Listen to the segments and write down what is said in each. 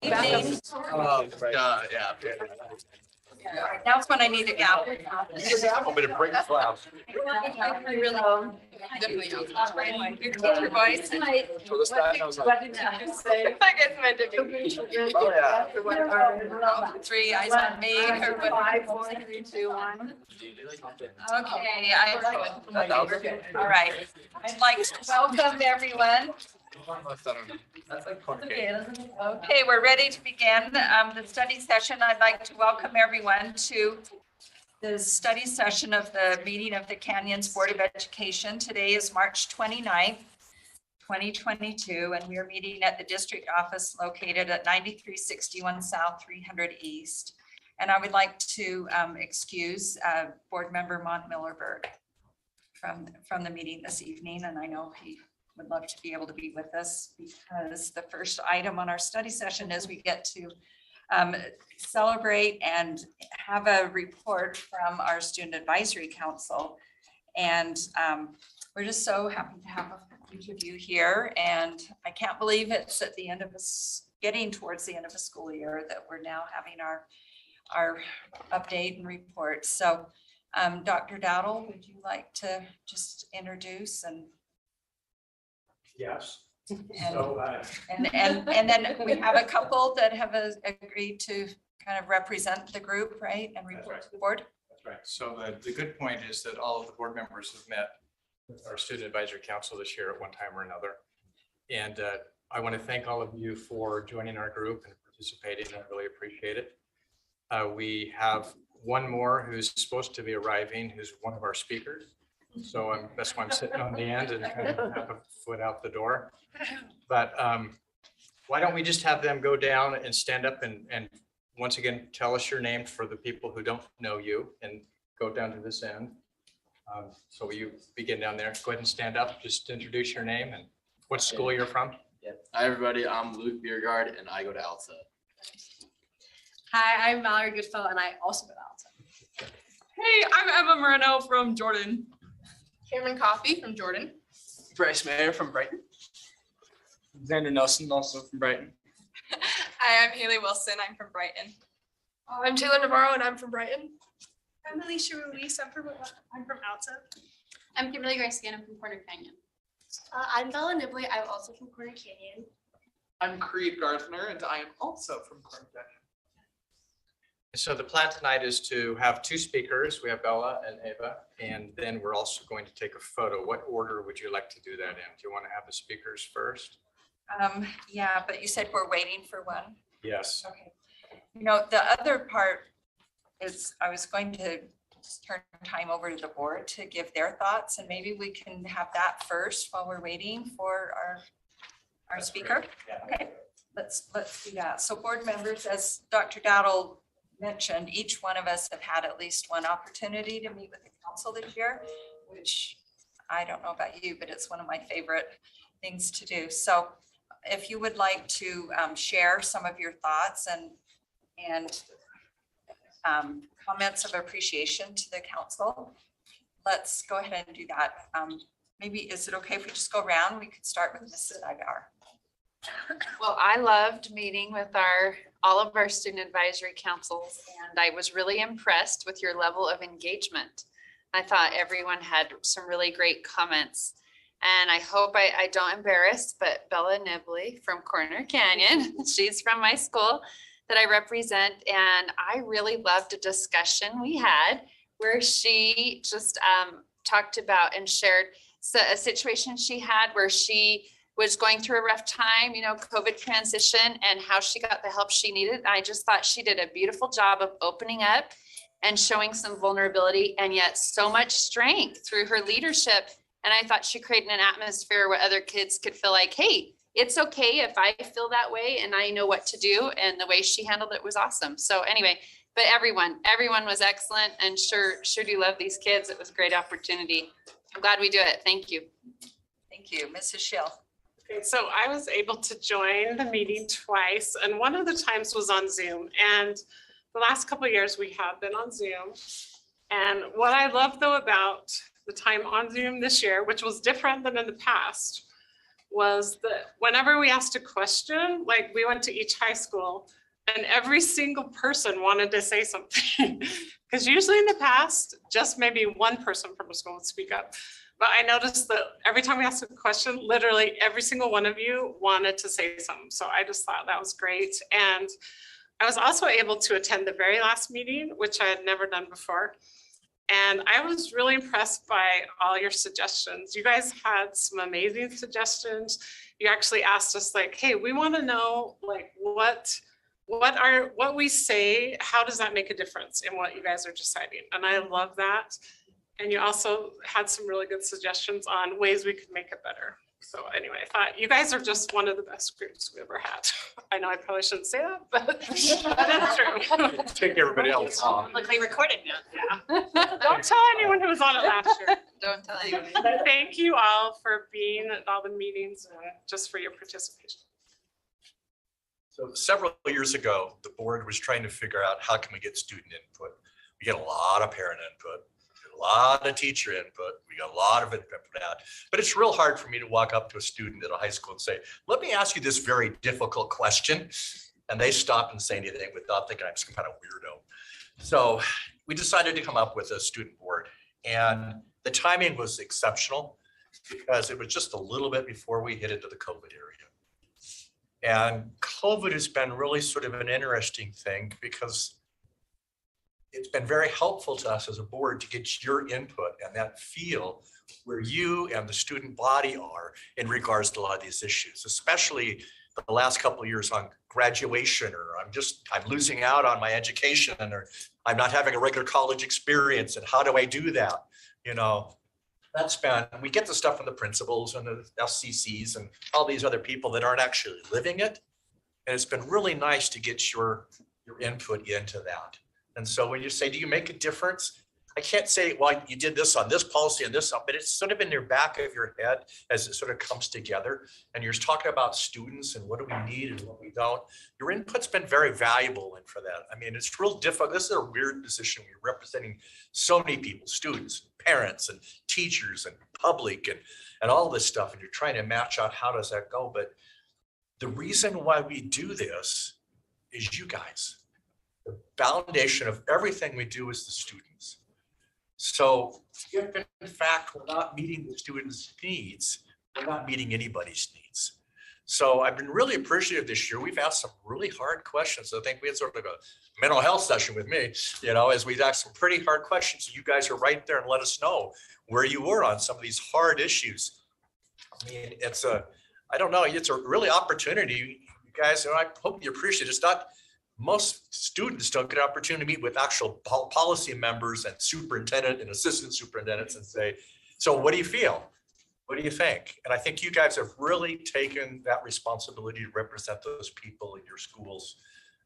Evening. Oh, God, yeah. All right, now's when I need a gavel. I'm gonna break the glass. Definitely. Your voice. So this guy knows What did you say? I guess meant to be. Oh, yeah. Three eyes on me. Or what? 5, 4, 3, 2, 1. Okay, all right. I'd like to welcome everyone. That's like Okay, we're ready to begin the study session. I'd like to welcome everyone to the study session of the meeting of the Canyons Board of Education. Today is March 29th, 2022, and we are meeting at the district office located at 9361 South 300 East. And I would like to excuse Board Member Mont Millerberg from the meeting this evening, and I know he would love to be able to be with us because the first item on our study session is we get to celebrate and have a report from our Student Advisory Council. And we're just so happy to have each of you here. And I can't believe it's at the end of getting towards the end of the school year that we're now having our update and report. So Dr. Dowdle, would you like to just introduce and Yes. And then we have a couple that have agreed to kind of represent the group, right? And report to the board. That's right. So the good point is that all of the board members have met with our Student Advisory Council this year at one time or another. And I want to thank all of you for joining our group and participating. I really appreciate it. We have one more who's supposed to be arriving, who's one of our speakers. So that's why I'm sitting on the end and kind of have a foot out the door. But why don't we just have them go down and stand up and once again, tell us your name for the people who don't know you and go down to this end. So will you begin down there? Go ahead and stand up, just introduce your name and what school you're from. Yep. Hi, everybody. I'm Luke Biergard and I go to Alta. Hi, I'm Mallory Goodfellow and I also go to Alta. Hey, I'm Emma Moreno from Jordan. Cameron Coffey from Jordan. Bryce Mayer from Brighton. Xander Nelson, also from Brighton. Hi, I'm Haley Wilson. I'm from Brighton. I'm Taylor Navarro and I'm from Brighton. I'm Alicia Ruiz. I'm from Alta. I'm Kimberly Garcia. I'm from Corner Canyon. I'm Bella Nibley. I'm also from Corner Canyon. I'm Creed Gardner and I am also from Corner Canyon. So the plan tonight is to have two speakers. We have Bella and Ava, and then we're also going to take a photo. What order would you like to do that in? Do you want to have the speakers first? Yeah, but you said we're waiting for one. Yes. Okay. You know, the other part is I was going to just turn time over to the board to give their thoughts, and maybe we can have that first while we're waiting for our That's speaker. Yeah. Okay, let's do that. So board members, as Dr. Dowdle mentioned, each one of us have had at least one opportunity to meet with the council this year, which I don't know about you, but it's one of my favorite things to do. So if you would like to share some of your thoughts and comments of appreciation to the council, let's go ahead and do that. Maybe, is it okay if we just go around? We could start with Mrs. Igar. Well, I loved meeting with all of our student advisory councils, and I was really impressed with your level of engagement. I thought everyone had some really great comments, and I hope I don't embarrass, but Bella Nibley from Corner Canyon, she's from my school that I represent, and I really loved a discussion we had where she just talked about and shared a situation she had where she was going through a rough time, you know, COVID transition, and how she got the help she needed. I just thought she did a beautiful job of opening up and showing some vulnerability and yet so much strength through her leadership. And I thought she created an atmosphere where other kids could feel like, hey, it's okay if I feel that way and I know what to do. And the way she handled it was awesome. So anyway, but everyone was excellent, and sure do love these kids. It was a great opportunity. I'm glad we do it. Thank you. Thank you, Mrs. Schill. Okay, so I was able to join the meeting twice, and one of the times was on Zoom. And the last couple of years we have been on Zoom. And what I love though about the time on Zoom this year, which was different than in the past, was that whenever we asked a question, like we went to each high school and every single person wanted to say something. Because usually in the past, just maybe one person from a school would speak up. But I noticed that every time we asked a question, literally every single one of you wanted to say something. So I just thought that was great. And I was also able to attend the very last meeting, which I had never done before. And I was really impressed by all your suggestions. You guys had some amazing suggestions. You actually asked us like, hey, we want to know like what we say, how does that make a difference in what you guys are deciding? And I love that. And you also had some really good suggestions on ways we could make it better. So anyway, I thought you guys are just one of the best groups we ever had. I know I probably shouldn't say that, but that's true. Take everybody else on. Luckily recorded now. Yeah. Don't tell anyone who was on it last year. Don't tell anyone. But thank you all for being at all the meetings and just for your participation. So several years ago, the board was trying to figure out how can we get student input. We get a lot of parent input, a lot of teacher input, we got a lot of input out. But it's real hard for me to walk up to a student at a high school and say, let me ask you this very difficult question. And they stop and say anything without thinking I'm some kind of weirdo. So we decided to come up with a student board. And the timing was exceptional because it was just a little bit before we hit into the COVID area. And COVID has been really sort of an interesting thing because it's been very helpful to us as a board to get your input and that feel where you and the student body are in regards to a lot of these issues, especially the last couple of years on graduation, or I'm losing out on my education, or I'm not having a regular college experience, and how do I do that? You know, we get the stuff from the principals and the FCCs and all these other people that aren't actually living it. And it's been really nice to get your input into that. And so when you say, do you make a difference? I can't say, well, you did this on this policy and this, but it's sort of in your back of your head as it sort of comes together. And you're talking about students and what do we need and what we don't. Your input's been very valuable and for that. I mean, it's real difficult. This is a weird position. We're representing so many people, students, parents and teachers and public and all this stuff. And you're trying to match out how does that go. But the reason why we do this is you guys. The foundation of everything we do is the students. So if in fact we're not meeting the students' needs, we're not meeting anybody's needs. So I've been really appreciative this year. We've asked some really hard questions. I think we had sort of a mental health session with me, as we've asked some pretty hard questions. You guys are right there and let us know where you were on some of these hard issues. I mean, it's a really opportunity, you guys, and I hope you appreciate it. It's not, most students don't get an opportunity to meet with actual policy members and superintendent and assistant superintendents and say, so what do you feel? What do you think? And I think you guys have really taken that responsibility to represent those people in your schools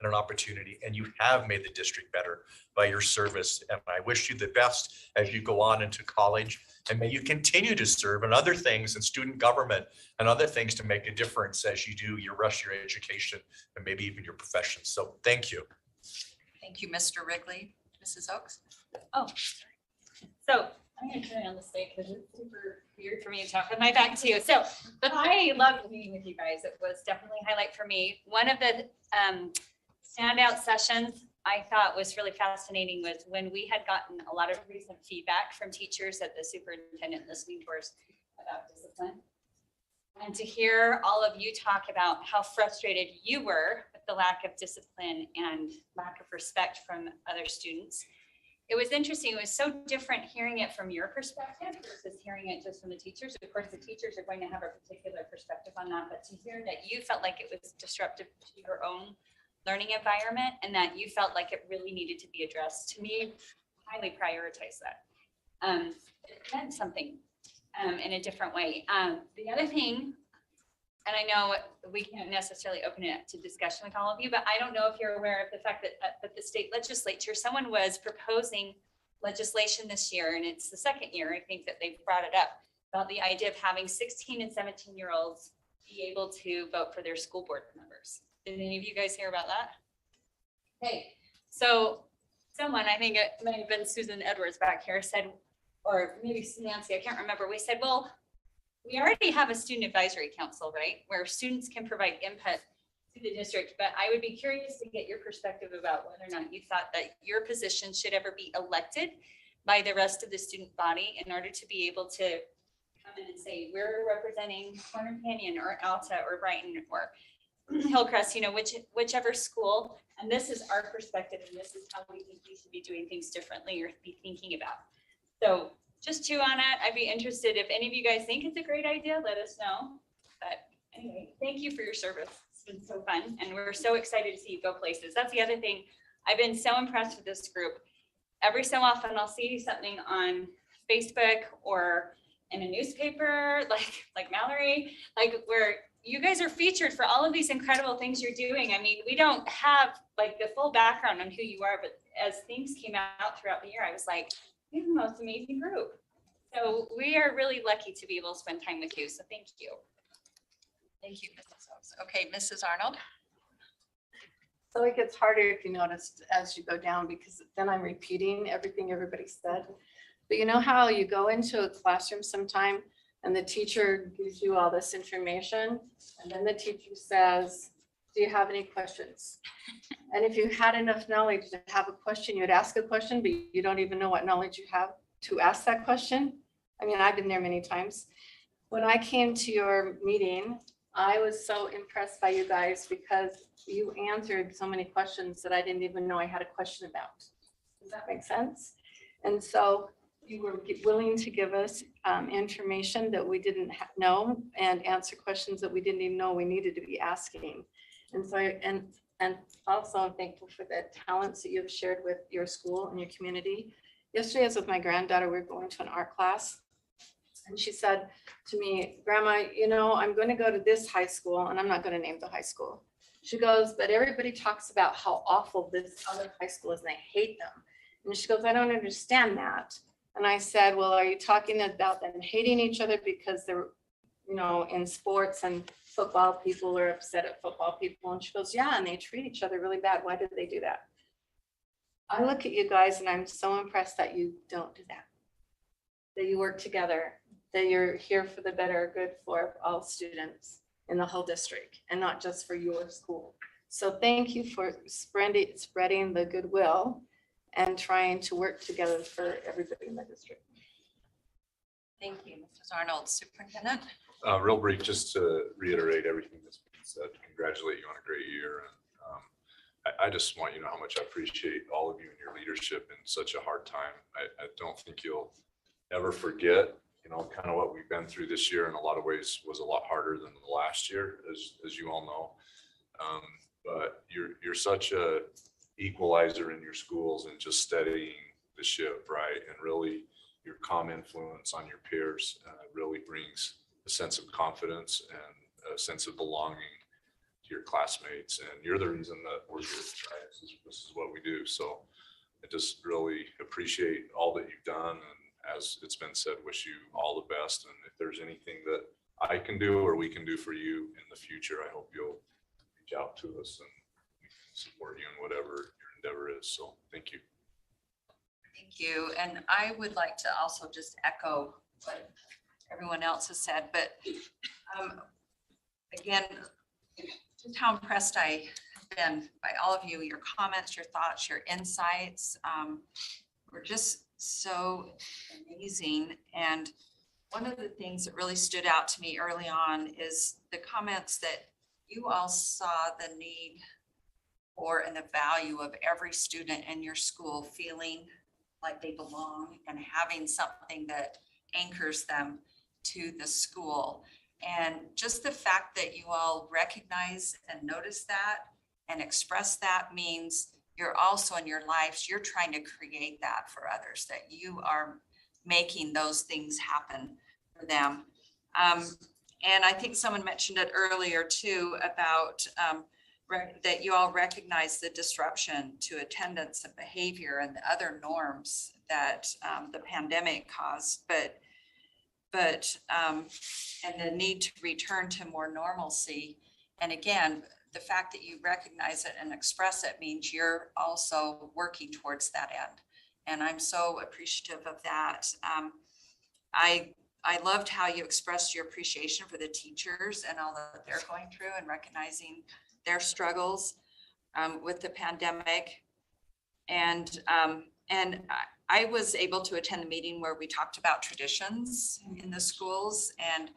and an opportunity, and you have made the district better by your service. And I wish you the best as you go on into college, and may you continue to serve in other things in student government and other things to make a difference as you do your rest of your education and maybe even your profession. So thank you. Thank you, Mr. Wrigley. Mrs. Oaks? Oh, so I'm gonna turn on the stage because it's super weird for me to talk with my back to you. So, but I loved meeting with you guys. It was definitely a highlight for me. One of the standout sessions I thought was really fascinating was when we had gotten a lot of recent feedback from teachers at the superintendent listening to us about discipline. And to hear all of you talk about how frustrated you were with the lack of discipline and lack of respect from other students. It was interesting. It was so different hearing it from your perspective versus hearing it just from the teachers. Of course, the teachers are going to have a particular perspective on that, but to hear that you felt like it was disruptive to your own learning environment and that you felt like it really needed to be addressed, to me, highly prioritize that. It meant something in a different way. The other thing, and I know we can't necessarily open it up to discussion with all of you, but I don't know if you're aware of the fact that at the state legislature, someone was proposing legislation this year, and it's the second year, I think, that they've brought it up, about the idea of having 16 and 17-year-olds be able to vote for their school board members. Did any of you guys hear about that? Hey, so someone, I think it may have been Susan Edwards back here, said, or maybe Nancy, I can't remember, we said, well, we already have a student advisory council, right? Where students can provide input to the district, but I would be curious to get your perspective about whether or not you thought that your position should ever be elected by the rest of the student body in order to be able to come in and say, we're representing Corner Canyon or Alta or Brighton or Hillcrest, you know, whichever school, and this is our perspective, and this is how we think we should be doing things differently or be thinking about. So just chew on it. I'd be interested if any of you guys think it's a great idea, let us know. But anyway, thank you for your service. It's been so fun, and we're so excited to see you go places. That's the other thing. I've been so impressed with this group. Every so often I'll see something on Facebook or in a newspaper, like Mallory, like where you guys are featured for all of these incredible things you're doing. I mean, we don't have like the full background on who you are, but as things came out throughout the year, I was like, you're the most amazing group. So we are really lucky to be able to spend time with you. So thank you. Thank you, Mrs. Oaks. Okay, Mrs. Arnold. So it gets harder if you noticed as you go down, because then I'm repeating everything everybody said. But you know how you go into a classroom sometime and the teacher gives you all this information, and then the teacher says, do you have any questions? And if you had enough knowledge to have a question, you'd ask a question, but you don't even know what knowledge you have to ask that question. I mean, I've been there many times. When I came to your meeting, I was so impressed by you guys because you answered so many questions that I didn't even know I had a question about. Does that make sense? And so you were willing to give us information that we didn't know and answer questions that we didn't even know we needed to be asking. And so, and also I'm thankful for the talents that you've shared with your school and your community. Yesterday, I was with my granddaughter, we were going to an art class. And she said to me, Grandma, you know, I'm going to go to this high school, and I'm not going to name the high school. She goes, but everybody talks about how awful this other high school is and they hate them. And she goes, I don't understand that. And I said, well, are you talking about them hating each other because they're, you know, in sports and football people are upset at football people? And she goes, yeah, and they treat each other really bad. Why did they do that? I look at you guys and I'm so impressed that you don't do that, that you work together, that you're here for the better good for all students in the whole district and not just for your school. So thank you for spreading the goodwill and trying to work together for everybody in the district. Thank you, Mrs. Arnold. Superintendent. Real brief, just to reiterate everything that's been said, congratulate you on a great year. And I just want you to know how much I appreciate all of you and your leadership in such a hard time. I don't think you'll ever forget, you know, kind of what we've been through this year in a lot of ways was a lot harder than the last year, as you all know. But you're such a equalizer in your schools and just steadying the ship, right? And really your calm influence on your peers really brings a sense of confidence and a sense of belonging to your classmates. And you're the reason that we're here, right? This is what we do. So I just really appreciate all that you've done. And as it's been said, wish you all the best. And if there's anything that I can do or we can do for you in the future, I hope you'll reach out to us and we can support you in whatever your endeavor is. So thank you. Thank you. And I would like to also just echo what everyone else has said, but again, just how impressed I have been by all of you, your comments, your thoughts, your insights. Were just so amazing. And one of the things that really stood out to me early on is the comments that you all saw the need for and the value of every student in your school feeling like they belong and having something that anchors them to the school. And just the fact that you all recognize and notice that and express that means you're also in your lives, you're trying to create that for others, that you are making those things happen for them. And I think someone mentioned it earlier too about that you all recognize the disruption to attendance and behavior and the other norms that the pandemic caused, and the need to return to more normalcy. And again, the fact that you recognize it and express it means you're also working towards that end. And I'm so appreciative of that. I I loved how you expressed your appreciation for the teachers and all that they're going through and recognizing their struggles with the pandemic. And I was able to attend the meeting where we talked about traditions in the schools, and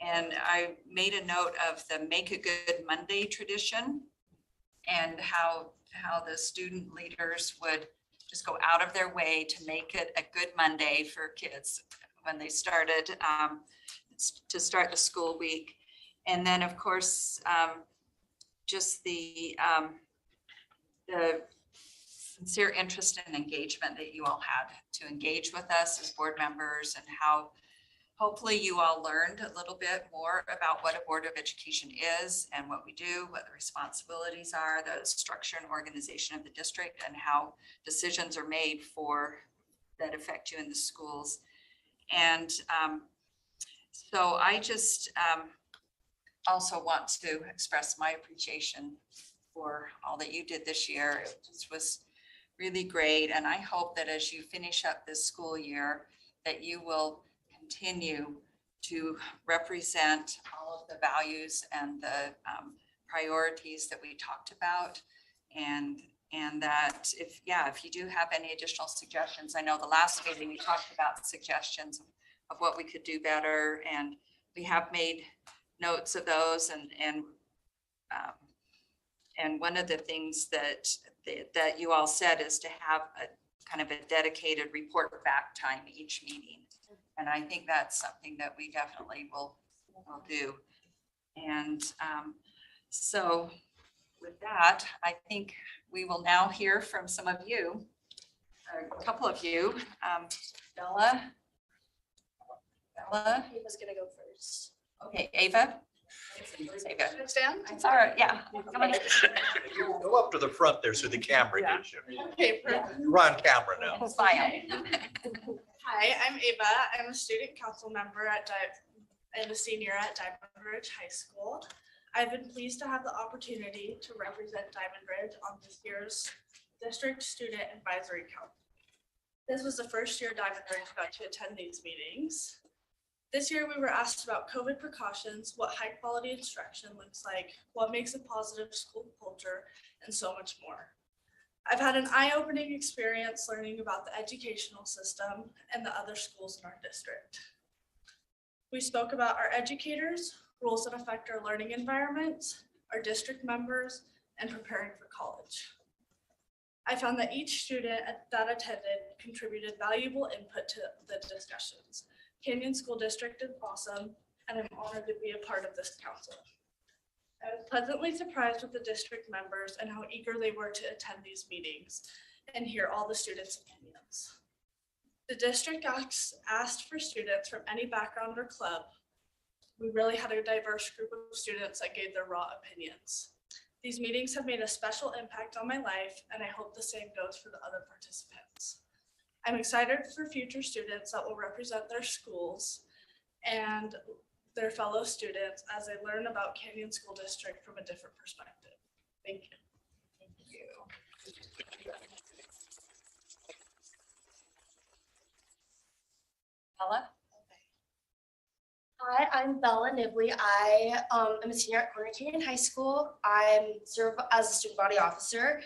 I made a note of the Make a Good Monday tradition and how the student leaders would just go out of their way to make it a good Monday for kids when they started to start the school week. And then, of course, just the sincere interest and engagement that you all had to engage with us as board members, and how hopefully you all learned a little bit more about what a Board of Education is and what we do, what the responsibilities are, the structure and organization of the district, and how decisions are made that affect you in the schools. And so I just also want to express my appreciation for all that you did this year. It just was really great. And I hope that as you finish up this school year, that you will continue to represent all of the values and the priorities that we talked about. And that if you do have any additional suggestions, I know the last meeting we talked about suggestions of what we could do better, and we have made notes of those. And one of the things that you all said is to have a kind of a dedicated report back time each meeting. And I think that's something that we definitely will do. And so with that, I think we will now hear from some of you, a couple of you. Bella? Ava's gonna go first. Okay, Ava? Ava. Stand? It's all right, yeah. Come on. Go up to the front there so the camera gets you. Okay, perfect. We're on camera now. Smile. Hi, I'm Ava. I'm a student council member and a senior at Diamond Ridge High School. I've been pleased to have the opportunity to represent Diamond Ridge on this year's District Student Advisory Council. This was the first year Diamond Ridge got to attend these meetings. This year we were asked about COVID precautions, what high quality instruction looks like, what makes a positive school culture, and so much more. I've had an eye-opening experience learning about the educational system and the other schools in our district. We spoke about our educators, rules that affect our learning environments, our district members, and preparing for college. I found that each student that attended contributed valuable input to the discussions. Canyon School District is awesome, and I'm honored to be a part of this council. I was pleasantly surprised with the district members and how eager they were to attend these meetings and hear all the students' opinions. The district asked for students from any background or club. We really had a diverse group of students that gave their raw opinions. These meetings have made a special impact on my life, and I hope the same goes for the other participants. I'm excited for future students that will represent their schools and their fellow students as they learn about Canyon School District from a different perspective. Thank you. Thank you. Bella? Hi, I'm Bella Nibley. I am a senior at Corner Canyon High School. I serve as a student body officer.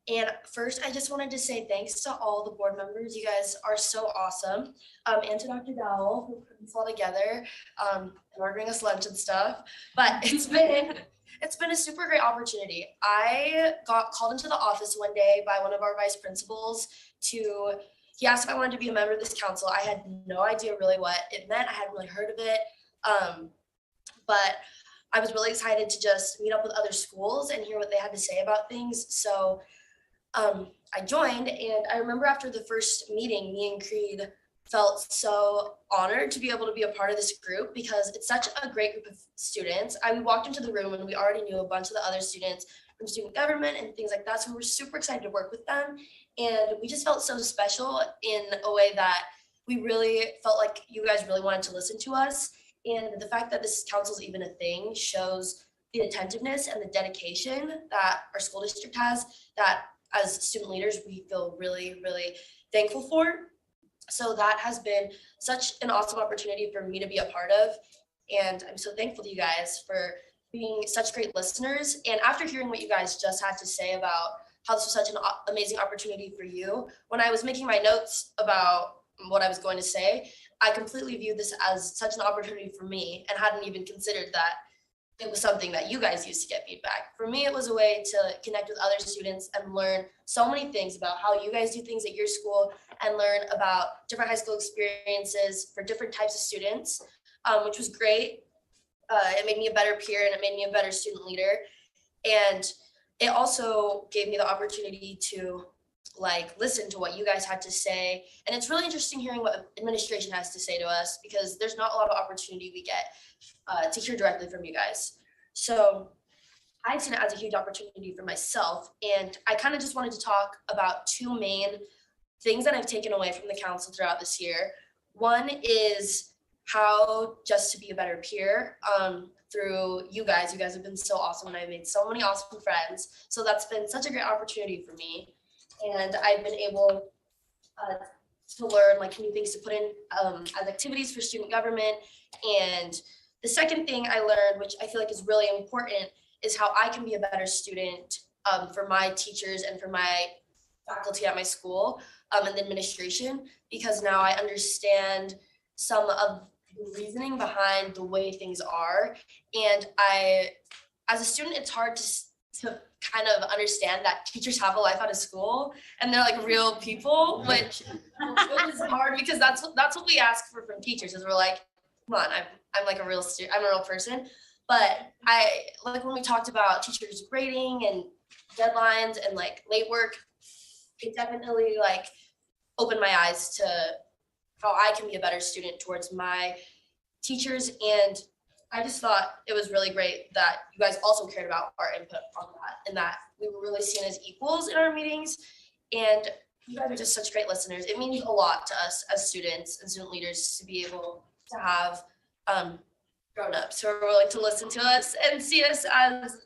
And first, I just wanted to say thanks to all the board members. You guys are so awesome. And to Dr. Dowell, who put this all together, and ordering us lunch and stuff. But it's been a super great opportunity. I got called into the office one day by one of our vice principals he asked if I wanted to be a member of this council. I had no idea really what it meant. I hadn't really heard of it. But I was really excited to just meet up with other schools and hear what they had to say about things. So I joined, and I remember after the first meeting, me and Creed felt so honored to be able to be a part of this group because it's such a great group of students. We walked into the room and we already knew a bunch of the other students from student government and things like that. So we were super excited to work with them. And we just felt so special in a way that we really felt like you guys really wanted to listen to us. And the fact that this council is even a thing shows the attentiveness and the dedication that our school district has, that as student leaders, we feel really, really thankful for. So that has been such an awesome opportunity for me to be a part of. And I'm so thankful to you guys for being such great listeners. And after hearing what you guys just had to say about how this was such an amazing opportunity for you, when I was making my notes about what I was going to say, I completely viewed this as such an opportunity for me and hadn't even considered that it was something that you guys used to get feedback. For me, it was a way to connect with other students and learn so many things about how you guys do things at your school and learn about different high school experiences for different types of students, which was great. It made me a better peer and it made me a better student leader. And it also gave me the opportunity to listen to what you guys had to say. And it's really interesting hearing what administration has to say to us, because there's not a lot of opportunity we get to hear directly from you guys. So I've seen it as a huge opportunity for myself. And I kind of just wanted to talk about two main things that I've taken away from the council throughout this year. One is how just to be a better peer through you guys. You guys have been so awesome and I've made so many awesome friends. So that's been such a great opportunity for me. And I've been able to learn new things to put in as activities for student government. And the second thing I learned, which I feel like is really important, is how I can be a better student for my teachers and for my faculty at my school and the administration, because now I understand some of the reasoning behind the way things are. And as a student, it's hard to kind of understand that teachers have a life out of school and they're real people, which is hard because that's what we ask for from teachers, is we're like, come on, I'm a real student, I'm a real person. But I when we talked about teachers grading and deadlines and late work, it definitely opened my eyes to how I can be a better student towards my teachers. And I just thought it was really great that you guys also cared about our input on that, and that we were really seen as equals in our meetings. And you guys are just such great listeners. It means a lot to us as students and student leaders to be able to have grown-ups who are willing to listen to us and see us as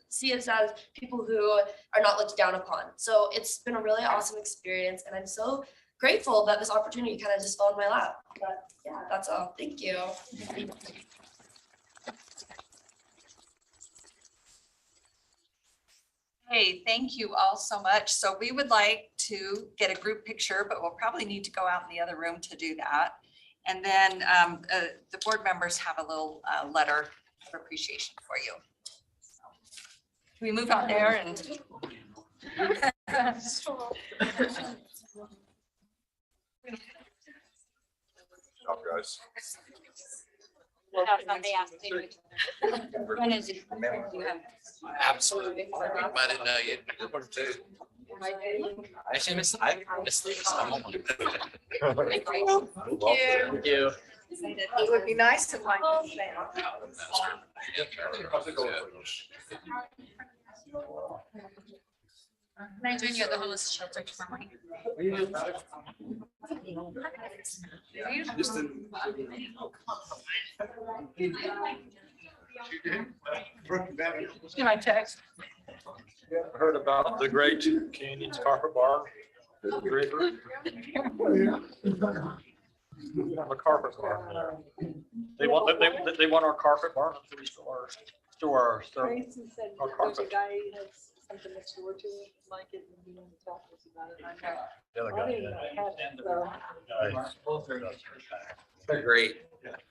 people who are not looked down upon. So it's been a really awesome experience, and I'm so grateful that this opportunity kind of just fell in my lap. But yeah, that's all. Thank you. Hey, thank you all so much. So we would like to get a group picture, but we'll probably need to go out in the other room to do that. And then the board members have a little letter of appreciation for you. Can we move out there and? Job, guys. Absolutely. I didn't know you. I missed this. I'm on. Thank you. It would be nice to find. Can I join you at the homeless shelter tomorrow morning? My text. Heard about the great Canyons Carpet Bar? Great. We have a carpet bar. They want our carpet bar. To our Grayson said our there's a carpet. guy who has something next door to it, like it, and he wanted to talk to us about it. And I'm like, The other I didn't know I had, so. They're great.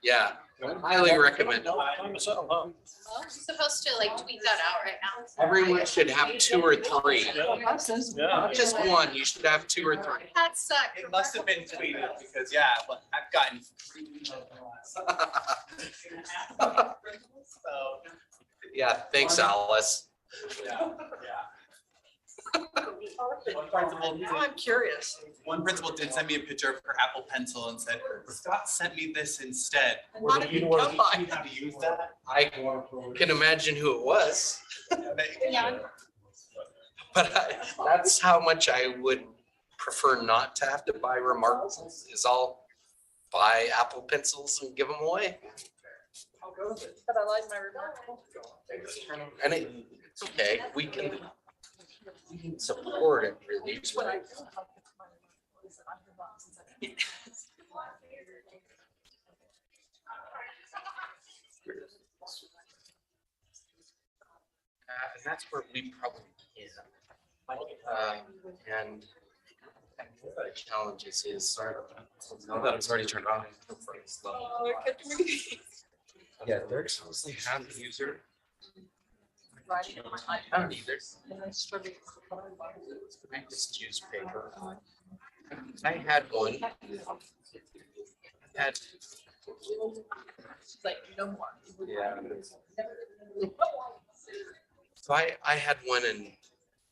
Yeah, highly recommend them. I'm supposed to tweet that out right now. Everyone should have 2 or 3. Yeah. Not just one, you should have 2 or 3. That sucked. It must have been tweeted because, yeah, but I've gotten 3 So, Yeah, thanks, Alice. yeah. I'm curious. One principal did send me a picture of her Apple Pencil and said, Scott sent me this instead. How did you come by? You know how to use that? I can imagine who it was, Yeah. but that's how much I would prefer not to have to buy remarkables, is I'll buy Apple Pencils and give them away. But I like my remarkable. And it's okay, we can support it really. And that's where we probably is. And the challenges is. Now that it's already turned on. Yeah, there's mostly have the user. I don't either. I just use paper. I had one. Had. Like, no more. Yeah. So I had one and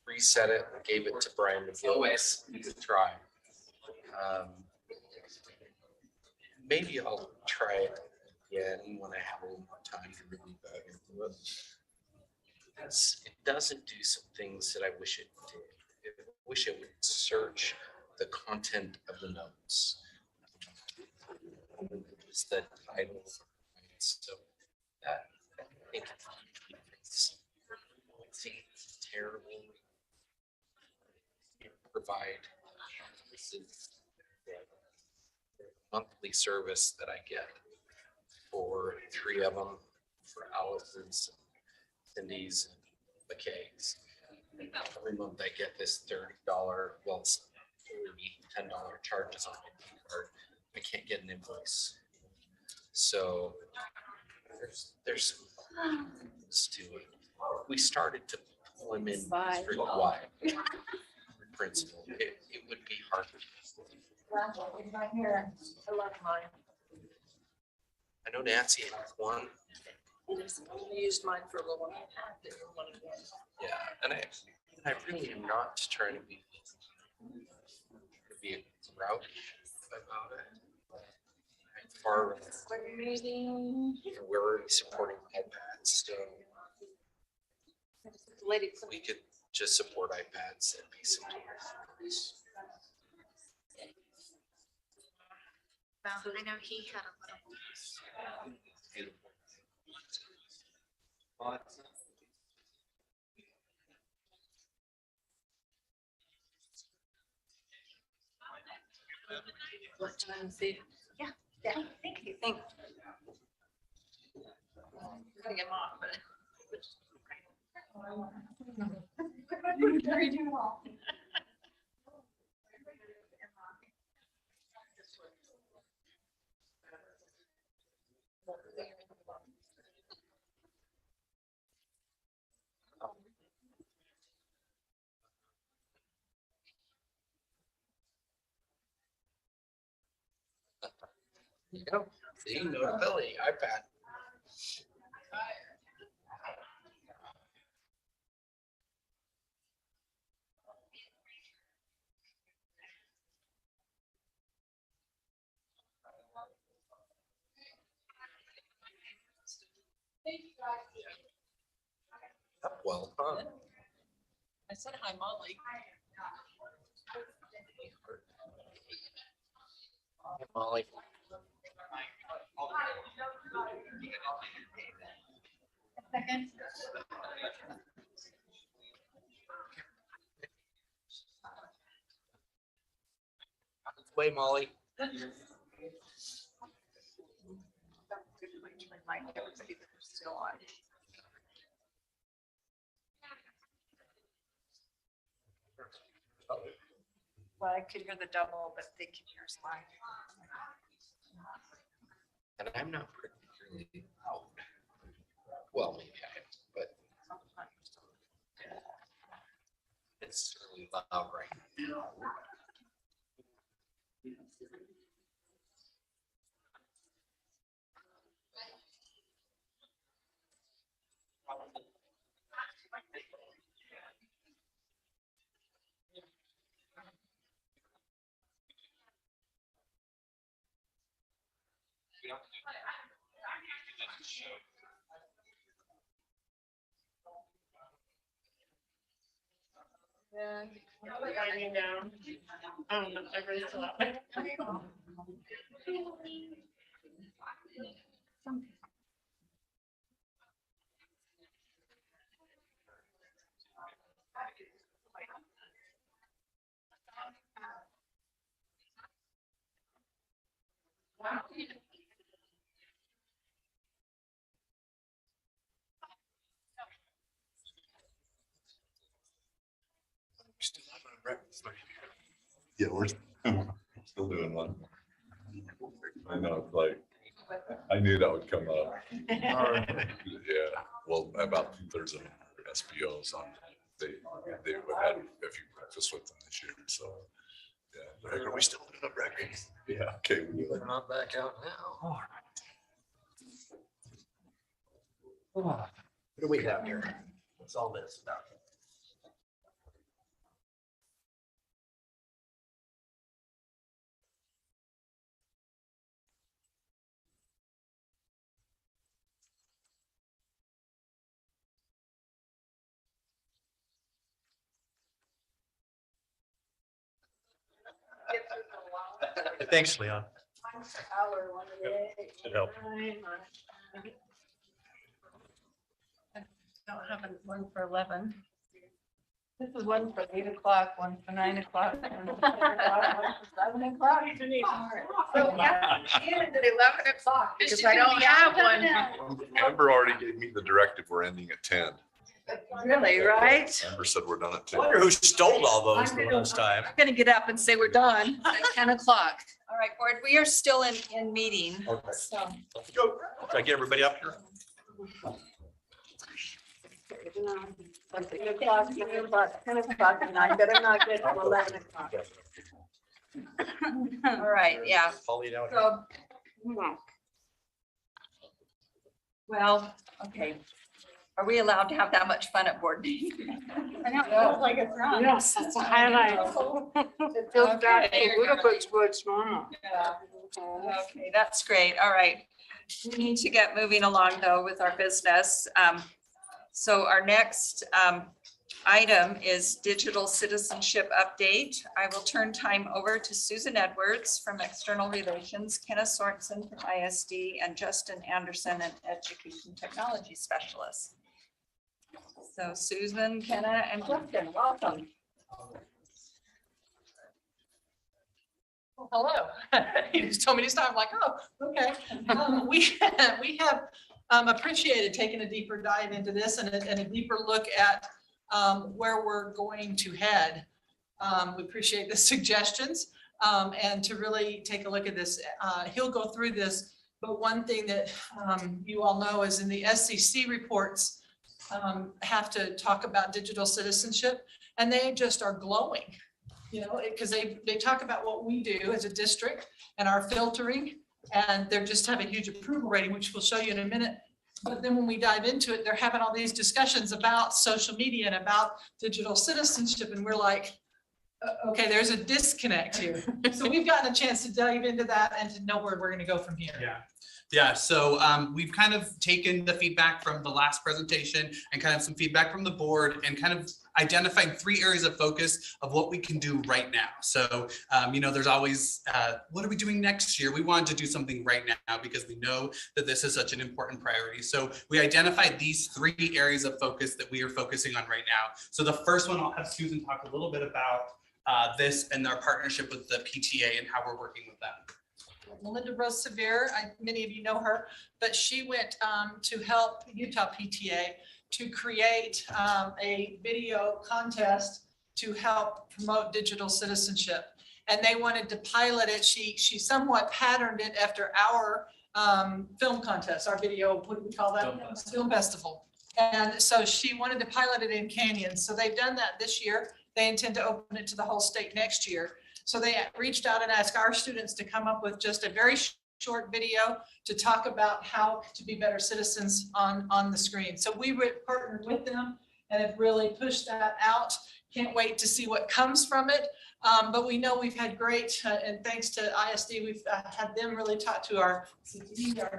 reset it, gave it to Brian to try. Maybe I'll try it again when I have a little more time to really dive into it. It doesn't do some things that I wish it did. I wish it would search the content of the notes. Just the title. So that I think it's terrible. Provide this is the monthly service that I get for 3 of them for Alice's, Cindy's, and McKay's. Every month I get this $30, well, it's $10 charges on my card. I can't get an invoice. So there's to it. We started to pull him in district-wide principle. It would be hard. I love mine. I know Nancy has one. I used mine for a little while. Yeah, and I really am not trying to be a grouch about it. Far we're already supporting iPads, so we could just support iPads and be some. Well, I know he had a little. Beautiful. What time is it? Yeah, thank you. Thanks. Gotta get off, but. Yep. See, notability, iPad. Well, huh? I said hi, Molly. Molly. Second. Way, Molly. Remind everybody that we're still on. Well, I could hear the double, but they can hear us live. And I'm not particularly out. Well, maybe I am, but it's really loud right now. Yeah. Winding down. Everybody's still out there. Yeah, we're still doing one. I know, like, I knew that would come up. Yeah, well, about 2/3 of them are SBOs on, they would have a few breakfasts with them this year, so. Yeah, like, are we still doing up records? Yeah, okay. They're not back out now. What do we have here? What's all this about? Thanks, Leon. Should help. Don't have one for 11. This is one for 8 o'clock, one for 9 o'clock. One for 10 o'clock, one for 7 o'clock. So yeah, and at 11 o'clock, because I don't have one. Amber already gave me the directive. We're ending at 10. Really, right? Amber said we're done at I 10. wonder who stole all those the last time. I'm gonna get up and say we're done at 10 o'clock. All right, board, we are still in meeting. Okay. So Let's go. Did I get everybody up here? 8 o'clock, 9 o'clock, 10 o'clock, and I better not get to 11 o'clock. all right, yeah. Polly down. So, well, okay. Are we allowed to have that much fun at board meetings? I know, it feels like it's wrong. Yes, that's a highlight. It feels back to what's normal. Okay, that's great. All right. We need to get moving along though with our business. So our next item is digital citizenship update. I will turn time over to Susan Edwards from External Relations, Kenneth Sorensen from ISD, and Justin Anderson, an Education Technology Specialist. So Susan, Kenna, and Justin, welcome. Hello. You just told me to start. I'm like, oh, okay. We have appreciated taking a deeper dive into this and a deeper look at where we're going to head. We appreciate the suggestions and to really take a look at this. He'll go through this, but one thing that you all know is in the SEC reports have to talk about digital citizenship, and they just are glowing. You know, because they talk about what we do as a district and our filtering, and they just have a huge approval rating, which we'll show you in a minute. But then when we dive into it, they're having all these discussions about social media and about digital citizenship. And we're like, okay, there's a disconnect here. So we've gotten a chance to dive into that and to know where we're going to go from here. Yeah, so we've kind of taken the feedback from the last presentation and kind of some feedback from the board and kind of identified 3 areas of focus of what we can do right now. So, you know, there's always, what are we doing next year? We wanted to do something right now because we know that this is such an important priority. So we identified these 3 areas of focus that we are focusing on right now. So the first one, I'll have Susan talk a little bit about this and our partnership with the PTA and how we're working with them. Melinda Rose Severe, many of you know her, but she went to help Utah PTA to create a video contest to help promote digital citizenship. And they wanted to pilot it. She somewhat patterned it after our film contest, our video, what do we call that? Film festival. And so she wanted to pilot it in Canyon. So they've done that this year. They intend to open it to the whole state next year. So they reached out and asked our students to come up with just a very short video to talk about how to be better citizens on the screen. So we partnered with them and have really pushed that out. Can't wait to see what comes from it. But we know we've had great, and thanks to ISD, we've had them really talk to our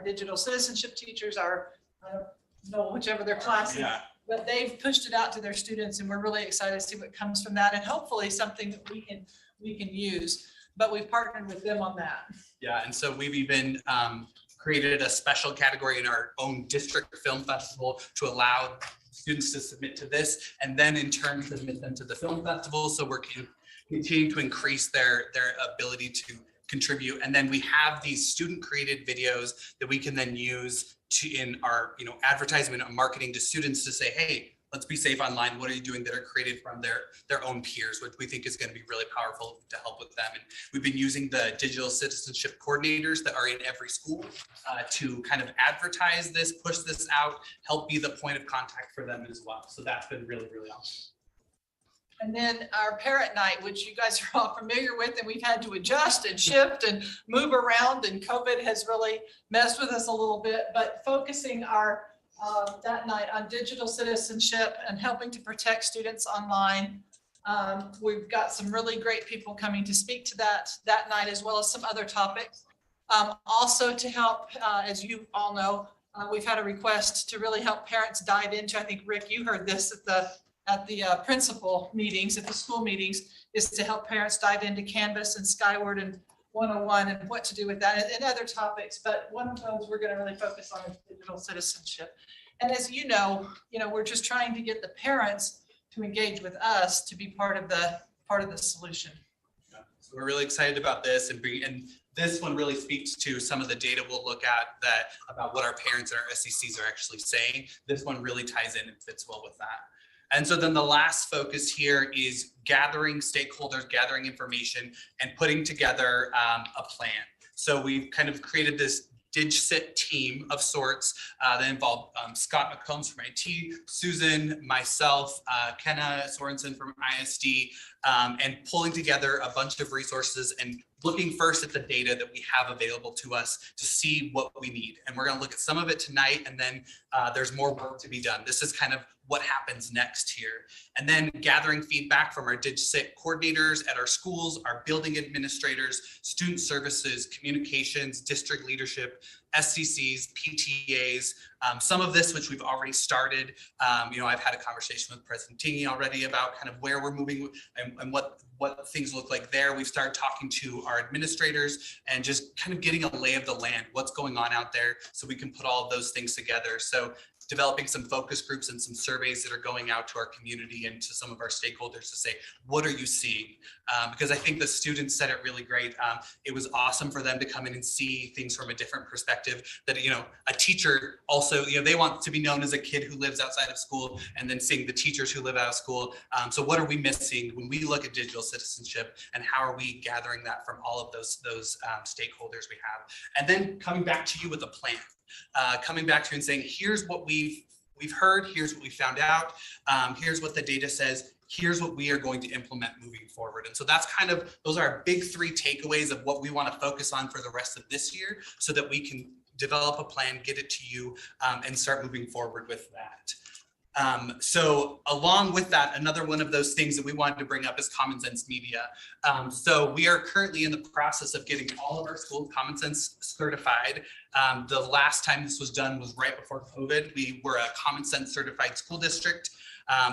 digital citizenship teachers, I don't know, whichever their class is. But they've pushed it out to their students, and we're really excited to see what comes from that, and hopefully something that we can use. But we've partnered with them on that. Yeah, and so we've even created a special category in our own district film festival to allow students to submit to this, and then in turn submit them to the film festival. So we're continuing to increase their ability to contribute. And then we have these student created videos that we can then use in our advertisement and marketing to students to say, hey, let's be safe online. What are you doing that are created from their own peers, which we think is going to be really powerful to help with them. And we've been using the digital citizenship coordinators that are in every school to kind of advertise this, push this out, help be the point of contact for them as well. So that's been really, really awesome. And then our parent night, which you guys are all familiar with, and we've had to adjust and shift and move around, and COVID has really messed with us a little bit, but focusing our that night on digital citizenship and helping to protect students online. We've got some really great people coming to speak to that night, as well as some other topics. Also to help, as you all know, we've had a request to really help parents dive into, I think, Rick, you heard this at the principal meetings, at the school meetings, is to help parents dive into Canvas and Skyward and 101 and what to do with that and other topics. But one of those we're going to really focus on is digital citizenship. And as you know, we're just trying to get the parents to engage with us to be part of the solution. Yeah. So we're really excited about this, and this one really speaks to some of the data we'll look at about what our parents and our SECs are actually saying. This one really ties in and fits well with that. And so then the last focus here is gathering stakeholders, gathering information, and putting together a plan. So we've kind of created this DigCit team of sorts that involve Scott McCombs from IT, Susan, myself, Kenna Sorensen from ISD, and pulling together a bunch of resources and looking first at the data that we have available to us to see what we need. And we're going to look at some of it tonight, and then there's more work to be done. This is kind of what happens next here. And then gathering feedback from our DigCit coordinators at our schools, our building administrators, student services, communications, district leadership, SCCs, PTAs, some of this which we've already started. I've had a conversation with President Tingy already about kind of where we're moving and what things look like there. We've started talking to our administrators and just kind of getting a lay of the land, what's going on out there, so we can put all of those things together. So developing some focus groups and some surveys that are going out to our community and to some of our stakeholders to say, what are you seeing? Because I think the students said it really great. It was awesome for them to come in and see things from a different perspective, that, a teacher also, they want to be known as a kid who lives outside of school, and then seeing the teachers who live out of school. So what are we missing when we look at digital citizenship, and how are we gathering that from all of those stakeholders we have? And then coming back to you with a plan. Coming back to you and saying, here's what we've heard, here's what we found out, here's what the data says, here's what we are going to implement moving forward. And so that's those are our big three takeaways of what we want to focus on for the rest of this year, so that we can develop a plan, get it to you, and start moving forward with that. So along with that, another one of those things that we wanted to bring up is Common Sense Media. So we are currently in the process of getting all of our schools Common Sense certified. The last time this was done was right before COVID. We were a Common Sense certified school district.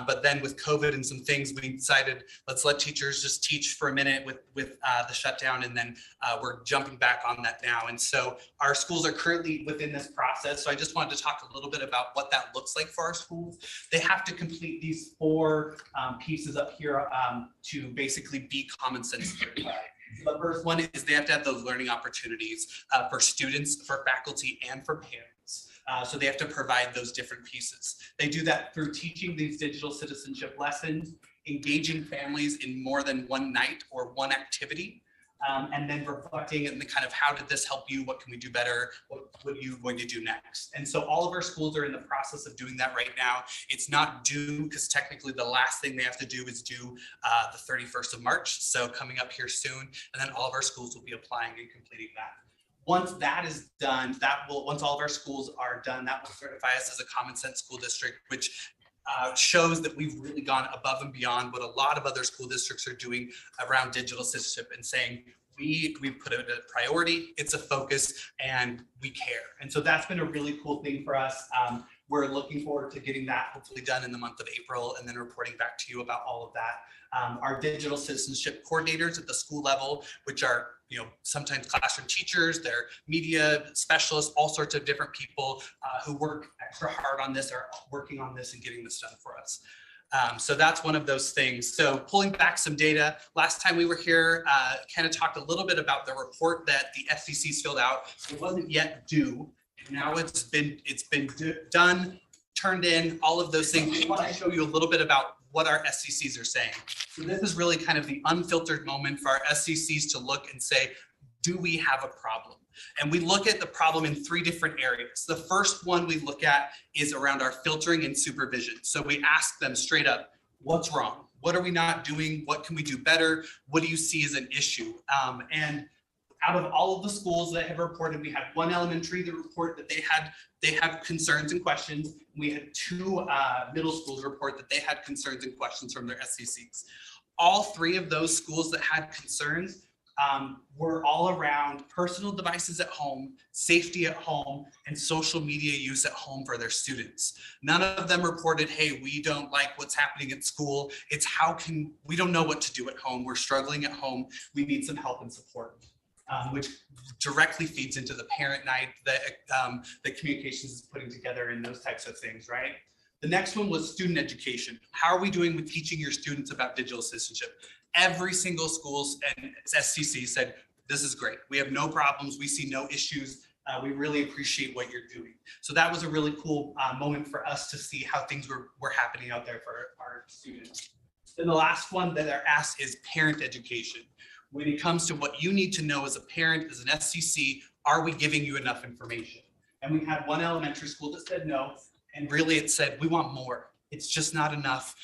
But then with COVID and some things, we decided, let's let teachers just teach for a minute with the shutdown, and then we're jumping back on that now. And so our schools are currently within this process. So I just wanted to talk a little bit about what that looks like for our schools. They have to complete these 4 pieces up here to basically be Common Sense certified. The first one is they have to have those learning opportunities for students, for faculty, and for parents. So they have to provide those different pieces. They do that through teaching these digital citizenship lessons, engaging families in more than one night or one activity, and then reflecting and the kind of, how did this help you? What can we do better? What are you going to do next? And so all of our schools are in the process of doing that right now. It's not due, because technically the last thing they have to do is due the 31st of March. So coming up here soon, and then all of our schools will be applying and completing that. Once that is done, once all of our schools are done, that will certify us as a Common Sense school district, which shows that we've really gone above and beyond what a lot of other school districts are doing around digital citizenship, and saying, we put it a priority, it's a focus, and we care. And so that's been a really cool thing for us. We're looking forward to getting that hopefully done in the month of April, and then reporting back to you about all of that. Our digital citizenship coordinators at the school level, which are sometimes classroom teachers, they're media specialists, all sorts of different people who work extra hard on this, are working on this and getting this done for us. So that's one of those things. So pulling back some data, last time we were here, kind of talked a little bit about the report that the SECs filled out. It wasn't yet due. Now it's been done, turned in, all of those things. I want to show you a little bit about what our SCCs are saying. So this is really kind of the unfiltered moment for our SCCs to look and say, do we have a problem? And we look at the problem in 3 different areas. The first one we look at is around our filtering and supervision. So we ask them straight up, what's wrong? What are we not doing? What can we do better? What do you see as an issue? And out of all of the schools that have reported, we had 1 elementary that report that they have concerns and questions. We had 2 middle schools report that they had concerns and questions from their SCCs. All 3 of those schools that had concerns were all around personal devices at home, safety at home, and social media use at home for their students. None of them reported, hey, we don't like what's happening at school. It's we don't know what to do at home. We're struggling at home. We need some help and support, which directly feeds into the parent night that communications is putting together and those types of things, right? The next one was student education. How are we doing with teaching your students about digital citizenship? Every single school's and SCC said, this is great. We have no problems. We see no issues. We really appreciate what you're doing. So that was a really cool moment for us to see how things were happening out there for our students. Then the last one that are asked is parent education. When it comes to what you need to know as a parent, as an SCC, are we giving you enough information? And we had 1 elementary school that said no, and really it said, we want more. It's just not enough.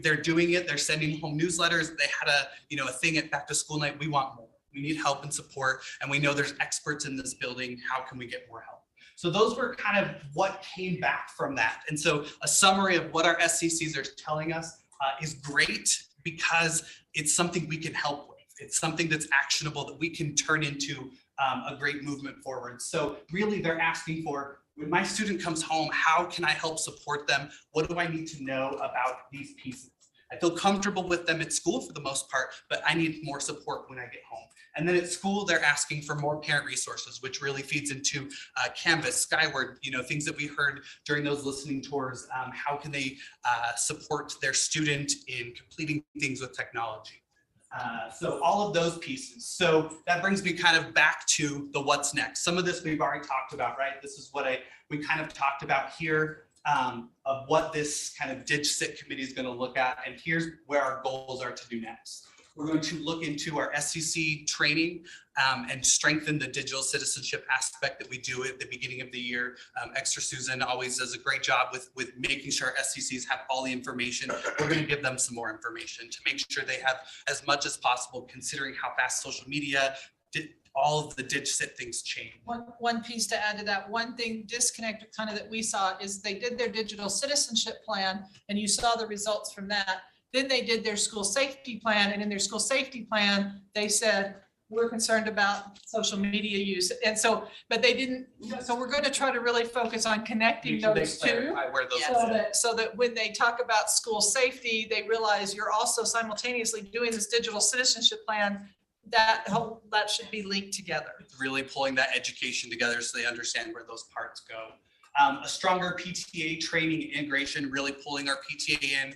They're doing it. They're sending home newsletters. They had a thing at back to school night. We want more. We need help and support. And we know there's experts in this building. How can we get more help? So those were kind of what came back from that. And so a summary of what our SCCs are telling us is great because it's something we can help with. It's something that's actionable that we can turn into a great movement forward. So really they're asking for, when my student comes home, how can I help support them? What do I need to know about these pieces? I feel comfortable with them at school for the most part, but I need more support when I get home. And then at school, they're asking for more parent resources, which really feeds into Canvas, Skyward, things that we heard during those listening tours. How can they support their student in completing things with technology? So all of those pieces. So that brings me kind of back to the what's next. Some of this we've already talked about, right? This is what we kind of talked about here of what this kind of DigCit committee is going to look at. And here's where our goals are to do next. We're going to look into our SCC training and strengthen the digital citizenship aspect that we do at the beginning of the year. Extra Susan always does a great job with making sure our SCCs have all the information. We're going to give them some more information to make sure they have as much as possible, considering how fast social media, all of the DigCit things change. One piece to add to that, one thing disconnect kind of that we saw is they did their digital citizenship plan and you saw the results from that. Then they did their school safety plan, and in their school safety plan, they said, we're concerned about social media use. And so, but they didn't, so we're going to try to really focus on connecting those two. So that when they talk about school safety, they realize you're also simultaneously doing this digital citizenship plan. That should be linked together. Really pulling that education together so they understand where those parts go. A stronger PTA training integration, really pulling our PTA in.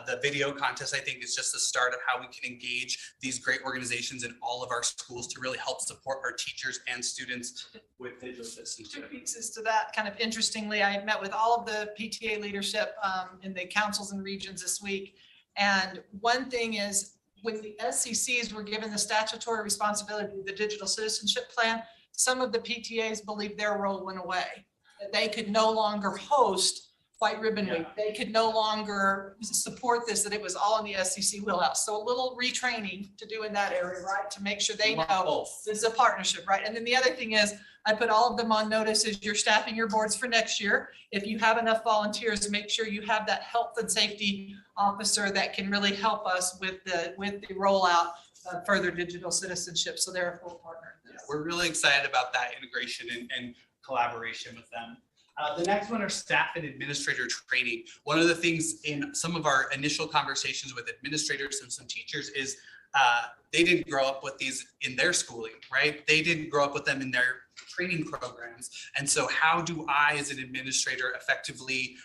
The video contest, I think, is just the start of how we can engage these great organizations in all of our schools to really help support our teachers and students with digital citizenship. 2 pieces to that. Kind of interestingly, I met with all of the PTA leadership in the councils and regions this week. And one thing is, when the SCCs were given the statutory responsibility of the digital citizenship plan, some of the PTAs believed their role went away. That they could no longer host White Ribbon Week. They could no longer support this, that it was all in the SCC wheelhouse. So a little retraining to do in that area, right? To make sure they know this is a partnership, right? And then the other thing is, I put all of them on notice as you're staffing your boards for next year. If you have enough volunteers, make sure you have that health and safety officer that can really help us with the rollout of further digital citizenship. So they're a full partner. Yeah, we're really excited about that integration and collaboration with them. The next one are staff and administrator training. One of the things in some of our initial conversations with administrators and some teachers is they didn't grow up with these in their schooling, right? They didn't grow up with them in their training programs. And so how do I, as an administrator, effectively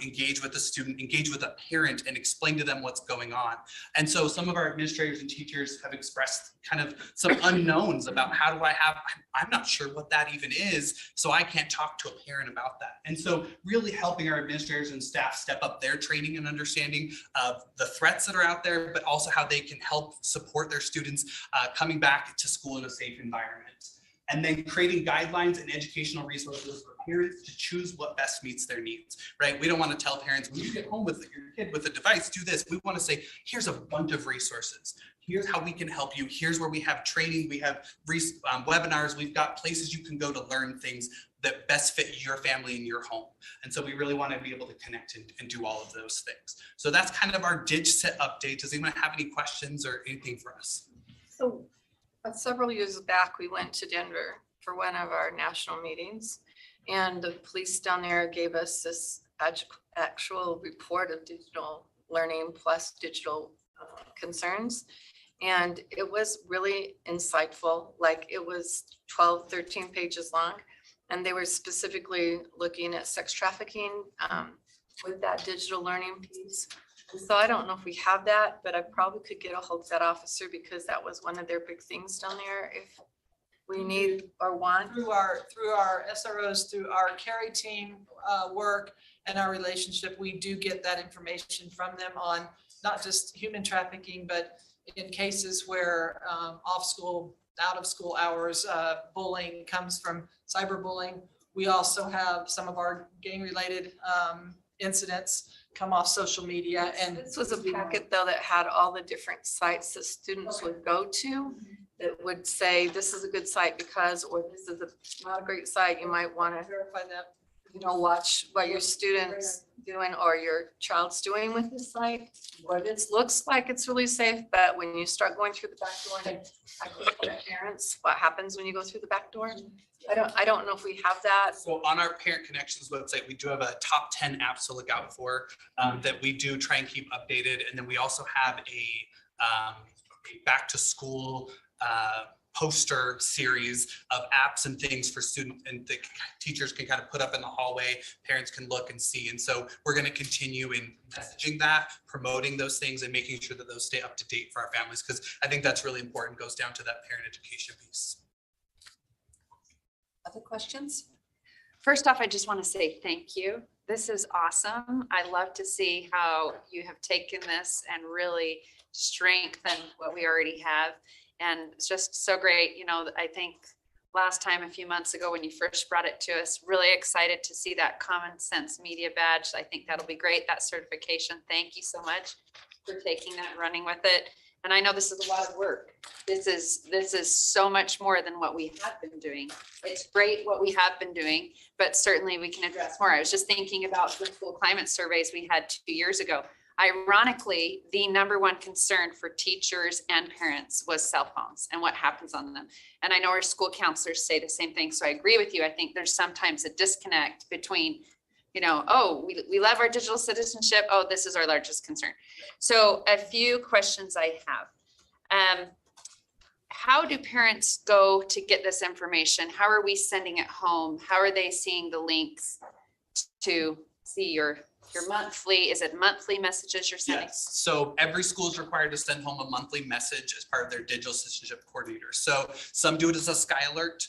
engage with the student, engage with a parent, and explain to them what's going on. And so some of our administrators and teachers have expressed kind of some unknowns about how do I'm not sure what that even is, so I can't talk to a parent about that. And so really helping our administrators and staff step up their training and understanding of the threats that are out there, but also how they can help support their students coming back to school in a safe environment. And then creating guidelines and educational resources for parents to choose what best meets their needs, right? We don't want to tell parents, when you get home with your kid with a device, do this. We want to say, here's a bunch of resources. Here's how we can help you. Here's where we have training. We have webinars. We've got places you can go to learn things that best fit your family and your home. And so we really want to be able to connect and do all of those things. So that's kind of our DigSet update. Does anyone have any questions or anything for us? So several years back, we went to Denver for one of our national meetings, and the police down there gave us this actual report of digital learning plus digital concerns. And it was really insightful. Like, it was 12, 13 pages long, and they were specifically looking at sex trafficking with that digital learning piece. So I don't know if we have that, but I probably could get a hold of that officer, because that was one of their big things down there if we need or want. Through our SROs, through our carry team work and our relationship, we do get that information from them on not just human trafficking, but in cases where out of school hours, bullying comes from cyberbullying. We also have some of our gang related incidents come off social media. And this was a packet though that had all the different sites that students would go to that would say, this is a good site because, or this is not a great site. You might want to verify that. Watch what your students doing or your child's doing with the site. Or this looks like it's really safe, but when you start going through the back door and actually parents, what happens when you go through the back door? I don't know if we have that. So on our Parent Connections website, we do have a top 10 apps to look out for that we do try and keep updated. And then we also have a back to school poster series of apps and things for students, and the teachers can kind of put up in the hallway, parents can look and see. And so we're going to continue in messaging that, promoting those things, and making sure that those stay up to date for our families, because I think that's really important, goes down to that parent education piece. Other questions? First off, I just want to say thank you. This is awesome. I love to see how you have taken this and really strengthened what we already have. And it's just so great. You know, I think last time, a few months ago, when you first brought it to us, really excited to see that Common Sense Media badge. I think that'll be great, that certification. Thank you so much for taking that and running with it. And I know this is a lot of work. This is so much more than what we have been doing. It's great what we have been doing, but certainly we can address more. I was just thinking about the school climate surveys we had 2 years ago. Ironically, the number one concern for teachers and parents was cell phones and what happens on them. And I know our school counselors say the same thing. So I agree with you. I think there's sometimes a disconnect between, you know, oh, we love our digital citizenship. Oh, this is our largest concern. So a few questions I have. How do parents go to get this information? How are we sending it home? How are they seeing the links to see your monthly? Is it monthly messages you're sending? Yes. So every school is required to send home a monthly message as part of their digital citizenship coordinator. So some do it as a Sky Alert.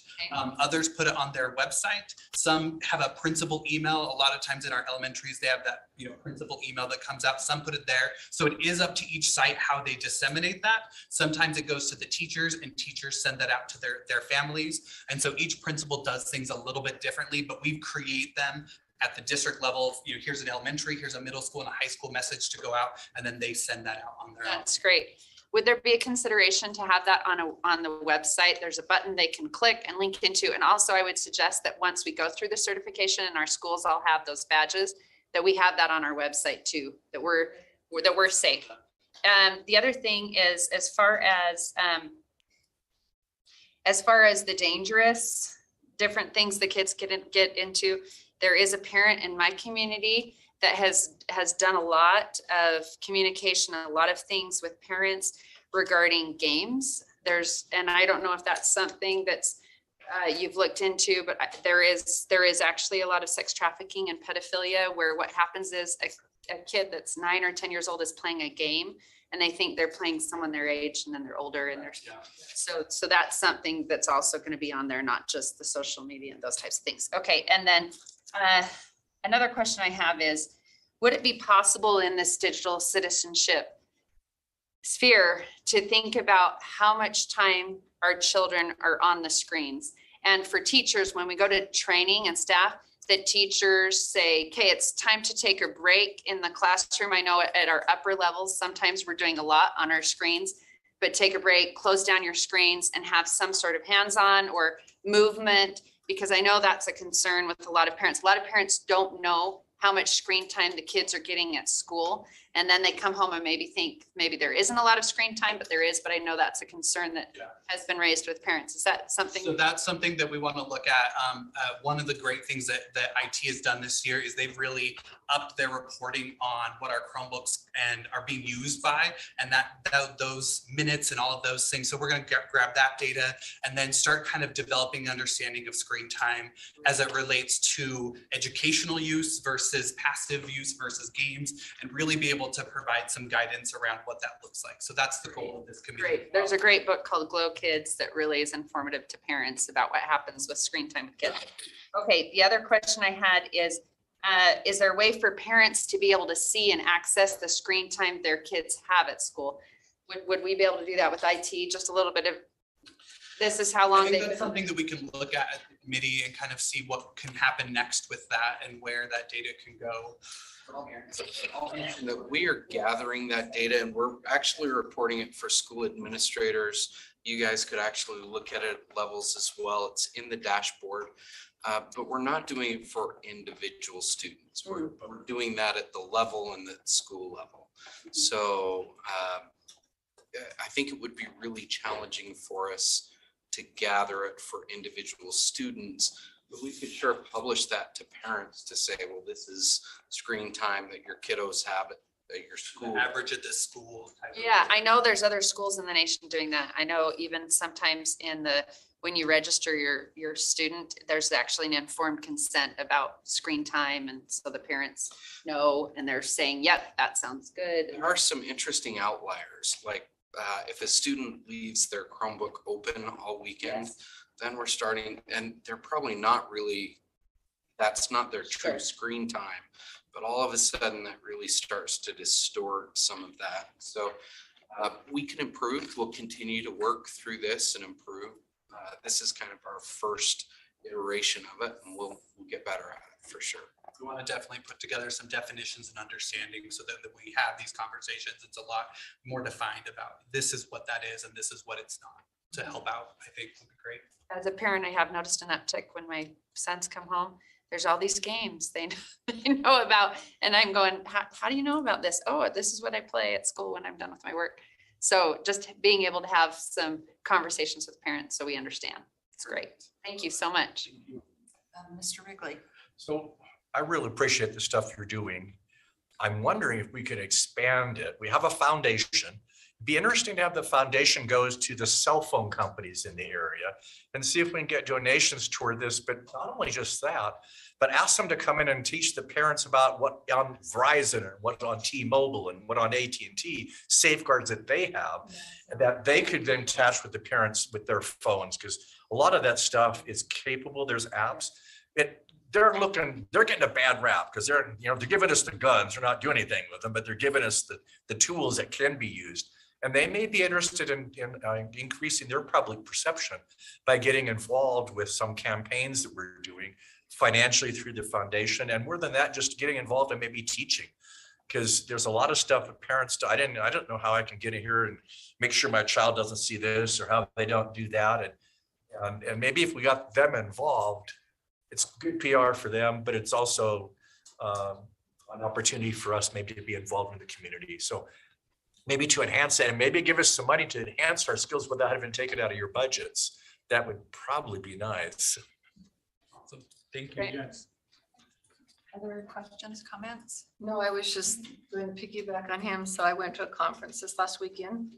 Others put it on their website. Some have a principal email. A lot of times in our elementaries, they have that, you know, principal email that comes out. Some put it there. So it is up to each site how they disseminate that. Sometimes it goes to the teachers, and teachers send that out to their families. And so each principal does things a little bit differently, but we create them at the district level. You know, here's an elementary, here's a middle school and a high school message to go out, and then they send that out on their own. That's great. Would there be a consideration to have that on the website? There's a button they can click and link into. And also I would suggest that once we go through the certification and our schools all have those badges, that we have that on our website too, that we're safe. The other thing is, as far as the dangerous different things the kids get into, there is a parent in my community that has done a lot of communication, a lot of things with parents regarding games. And I don't know if that's something that's you've looked into, but there is actually a lot of sex trafficking and pedophilia where what happens is a kid that's 9 or 10 years old is playing a game and they think they're playing someone their age and then they're older and so that's something that's also going to be on there, not just the social media and those types of things. Okay, and then another question I have is, would it be possible in this digital citizenship sphere to think about how much time our children are on the screens? And for teachers, when we go to training and staff, that teachers say, okay, it's time to take a break in the classroom. I know at our upper levels, sometimes we're doing a lot on our screens, but take a break, close down your screens and have some sort of hands-on or movement, because I know that's a concern with a lot of parents. A lot of parents don't know how much screen time the kids are getting at school. And then they come home and maybe think maybe there isn't a lot of screen time, but there is. But I know that's a concern that has been raised with parents. Is that something? So that's something that we want to look at. One of the great things that IT has done this year is they've really upped their reporting on what our Chromebooks and are being used by, and those minutes and all of those things. So we're going to grab that data and then start kind of developing understanding of screen time as it relates to educational use versus passive use versus games, and really be able to provide some guidance around what that looks like. So that's the goal of this committee. Great. There's a great book called Glow Kids that really is informative to parents about what happens with screen time with kids. Okay, the other question I had is there a way for parents to be able to see and access the screen time their kids have at school? Would we be able to do that with IT? Just a little bit of, this is how long I think they. that's something that we can look at the committee and kind of see what can happen next with that and where that data can go. I'll mention that we are gathering that data and we're actually reporting it for school administrators. You guys could actually look at it at levels as well. It's in the dashboard, but we're not doing it for individual students. We're doing that at the level and the school level. So I think it would be really challenging for us to gather it for individual students. But we could sure publish that to parents to say, well, this is screen time that your kiddos have at your school. The average at this school. Yeah, I know there's other schools in the nation doing that. I know even sometimes when you register your student, there's actually an informed consent about screen time. And so the parents know, and they're saying, yep, that sounds good. There are some interesting outliers, like if a student leaves their Chromebook open all weekend, then we're starting, and they're probably not really, that's not their true screen time, but all of a sudden that really starts to distort some of that. So we can improve. We'll continue to work through this and improve. This is kind of our first iteration of it, and we'll get better at it for sure. We want to definitely put together some definitions and understanding so that when we have these conversations, it's a lot more defined about this is what that is and this is what it's not, to help out. I think would be great. As a parent, I have noticed an uptick when my sons come home. There's all these games they know about, and I'm going, how do you know about this? Oh, this is what I play at school when I'm done with my work. So just being able to have some conversations with parents so we understand. It's great. Thank you so much. Mr. Wrigley. So I really appreciate the stuff you're doing. I'm wondering if we could expand it. We have a foundation. It'd be interesting to have the foundation goes to the cell phone companies in the area and see if we can get donations toward this, but not only just that, but ask them to come in and teach the parents about what on Verizon and what on T-Mobile and what on AT&T safeguards that they have, and that they could then attach with the parents with their phones, because a lot of that stuff is capable. There's apps. They're getting a bad rap because they're giving us the guns. They're not doing anything with them, but they're giving us the tools that can be used. And they may be interested in increasing their public perception by getting involved with some campaigns that we're doing financially through the foundation. And more than that, just getting involved and maybe teaching, because there's a lot of stuff that parents do. I don't know how I can get in here and make sure my child doesn't see this or how they don't do that. And maybe if we got them involved, it's good PR for them, but it's also an opportunity for us maybe to be involved in the community. So maybe to enhance that and maybe give us some money to enhance our skills without having taken out of your budgets. That would probably be nice. Awesome. Thank you. Great. Yes. Other questions, comments? No, I was just going to piggyback on him. So I went to a conference this last weekend.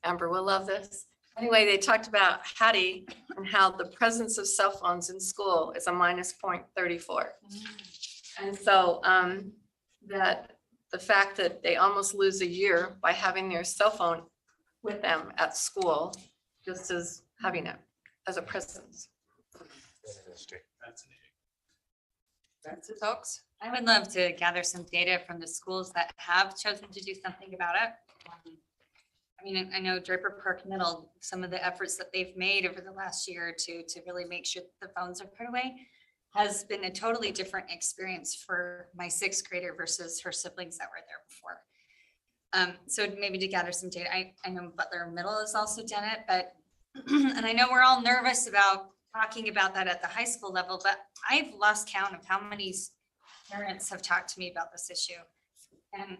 Amber will love this. Anyway, they talked about Hattie and how the presence of cell phones in school is a minus 0.34. And so that the fact that they almost lose a year by having their cell phone with them at school, just as having it as a presence. That's it, folks. I would love to gather some data from the schools that have chosen to do something about it. I mean, I know Draper Park Middle, some of the efforts that they've made over the last year or two to really make sure that the phones are put away has been a totally different experience for my sixth grader versus her siblings that were there before. So maybe to gather some data, I know Butler Middle has also done it, but, and I know we're all nervous about talking about that at the high school level, but I've lost count of how many parents have talked to me about this issue. And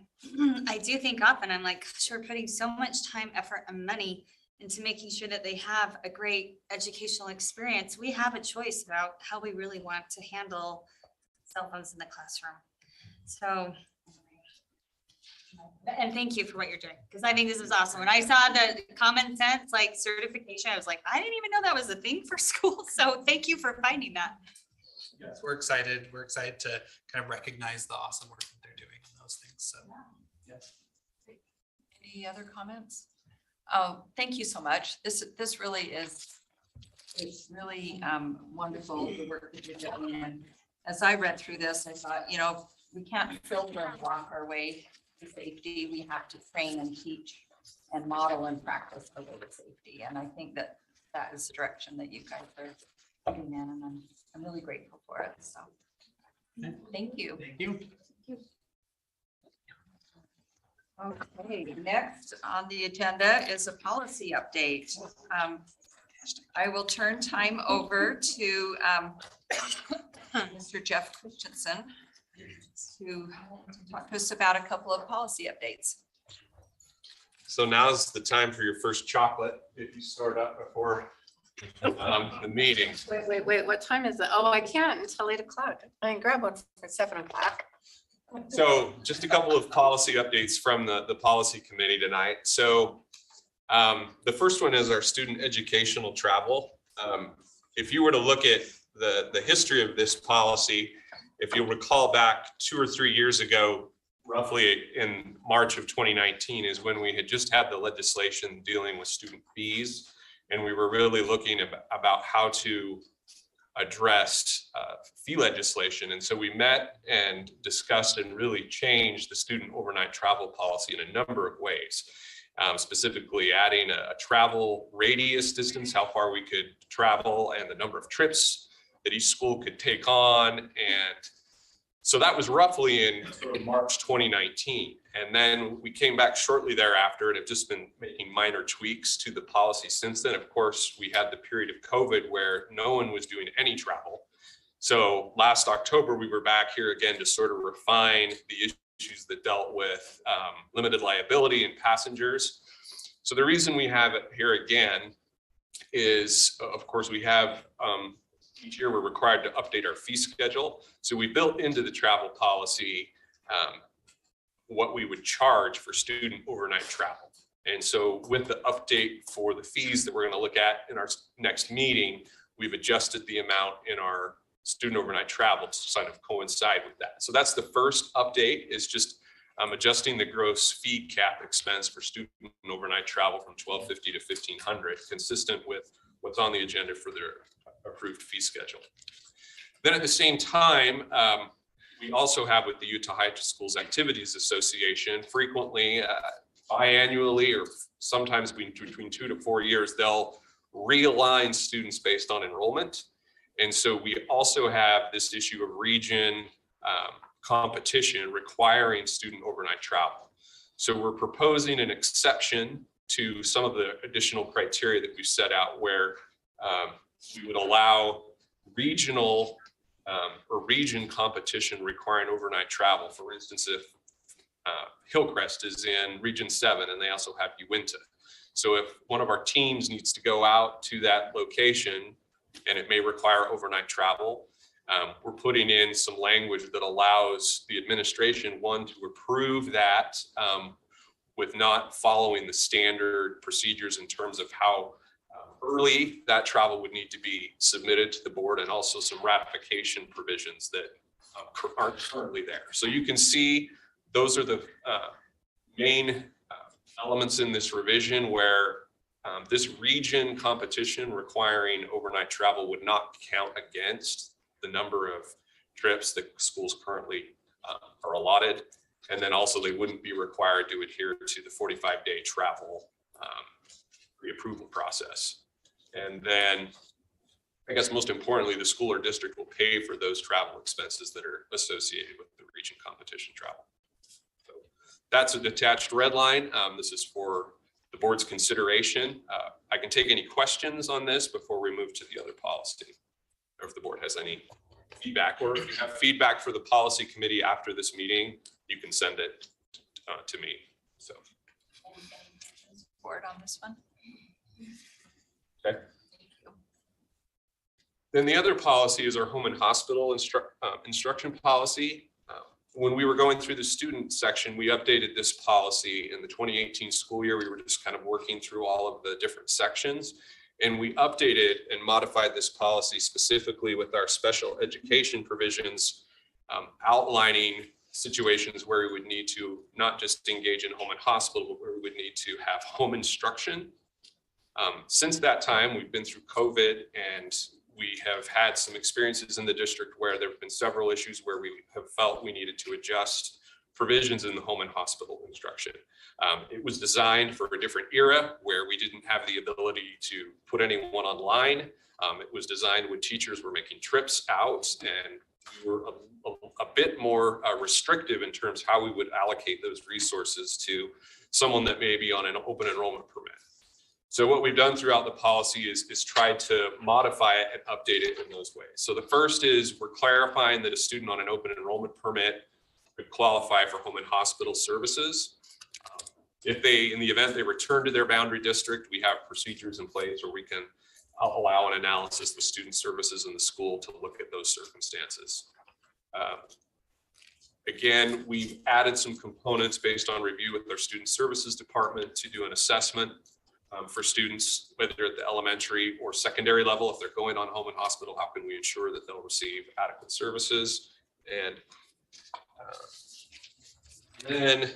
I do think often I'm like, gosh, we're putting so much time, effort, and money into making sure that they have a great educational experience. We have a choice about how we really want to handle cell phones in the classroom. So, and thank you for what you're doing, because I think this is awesome. When I saw the common sense like certification, I was like, I didn't even know that was a thing for school. So thank you for finding that. Yes, we're excited. We're excited to kind of recognize the awesome work that they're doing and those things. So, yes. Any other comments? Oh, thank you so much. This really is, it's really wonderful, the work that you're doing. And as I read through this, I thought, you know, we can't filter and block our way to safety. We have to train and teach and model and practice the way to safety. And I think that that is the direction that you guys are moving in, and I'm really grateful for it. So thank you. Thank you. Okay, next on the agenda is a policy update. I will turn time over to Mr. Jeff Christensen to talk to us about a couple of policy updates. So now's the time for your first chocolate if you start up before the meeting. Wait, what time is it? Oh, I can't until 8 o'clock. I can grab one for 7 o'clock. So just a couple of policy updates from the policy committee tonight. So the first one is our student educational travel. If you were to look at the history of this policy, if you'll recall back 2 or 3 years ago, roughly in March of 2019 is when we had just had the legislation dealing with student fees. And we were really looking about how to address fee legislation. And so we met and discussed and really changed the student overnight travel policy in a number of ways. Specifically adding a travel radius distance, how far we could travel, and the number of trips that each school could take on. And so that was roughly in March 2019. And then we came back shortly thereafter and have just been making minor tweaks to the policy since then. Of course, we had the period of COVID where no one was doing any travel. So last October, we were back here again to sort of refine the issues that dealt with limited liability and passengers. So the reason we have it here again is, of course, we have each year we're required to update our fee schedule. So we built into the travel policy what we would charge for student overnight travel. And so with the update for the fees that we're going to look at in our next meeting, we've adjusted the amount in our student overnight travel to sort of coincide with that. So that's the first update, is just adjusting the gross fee cap expense for student overnight travel from $1,250 to $1,500, consistent with what's on the agenda for their approved fee schedule. Then at the same time, we also have with the Utah High Schools Activities Association, frequently biannually or sometimes between 2 to 4 years, they'll realign students based on enrollment. And so we also have this issue of region competition requiring student overnight travel. So we're proposing an exception to some of the additional criteria that we've set out, where we would allow regional or region competition requiring overnight travel. For instance, if Hillcrest is in Region 7 and they also have Uinta. So if one of our teams needs to go out to that location and it may require overnight travel, we're putting in some language that allows the administration, one, to approve that with not following the standard procedures in terms of how early, that travel would need to be submitted to the board, and also some ratification provisions that aren't currently there. So you can see those are the main elements in this revision where this region competition requiring overnight travel would not count against the number of trips that schools currently are allotted. And then also they wouldn't be required to adhere to the 45-day travel pre-approval process. And then I guess most importantly, the school or district will pay for those travel expenses that are associated with the region competition travel. So that's an attached red line. This is for the board's consideration. I can take any questions on this before we move to the other policy, or if the board has any feedback, or if you have feedback for the policy committee after this meeting, you can send it to me. So. Board on this one. Okay. Then the other policy is our home and hospital instruction policy. When we were going through the student section, we updated this policy in the 2018 school year. We were just kind of working through all of the different sections, and we updated and modified this policy specifically with our special education provisions, outlining situations where we would need to not just engage in home and hospital, but where we would need to have home instruction. Since that time, we've been through COVID, and we have had some experiences in the district where there have been several issues where we have felt we needed to adjust provisions in the home and hospital instruction. It was designed for a different era where we didn't have the ability to put anyone online. It was designed when teachers were making trips out, and we were a bit more restrictive in terms of how we would allocate those resources to someone that may be on an open enrollment permit. So what we've done throughout the policy is try to modify it and update it in those ways. So the first is we're clarifying that a student on an open enrollment permit could qualify for home and hospital services. If they, in the event they return to their boundary district, we have procedures in place where we can allow an analysis with student services in the school to look at those circumstances. Again, we've added some components based on review with our student services department to do an assessment for students, whether at the elementary or secondary level. If they're going on home and hospital, how can we ensure that they'll receive adequate services? And then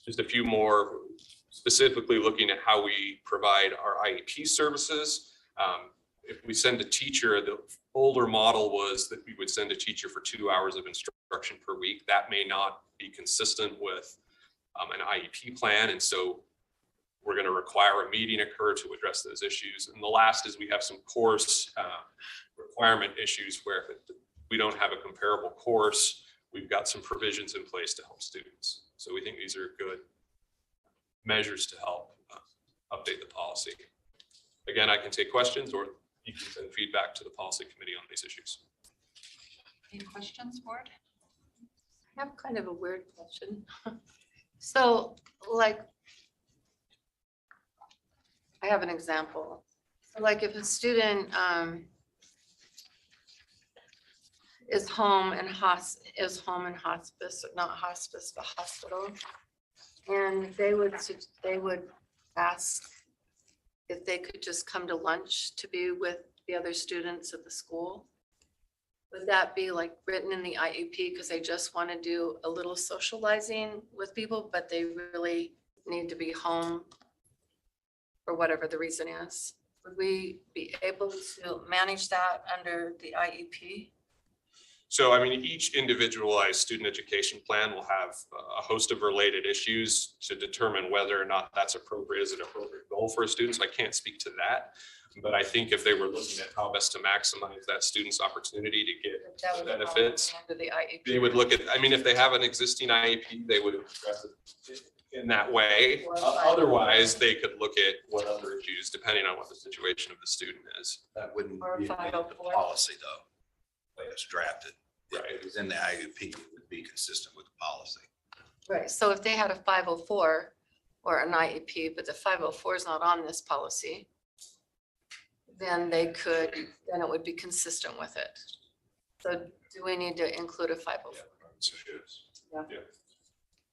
just a few more specifically looking at how we provide our IEP services. If we send a teacher, the older model was that we would send a teacher for 2 hours of instruction per week. That may not be consistent with an IEP plan. And so we're going to require a meeting occur to address those issues. And the last is we have some course requirement issues where if we don't have a comparable course, we've got some provisions in place to help students. So we think these are good measures to help update the policy. Again, I can take questions, or you can send feedback to the policy committee on these issues. Any questions, board? I have kind of a weird question. So like, I have an example. So like if a student is home and hospice, not hospice, but hospital, and they would ask if they could just come to lunch to be with the other students at the school. Would that be like written in the IEP because they just want to do a little socializing with people, but they really need to be home for whatever the reason is? Would we be able to manage that under the IEP? So, I mean, each individualized student education plan will have a host of related issues to determine whether or not that's appropriate as an appropriate goal for a student. So I can't speak to that. But I think if they were looking at how best to maximize that student's opportunity to get benefits, Under the IEP. they would look at, I mean, if they have an existing IEP, they would address it in that way. Otherwise, they could look at what other issues, depending on what the situation of the student is. That wouldn't Or be in the 504. policy though, way it's drafted. If Right. it was in the IUP, it would be consistent with the policy. Right, so if they had a 504 or an IEP, but the 504 is not on this policy, then they could, then it would be consistent with it. So do we need to include a 504?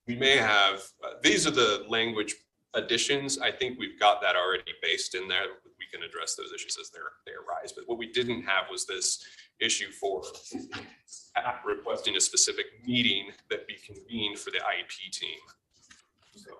We may have, these are the language additions, I think we've got that already based in there. We can address those issues as they arise. But what we didn't have was this issue for requesting a specific meeting that be convened for the IEP team. So,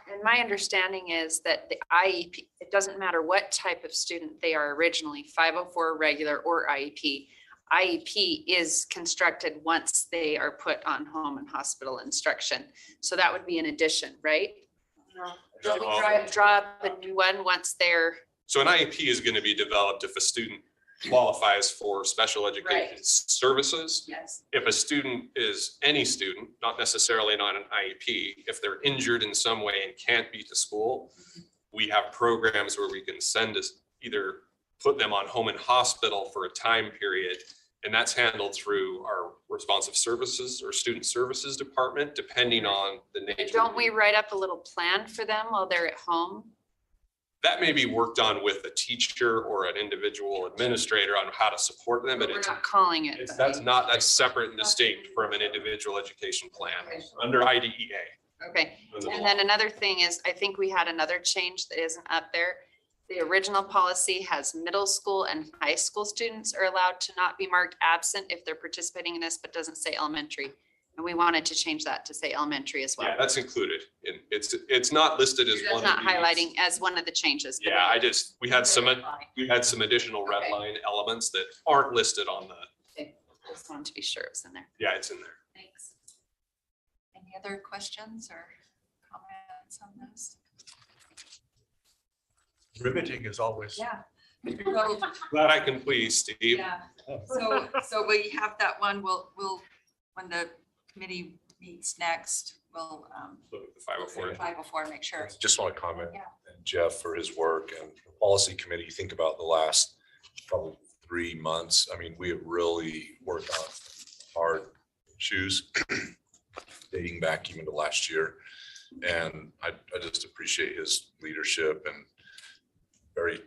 And my understanding is that the IEP, it doesn't matter what type of student they are originally, 504 regular or IEP. IEP is constructed once they are put on home and hospital instruction. So that would be an addition, right? Don't we draw up a new one once they're, so an IEP is going to be developed if a student qualifies for special education services. yes, If a student is any student, not necessarily not an IEP, if they're injured in some way and can't be to school, we have programs where we can send us either put them on home and hospital for a time period. And that's handled through our responsive services or student services department, depending on the nature. don't we write up a little plan for them while they're at home? That may be worked on with a teacher or an individual administrator on how to support them, but We're it's not calling it. that's separate and distinct from an individual education plan under IDEA. Okay, under the and law. then another thing is, I think we had another change that isn't up there. The original policy has middle school and high school students are allowed to not be marked absent if they're participating in this, but doesn't say elementary. And we wanted to change that to say elementary as well. Yeah, that's included. It's not listed as That's one. not of these. highlighting as one of the changes. but Yeah, it- we had some additional red Okay. line elements that aren't listed on the, Okay, just wanted to be sure it was in there. yeah, it's in there. Thanks. Any other questions or comments on this? Riveting as always. Yeah. So, Glad I can please, Steve. yeah, so we have that one, we'll, when the committee meets next, we'll, Look at the 504. 504, make sure. Just want to comment, Yeah. and Jeff for his work and the policy committee, you think about the last probably 3 months. I mean, we have really worked on hard shoes dating back even to last year. And I just appreciate his leadership and very,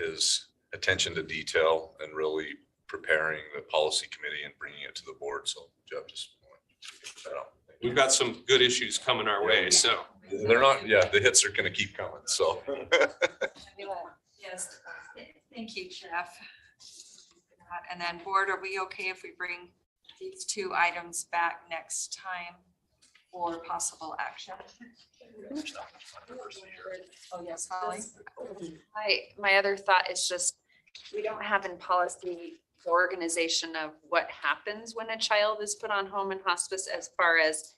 his attention to detail and really preparing the policy committee and bringing it to the board. So Jeff, just want to get that out. We've got some good issues coming our way, so. They're not, the hits are going to keep coming. So. Yes, thank you, Jeff. And then board, are we okay if we bring these two items back next time for possible action? Oh, yes, Holly? My other thought is just, we don't have in policy the organization of what happens when a child is put on home and hospice as far as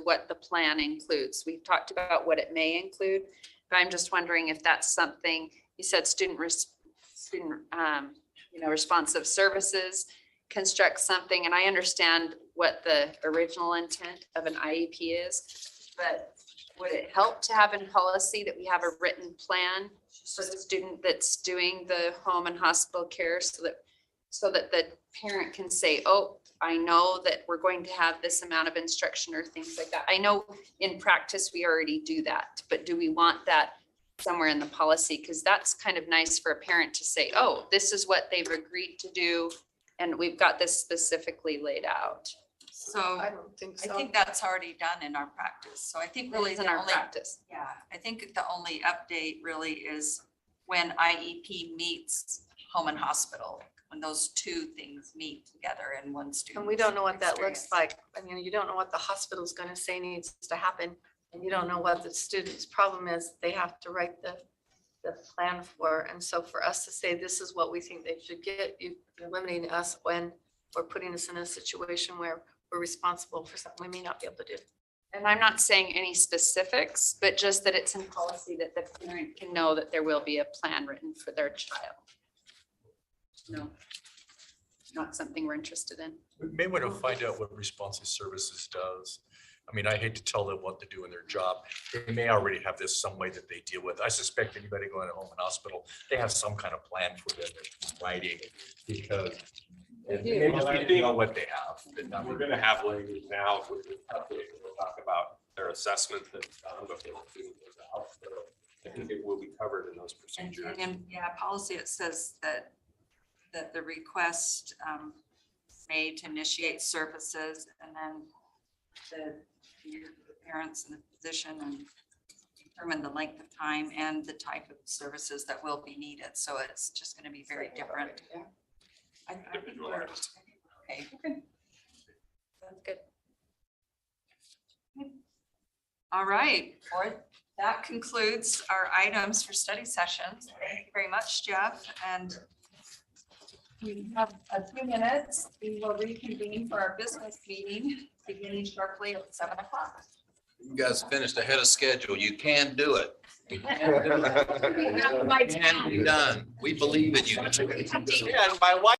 what the plan includes. We've talked about what it may include, but I'm just wondering if that's something, you said responsive services construct something, and I understand what the original intent of an IEP is, but would it help to have in policy that we have a written plan for the student that's doing the home and hospital care so that the parent can say, oh, I know that we're going to have this amount of instruction or things like that. I know in practice we already do that, but do we want that somewhere in the policy? Because that's kind of nice for a parent to say, oh, this is what they've agreed to do, and we've got this specifically laid out. So I don't think I so. think that's already done in our practice. So I think really It's in the our only, practice. yeah, I think the only update really is when IEP meets home and hospital, when those two things meet together in one student. And we don't know what that looks like. I mean, you don't know what the hospital's gonna say needs to happen. And you don't know what the student's problem is. They have to write the plan for. And so for us to say, this is what we think they should get, you're limiting us when we're putting us in a situation where we're responsible for something we may not be able to do. And I'm not saying any specifics, but just that it's in policy that the parent can know that there will be a plan written for their child. No, not something we're interested in. We may want to find out what responsive services does. I mean, I hate to tell them what to do in their job. They may already have this some way that they deal with. I suspect anybody going to home and hospital, they have some kind of plan for them in writing because they just need to know what they have. We're gonna have language now with the update. We'll talk about their assessment that's done before the student goes out. So I think it will be covered in those And procedures. in, policy, it says that the request made to initiate services, and then the parents and the physician, and determine the length of time and the type of services that will be needed. So it's just going to be very different. I think we're okay. That's good. All right, that concludes our items for study sessions. Thank you very much, Jeff. And we have a few minutes. We will reconvene for our business meeting beginning sharply at 7 o'clock. You guys finished ahead of schedule. You can do it. It can be done. We believe in you. Yeah, and my wife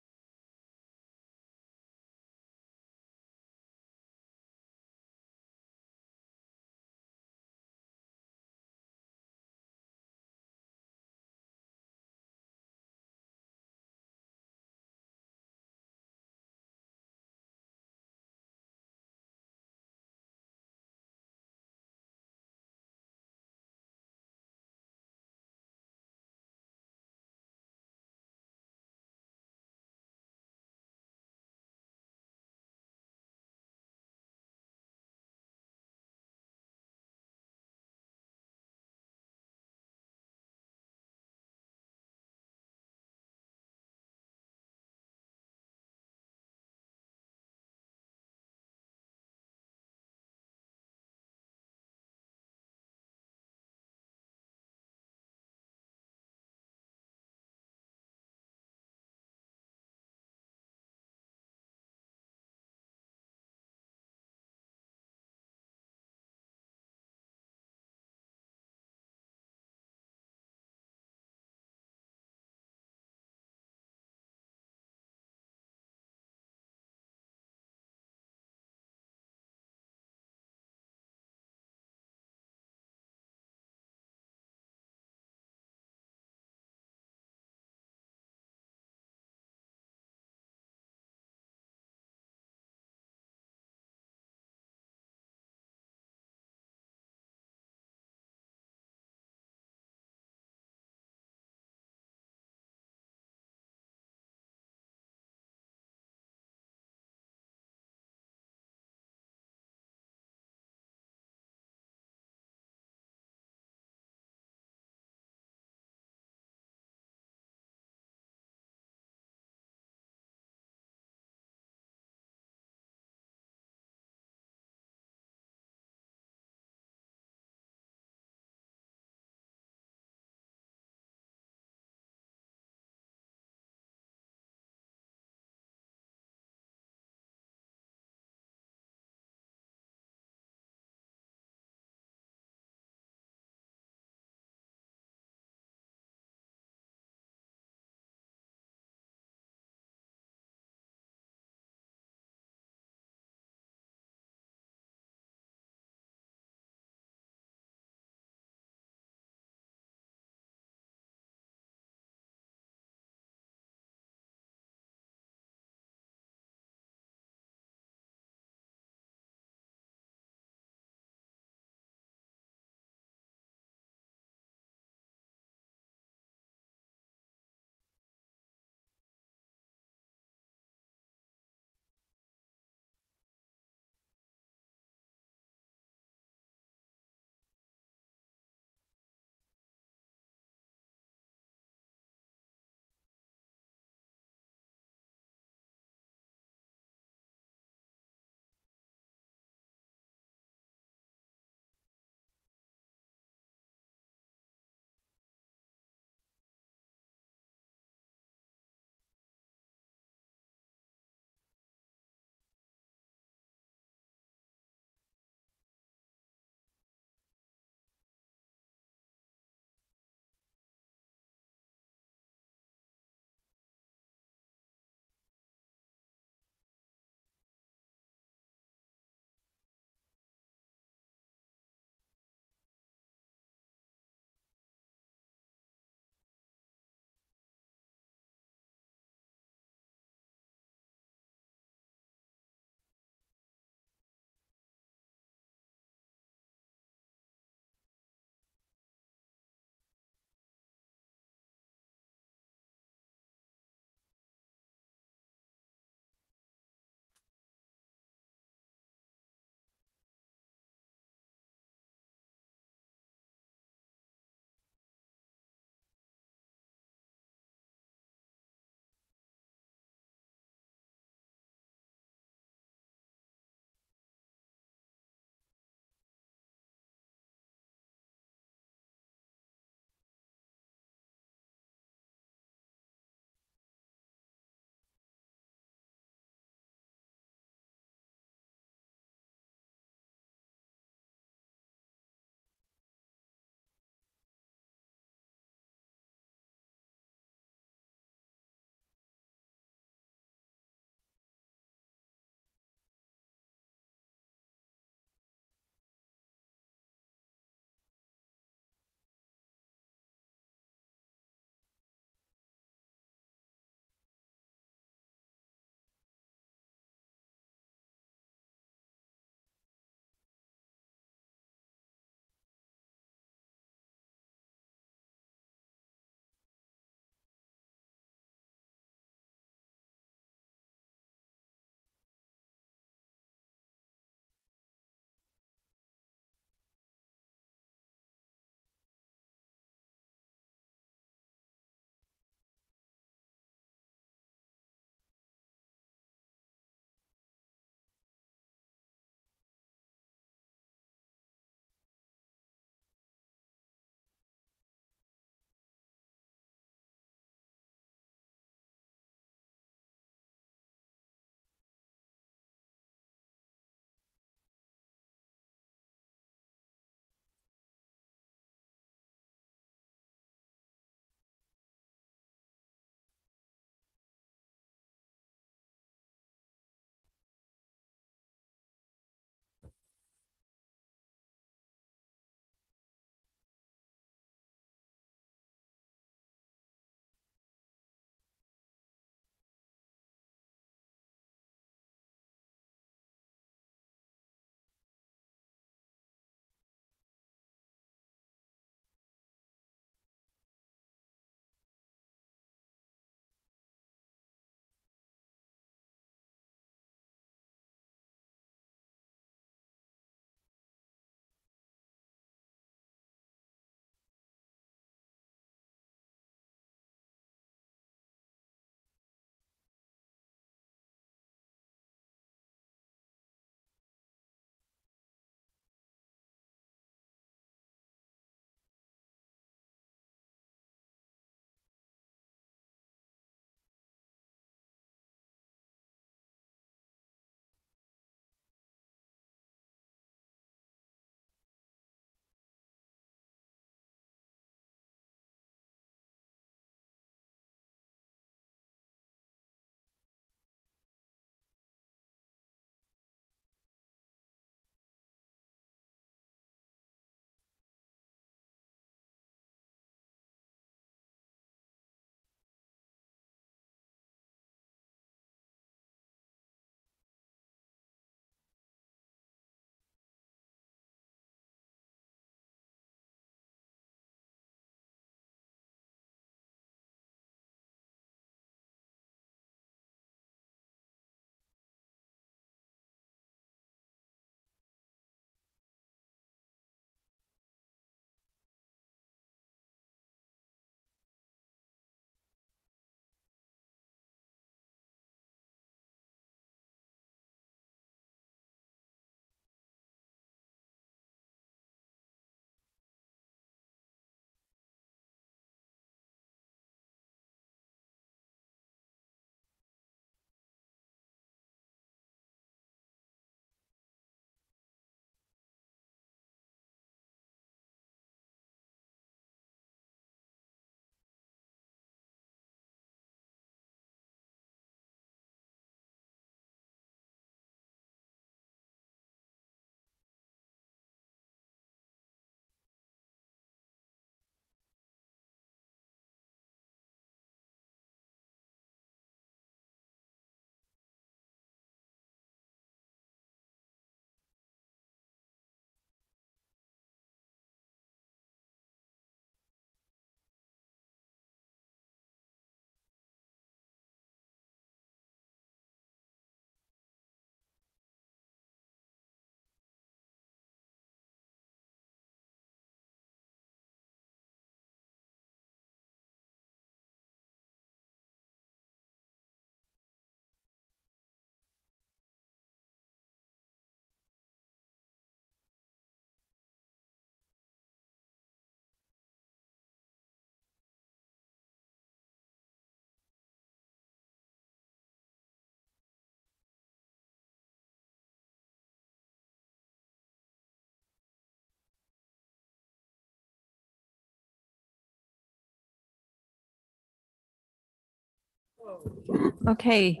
Okay,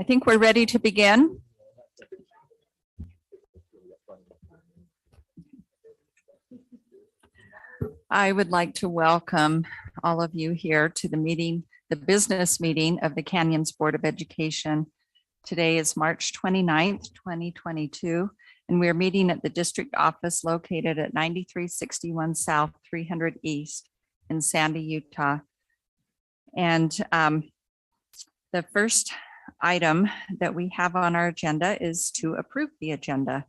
I think we're ready to begin. I would like to welcome all of you here to the meeting, the business meeting of the Canyons Board of Education. Today is March 29th, 2022, and we're meeting at the district office located at 9361 South 300 East in Sandy, Utah. And the first item that we have on our agenda is to approve the agenda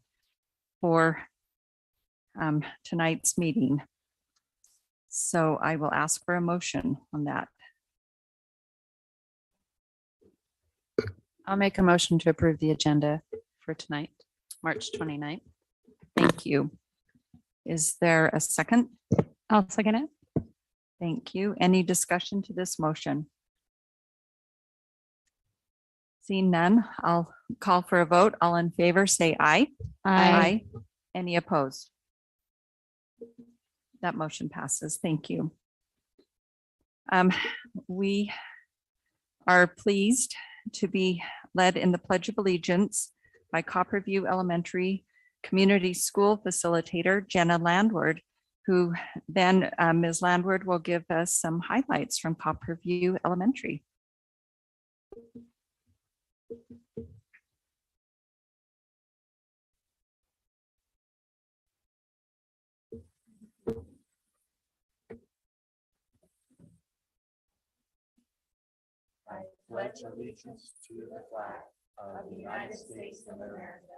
for tonight's meeting. So I will ask for a motion on that. I'll make a motion to approve the agenda for tonight, March 29th. Thank you. Is there a second? I'll second it. Thank you. Any discussion to this motion? Seeing none, I'll call for a vote. All in favor, say aye. Aye. Any opposed? That motion passes. Thank you. We are pleased to be led in the Pledge of Allegiance by Copperview Elementary Community School Facilitator Jenna Landward, who then Ms. Landward will give us some highlights from Copperview Elementary. I pledge allegiance to the flag of the United States of America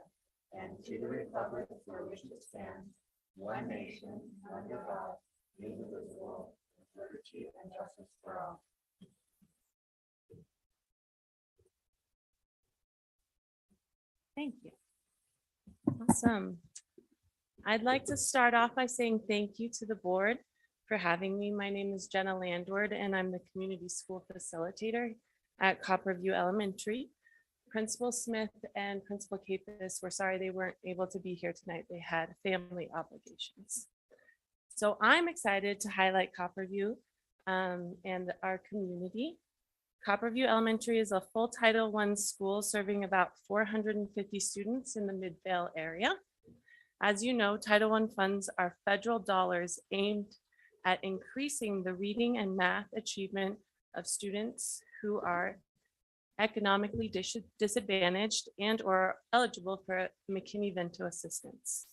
and to the republic for which it stands, one nation, under God, indivisible, with liberty and justice for all. Thank you. Awesome. I'd like to start off by saying thank you to the board for having me. My name is Jenna Landward, and I'm the community school facilitator at Copperview Elementary. Principal Smith and Principal Capus were sorry they weren't able to be here tonight. They had family obligations. So I'm excited to highlight Copperview and our community. Copperview Elementary is a full Title I school serving about 450 students in the Midvale area. As you know, Title I funds are federal dollars aimed at increasing the reading and math achievement of students who are economically disadvantaged and or eligible for McKinney-Vento assistance.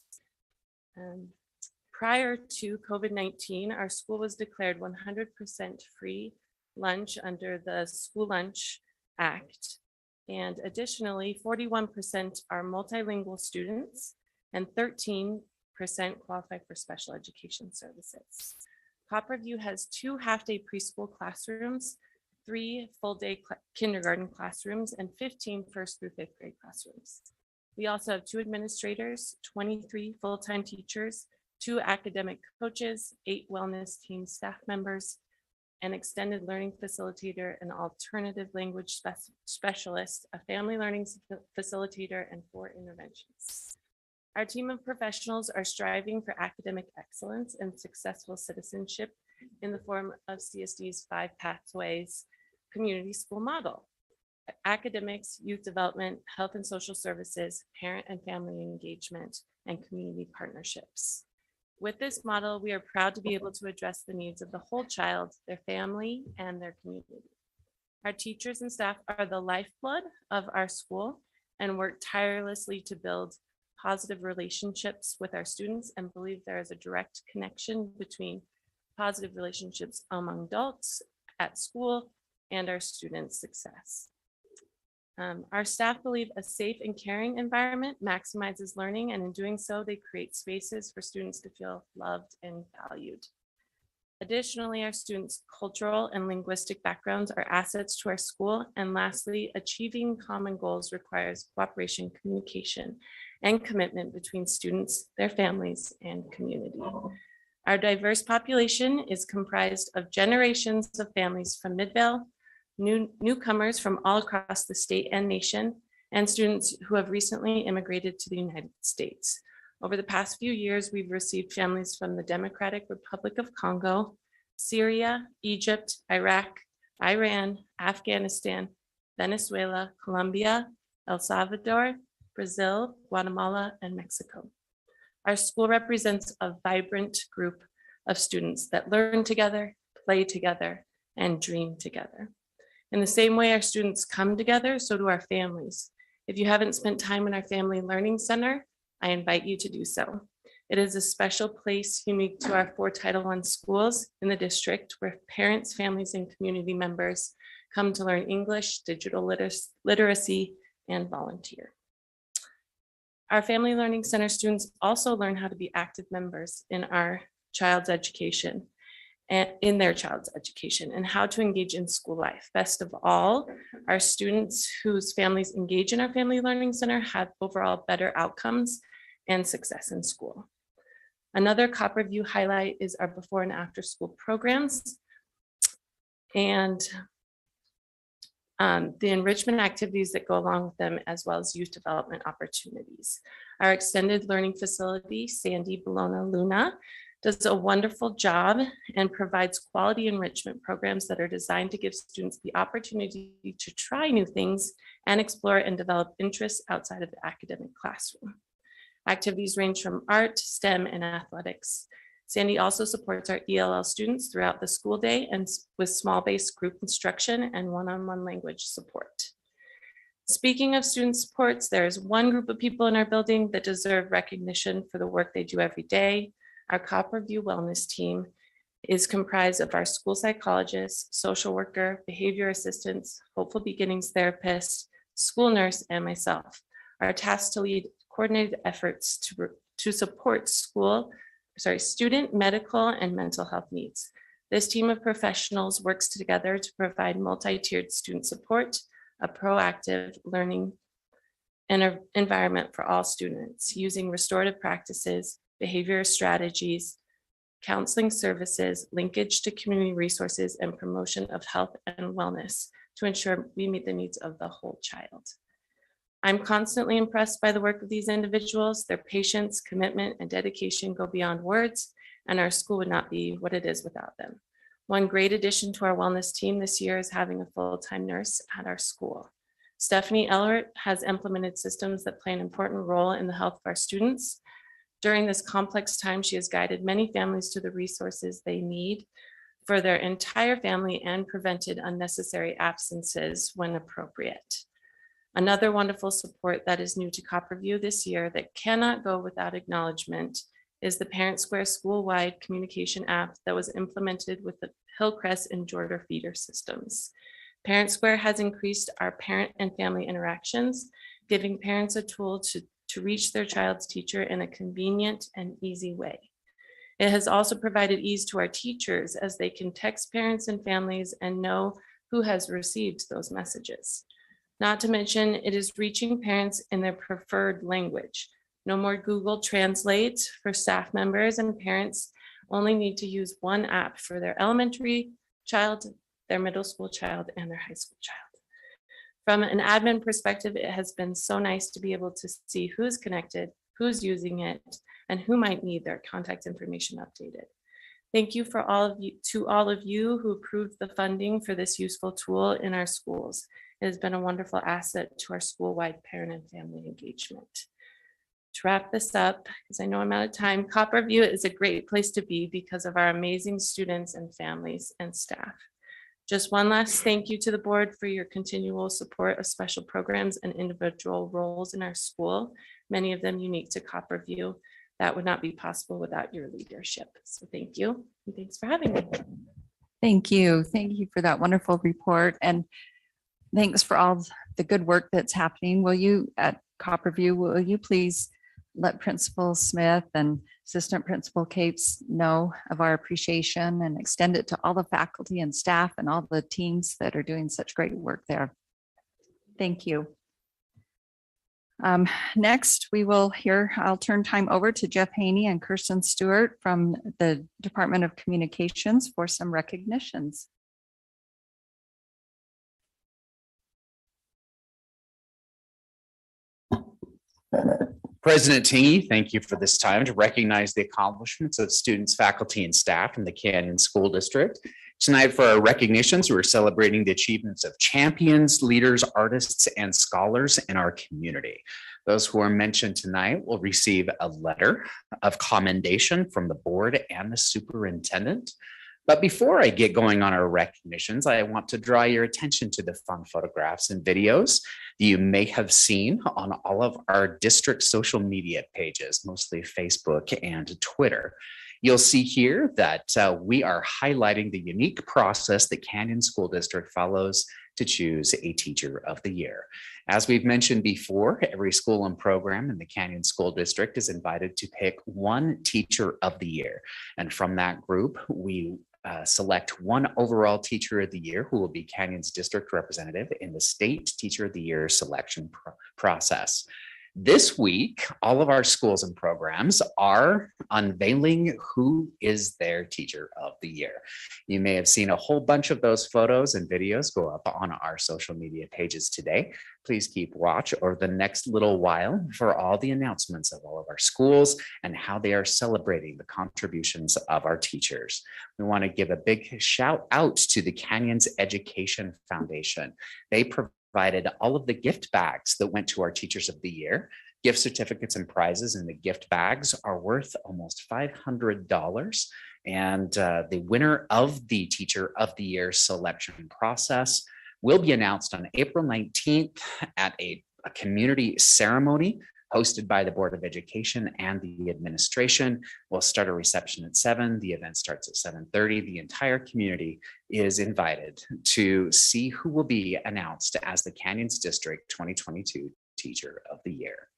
Prior to COVID-19, our school was declared 100% free lunch under the School Lunch Act. And additionally, 41% are multilingual students and 13% qualify for special education services. Copperview has 2 half-day preschool classrooms, 3 full-day kindergarten classrooms, and 15 first through 5th grade classrooms. We also have 2 administrators, 23 full-time teachers, 2 academic coaches, 8 wellness team staff members, an extended learning facilitator, an alternative language specialist, a family learning facilitator, and 4 interventionists. Our team of professionals are striving for academic excellence and successful citizenship in the form of CSD's 5 pathways community school model: academics, youth development, health and social services, parent and family engagement, and community partnerships. With this model, we are proud to be able to address the needs of the whole child, their family, and their community. Our teachers and staff are the lifeblood of our school and work tirelessly to build positive relationships with our students and believe there is a direct connection between positive relationships among adults at school and our students' success. Our staff believe a safe and caring environment maximizes learning, and in doing so, they create spaces for students to feel loved and valued. Additionally, our students' cultural and linguistic backgrounds are assets to our school. And lastly, achieving common goals requires cooperation, communication, and commitment between students, their families, and community. Our diverse population is comprised of generations of families from Midvale, newcomers from all across the state and nation, and students who have recently immigrated to the United States. Over the past few years, we've received families from the Democratic Republic of Congo, Syria, Egypt, Iraq, Iran, Afghanistan, Venezuela, Colombia, El Salvador, Brazil, Guatemala, and Mexico. Our school represents a vibrant group of students that learn together, play together, and dream together. In the same way our students come together, so do our families. If you haven't spent time in our Family Learning Center, I invite you to do so. It is a special place unique to our 4 Title I schools in the district where parents, families, and community members come to learn English, digital literacy, and volunteer. Our Family Learning Center students also learn how to be active members in our child's education and in their child's education and how to engage in school life. Best of all, our students whose families engage in our Family Learning Center have overall better outcomes and success in school. Another Copper View highlight is our before and after school programs and the enrichment activities that go along with them, as well as youth development opportunities. Our extended learning facility, Sandy Bologna Luna, does a wonderful job and provides quality enrichment programs that are designed to give students the opportunity to try new things and explore and develop interests outside of the academic classroom. Activities range from art, STEM, and athletics. Sandy also supports our ELL students throughout the school day and with small-based group instruction and one-on-one language support. Speaking of student supports, there is one group of people in our building that deserve recognition for the work they do every day. Our Copper View Wellness Team is comprised of our school psychologists, social worker, behavior assistants, Hopeful Beginnings therapist, school nurse, and myself. Our task to lead coordinated efforts to support student medical and mental health needs. This team of professionals works together to provide multi-tiered student support, a proactive learning and environment for all students using restorative practices, behavior strategies, counseling services, linkage to community resources, and promotion of health and wellness to ensure we meet the needs of the whole child. I'm constantly impressed by the work of these individuals. Their patience, commitment, and dedication go beyond words, and our school would not be what it is without them. One great addition to our wellness team this year is having a full-time nurse at our school. Stephanie Ellert has implemented systems that play an important role in the health of our students. During this complex time, she has guided many families to the resources they need for their entire family and prevented unnecessary absences when appropriate. Another wonderful support that is new to Copperview this year that cannot go without acknowledgement is the Parent Square school-wide communication app that was implemented with the Hillcrest and Jordan feeder systems. Parent Square has increased our parent and family interactions, giving parents a tool to reach their child's teacher in a convenient and easy way. It has also provided ease to our teachers as they can text parents and families and know who has received those messages. Not to mention, it is reaching parents in their preferred language. No more Google Translate for staff members, and parents only need to use one app for their elementary child, their middle school child, and their high school child. From an admin perspective, it has been so nice to be able to see who's connected, who's using it, and who might need their contact information updated. Thank you for all of you who approved the funding for this useful tool in our schools. It has been a wonderful asset to our school-wide parent and family engagement. To wrap this up, because I know I'm out of time, Copperview is a great place to be because of our amazing students and families and staff. Just one last thank you to the board for your continual support of special programs and individual roles in our school, many of them unique to Copperview. That would not be possible without your leadership. So thank you, and thanks for having me. Thank you. Thank you for that wonderful report. And thanks for all the good work that's happening. Will you, at Copperview, will you please let Principal Smith and Assistant Principal Capes know of our appreciation and extend it to all the faculty and staff and all the teams that are doing such great work there. Thank you. Next, we will hear, I'll turn time over to Jeff Haney and Kirsten Stewart from the Department of Communications for some recognitions. President Tingy, thank you for this time to recognize the accomplishments of students, faculty, and staff in the Canyon School District. Tonight for our recognitions, we're celebrating the achievements of champions, leaders, artists, and scholars in our community. Those who are mentioned tonight will receive a letter of commendation from the board and the superintendent. But before I get going on our recognitions, I want to draw your attention to the fun photographs and videos that you may have seen on all of our district social media pages, mostly Facebook and Twitter. You'll see here that we are highlighting the unique process that Canyon School District follows to choose a Teacher of the Year. As we've mentioned before, every school and program in the Canyon School District is invited to pick one Teacher of the Year. And from that group, we select one overall Teacher of the Year who will be Canyon's district representative in the state Teacher of the Year selection process. This week, all of our schools and programs are unveiling who is their Teacher of the Year. You may have seen a whole bunch of those photos and videos go up on our social media pages today. Please keep watch over the next little while for all the announcements of all of our schools and how they are celebrating the contributions of our teachers. We want to give a big shout out to the Canyons Education Foundation. They provided all of the gift bags that went to our Teachers of the Year. Gift certificates and prizes in the gift bags are worth almost $500. And the winner of the Teacher of the Year selection process will be announced on April 19th at a community ceremony hosted by the Board of Education and the administration. We'll start a reception at 7. The event starts at 7:30. The entire community is invited to see who will be announced as the Canyons District 2022 Teacher of the Year.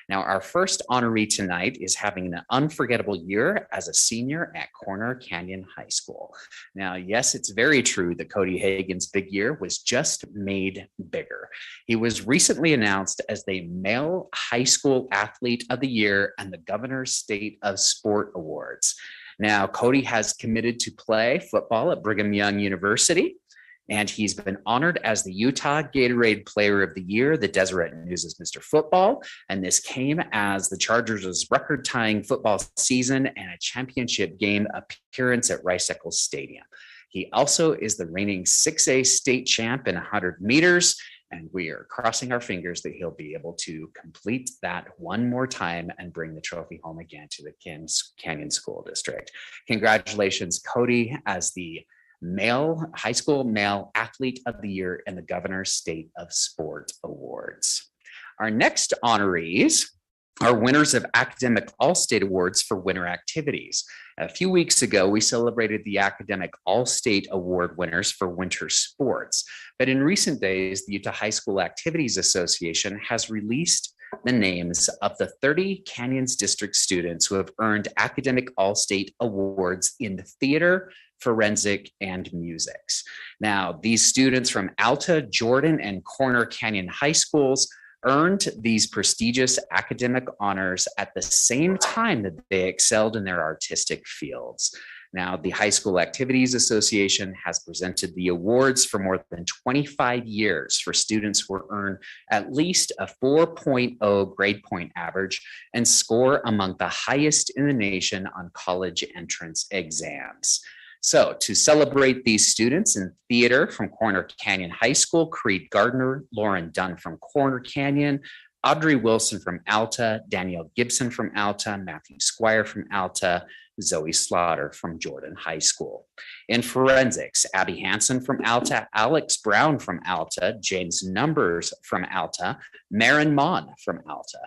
Now, our first honoree tonight is having an unforgettable year as a senior at Corner Canyon High School. Now, yes, it's very true that Cody Hagan's big year was just made bigger. He was recently announced as the Male High School Athlete of the Year and the Governor's State of Sport Awards. Now, Cody has committed to play football at Brigham Young University, and he's been honored as the Utah Gatorade Player of the Year, the Deseret News' Mr. Football, and this came as the Chargers' record-tying football season and a championship game appearance at Rice-Eccles Stadium. He also is the reigning 6A state champ in 100 meters, and we are crossing our fingers that he'll be able to complete that one more time and bring the trophy home again to the Canyon School District. Congratulations, Cody, as the High School Male Athlete of the Year and the Governor's State of Sport Awards. Our next honorees are winners of Academic All-State Awards for winter activities. A few weeks ago, we celebrated the Academic All-State Award winners for winter sports. But in recent days, the Utah High School Activities Association has released the names of the 30 Canyons District students who have earned Academic All-State Awards in theater, forensic, and musics. Now, these students from Alta, Jordan, and Corner Canyon High Schools earned these prestigious academic honors at the same time that they excelled in their artistic fields. Now, the High School Activities Association has presented the awards for more than 25 years for students who earn at least a 4.0 grade point average and score among the highest in the nation on college entrance exams. So to celebrate these students in theater from Corner Canyon High School, Creed Gardner, Lauren Dunn from Corner Canyon, Audrey Wilson from Alta, Danielle Gibson from Alta, Matthew Squire from Alta, Zoe Slaughter from Jordan High School. In forensics, Abby Hansen from Alta, Alex Brown from Alta, James Numbers from Alta, Marin Mon from Alta.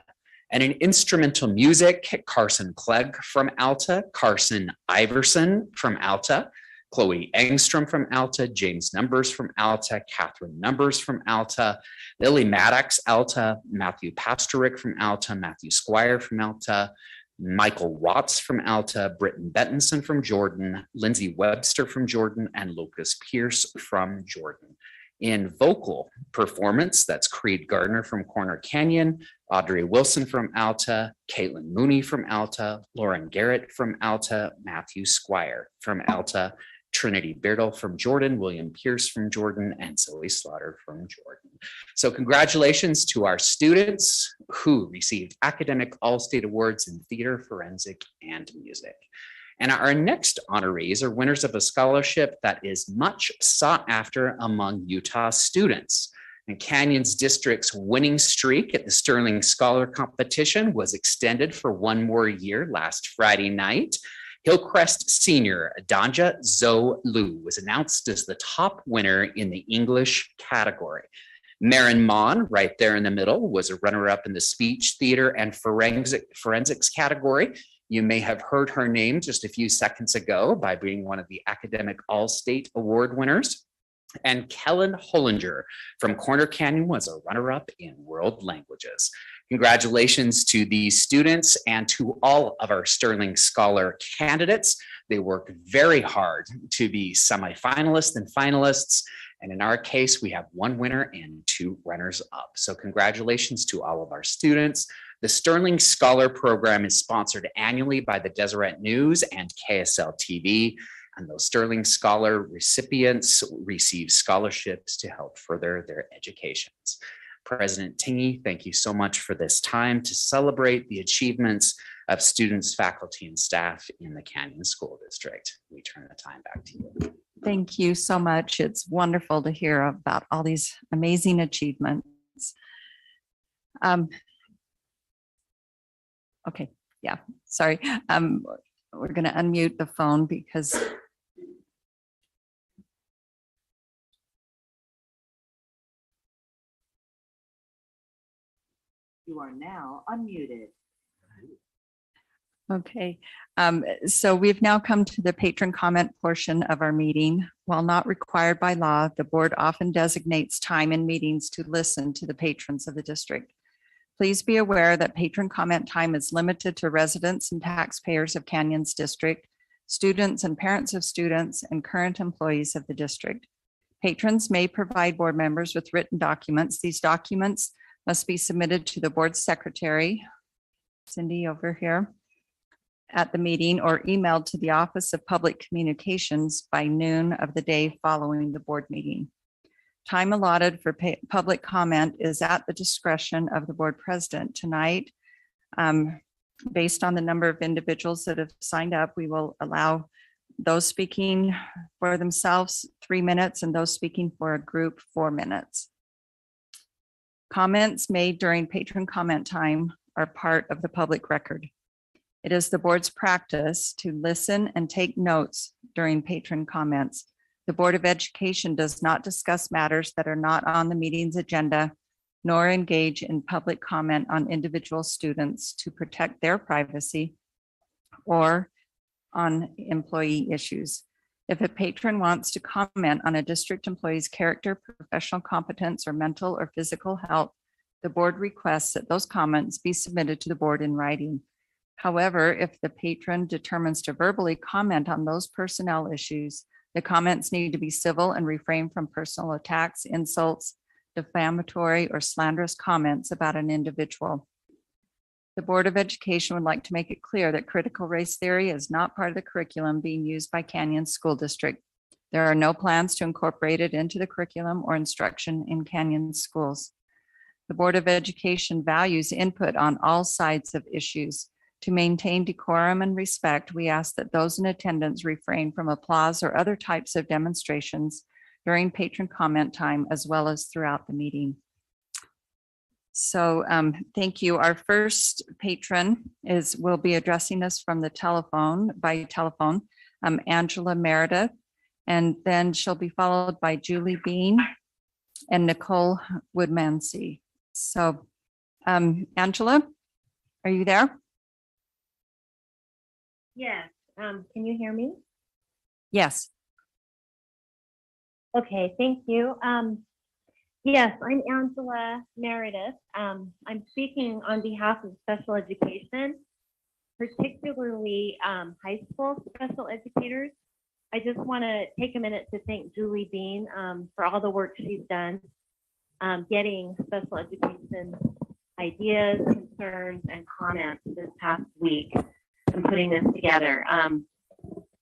And in instrumental music, Carson Clegg from Alta, Carson Iverson from Alta, Chloe Engstrom from Alta, James Numbers from Alta, Catherine Numbers from Alta, Lily Maddox, Alta, Matthew Pasterik from Alta, Matthew Squire from Alta, Michael Watts from Alta, Britton Bettinson from Jordan, Lindsay Webster from Jordan, and Lucas Pierce from Jordan. In vocal performance, that's Creed Gardner from Corner Canyon, Audrey Wilson from Alta, Caitlin Mooney from Alta, Lauren Garrett from Alta, Matthew Squire from Alta, Trinity Beardle from Jordan, William Pierce from Jordan, and Zoe Slaughter from Jordan. So congratulations to our students who received Academic All-State Awards in theater, forensic, and music. And our next honorees are winners of a scholarship that is much sought after among Utah students. And Canyons District's winning streak at the Sterling Scholar Competition was extended for one more year last Friday night. Hillcrest senior Danja Zoe Liu was announced as the top winner in the English category. Marin Mon, right there in the middle, was a runner-up in the speech, theater, and forensics category. You may have heard her name just a few seconds ago by being one of the Academic All-State Award winners. And Kellen Hollinger from Corner Canyon was a runner-up in world languages. Congratulations to these students and to all of our Sterling Scholar candidates. They worked very hard to be semifinalists and finalists. And in our case, we have one winner and two runners up. So congratulations to all of our students. The Sterling Scholar Program is sponsored annually by the Deseret News and KSL TV. And those Sterling Scholar recipients receive scholarships to help further their educations. President Tingy, thank you so much for this time to celebrate the achievements of students, faculty, and staff in the Canyon School District. We turn the time back to you. Thank you so much. It's wonderful to hear about all these amazing achievements. Okay, yeah, sorry. We're going to unmute the phone because you are now unmuted. okay. So we've now come to the patron comment portion of our meeting. While not required by law, the board often designates time in meetings to listen to the patrons of the district. Please be aware that patron comment time is limited to residents and taxpayers of Canyons District, students and parents of students, and current employees of the district. Patrons may provide board members with written documents. These documents must be submitted to the board secretary, Cindy over here, at the meeting or emailed to the Office of Public Communications by noon of the day following the board meeting. Time allotted for public comment is at the discretion of the board president. Tonight, based on the number of individuals that have signed up, we will allow those speaking for themselves 3 minutes and those speaking for a group 4 minutes. Comments made during patron comment time are part of the public record. It is the board's practice to listen and take notes during patron comments. The Board of Education does not discuss matters that are not on the meeting's agenda, nor engage in public comment on individual students to protect their privacy or on employee issues. If a patron wants to comment on a district employee's character, professional competence, or mental or physical health, the board requests that those comments be submitted to the board in writing. However, if the patron determines to verbally comment on those personnel issues, the comments need to be civil and refrain from personal attacks, insults, defamatory, or slanderous comments about an individual. The Board of Education would like to make it clear that critical race theory is not part of the curriculum being used by Canyon School District. There are no plans to incorporate it into the curriculum or instruction in Canyon schools. The Board of Education values input on all sides of issues. To maintain decorum and respect, we ask that those in attendance refrain from applause or other types of demonstrations during patron comment time, as well as throughout the meeting. So thank you. Our first patron will be addressing us from the telephone, Angela Meredith, and then she'll be followed by Julie Bean and Nicole Woodmansey. So Angela, are you there? Yes. Can you hear me? Yes. Okay, thank you. Yes, I'm Angela Meredith. I'm speaking on behalf of special education, particularly high school special educators. I just want to take a minute to thank Julie Bean for all the work she's done getting special education ideas, concerns, and comments this past week and putting this together.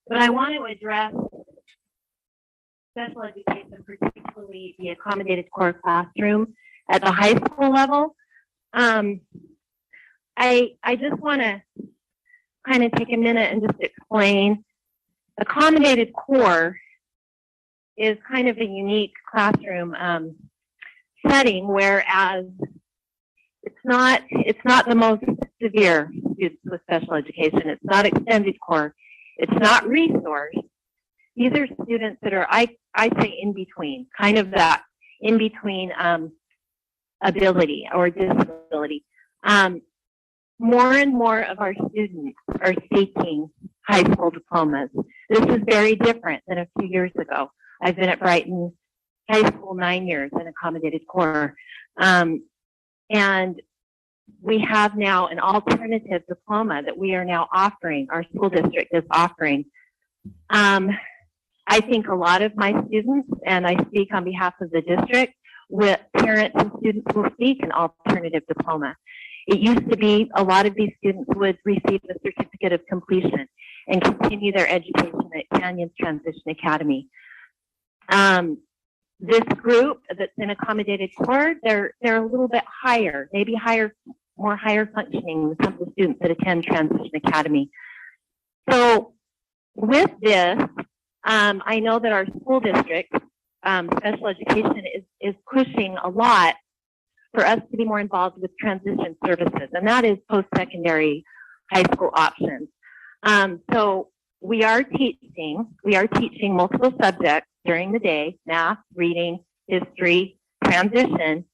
But I want to address special education, particularly the accommodated core classroom at the high school level. I just want to kind of take a minute and just explain. Accommodated core is kind of a unique classroom setting, whereas it's not the most severe students with special education. It's not extended core. It's not resource. These are students that are, I say, in between, kind of that in between ability or disability. More and more of our students are seeking high school diplomas. This is very different than a few years ago. I've been at Brighton High School 9 years in accommodated core. And we have now an alternative diploma that we are now offering, our school district is offering. I think a lot of my students, and I speak on behalf of the district, with parents and students will seek an alternative diploma. It used to be a lot of these students would receive a certificate of completion and continue their education at Canyons Transition Academy. This group that's in accommodated core, they're a little bit higher, maybe more higher functioning than some of the students that attend Transition Academy. So with this, I know that our school district, special education is pushing a lot for us to be more involved with transition services, and that is post-secondary high school options. So we are teaching multiple subjects during the day: math, reading, history, transition,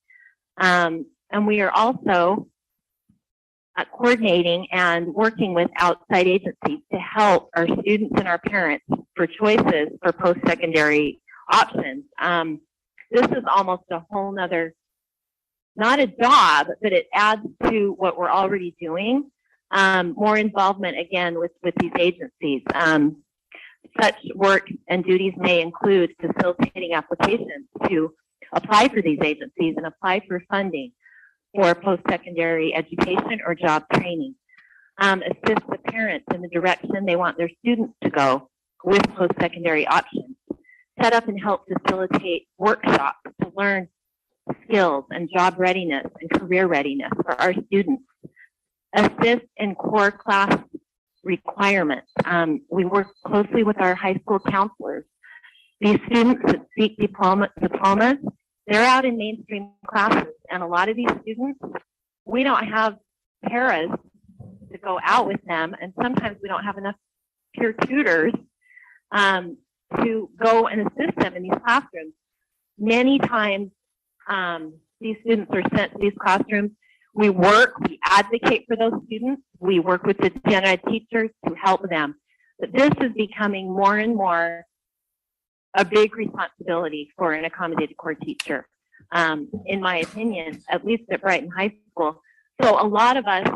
and we are also coordinating and working with outside agencies to help our students and our parents for choices for post-secondary options. This is almost a whole nother, not a job, but it adds to what we're already doing. More involvement again with these agencies. Such work and duties may include facilitating applications to apply for these agencies and apply for funding for post-secondary education or job training. Assist the parents in the direction they want their students to go with post-secondary options. Set up and help facilitate workshops to learn skills and job readiness and career readiness for our students. Assist in core class requirements. We work closely with our high school counselors. These students that seek diplomas, they're out in mainstream classes, and a lot of these students, we don't have paras to go out with them, and sometimes we don't have enough peer tutors to go and assist them in these classrooms. Many times, these students are sent to these classrooms. We advocate for those students. We work with the gen ed teachers to help them. But this is becoming more and more a big responsibility for an accommodated core teacher, in my opinion, at least at Brighton High School. So a lot of us,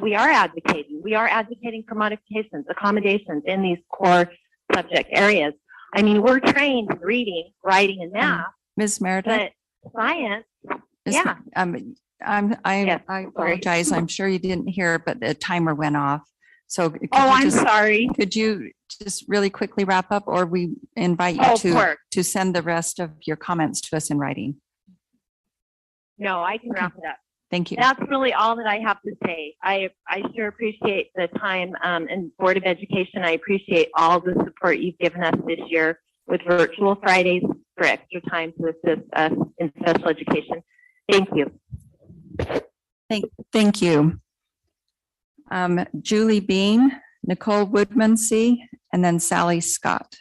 we are advocating. We are advocating for modifications, accommodations in these core subject areas. I mean, we're trained in reading, writing, and math. Ms. Meredith? But science, I apologize. I'm sure you didn't hear, but the timer went off. So I'm sorry. Could you just really quickly wrap up, or we invite you to send the rest of your comments to us in writing? No, I can wrap it up. Thank you. That's really all that I have to say. I sure appreciate the time and Board of Education. I appreciate all the support you've given us this year with virtual Fridays for extra time to assist us in special education. Thank you. Thank you. Julie Bean, Nicole Woodmansee, and then Sally Scott.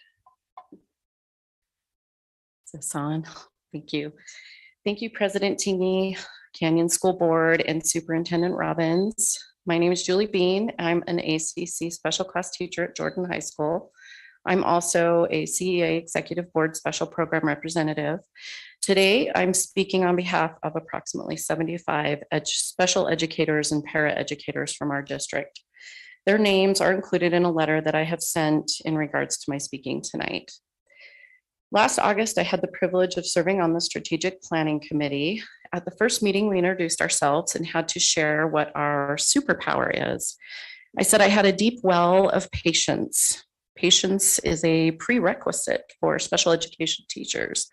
Is this on? Thank you. Thank you, President Teamy, Canyon School Board, and Superintendent Robbins. My name is Julie Bean. I'm an ACC special class teacher at Jordan High School. I'm also a CEA Executive Board Special Program Representative. Today, I'm speaking on behalf of approximately 75 special educators and para-educators from our district. Their names are included in a letter that I have sent in regards to my speaking tonight. Last August, I had the privilege of serving on the Strategic Planning Committee. At the first meeting, we introduced ourselves and had to share what our superpower is. I said I had a deep well of patience. Patience is a prerequisite for special education teachers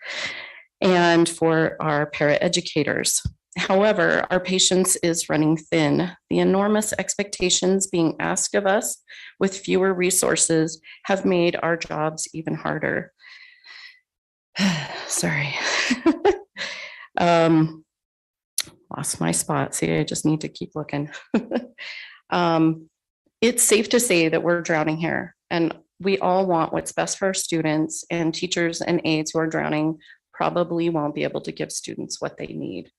and for our para-educators. However, our patience is running thin. The enormous expectations being asked of us with fewer resources have made our jobs even harder. Sorry. Lost my spot. See, I just need to keep looking. It's safe to say that we're drowning here, and we all want what's best for our students, and teachers and aides who are drowning probably won't be able to give students what they need.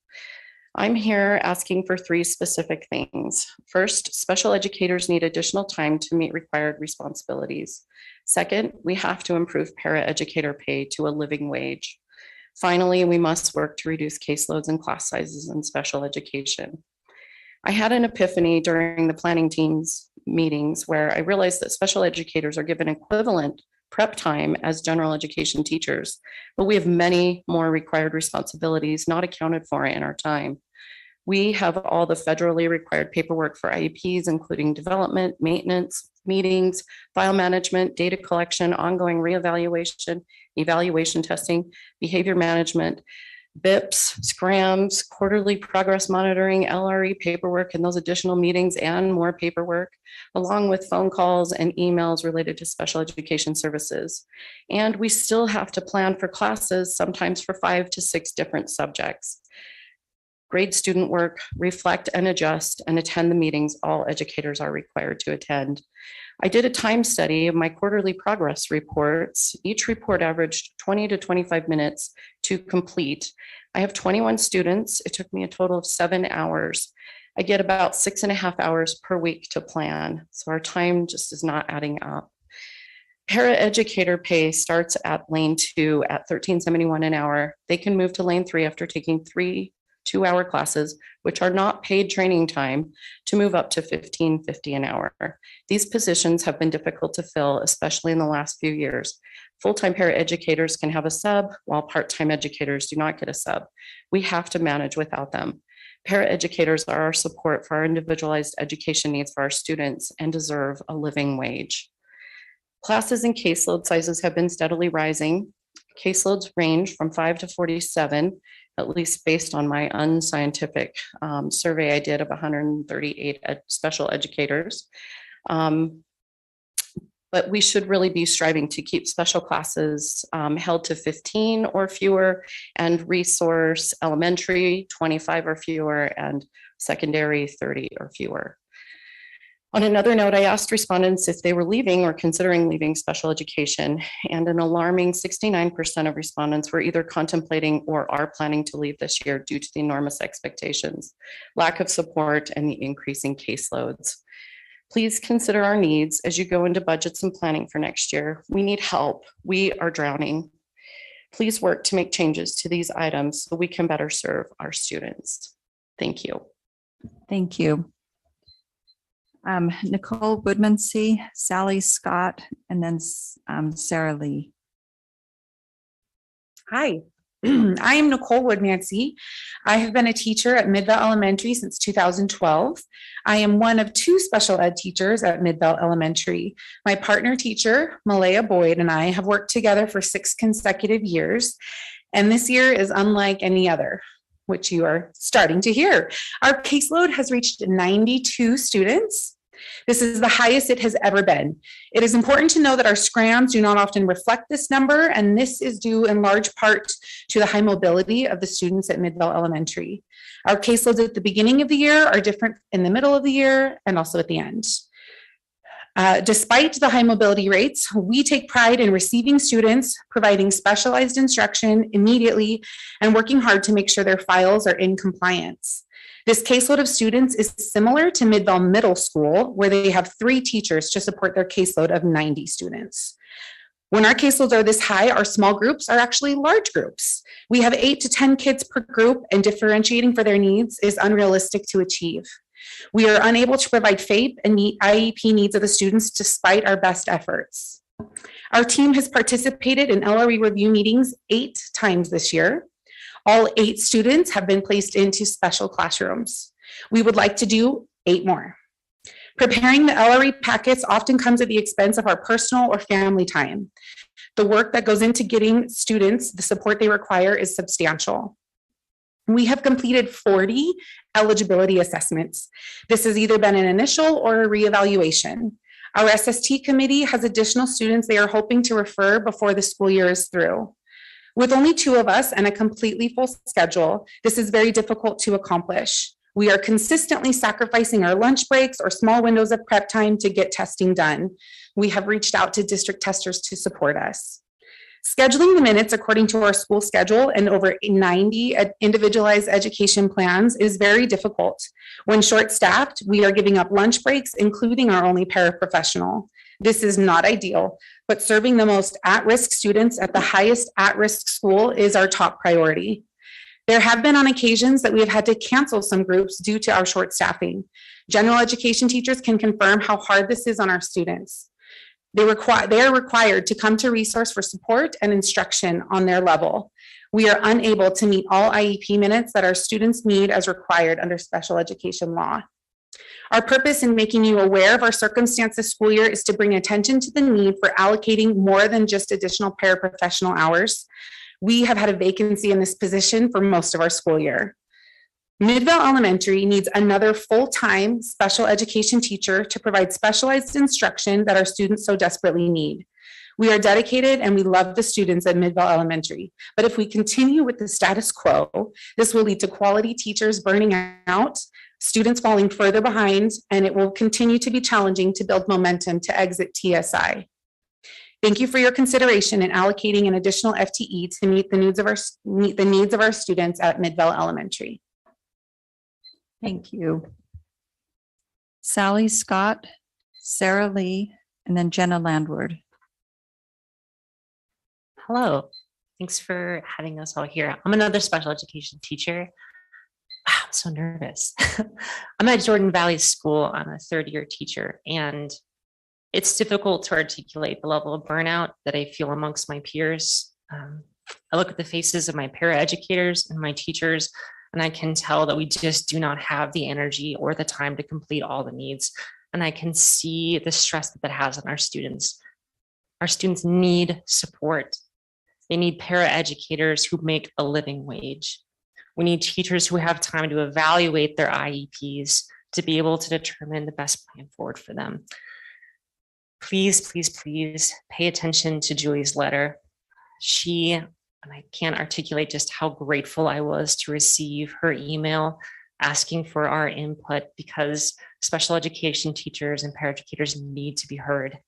I'm here asking for 3 specific things. First, special educators need additional time to meet required responsibilities. Second, we have to improve paraeducator pay to a living wage. Finally, we must work to reduce caseloads and class sizes in special education. I had an epiphany during the planning team's meetings where I realized that special educators are given equivalent prep time as general education teachers, but we have many more required responsibilities not accounted for in our time. We have all the federally required paperwork for IEPs, including development, maintenance, meetings, file management, data collection, ongoing reevaluation, evaluation testing, behavior management, BIPs, scrams, quarterly progress monitoring, LRE paperwork, and those additional meetings and more paperwork, along with phone calls and emails related to special education services. And we still have to plan for classes, sometimes for 5 to 6 different subjects. Grade student work, reflect and adjust, and attend the meetings all educators are required to attend. I did a time study of my quarterly progress reports. Each report averaged 20 to 25 minutes to complete. I have 21 students. It took me a total of 7 hours. I get about 6.5 hours per week to plan. So our time just is not adding up. Paraeducator pay starts at lane 2 at $13.71 an hour. They can move to lane 3 after taking 3 2-hour classes, which are not paid training time, to move up to $15.50 an hour. These positions have been difficult to fill, especially in the last few years. Full-time paraeducators can have a sub, while part-time educators do not get a sub. We have to manage without them. Paraeducators are our support for our individualized education needs for our students and deserve a living wage. Classes and caseload sizes have been steadily rising. Caseloads range from 5 to 47, at least based on my unscientific survey I did of 138 special educators. But we should really be striving to keep special classes held to 15 or fewer, and resource elementary 25 or fewer, and secondary 30 or fewer. On another note, I asked respondents if they were leaving or considering leaving special education, and an alarming 69% of respondents were either contemplating or are planning to leave this year due to the enormous expectations, lack of support, and the increasing caseloads. Please consider our needs as you go into budgets and planning for next year. We need help. We are drowning. Please work to make changes to these items so we can better serve our students. Thank you. Thank you. Nicole Woodmansee, Sally Scott, and then Sarah Lee. Hi, I am Nicole Woodmansee. I have been a teacher at Midvale Elementary since 2012. I am one of 2 special ed teachers at Midvale Elementary. My partner teacher, Malaya Boyd, and I have worked together for 6 consecutive years, and this year is unlike any other, which you are starting to hear. Our caseload has reached 92 students. This is the highest it has ever been. It is important to know that our scrams do not often reflect this number, and this is due in large part to the high mobility of the students at Midvale Elementary. Our caseloads at the beginning of the year are different in the middle of the year and also at the end. Despite the high mobility rates, we take pride in receiving students, providing specialized instruction immediately, and working hard to make sure their files are in compliance. This caseload of students is similar to Midvale Middle School, where they have 3 teachers to support their caseload of 90 students. When our caseloads are this high, our small groups are actually large groups. We have 8 to 10 kids per group, and differentiating for their needs is unrealistic to achieve. We are unable to provide FAPE and meet IEP needs of the students despite our best efforts. Our team has participated in LRE review meetings 8 times this year. All 8 students have been placed into special classrooms. We would like to do 8 more. Preparing the LRE packets often comes at the expense of our personal or family time. The work that goes into getting students the support they require is substantial. We have completed 40 eligibility assessments. This has either been an initial or a reevaluation. Our SST committee has additional students they are hoping to refer before the school year is through. With only 2 of us and a completely full schedule, this is very difficult to accomplish. We are consistently sacrificing our lunch breaks or small windows of prep time to get testing done. We have reached out to district testers to support us. Scheduling the minutes according to our school schedule and over 90 individualized education plans is very difficult. When short-staffed, we are giving up lunch breaks, including our only paraprofessional. This is not ideal, but serving the most at-risk students at the highest at-risk school is our top priority. There have been on occasions that we have had to cancel some groups due to our short staffing. General education teachers can confirm how hard this is on our students. They are required to come to resource for support and instruction on their level. We are unable to meet all IEP minutes that our students need as required under special education law. Our purpose in making you aware of our circumstance this school year is to bring attention to the need for allocating more than just additional paraprofessional hours. We have had a vacancy in this position for most of our school year. Midvale Elementary needs another full-time special education teacher to provide specialized instruction that our students so desperately need. We are dedicated and we love the students at Midvale Elementary, but if we continue with the status quo, this will lead to quality teachers burning out, students falling further behind, and it will continue to be challenging to build momentum to exit TSI. Thank you for your consideration in allocating an additional FTE to meet the needs of our students at Midvale Elementary. Thank you. Sally Scott, Sarah Lee, and then Jenna Landward. Hello, thanks for having us all here. I'm another special education teacher. I'm so nervous. I'm at Jordan Valley School. I'm a 3rd-year teacher, and it's difficult to articulate the level of burnout that I feel amongst my peers. I look at the faces of my paraeducators and my teachers, and I can tell that we just do not have the energy or the time to complete all the needs. And I can see the stress that has on our students. Our students need support. They need paraeducators who make a living wage. We need teachers who have time to evaluate their IEPs to be able to determine the best plan forward for them. Please, please, please pay attention to Julie's letter. And I can't articulate just how grateful I was to receive her email asking for our input, because special education teachers and paraeducators need to be heard.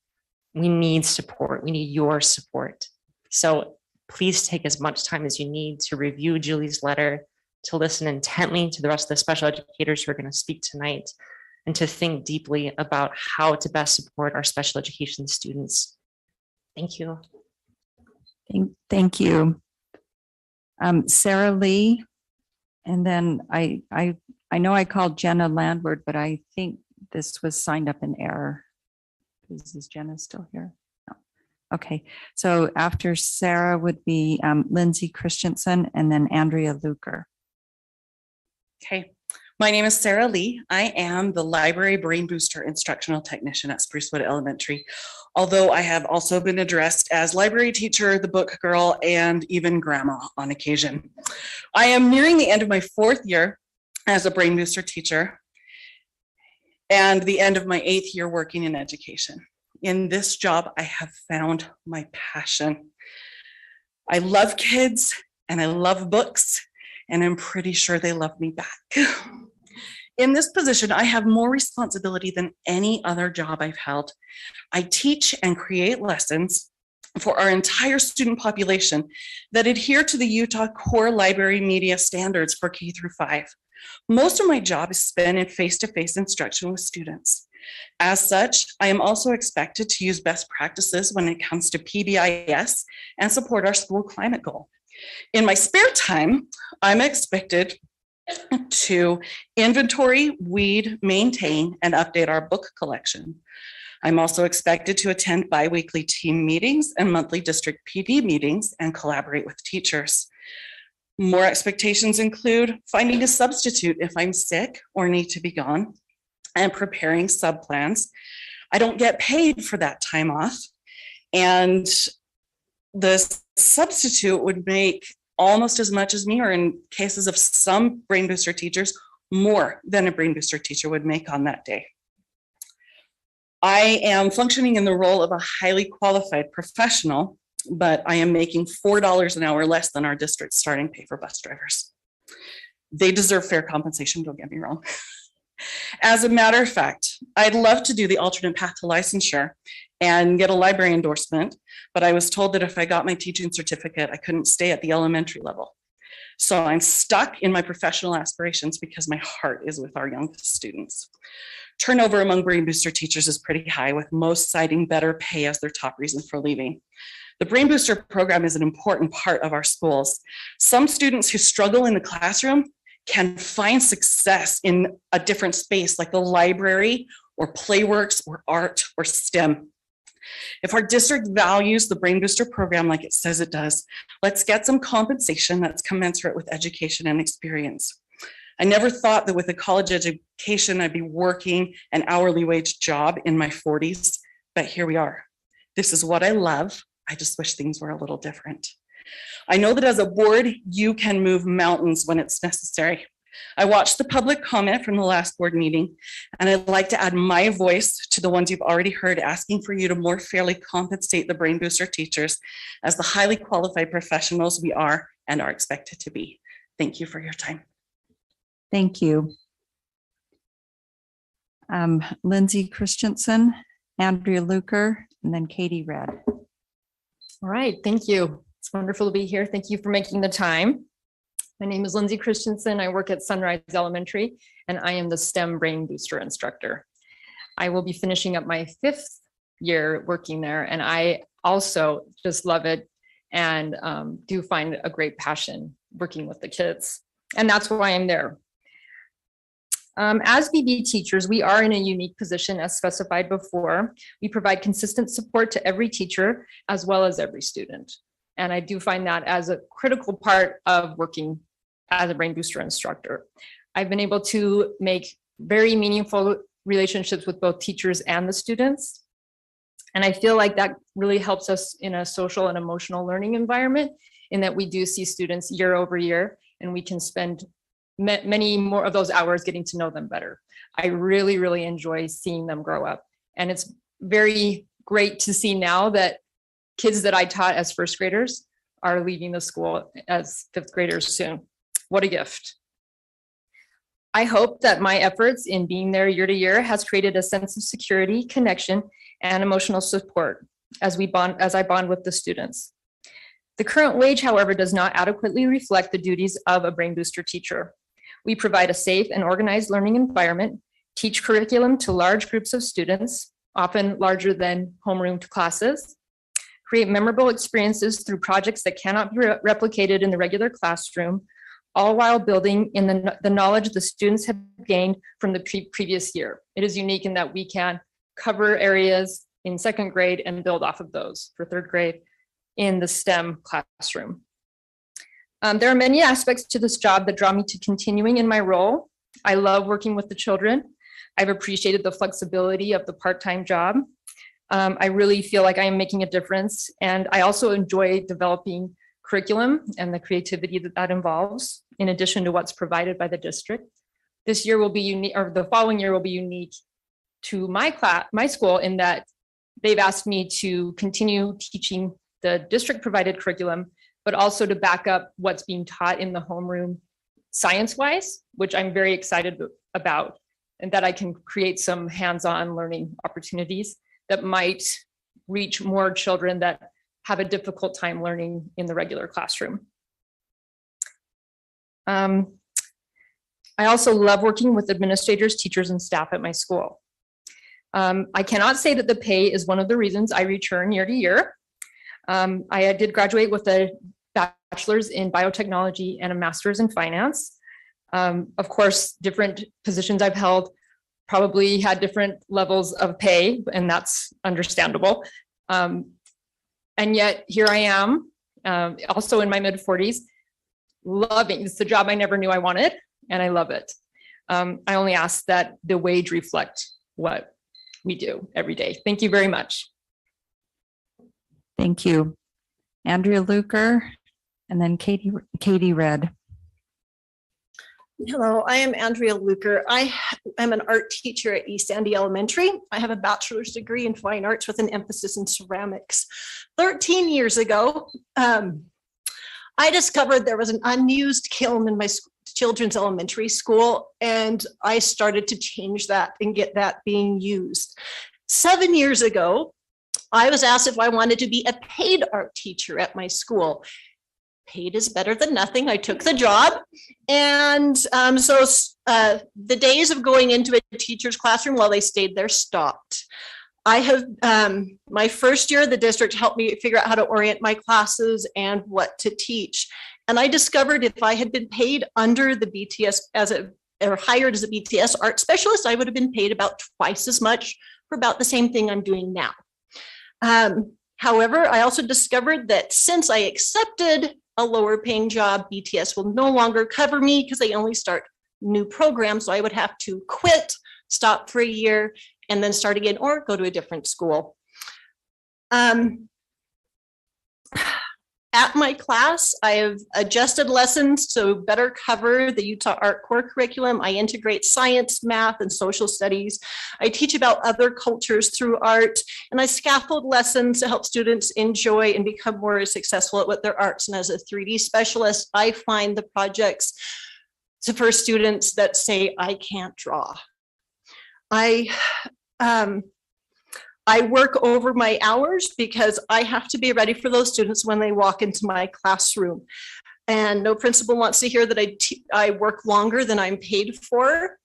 We need support. We need your support. So please take as much time as you need to review Julie's letter, to listen intently to the rest of the special educators who are going to speak tonight, and to think deeply about how to best support our special education students. Thank you. Thank you. Sarah Lee, and then I know I called Jenna Landward, but I think this was signed up in error. Is Jenna still here? No. Okay, so after Sarah would be Lindsay Christensen and then Andrea Luker. Okay, my name is Sarah Lee. I am the Library Brain Booster Instructional Technician at Sprucewood Elementary, although I have also been addressed as library teacher, the book girl, and even grandma on occasion. I am nearing the end of my 4th year as a Brain Booster teacher and the end of my 8th year working in education. In this job, I have found my passion. I love kids and I love books, and I'm pretty sure they love me back. In this position, I have more responsibility than any other job I've held. I teach and create lessons for our entire student population that adhere to the Utah Core Library Media Standards for K through 5. Most of my job is spent in face-to-face instruction with students. As such, I am also expected to use best practices when it comes to PBIS and support our school climate goal. In my spare time, I'm expected to inventory, weed, maintain, and update our book collection. I'm also expected to attend biweekly team meetings and monthly district PD meetings and collaborate with teachers. More expectations include finding a substitute if I'm sick or need to be gone, and preparing sub-plans. I don't get paid for that time off, and the substitute would make almost as much as me, or in cases of some brain booster teachers, more than a brain booster teacher would make on that day. I am functioning in the role of a highly qualified professional, but I am making $4 an hour less than our district's starting pay for bus drivers. They deserve fair compensation, don't get me wrong. As a matter of fact, I'd love to do the alternate path to licensure and get a library endorsement, but I was told that if I got my teaching certificate, I couldn't stay at the elementary level. So I'm stuck in my professional aspirations because my heart is with our young students. Turnover among brain booster teachers is pretty high, with most citing better pay as their top reason for leaving. The brain booster program is an important part of our schools. Some students who struggle in the classroom can find success in a different space like the library or playworks or art or STEM. If our district values the brain booster program like it says it does, let's get some compensation that's commensurate with education and experience. I never thought that with a college education, I'd be working an hourly wage job in my 40s, but here we are. This is what I love. I just wish things were a little different. I know that as a board, you can move mountains when it's necessary. I watched the public comment from the last board meeting, and I'd like to add my voice to the ones you've already heard, asking for you to more fairly compensate the brain booster teachers as the highly qualified professionals we are and are expected to be. Thank you for your time. Thank you. Lindsay Christensen, Andrea Luker, and then Katie Red. All right, thank you. It's wonderful to be here. Thank you for making the time. My name is Lindsay Christensen. I work at Sunrise Elementary, and I am the STEM Brain Booster instructor. I will be finishing up my 5th year working there, and I also just love it and do find a great passion working with the kids. And that's why I'm there. As BB teachers, we are in a unique position as specified before. We provide consistent support to every teacher as well as every student. And I do find that as a critical part of working as a brain booster instructor. I've been able to make very meaningful relationships with both teachers and the students. And I feel like that really helps us in a social and emotional learning environment, in that we do see students year over year, and we can spend many more of those hours getting to know them better. I really, really enjoy seeing them grow up. And it's very great to see now that kids that I taught as 1st graders are leaving the school as 5th graders soon. What a gift. I hope that my efforts in being there year to year has created a sense of security, connection, and emotional support as I bond with the students. The current wage, however, does not adequately reflect the duties of a brain booster teacher. We provide a safe and organized learning environment, teach curriculum to large groups of students, often larger than homeroom classes, create memorable experiences through projects that cannot be replicated in the regular classroom, all while building in the knowledge the students have gained from the previous year. It is unique in that we can cover areas in 2nd grade and build off of those for 3rd grade in the STEM classroom. There are many aspects to this job that draw me to continuing in my role. I love working with the children. I've appreciated the flexibility of the part-time job. I really feel like I am making a difference, and I also enjoy developing curriculum and the creativity that involves, in addition to what's provided by the district. This year will be unique, or the following year will be unique to my school, in that they've asked me to continue teaching the district provided curriculum, but also to back up what's being taught in the homeroom science-wise, which I'm very excited about, and that I can create some hands-on learning opportunities that might reach more children that have a difficult time learning in the regular classroom. I also love working with administrators, teachers, and staff at my school. I cannot say that the pay is one of the reasons I return year to year. I did graduate with a bachelor's in biotechnology and a master's in finance. Of course, different positions I've held probably had different levels of pay, and that's understandable. And yet here I am, also in my mid-40s, loving, it's the job I never knew I wanted, and I love it. I only ask that the wage reflect what we do every day. Thank you very much. Thank you. Andrea Luker, And then Katie Red. Hello, I am Andrea Luker. I am an art teacher at East Sandy Elementary. I have a bachelor's degree in fine arts with an emphasis in ceramics. 13 years ago, I discovered there was an unused kiln in my children's elementary school, and I started to change that and get that being used. 7 years ago, I was asked if I wanted to be a paid art teacher at my school. Paid is better than nothing. I took the job. And so the days of going into a teacher's classroom while they stayed there stopped. I have, my first year, the district helped me figure out how to orient my classes and what to teach. And I discovered if I had been paid under the BTS or hired as a BTS art specialist, I would have been paid about twice as much for about the same thing I'm doing now. However, I also discovered that since I accepted a lower paying job, BTS will no longer cover me because they only start new programs. So I would have to quit, stop for a year, and then start again or go to a different school. At my class, I have adjusted lessons to better cover the Utah Art Core curriculum. I integrate science, math, and social studies. I teach about other cultures through art, and I scaffold lessons to help students enjoy and become more successful at what their arts. And as a 3D specialist, I find the projects for students that say, I can't draw. I work over my hours because I have to be ready for those students when they walk into my classroom. And no principal wants to hear that I work longer than I'm paid for,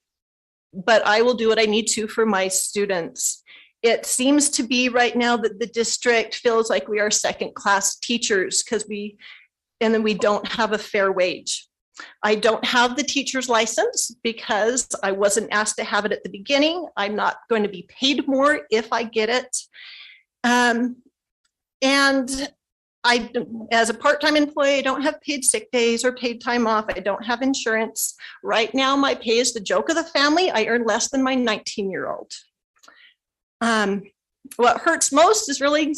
but I will do what I need to for my students. It seems to be right now that the district feels like we are second-class teachers because we don't have a fair wage. I don't have the teacher's license because I wasn't asked to have it at the beginning. I'm not going to be paid more if I get it. And as a part-time employee, I don't have paid sick days or paid time off. I don't have insurance. Right now, my pay is the joke of the family. I earn less than my 19-year-old. What hurts most is really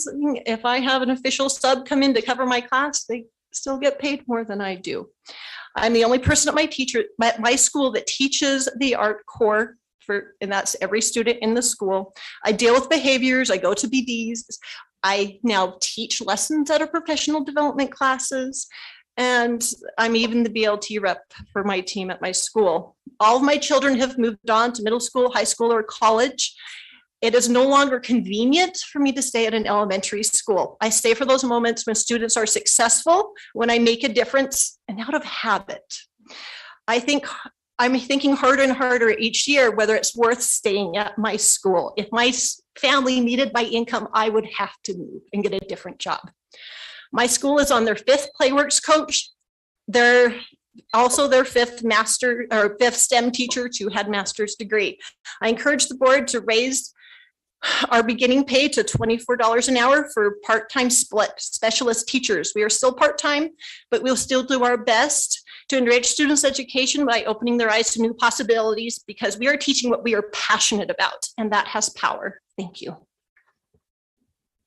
if I have an official sub come in to cover my class, they still get paid more than I do. I'm the only person at my school that teaches the art core and that's every student in the school. I deal with behaviors. I go to BDs. I now teach lessons at our professional development classes, and I'm even the BLT rep for my team at my school. All of my children have moved on to middle school, high school, or college. It is no longer convenient for me to stay at an elementary school. I stay for those moments when students are successful, when I make a difference, and out of habit. I'm thinking harder and harder each year whether it's worth staying at my school. If my family needed my income, I would have to move and get a different job. My school is on their 5th Playworks coach. They're also their 5th STEM teacher to had master's degree. I encourage the board to raise our beginning pay to $24 an hour for part-time split specialist teachers. We are still part-time, but we'll still do our best to enrich students' education by opening their eyes to new possibilities because we are teaching what we are passionate about, and that has power. Thank you.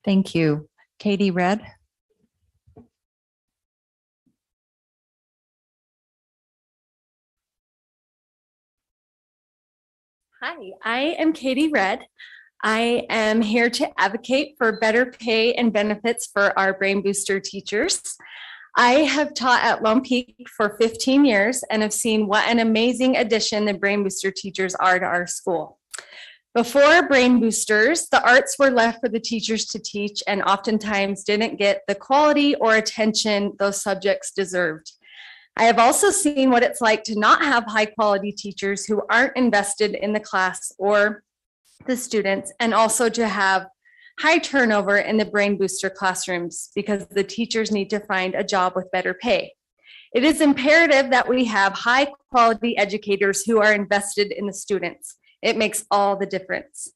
Thank you. Katie Red. Hi, I am Katie Red. I am here to advocate for better pay and benefits for our Brain Booster teachers. I have taught at Lone Peak for 15 years and have seen what an amazing addition the Brain Booster teachers are to our school. Before Brain Boosters, the arts were left for the teachers to teach and oftentimes didn't get the quality or attention those subjects deserved. I have also seen what it's like to not have high quality teachers who aren't invested in the class or the students, and also to have high turnover in the Brain Booster classrooms because the teachers need to find a job with better pay. It is imperative that we have high quality educators who are invested in the students. It makes all the difference.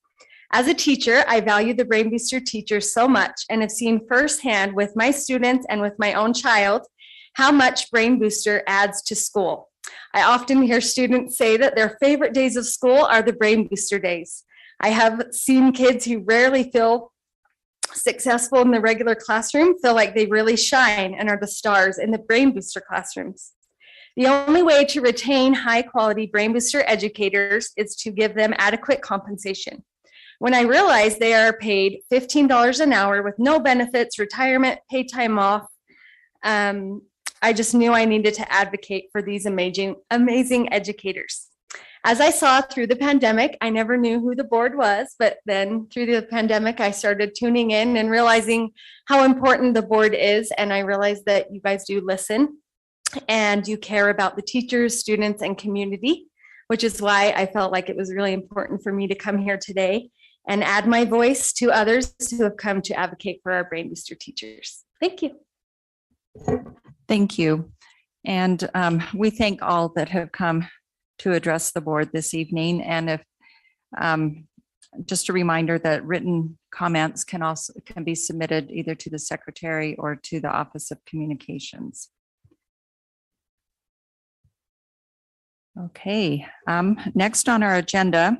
As a teacher, I value the Brain Booster teachers so much and have seen firsthand with my students and with my own child how much Brain Booster adds to school. I often hear students say that their favorite days of school are the Brain Booster days. I have seen kids who rarely feel successful in the regular classroom feel like they really shine and are the stars in the Brain Booster classrooms. The only way to retain high-quality Brain Booster educators is to give them adequate compensation. When I realized they are paid $15 an hour with no benefits, retirement, paid time off, I just knew I needed to advocate for these amazing educators. As I saw through the pandemic, I never knew who the board was, but then through the pandemic, I started tuning in and realizing how important the board is. And I realized that you guys do listen and you care about the teachers, students, and community, which is why I felt like it was really important for me to come here today and add my voice to others who have come to advocate for our Brain Booster teachers. Thank you. Thank you. And we thank all that have come to address the board this evening. And if just a reminder that written comments can be submitted either to the secretary or to the Office of Communications. Okay, next on our agenda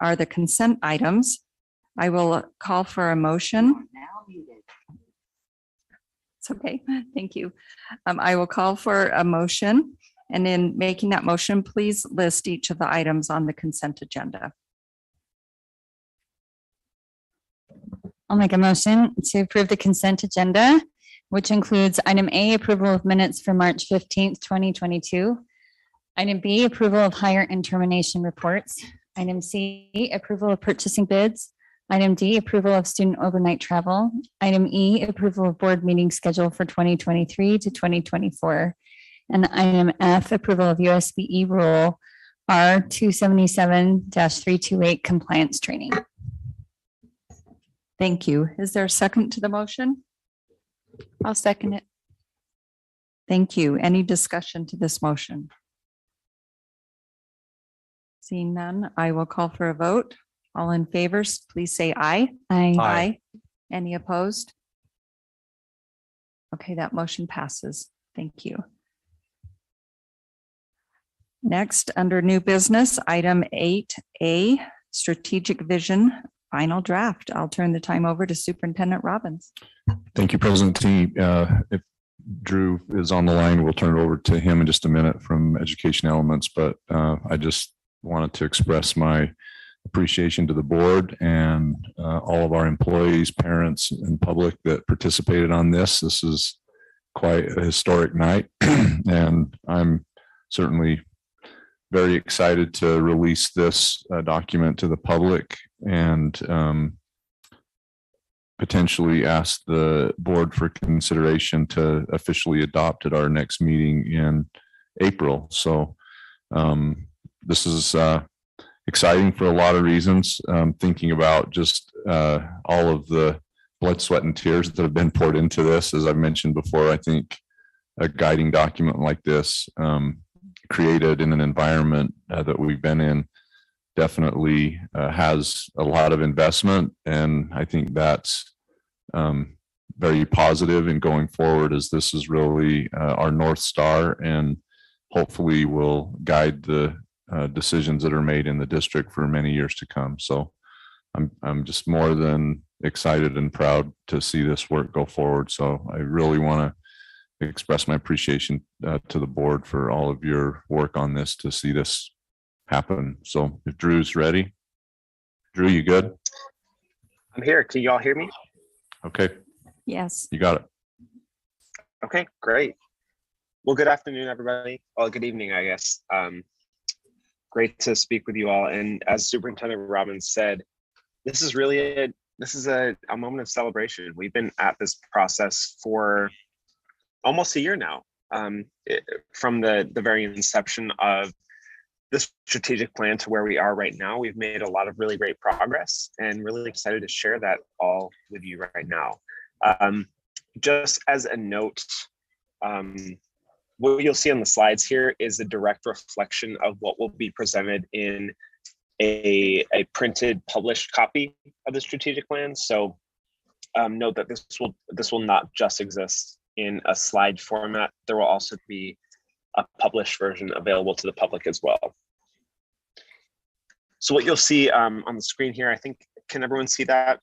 are the consent items. I will call for a motion. It's okay, thank you. I will call for a motion, and in making that motion, please list each of the items on the consent agenda. I'll make a motion to approve the consent agenda, which includes item A, approval of minutes for March 15th, 2022. Item B, approval of hire and termination reports. Item C, approval of purchasing bids. Item D, approval of student overnight travel. Item E, approval of board meeting schedule for 2023 to 2024. And item F, approval of USBE rule R 277-328 compliance training. Thank you. Is there a second to the motion? I'll second it. Thank you. Any discussion to this motion? Seeing none, I will call for a vote. All in favor, please say aye. Aye. Aye. Any opposed? Okay, that motion passes. Thank you. Next, under new business, item 8A, strategic vision, final draft. I'll turn the time over to Superintendent Robbins. Thank you, President T. If Drew is on the line, we'll turn it over to him in just a minute from Education Elements, but I just wanted to express my appreciation to the board and all of our employees, parents, and public that participated on this. This is quite a historic night, and I'm certainly very excited to release this document to the public and potentially ask the board for consideration to officially adopt at our next meeting in April. So this is exciting for a lot of reasons. Thinking about just all of the blood, sweat, and tears that have been poured into this. As I mentioned before, I think a guiding document like this created in an environment that we've been in definitely has a lot of investment. And I think that's very positive in going forward, as this is really our North Star and hopefully will guide the decisions that are made in the district for many years to come. So I'm just more than excited and proud to see this work go forward. So I really want to express my appreciation to the board for all of your work on this to see this happen. So if Drew's ready. Drew, you good? I'm here. Can you all hear me? Okay. Yes. You got it. Okay, great. Well, good afternoon, everybody. Well, good evening, I guess. Great to speak with you all. And as Superintendent Robbins said, this is really a moment of celebration. We've been at this process for almost a year now, from the very inception of the strategic plan to where we are right now. We've made a lot of really great progress and really excited to share that all with you right now. Just as a note, what you'll see on the slides here is a direct reflection of what will be presented in a printed, published copy of the strategic plan. So note that this will not just exist in a slide format. There will also be a published version available to the public as well. So what you'll see on the screen here, I think, can everyone see that?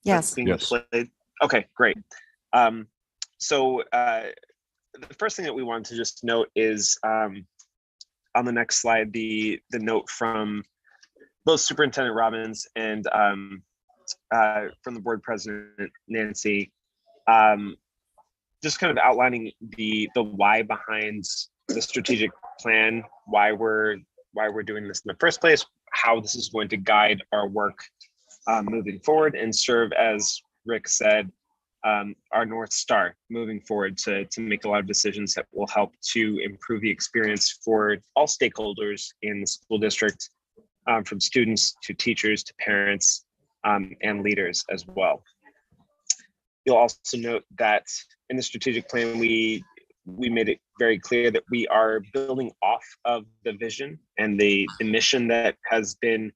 Yes. being Yes. displayed? Okay, great. So the first thing that we wanted to just note is on the next slide, the note from both Superintendent Robbins and from the board president, Nancy, just kind of outlining the why behind the strategic plan, why we're doing this in the first place, how this is going to guide our work moving forward and serve, as Rick said, our North Star moving forward to make a lot of decisions that will help to improve the experience for all stakeholders in the school district, from students to teachers to parents and leaders as well. You'll also note that in the strategic plan, we made it very clear that we are building off of the vision and the mission that has been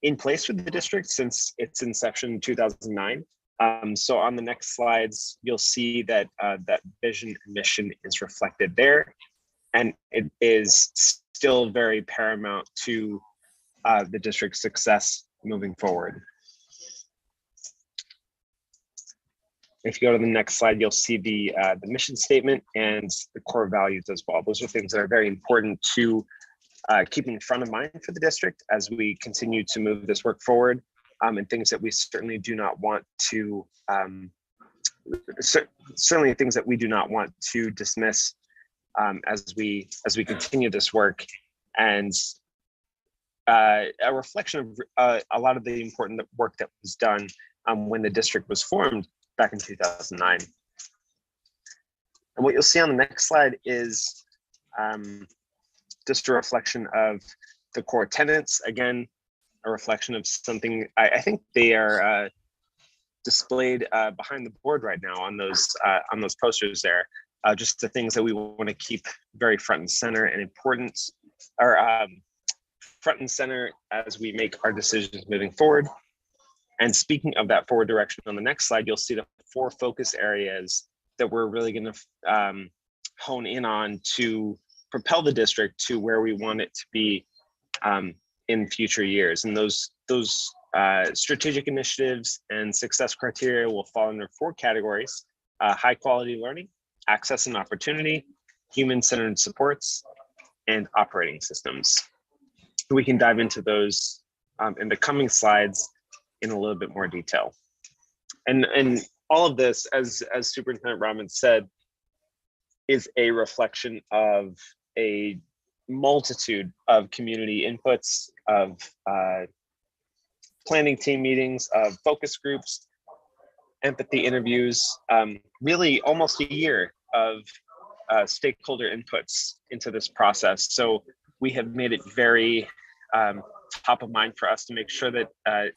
in place for the district since its inception in 2009. So on the next slides, you'll see that that vision and mission is reflected there, and it is still very paramount to the district's success moving forward. If you go to the next slide, you'll see the mission statement and the core values as well. Those are things that are very important to keep in front of mind for the district as we continue to move this work forward, and things that we certainly do not want to certainly things that we do not want to dismiss as we continue this work, and a reflection of a lot of the important work that was done when the district was formed back in 2009. And what you'll see on the next slide is just a reflection of the core tenets. Again, a reflection of something, I think they are displayed behind the board right now on those posters there. Just the things that we want to keep very front and center and important, or front and center as we make our decisions moving forward. And speaking of that forward direction, on the next slide, you'll see the 4 focus areas that we're really going to hone in on to propel the district to where we want it to be in future years. And those strategic initiatives and success criteria will fall under 4 categories: high quality learning, access and opportunity, human-centered supports, and operating systems. We can dive into those in the coming slides in a little bit more detail. And all of this, as Superintendent Robbins said, is a reflection of a multitude of community inputs, of planning team meetings, of focus groups, empathy interviews, really almost a year of stakeholder inputs into this process. So we have made it very top of mind for us to make sure that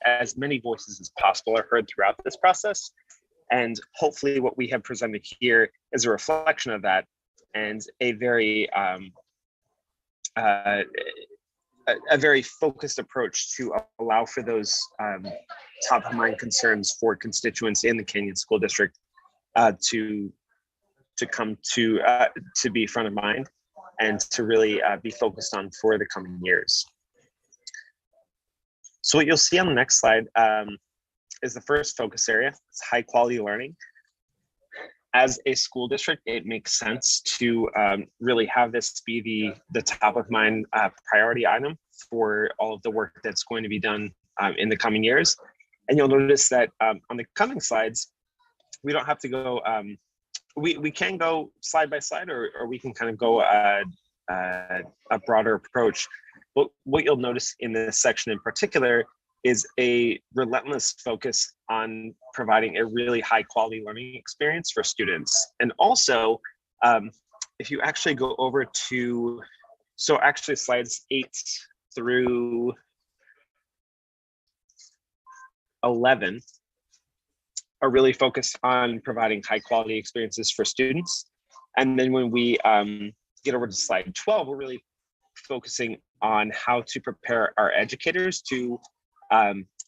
as many voices as possible are heard throughout this process. And hopefully what we have presented here is a reflection of that, and a very focused approach to allow for those top of mind concerns for constituents in the Canyon School District to come to be front of mind and to really be focused on for the coming years. So what you'll see on the next slide is the first focus area. It's high quality learning. As a school district, it makes sense to really have this be the top of mind priority item for all of the work that's going to be done in the coming years. And you'll notice that on the coming slides, we don't have to go, we can go slide by slide, or we can kind of go a broader approach. But what you'll notice in this section in particular is a relentless focus on providing a really high quality learning experience for students. And also, if you actually go over to, so actually slides 8 through 11 are really focused on providing high quality experiences for students. And then when we get over to slide 12, we're really focusing on how to prepare our educators to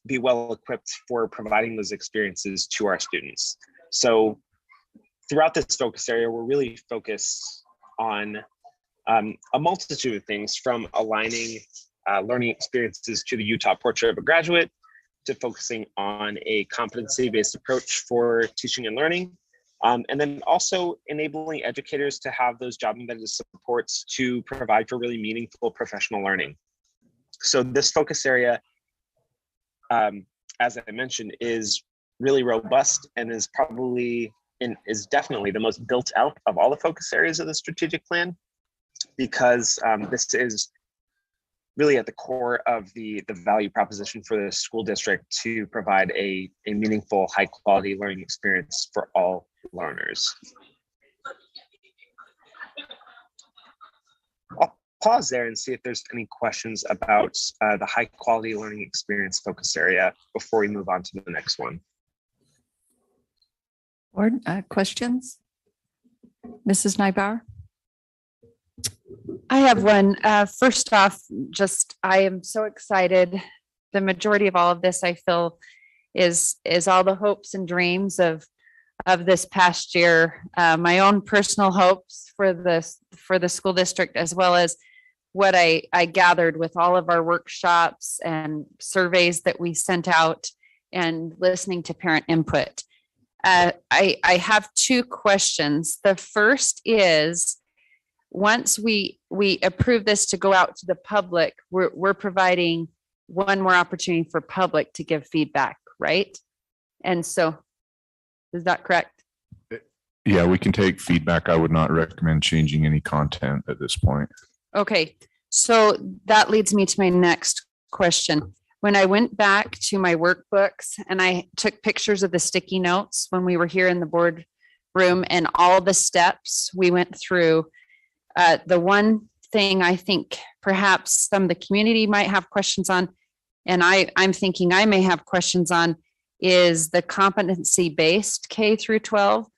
be well equipped for providing those experiences to our students. So throughout this focus area, we're really focused on a multitude of things, from aligning learning experiences to the Utah Portrait of a Graduate, to focusing on a competency-based approach for teaching and learning. And then also enabling educators to have those job embedded supports to provide for really meaningful professional learning. So this focus area, as I mentioned, is really robust and is definitely the most built out of all the focus areas of the strategic plan, because this is really at the core of the value proposition for the school district to provide a meaningful, high quality learning experience for all learners. I'll pause there and see if there's any questions about the high quality learning experience focus area before we move on to the next one. Board, questions? Mrs. Nybauer? I have one. First off, I am so excited. The majority of all of this, I feel, is all the hopes and dreams of this past year. My own personal hopes for the school district, as well as what I gathered with all of our workshops and surveys that we sent out and listening to parent input. I have two questions. The first is, once we approve this to go out to the public, we're providing one more opportunity for public to give feedback, right? And so, is that correct? Yeah, we can take feedback. I would not recommend changing any content at this point. Okay, so that leads me to my next question. When I went back to my workbooks and I took pictures of the sticky notes when we were here in the board room and all the steps we went through, the one thing I think perhaps some of the community might have questions on, and I'm thinking I may have questions on, is the competency-based K through 12.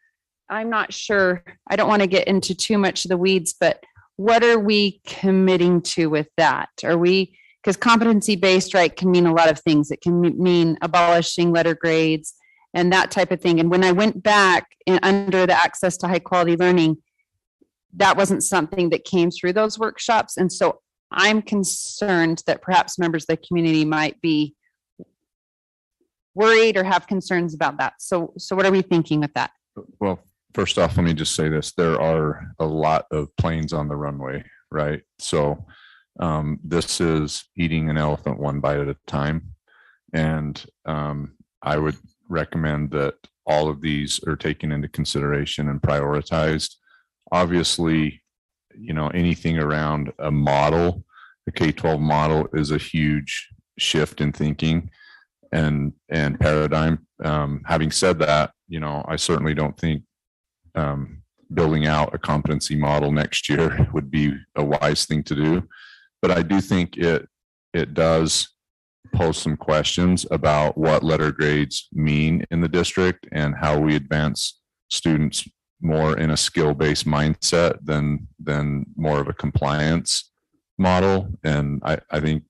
I'm not sure. I don't want to get into too much of the weeds, but what are we committing to with that? Because competency-based, right, can mean a lot of things. It can mean abolishing letter grades and that type of thing. And when I went back under the access to high quality learning, that wasn't something that came through those workshops. And so I'm concerned that perhaps members of the community might be worried or have concerns about that. So what are we thinking with that? Well, first off, let me just say this. There are a lot of planes on the runway, right? So this is eating an elephant one bite at a time. And I would recommend that all of these are taken into consideration and prioritized. Obviously, anything around a model, the K-12 model, is a huge shift in thinking and paradigm. Having said that, I certainly don't think building out a competency model next year would be a wise thing to do. But I do think it does pose some questions about what letter grades mean in the district and how we advance students more in a skill-based mindset than more of a compliance model. And I think,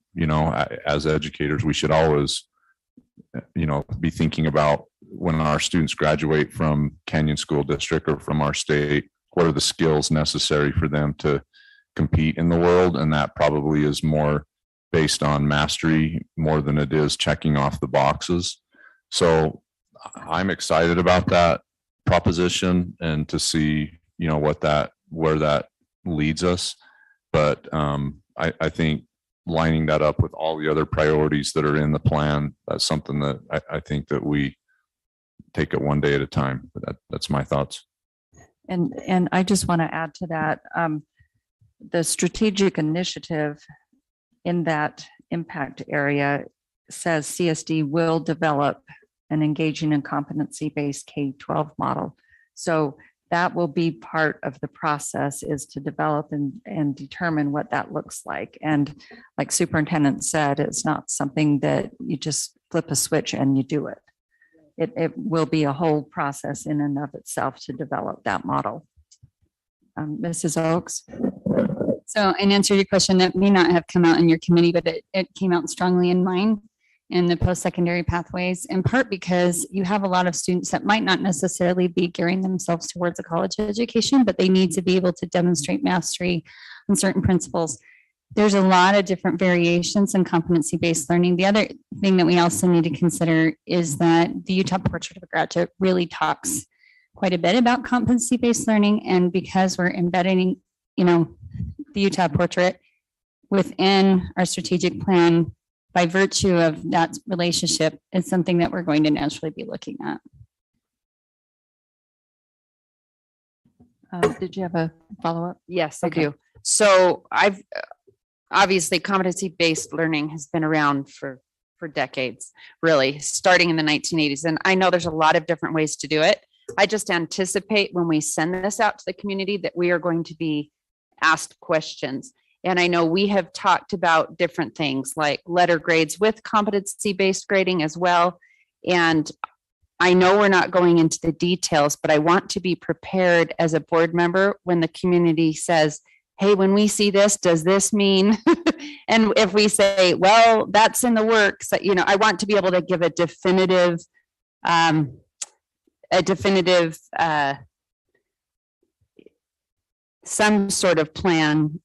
as educators, we should always, be thinking about when our students graduate from Canyon School District or from our state, what are the skills necessary for them to compete in the world? And that probably is more based on mastery more than it is checking off the boxes. So I'm excited about that proposition and to see, where that leads us. But I think lining that up with all the other priorities that are in the plan, that's something that I think that we take it one day at a time. But that's my thoughts. And I just want to add to that, the strategic initiative in that impact area says CSD will develop an engaging and competency-based K-12 model. So that will be part of the process, is to develop and determine what that looks like. And like Superintendent said, it's not something that you just flip a switch and you do it. It will be a whole process in and of itself to develop that model. Mrs. Oakes? So in answer to your question, that may not have come out in your committee, but it came out strongly in mine in the post-secondary pathways, in part because you have a lot of students that might not necessarily be gearing themselves towards a college education, but they need to be able to demonstrate mastery on certain principles. there's a lot of different variations in competency-based learning. The other thing that we also need to consider is that the Utah Portrait of a Graduate really talks quite a bit about competency-based learning. And because we're embedding, the Utah Portrait within our strategic plan, by virtue of that relationship, it's something that we're going to naturally be looking at. Did you have a follow-up? Yes, I Okay. do. So I've obviously competency-based learning has been around for decades, really, starting in the 1980s. And I know there's a lot of different ways to do it. I just anticipate when we send this out to the community that we are going to be asked questions. And I know we have talked about different things like letter grades with competency-based grading as well. And I know we're not going into the details, but I want to be prepared as a board member when the community says, hey, when we see this, does this mean? And if we say, well, that's in the works, I want to be able to give a definitive some sort of plan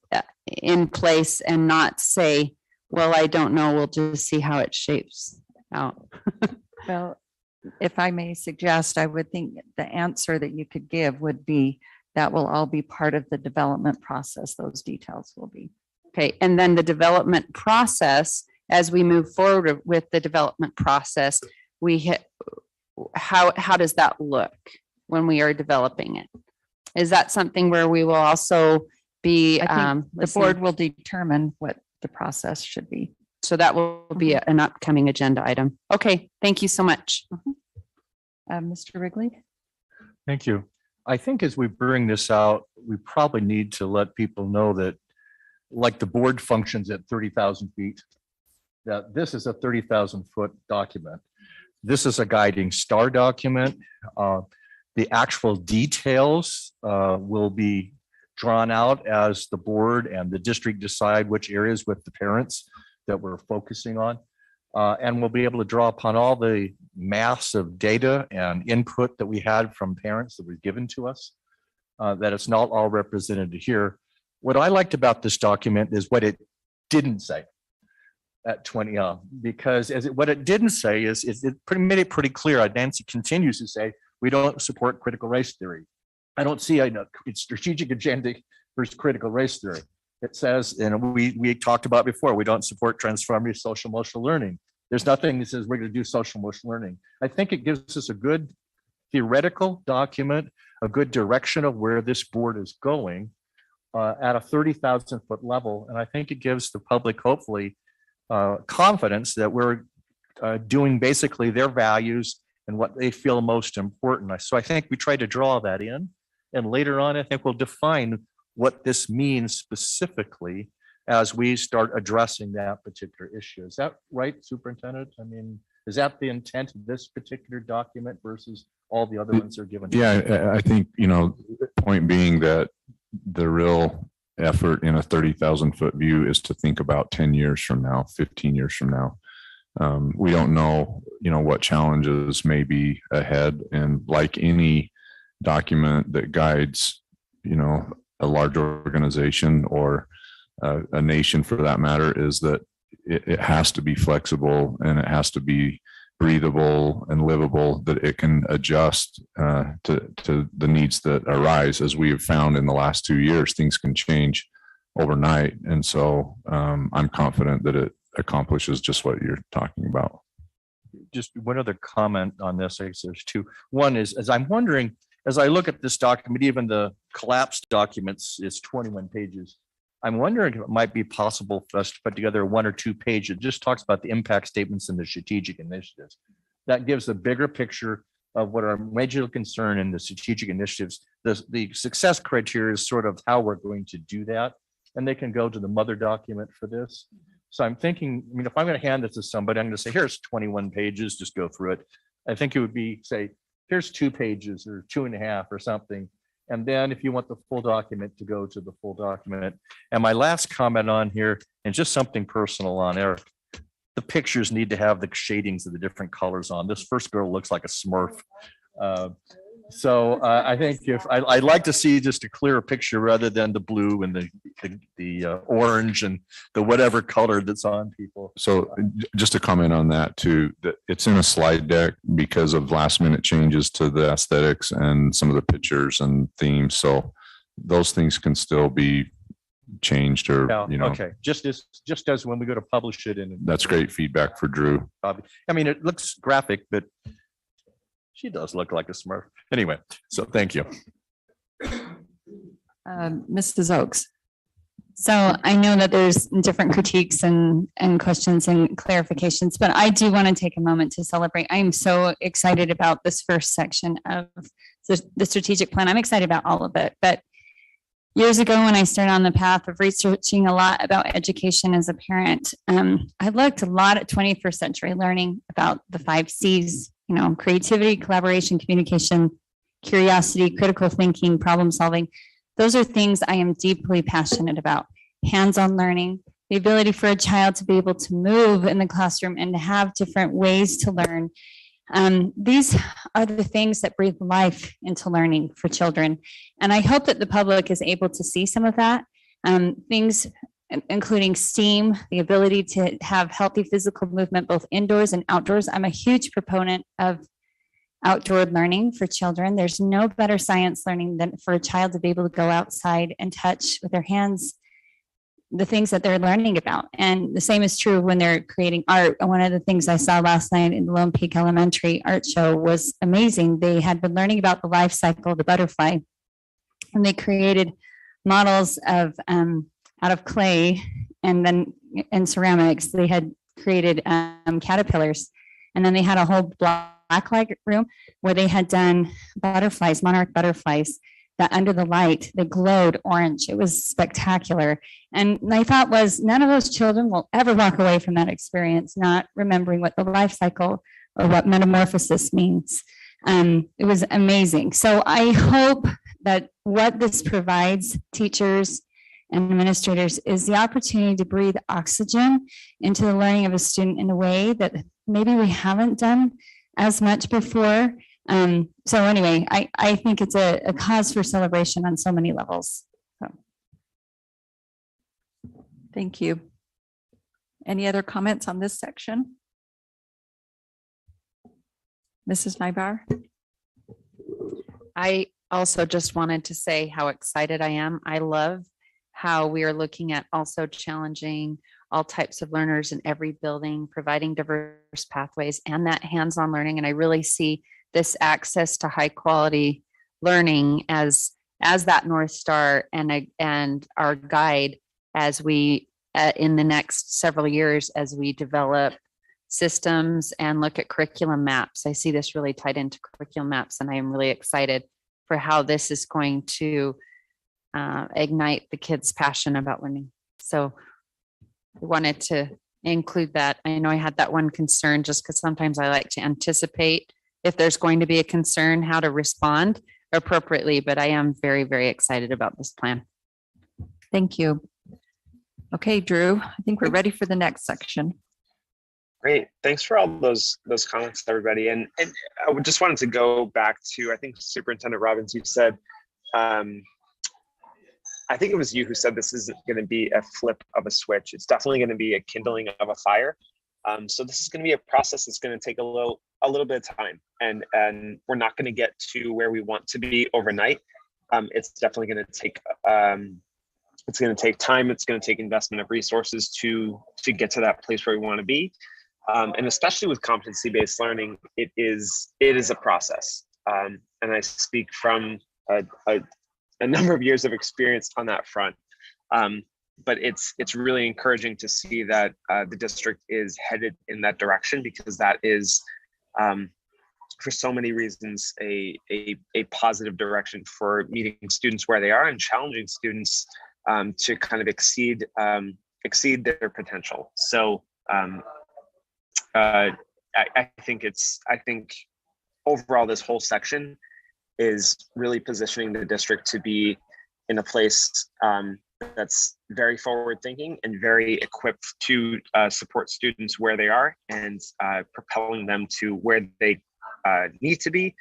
in place and not say, well, I don't know, we'll just see how it shapes out. Well, if I may suggest, I would think the answer that you could give would be that will all be part of the development process. Those details will be. Okay, and then the development process, as we move forward with the development process, how does that look when we are developing it? Is that something where we will also be I think the board will determine what the process should be. So that will be an upcoming agenda item. Okay, thank you so much. Mr. Wrigley? Thank you. I think as we bring this out, we probably need to let people know that like the board functions at 30,000 feet, that this is a 30,000 foot document. This is a guiding star document. The actual details will be drawn out as the board and the district decide which areas with the parents that we're focusing on. And we'll be able to draw upon all the mass of data and input that we had from parents that were given to us, that it's not all represented here. What I liked about this document is what it didn't say at 20, because what it didn't say is it made it pretty clear. Nancy continues to say, we don't support critical race theory. I don't see a strategic agenda for critical race theory. It says, and we talked about before, we don't support transformative social emotional learning. There's nothing that says we're going to do social emotional learning. I think it gives us a good theoretical document, a good direction of where this board is going at a 30,000 foot level. And I think it gives the public, hopefully, confidence that we're doing basically their values and what they feel most important. So I think we try to draw that in. And later on, I think we'll define what this means specifically as we start addressing that particular issue. Is that right, Superintendent? I mean, is that the intent of this particular document versus all the other ones they're given? Yeah, I think, point being that the real effort in a 30,000 foot view is to think about 10 years from now, 15 years from now. We don't know, what challenges may be ahead. And like any document that guides, a large organization or a nation for that matter, is that it has to be flexible and it has to be breathable and livable, that it can adjust to the needs that arise. As we have found in the last 2 years, things can change overnight. And so I'm confident that it accomplishes just what you're talking about. Just one other comment on this. I guess there's two. One is, as I'm wondering, as I look at this document, even the collapsed documents is 21 pages. I'm wondering if it might be possible for us to put together 1 or 2 pages. It just talks about the impact statements and the strategic initiatives. That gives a bigger picture of what our major concern in the strategic initiatives. The success criteria is sort of how we're going to do that. And they can go to the mother document for this. So I'm thinking, if I'm going to hand this to somebody, I'm going to say, here's 21 pages, just go through it. I think it would be, say, here's 2 pages or 2.5 or something. And then if you want the full document, to go to the full document. And my last comment on here, and just something personal on Eric, the pictures need to have the shadings of the different colors on. This first girl looks like a Smurf. So I think if I'd like to see just a clearer picture rather than the blue and the orange and the whatever color that's on people. So just to comment on that too, that it's in a slide deck because of last minute changes to the aesthetics and some of the pictures and themes. So those things can still be changed or, Yeah, you know, okay. Just as when we go to publish it in. that's great feedback for Drew. I mean, it looks graphic, but she does look like a Smurf. Anyway, so thank you. Mrs. Oaks. So I know that there's different critiques and questions and clarifications, but I do want to take a moment to celebrate. I am so excited about this first section of the strategic plan. I'm excited about all of it, but years ago when I started on the path of researching a lot about education as a parent, I looked a lot at 21st century learning about the 5 C's, you know, creativity, collaboration, communication, curiosity, critical thinking, problem solving. Those are things I am deeply passionate about. Hands-on learning, the ability for a child to be able to move in the classroom and to have different ways to learn. These are the things that breathe life into learning for children. And I hope that the public is able to see some of that. Things including STEAM, the ability to have healthy physical movement, both indoors and outdoors. I'm a huge proponent of outdoor learning for children. There's no better science learning than for a child to be able to go outside and touch with their hands the things that they're learning about. And the same is true when they're creating art. One of the things I saw last night in the Lone Peak Elementary art show was amazing. They had been learning about the life cycle of the butterfly, and they created models of out of clay and then in ceramics. They had created caterpillars, and then they had a whole black light room where they had done butterflies, monarch butterflies, that under the light, they glowed orange. It was spectacular. And my thought was, none of those children will ever walk away from that experience not remembering what the life cycle or what metamorphosis means. It was amazing. So I hope that what this provides teachers and administrators is the opportunity to breathe oxygen into the learning of a student in a way that maybe we haven't done as much before. So anyway, I think it's a cause for celebration on so many levels. So. Thank you. Any other comments on this section? Mrs. Nybar? I also just wanted to say how excited I am. I love how we are looking at also challenging all types of learners in every building, providing diverse pathways and that hands-on learning. And I really see this access to high quality learning as that North Star and our guide as we in the next several years as we develop systems and look at curriculum maps. I see this really tied into curriculum maps, and I am really excited for how this is going to ignite the kids' passion about learning. So I wanted to include that. I know I had that one concern just because sometimes I like to anticipate if there's going to be a concern, how to respond appropriately, but I am very, very excited about this plan. Thank you. Okay, Drew, I think we're ready for the next section. Great. Thanks for all those comments, everybody. And I just wanted to go back to, I think Superintendent Robbins, you said, I think it was you who said this isn't going to be a flip of a switch. It's definitely going to be a kindling of a fire. So this is going to be a process that's going to take a little bit of time, and we're not going to get to where we want to be overnight. It's definitely going to take it's going to take time. It's going to take investment of resources to get to that place where we want to be. And especially with competency-based learning, it is a process. And I speak from a number of years of experience on that front. But it's really encouraging to see that the district is headed in that direction, because that is, for so many reasons, a positive direction for meeting students where they are and challenging students to kind of exceed their potential. So I think overall this whole section is really positioning the district to be in a place that's very forward thinking and very equipped to support students where they are and propelling them to where they need to be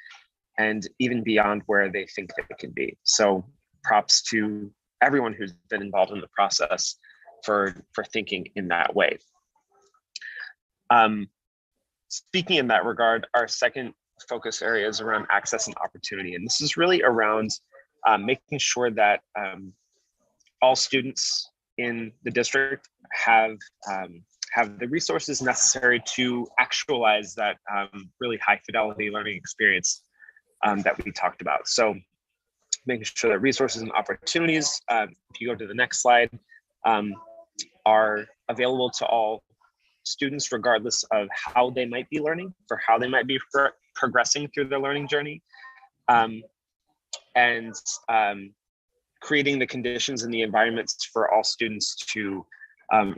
and even beyond where they think they can be. So props to everyone who's been involved in the process for thinking in that way. Speaking in that regard, our second focus area is around access and opportunity. And this is really around making sure that all students in the district have the resources necessary to actualize that really high fidelity learning experience that we talked about. So making sure that resources and opportunities, if you go to the next slide, are available to all students regardless of how they might be learning or how they might be progressing through their learning journey, and creating the conditions and the environments for all students to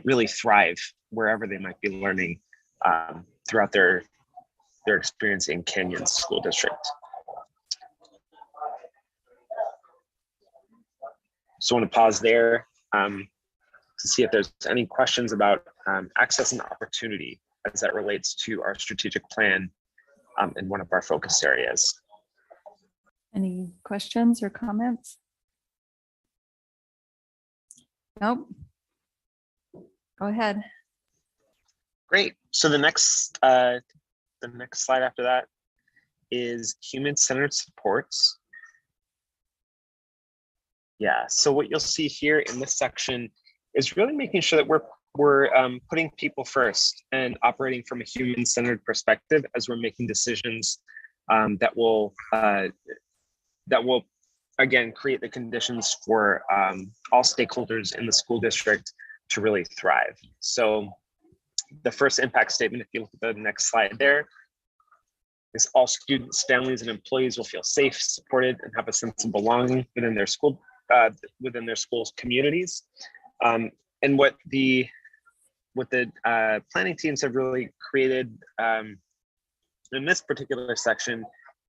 really thrive wherever they might be learning throughout their experience in Canyon School District. So I want to pause there to see if there's any questions about access and opportunity as that relates to our strategic plan in one of our focus areas. Any questions or comments? Nope. Go ahead. Great. So the next slide after that is human-centered supports. Yeah. So what you'll see here in this section is really making sure that we're putting people first and operating from a human-centered perspective as we're making decisions that will again create the conditions for all stakeholders in the school district to really thrive. So the first impact statement, if you look at the next slide there, is all students, families, and employees will feel safe, supported, and have a sense of belonging within their school, within their schools' communities. And what the planning teams have really created in this particular section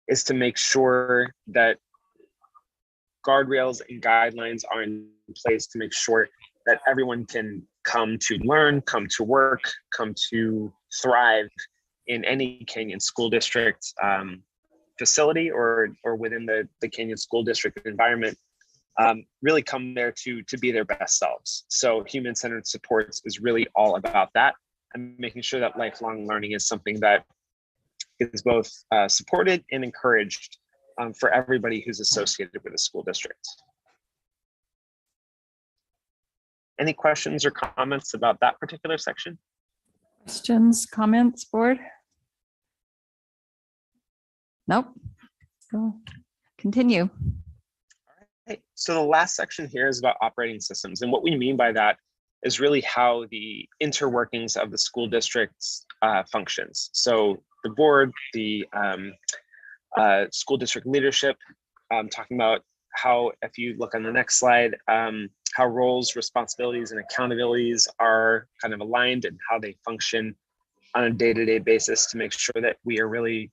is to make sure that guardrails and guidelines are in place to make sure that everyone can come to learn, come to work, come to thrive in any Canyon School District facility or within the Canyon School District environment, really come there to be their best selves. So human-centered supports is really all about that, and making sure that lifelong learning is something that is both supported and encouraged for everybody who's associated with the school district. Any questions or comments about that particular section? Questions, comments, board? Nope. Go. Continue. Right. So the last section here is about operating systems. And what we mean by that is really how the interworkings of the school districts functions. So the board, the school district leadership, talking about how, if you look on the next slide, how roles, responsibilities, and accountabilities are kind of aligned and how they function on a day-to-day basis to make sure that we are really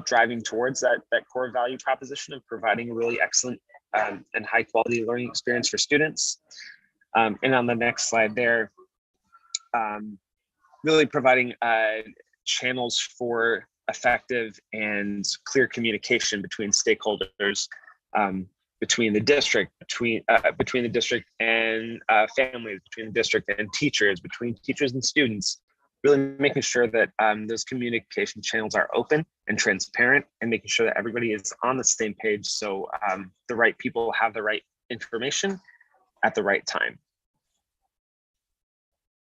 driving towards that core value proposition of providing a really excellent and high quality learning experience for students. And on the next slide there, really providing channels for effective and clear communication between stakeholders, between the district, between the district and families, between the district and teachers, between teachers and students, really making sure that those communication channels are open and transparent, and making sure that everybody is on the same page so the right people have the right information at the right time.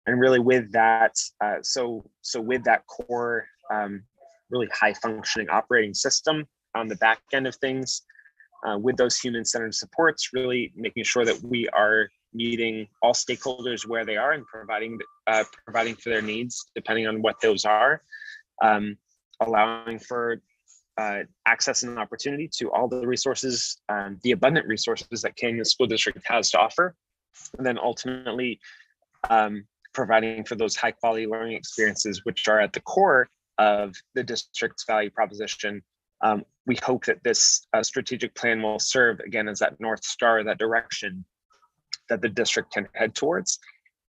And really with that, so with that core really high functioning operating system on the back end of things, with those human-centered supports, really making sure that we are meeting all stakeholders where they are and providing for their needs, depending on what those are, allowing for access and opportunity to all the resources, the abundant resources that Canyon School District has to offer, and then ultimately providing for those high quality learning experiences, which are at the core of the district's value proposition. We hope that this strategic plan will serve again as that North Star, that direction that the district can head towards,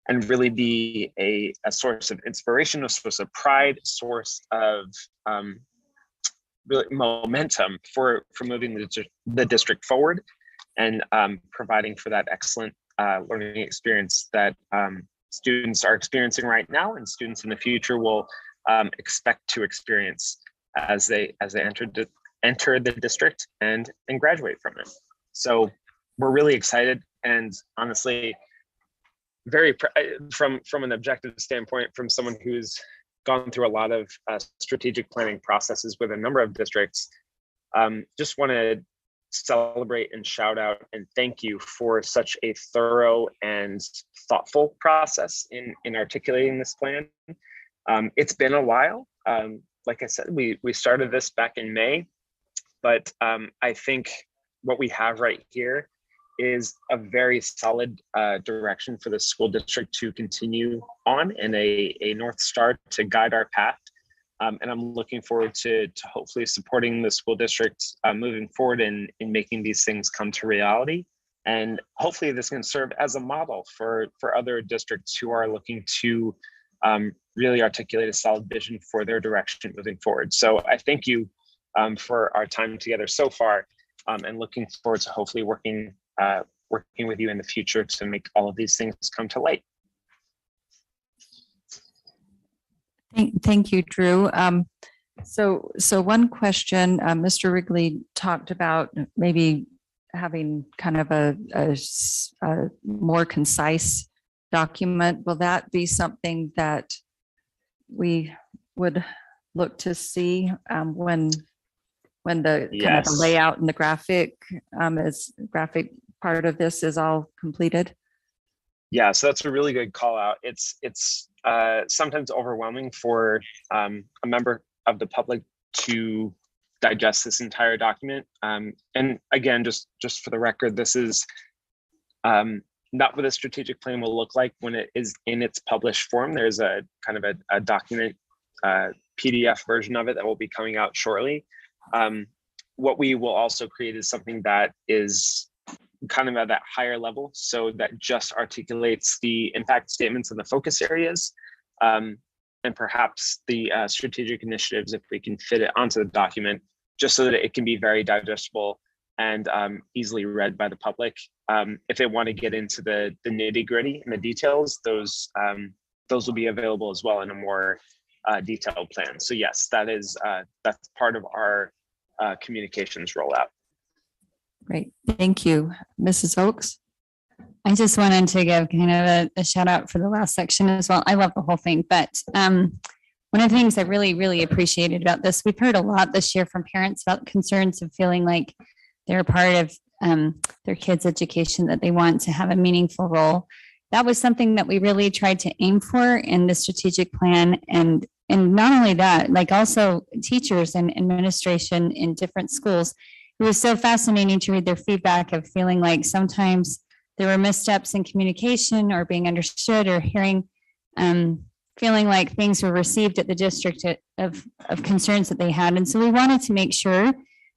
and really be a source of inspiration, a source of pride, source of really momentum for moving the district forward and providing for that excellent learning experience that students are experiencing right now and students in the future will expect to experience as they enter the district and graduate from it. So we're really excited, and honestly, from an objective standpoint, from someone who's gone through a lot of strategic planning processes with a number of districts, just want to celebrate and shout out and thank you for such a thorough and thoughtful process in articulating this plan. It's been a while. Like I said, we started this back in May, but I think what we have right here is a very solid direction for the school district to continue on, and a North Star to guide our path. And I'm looking forward to hopefully supporting the school district moving forward in making these things come to reality. And hopefully this can serve as a model for other districts who are looking to really articulate a solid vision for their direction moving forward. So I thank you for our time together so far, and looking forward to hopefully working with you in the future to make all of these things come to light. Thank you, Drew. So one question, Mr. Wrigley talked about maybe having kind of a more concise document. Will that be something that we would look to see when the kind of the layout and the graphic part of this is all completed? Yeah, so that's a really good call out. It's sometimes overwhelming for a member of the public to digest this entire document. And again, just for the record, this is not what a strategic plan will look like when it is in its published form. There's a kind of a document PDF version of it that will be coming out shortly. What we will also create is something that is kind of at that higher level, so that just articulates the impact statements and the focus areas, and perhaps the strategic initiatives, if we can fit it onto the document, just so that it can be very digestible and easily read by the public. If they want to get into the nitty gritty and the details, those will be available as well in a more detailed plan. So yes, that's part of our communications rollout. Great, thank you. Mrs. Oakes? I just wanted to give kind of a shout out for the last section as well. I love the whole thing, but one of the things I really, really appreciated about this, we've heard a lot this year from parents about concerns of feeling like they're a part of their kids' education, that they want to have a meaningful role. That was something that we really tried to aim for in the strategic plan. And not only that, like also teachers and administration in different schools. It was so fascinating to read their feedback of feeling like sometimes there were missteps in communication or being understood, or hearing, feeling like things were received at the district of concerns that they had. And so we wanted to make sure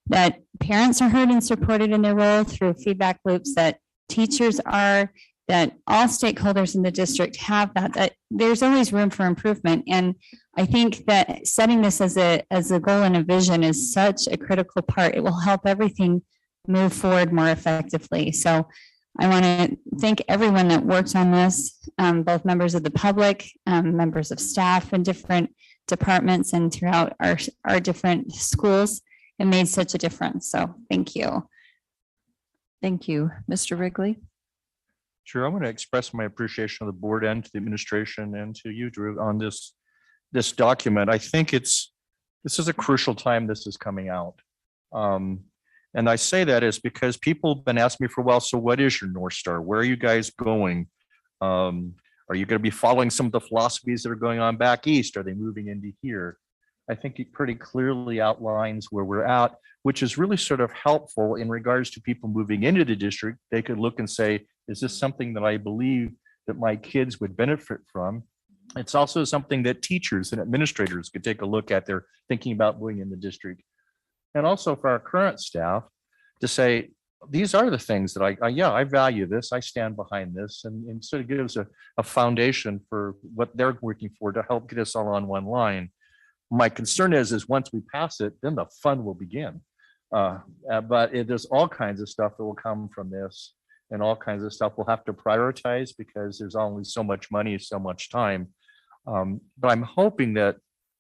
that parents are heard and supported in their role through feedback loops, that teachers are, that all stakeholders in the district have that there's always room for improvement. And I think that setting this as a goal and a vision is such a critical part. It will help everything move forward more effectively. So I want to thank everyone that worked on this, both members of the public, members of staff in different departments and throughout our different schools. It made such a difference. So thank you. Thank you. Mr. Wrigley? Sure, I want to express my appreciation of the board and to the administration and to you, Drew, on this document. I think this is a crucial time this is coming out. And I say that is because people have been asking me for a while, so what is your North Star? Where are you guys going? Are you going to be following some of the philosophies that are going on back east? Are they moving into here? I think it pretty clearly outlines where we're at, which is really sort of helpful in regards to people moving into the district. They could look and say, is this something that I believe that my kids would benefit from? It's also something that teachers and administrators could take a look at. They're thinking about moving in the district. And also for our current staff to say, these are the things that I value this, I stand behind this, and sort of gives a foundation for what they're working for to help get us all on one line. my concern is once we pass it, then the fun will begin. But there's all kinds of stuff that will come from this, and all kinds of stuff we'll have to prioritize because there's only so much money, so much time. But I'm hoping that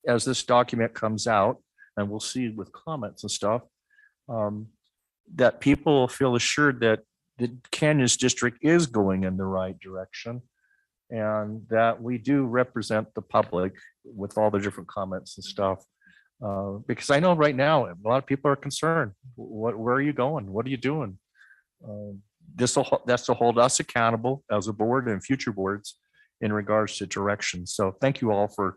as this document comes out, and we'll see with comments and stuff, that people feel assured that the Canyons District is going in the right direction, and that we do represent the public with all the different comments and stuff. Because I know right now, a lot of people are concerned. Where are you going? What are you doing? That's to hold us accountable as a board and future boards in regards to direction. So thank you all for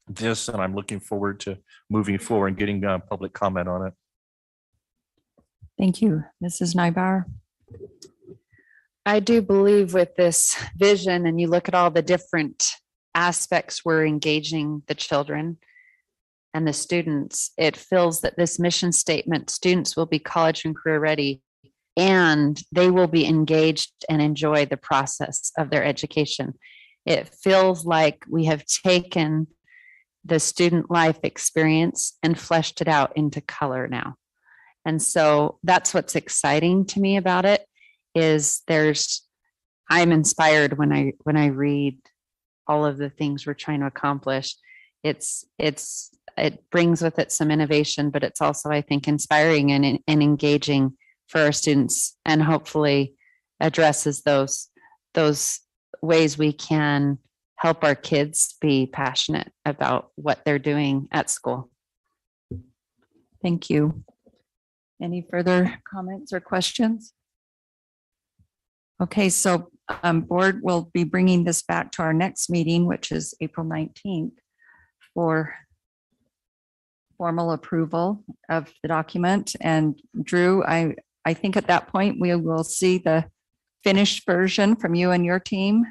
this, and I'm looking forward to moving forward and getting public comment on it. Thank you. Mrs. Nybauer. I do believe with this vision, and you look at all the different aspects we're engaging the children and the students, it feels that this mission statement, students will be college and career ready, and they will be engaged and enjoy the process of their education. It feels like we have taken the student life experience and fleshed it out into color now. And so that's what's exciting to me about it, is I'm inspired when I read all of the things we're trying to accomplish. It brings with it some innovation, but it's also, I think, inspiring and engaging for our students, and hopefully addresses those ways we can help our kids be passionate about what they're doing at school. Thank you. Any further comments or questions? Okay, so board will be bringing this back to our next meeting, which is April 19th, for formal approval of the document. And Drew, I think at that point, we will see the finished version from you and your team.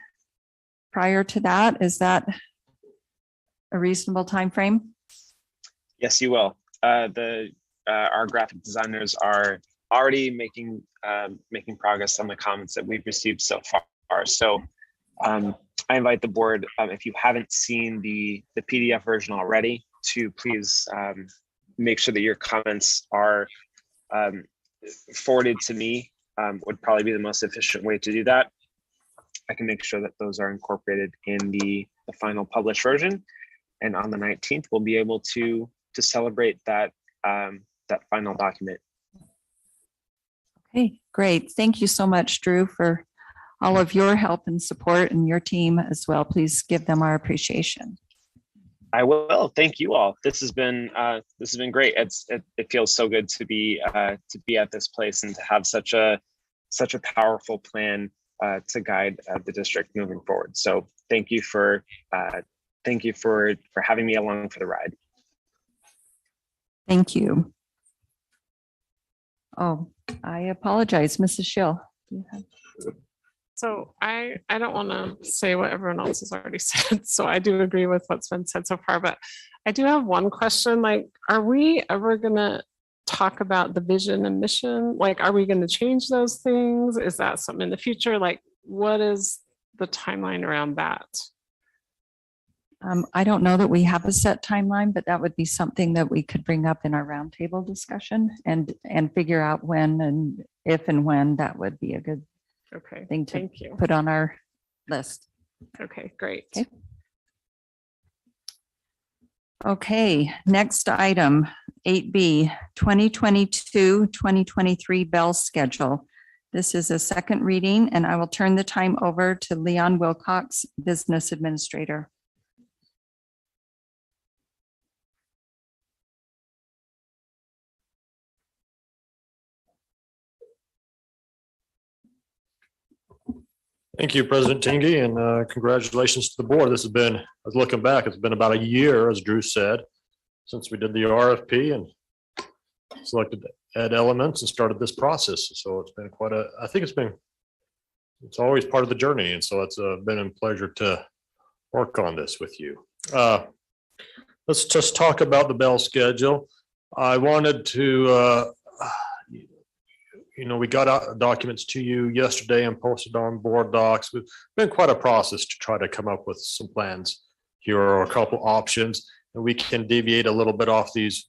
Prior to that, is that a reasonable time frame? Yes, you will. Our graphic designers are already making progress on the comments that we've received so far. So I invite the board, if you haven't seen the PDF version already, to please make sure that your comments are forwarded to me. Would probably be the most efficient way to do that. I can make sure that those are incorporated in the final published version. And on the 19th, we'll be able to celebrate that final document. Okay, great. Thank you so much, Drew, for all of your help and support, and your team as well. Please give them our appreciation. I will. Thank you all. This has been great. It feels so good to be at this place and to have such a powerful plan to guide the district moving forward. So thank you for having me along for the ride. Thank you. Oh, I apologize, Mrs. Schill. So I don't want to say what everyone else has already said. So I do agree with what's been said so far, but I do have one question. Like, are we ever going to talk about the vision and mission? Like, are we going to change those things? Is that something in the future? Like, what is the timeline around that? I don't know that we have a set timeline, but that would be something that we could bring up in our roundtable discussion and figure out when and if and when that would be a good thing to put on our list. Okay, great. Okay, next item, 8B, 2022-2023 bell schedule. This is a second reading, and I will turn the time over to Leon Wilcox, Business Administrator. Thank you, President Tingy, and congratulations to the board. This has been, I was looking back, it's been about a year, as Drew said, since we did the RFP and selected Ed Elements and started this process. So it's been it's always part of the journey. And so it's been a pleasure to work on this with you. Let's just talk about the bell schedule. I wanted to, we got out documents to you yesterday and posted on board docs. It's been quite a process to try to come up with some plans. Here are a couple options. and we can deviate a little bit off these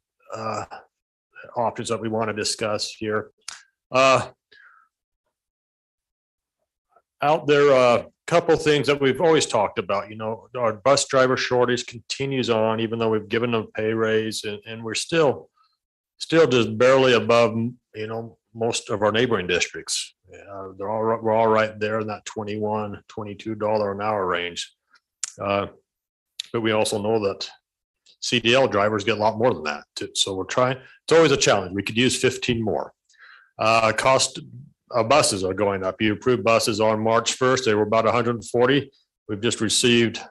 options that we want to discuss here. Out there, a couple things that we've always talked about, our bus driver shortage continues on, even though we've given them a pay raise, and we're still just barely above, most of our neighboring districts. We're all right there in that $21, $22 an hour range. But we also know that CDL drivers get a lot more than that too. So we're trying, it's always a challenge. We could use 15 more. Cost of buses are going up. You approved buses on March 1st. They were about 140. We've just received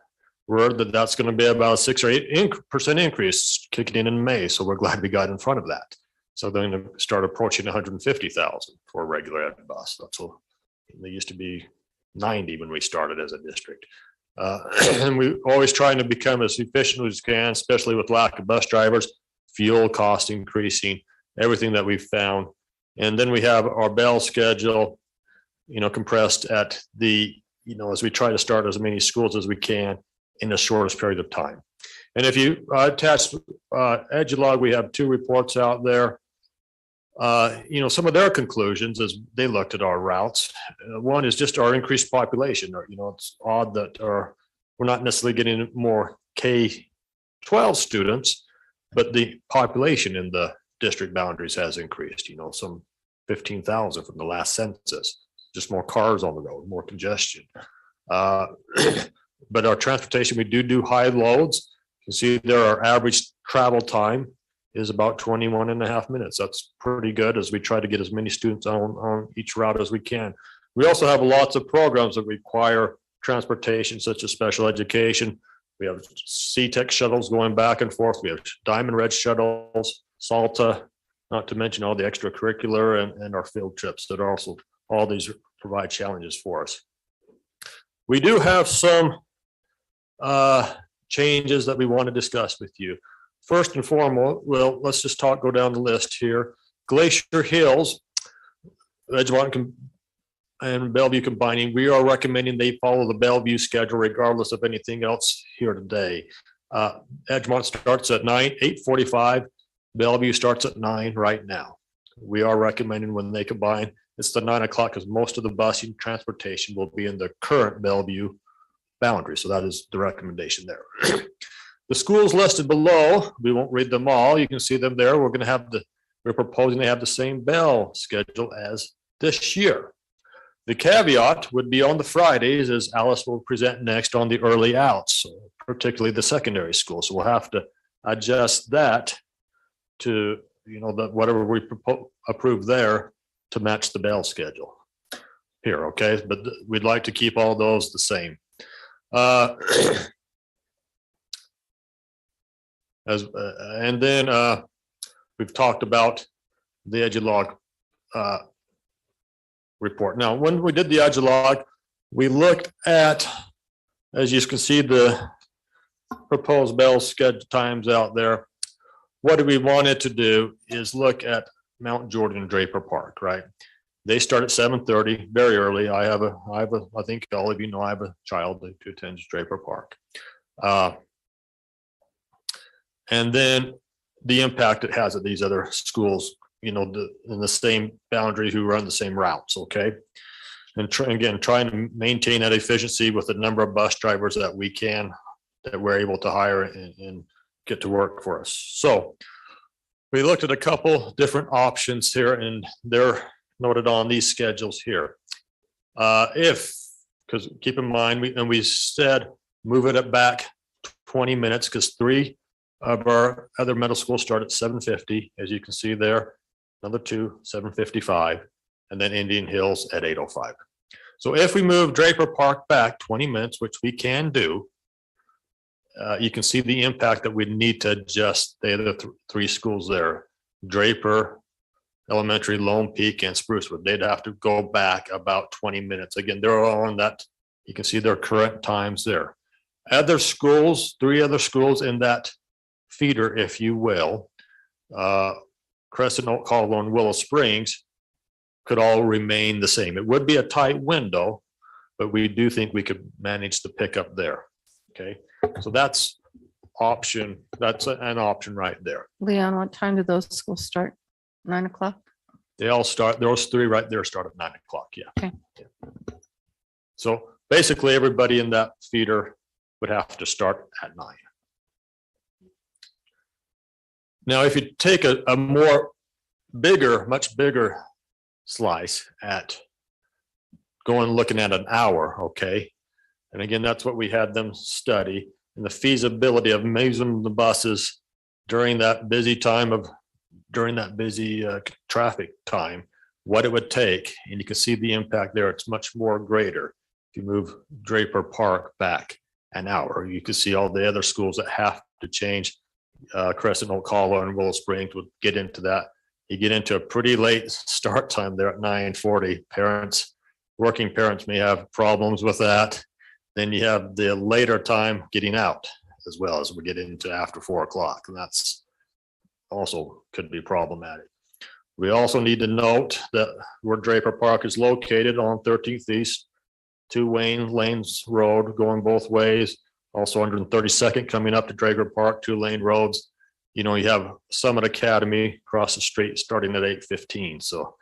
word that that's going to be about a 6 or 8% increase kicking in May. So we're glad we got in front of that. So they're going to start approaching 150,000 for a regular ed bus. That's what they used to be 90 when we started as a district. And we're always trying to become as efficient as we can, especially with lack of bus drivers, fuel cost increasing, everything that we've found. And then we have our bell schedule, compressed at the, as we try to start as many schools as we can in the shortest period of time. And if you attach Edulog, we have 2 reports out there. Some of their conclusions as they looked at our routes. One is just our increased population. It's odd that we're not necessarily getting more K-12 students, but the population in the district boundaries has increased, some 15,000 from the last census, just more cars on the road, more congestion. But our transportation, we do high loads. You can see there our average travel time is about 21.5 minutes. That's pretty good as we try to get as many students on each route as we can. We also have lots of programs that require transportation, such as special education. We have C-Tech shuttles going back and forth. We have Diamond Red shuttles, SALTA, not to mention all the extracurricular and our field trips that are also, all these provide challenges for us. We do have some changes that we want to discuss with you. First and foremost, well, let's just go down the list here. Glacier Hills, Edgemont and Bellevue combining, we are recommending they follow the Bellevue schedule regardless of anything else here today. Edgemont starts at 8:45. Bellevue starts at 9 right now. We are recommending when they combine, it's the 9 o'clock because most of the busing transportation will be in the current Bellevue boundary. So that is the recommendation there. The schools listed below, we won't read them all. You can see them there. We're proposing they have the same bell schedule as this year. The caveat would be on the Fridays, as Alice will present next on the early outs, particularly the secondary school. So we'll have to adjust that to, whatever we approve there to match the bell schedule here, okay? But we'd like to keep all those the same. And then we've talked about the Edulog report. Now, when we did the Edulog, we looked at, as you can see, the proposed bell schedule times out there. What we wanted to do is look at Mount Jordan and Draper Park, right? They start at 7:30, very early. I think all of you know I have a child who attends Draper Park. And then the impact it has at these other schools, in the same boundary who run the same routes, okay? And trying to maintain that efficiency with the number of bus drivers that we're able to hire and get to work for us. So we looked at a couple different options here, and they're noted on these schedules here. Because keep in mind, we said move it back 20 minutes because 3 of our other middle schools start at 7:50, as you can see there. Another 2, 7:55, and then Indian Hills at 8:05. So if we move Draper Park back 20 minutes, which we can do, you can see the impact that we need to adjust the other 3 schools there. Draper Elementary, Lone Peak, and Sprucewood. They'd have to go back about 20 minutes. Again, they're all on that. You can see their current times there. Other schools, 3 other schools in that feeder, if you will, Crescent, Oak Hollow, and Willow Springs could all remain the same. It would be a tight window, but we do think we could manage the pickup there. Okay, so that's option. That's an option right there. Leon, what time do those schools start? 9 o'clock? They all start, those three right there start at 9 o'clock, yeah. Okay. Yeah. So basically, everybody in that feeder would have to start at 9. Now, if you take a more much bigger slice at looking at an hour, okay? And again, that's what we had them study, and the feasibility of moving the buses during that busy traffic time, what it would take, and you can see the impact there. It's much more greater if you move Draper Park back an hour. You can see all the other schools that have to change. Crescent, Oak Hollow, and Willow Springs would get into that. You get into a pretty late start time there at 9:40. Working parents may have problems with that. Then you have the later time getting out as well as we get into after 4 o'clock, and that's also could be problematic. We also need to note that where Draper Park is located on 13th East, 2 lanes road going both ways. Also 132nd coming up to Draper Park, 2-lane roads. You have Summit Academy across the street starting at 8:15. So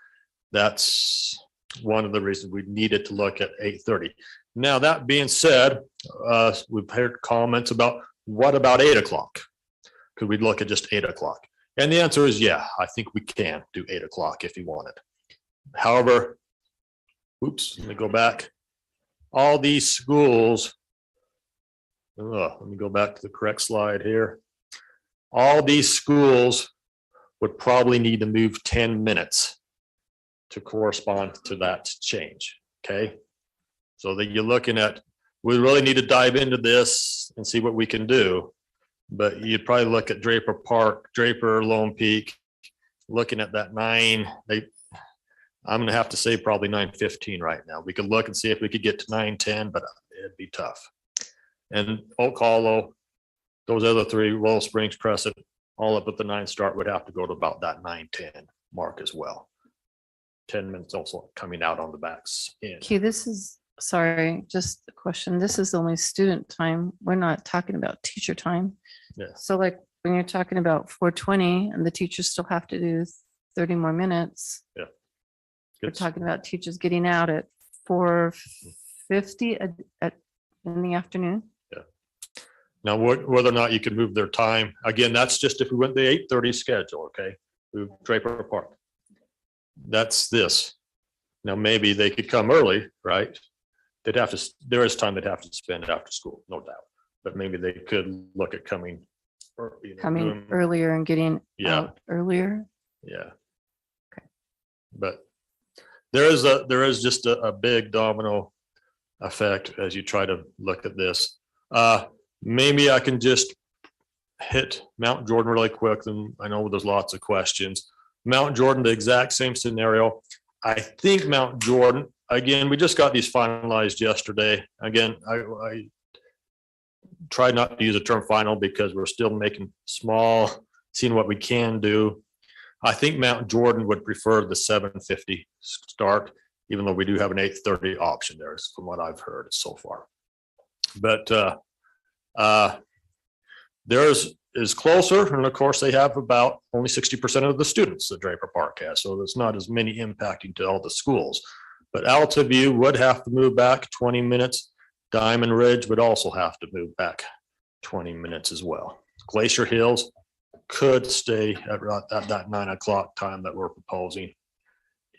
that's one of the reasons we needed to look at 8:30. Now, that being said, we've heard comments about what about 8 o'clock? Could we look at just 8 o'clock? And the answer is, yeah, I think we can do 8 o'clock if you want it. However, let me go back. All these schools, let me go back to the correct slide here. All these schools would probably need to move 10 minutes to correspond to that change, okay? So that you're looking at, we really need to dive into this and see what we can do. But you'd probably look at Draper Park, Draper, Lone Peak, looking at that 9, I'm gonna have to say probably 9:15 right now. We could look and see if we could get to 9:10, but it'd be tough. And Oak Hollow, those other 3, Willow Springs, Crescent, all up at the 9 start would have to go to about that 9:10 mark as well. 10 minutes also coming out on the backs end. Okay, sorry, just a question. This is only student time. We're not talking about teacher time. Yeah. So like when you're talking about 4:20 and the teachers still have to do 30 more minutes. Yeah. We're talking about teachers getting out at 4:50 in the afternoon. Yeah. Now, whether or not you can move their time, again, that's just if we went the 8:30 schedule, okay? Move Draper Park. That's this. Now, maybe they could come early, right? There is time they'd have to spend after school, no doubt. But maybe they could look at coming. Earlier and getting out earlier. Yeah. Okay. But there is just a big domino effect as you try to look at this. Maybe I can just hit Mount Jordan really quick, and I know there's lots of questions. Mount Jordan, the exact same scenario. I think Mount Jordan, again, we just got these finalized yesterday. Again, I tried not to use the term final because we're still making seeing what we can do. I think Mount Jordan would prefer the 7:50 start, even though we do have an 8:30 option there, from what I've heard so far. But theirs is closer, and of course they have about only 60% of the students that Draper Park has, so there's not as many impacting to all the schools. But Alta View would have to move back 20 minutes. Diamond Ridge would also have to move back 20 minutes as well. Glacier Hills could stay at that 9 o'clock time that we're proposing.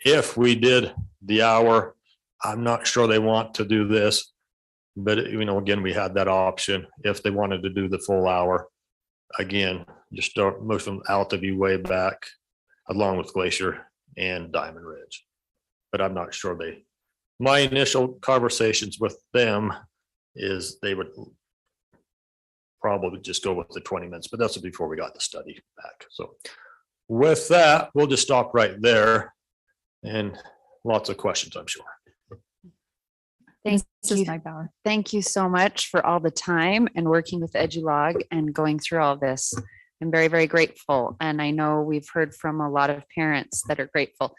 If we did the hour, I'm not sure they want to do this, but again, we had that option. If they wanted to do the full hour, again, just start moving Alta View way back along with Glacier and Diamond Ridge. But I'm not sure my initial conversations with them is they would probably just go with the 20 minutes, but that's before we got the study back. So with that, we'll just stop right there, and lots of questions, I'm sure. Thank you so much for all the time and working with EduLog and going through all this. I'm very, very grateful. And I know we've heard from a lot of parents that are grateful.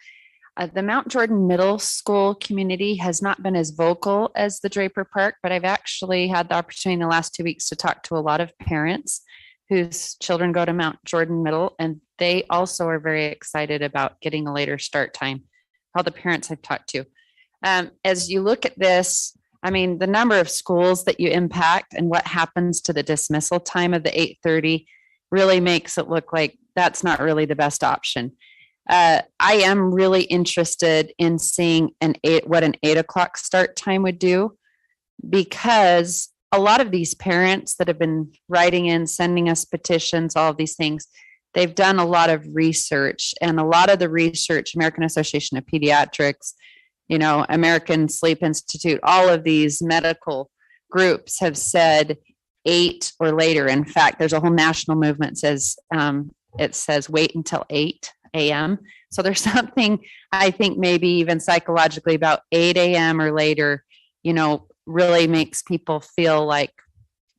The Mount Jordan Middle School community has not been as vocal as the Draper Park, but I've actually had the opportunity in the last 2 weeks to talk to a lot of parents whose children go to Mount Jordan Middle, and they also are very excited about getting a later start time. All the parents I've talked to. As you look at this, I mean, the number of schools that you impact and what happens to the dismissal time of the 8:30 really makes it look like that's not really the best option. I am really interested in seeing what an 8 o'clock start time would do, because a lot of these parents that have been writing in, sending us petitions, all of these things, they've done a lot of research, and a lot of the research, American Association of Pediatrics, American Sleep Institute, all of these medical groups have said 8 or later. In fact, there's a whole national movement says it says wait until 8 a.m. So there's something, I think, maybe even psychologically about 8 a.m. or later, really makes people feel like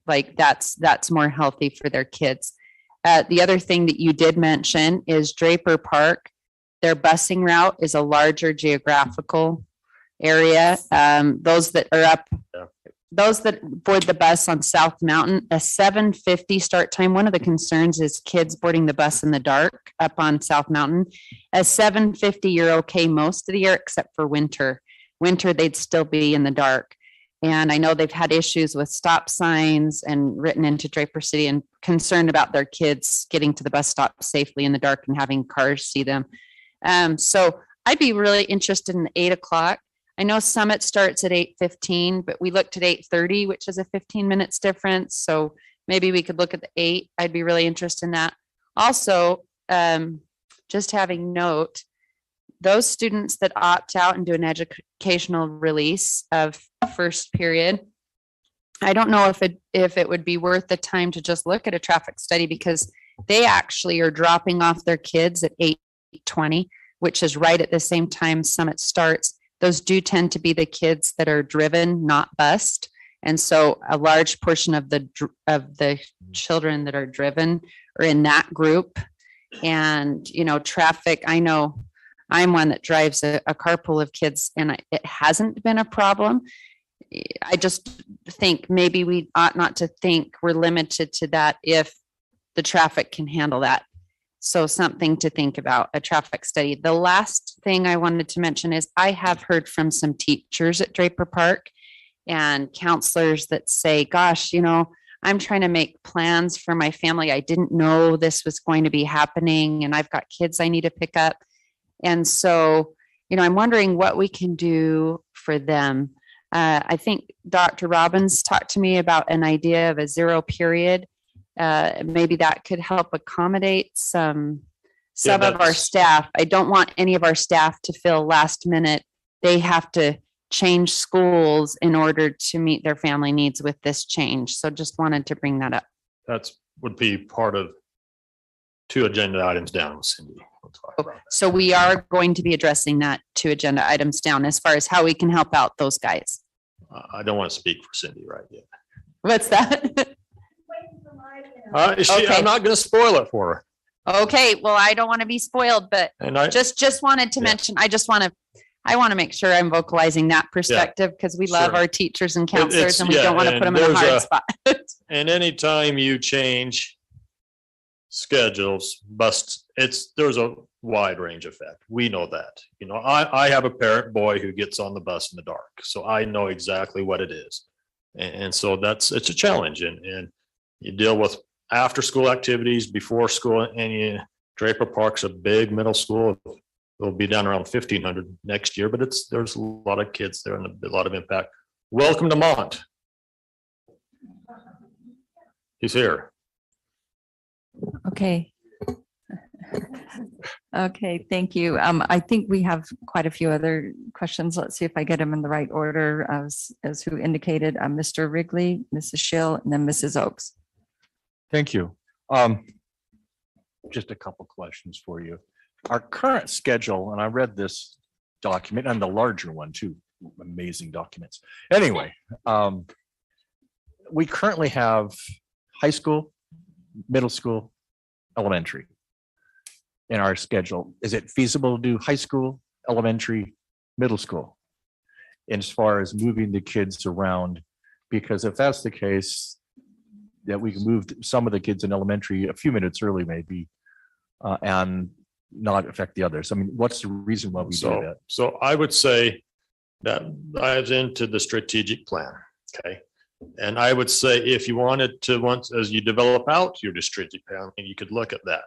that's more healthy for their kids. The other thing that you did mention is Draper Park. Their busing route is a larger geographical area. Those that board the bus on South Mountain, a 7:50 start time. One of the concerns is kids boarding the bus in the dark up on South Mountain. At 7:50, you're okay most of the year except for winter. Winter, they'd still be in the dark. And I know they've had issues with stop signs and written into Draper City and concerned about their kids getting to the bus stop safely in the dark and having cars see them. So I'd be really interested in 8 o'clock. I know Summit starts at 8:15, but we looked at 8:30, which is a 15 minutes difference. So maybe we could look at the 8. I'd be really interested in that. Also, just having note, those students that opt out and do an educational release of first period, I don't know if it would be worth the time to just look at a traffic study, because they actually are dropping off their kids at 8:20, which is right at the same time Summit starts. Those do tend to be the kids that are driven, not bused. And so a large portion of the children that are driven are in that group. And, traffic, I know I'm one that drives a carpool of kids, and it hasn't been a problem. I just think maybe we ought not to think we're limited to that if the traffic can handle that. So something to think about, a traffic study. The last thing I wanted to mention is I have heard from some teachers at Draper Park and counselors that say, gosh, I'm trying to make plans for my family. I didn't know this was going to be happening, and I've got kids I need to pick up. And so, I'm wondering what we can do for them. I think Dr. Robbins talked to me about an idea of a 0 period. Maybe that could help accommodate some of our staff. I don't want any of our staff to feel last minute they have to change schools in order to meet their family needs with this change. So just wanted to bring that up. That would be part of 2 agenda items down, Cindy. We'll talk about that. So we are going to be addressing that 2 agenda items down as far as how we can help out those guys. I don't want to speak for Cindy right yet. What's that? Okay. I'm not going to spoil it for her. Okay, well, I don't want to be spoiled, but And I just wanted to mention, I want to make sure I'm vocalizing that perspective, because we love Sure. our teachers and counselors, It's- and we yeah, don't want to and put them in a there's hard a- spot. And anytime you change schedules, there's a wide range effect. We know that. I have a parent boy who gets on the bus in the dark, so I know exactly what it is. And so it's a challenge, and you deal with after school activities, before school, and Draper Park's a big middle school. It'll be down around 1,500 next year, but there's a lot of kids there and a lot of impact. Welcome to Mont. He's here. Okay. Okay, thank you. I think we have quite a few other questions. Let's see if I get them in the right order as who indicated, Mr. Wrigley, Mrs. Schill, and then Mrs. Oakes. Thank you. Just a couple questions for you. Our current schedule, and I read this document and the larger one too, amazing documents. Anyway, we currently have high school, middle school, elementary in our schedule. Is it feasible to do high school elementary, middle school, as far as moving the kids around, because if that's the case, that we can move some of the kids in elementary a few minutes early maybe, and not affect the others. I mean, what's the reason why we do that? So I would say that dives into the strategic plan, okay? And I would say if you wanted to, once as you develop out your strategic plan, and you could look at that,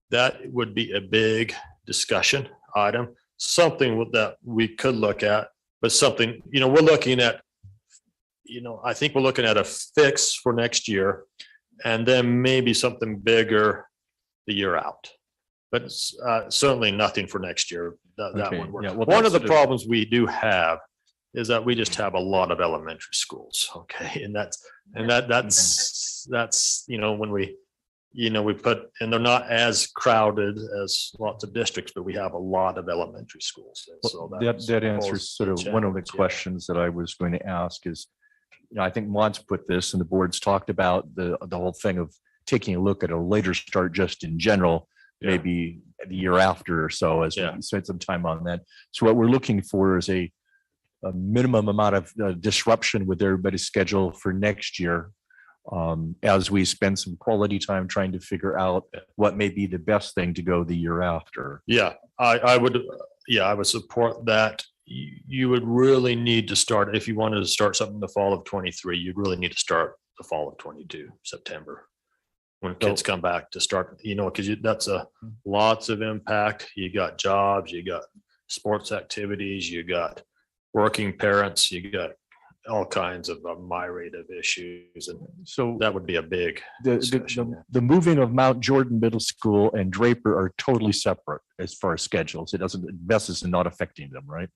that would be a big discussion item, something that we could look at, but something, we're looking at, I think we're looking at a fix for next year and then maybe something bigger the year out. But certainly nothing for next year. That Okay, would work. yeah, well, One of the that's problems we do have is that we just have a lot of elementary schools. Okay. And that's when we put, and they're not as crowded as lots of districts, but we have a lot of elementary schools. And so That answers sort of one of the questions that I was going to ask is, I think Mon's put this and the board's talked about the whole thing of taking a look at a later start just in general, maybe the year after or so, as we spend some time on that. So what we're looking for is a minimum amount of disruption with everybody's schedule for next year, as we spend some quality time trying to figure out what may be the best thing to go the year after. Yeah, I would support that. You would really need to start, if you wanted to start something in the fall of 23, you'd really need to start the fall of 22, September, when kids come back to start, because that's lots of impact. You got jobs, you got sports activities, you got working parents, you got all kinds of a myriad of issues. And so that would be a big the moving of Mount Jordan Middle School and Draper are totally separate as far as schedules. It doesn't, buses are not affecting them, right?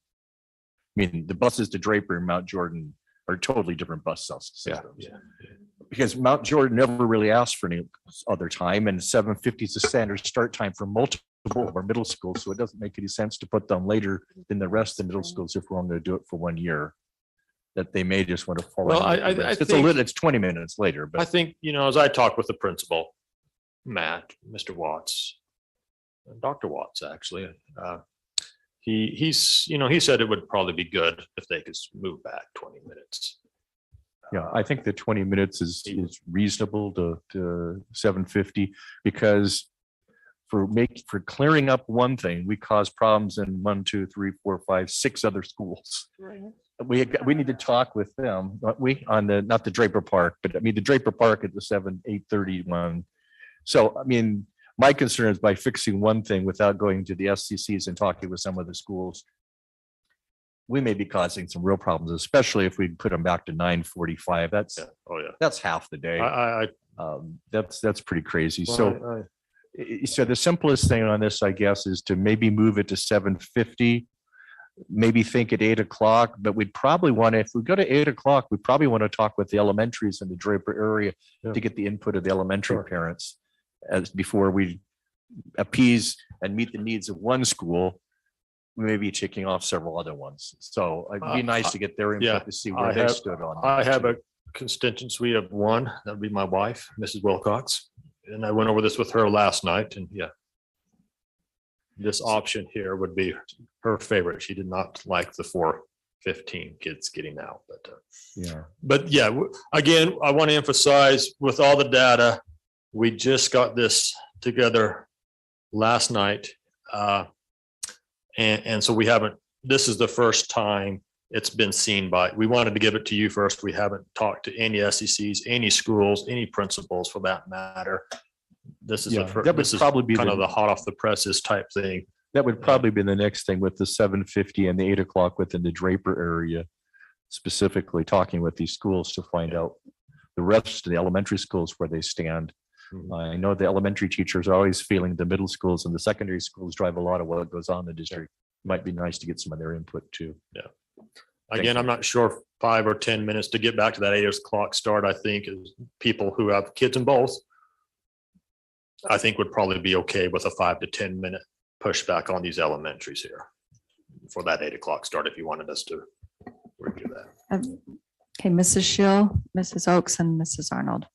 I mean, the buses to Draper and Mount Jordan are totally different bus systems. Yeah. Because Mount Jordan never really asked for any other time, and 7:50 is the standard start time for multiple of our middle schools. So it doesn't make any sense to put them later than the rest of the middle schools if we're only going to do it for 1 year. That they may just want to follow. Well, it's 20 minutes later, but I think, as I talked with the principal, Matt, Mr. Watts, Dr. Watts, actually, he said it would probably be good if they could move back 20 minutes. Yeah, I think the 20 minutes is reasonable to 7:50, because for clearing up one thing, we cause problems in 1, 2, 3, 4, 5, 6 other schools. Right. We need to talk with them, on not the Draper Park, but I mean the Draper Park at the 8:30 one. So I mean, my concern is by fixing one thing without going to the SCCs and talking with some of the schools, we may be causing some real problems, especially if we put them back to 9:45. That's half the day. That's pretty crazy. So the simplest thing on this, I guess, is to maybe move it to 7:50. Maybe think at 8 o'clock, but we'd probably want to, if we go to 8 o'clock, we probably want to talk with the elementaries in the Draper area to get the input of the elementary parents before we appease and meet the needs of one school. We may be checking off several other ones. So it'd be nice to get their input to see where they stood on that. I have a constituency of one. That'd be my wife, Mrs. Wilcox. And I went over this with her last night, and this option here would be her favorite. She did not like the 4:15 kids getting out, but again, I want to emphasize with all the data, we just got this together last night. And so this is the first time it's been seen we wanted to give it to you first. We haven't talked to any SECs, any schools, any principals for that matter. This is probably kind of the hot off the presses type thing. That would probably be the next thing with the 7:50 and the 8 o'clock within the Draper area, specifically talking with these schools to find out the rest of the elementary schools where they stand. I know the elementary teachers are always feeling the middle schools and the secondary schools drive a lot of what goes on in the district. It might be nice to get some of their input too. Yeah. Again, I'm not sure 5 or 10 minutes to get back to that 8 o'clock start, I think is people who have kids in both, I think would probably be okay with a 5 to 10 minute pushback on these elementaries here for that 8 o'clock start, if you wanted us to review that. Okay, Mrs. Schill, Mrs. Oaks, and Mrs. Arnold.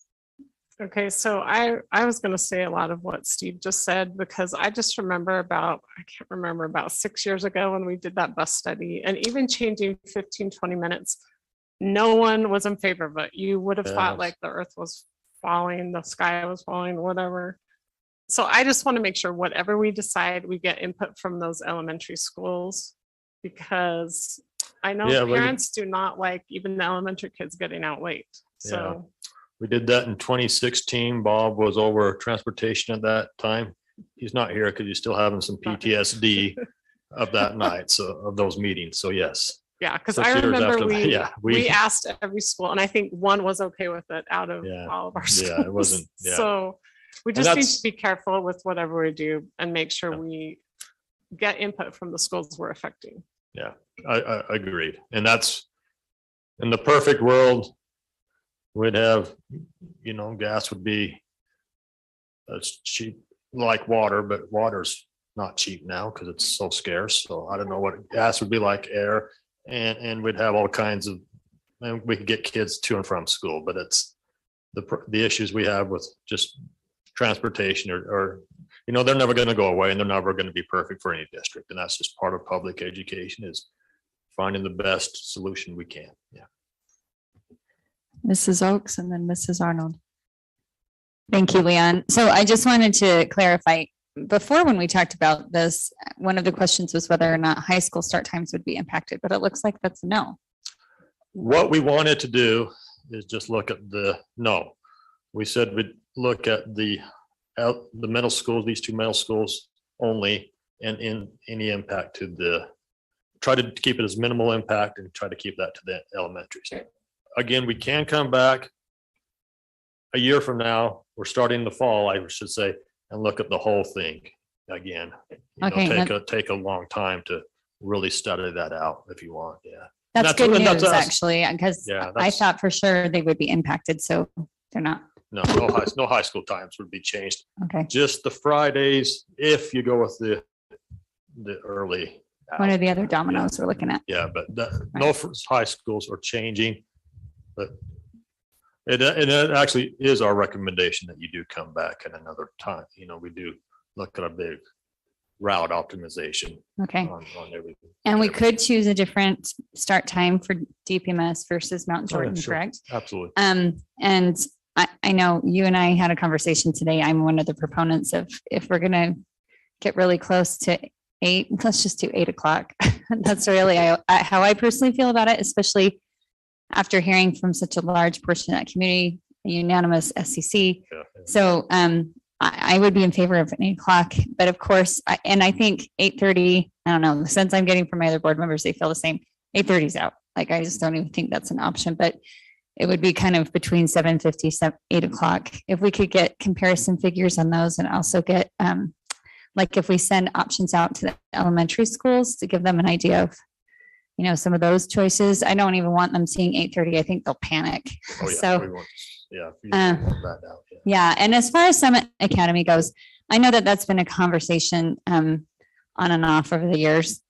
Okay, so I was going to say a lot of what Steve just said, because I just remember I can't remember, about 6 years ago when we did that bus study, and even changing 15, 20 minutes, no one was in favor of it. You would have thought Yes. like the earth was falling, the sky was falling, whatever. So I just want to make sure whatever we decide, we get input from those elementary schools, because I know Yeah, parents do not like even the elementary kids getting out late. So we did that in 2016. Bob was over transportation at that time. He's not here because he's still having some PTSD of that night, so of those meetings. So yes. yeah, because 6 I years remember after that, we yeah, we asked every school, and I think one was okay with it out of Yeah, all of our schools. yeah, it wasn't- yeah. So we And just need that's- to be careful with whatever we do and make sure Yeah. we get input from the schools we're affecting. Yeah, I agreed. And that's, in the perfect world, we'd have, gas would be as cheap like water, but water's not cheap now because it's so scarce. So I don't know what gas would be like, air, and we'd have all kinds of, and we could get kids to and from school, but it's the issues we have with just transportation or they're never going to go away, and they're never going to be perfect for any district. And that's just part of public education, is finding the best solution we can. Yeah. Mrs. Oakes and then Mrs. Arnold. Thank you, Leon. So I just wanted to clarify, before when we talked about this, one of the questions was whether or not high school start times would be impacted, but it looks like that's a no. What we wanted to do is just look at no. We said we'd look at the middle schools, these two middle schools only, and in any impact to try to keep it as minimal impact and try to keep that to the elementaries. Again, we can come back a year from now, we're starting the fall, I should say, and look at the whole thing again. Okay, Take a long time to really study that out if you want. Yeah. That's good and news, us. actually, because Yeah, I that's- thought for sure they would be impacted, so they're not. No high school times would be changed. Okay, Just the Fridays, if you go with the early. one of the other dominoes we're looking at. Yeah, but no high schools are changing, but it actually is our recommendation that you do come back at another time. We do look at a big route optimization Okay, on everything. and we could choose a different start time for DPMS versus Mount Oh, yeah, Jordan, sure. correct? Absolutely. And I know you and I had a conversation today. I'm one of the proponents of, if we're gonna get really close to 8, let's just do 8 o'clock. That's really how I personally feel about it, especially after hearing from such a large portion of that community, a unanimous SCC. Yeah. So I would be in favor of 8 o'clock, but of course, and I think 8:30, I don't know, the sense I'm getting from my other board members, they feel the same. 8:30 is out. Like, I just don't even think that's an option, but it would be kind of between 7:50, 8 o'clock. If we could get comparison figures on those, and also get, like, if we send options out to the elementary schools to give them an idea of, some of those choices. I don't even want them seeing 8:30. I think they'll panic. Oh, yeah. So, we want that out. Yeah. yeah. And as far as Summit Academy goes, I know that that's been a conversation on and off over the years.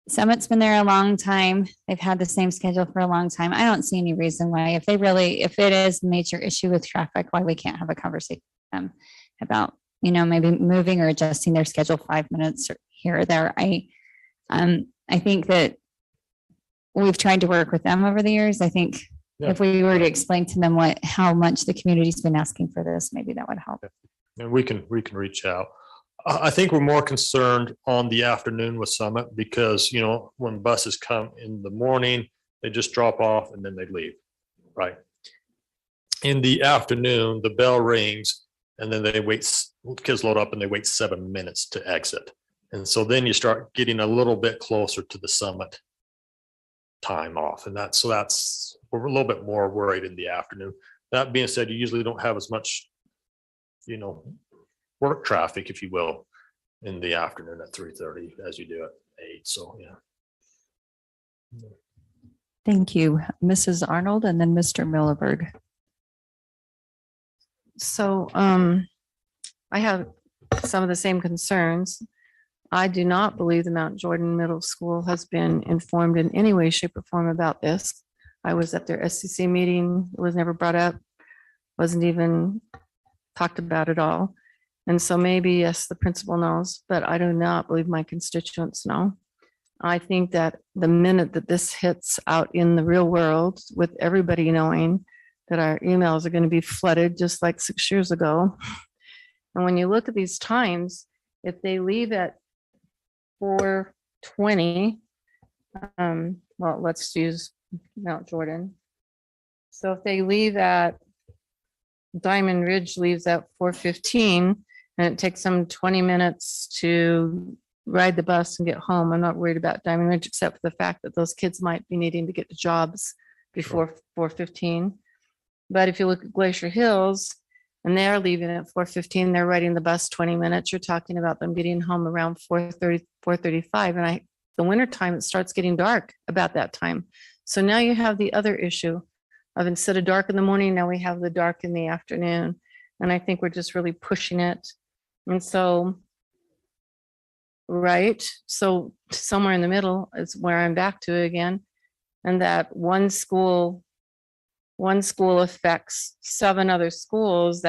Summit's been there a long time. They've had the same schedule for a long time. I don't see any reason why, if it is a major issue with traffic, why we can't have a conversation about, maybe moving or adjusting their schedule 5 minutes here or there. I think that we've tried to work with them over the years. I think if we were to explain to them how much the community's been asking for this, maybe that would help. And we can reach out. I think we're more concerned on the afternoon with Summit because, when buses come in the morning, they just drop off and then they leave, right? In the afternoon, the bell rings and then they wait, kids load up and they wait 7 minutes to exit. And so then you start getting a little bit closer to the Summit time off. And we're a little bit more worried in the afternoon. That being said, you usually don't have as much, work traffic, if you will, in the afternoon at 3:30 as you do at 8. So, yeah. Thank you, Mrs. Arnold, and then Mr. Milliberg. So I have some of the same concerns. I do not believe the Mount Jordan Middle School has been informed in any way, shape, or form about this. I was at their SCC meeting. It was never brought up. wasn't even talked about at all. And so maybe, yes, the principal knows, but I do not believe my constituents know. I think that the minute that this hits out in the real world, with everybody knowing that our emails are going to be flooded just like 6 years ago. And when you look at these times, if they leave at 4:20, well, let's use Mount Jordan. So if they leave at, Diamond Ridge leaves at 4:15, and it takes them 20 minutes to ride the bus and get home. I'm not worried about Diamond Ridge, except for the fact that those kids might be needing to get to jobs before 4:15. But if you look at Glacier Hills, and they're leaving at 4:15, they're riding the bus 20 minutes. You're talking about them getting home around 4:30, 4:35. And the winter time, it starts getting dark about that time. So now you have the other issue of, instead of dark in the morning, now we have the dark in the afternoon. And I think we're just really pushing it. And so, right, so somewhere in the middle is where I'm back to again. And that one school affects 7 other schools,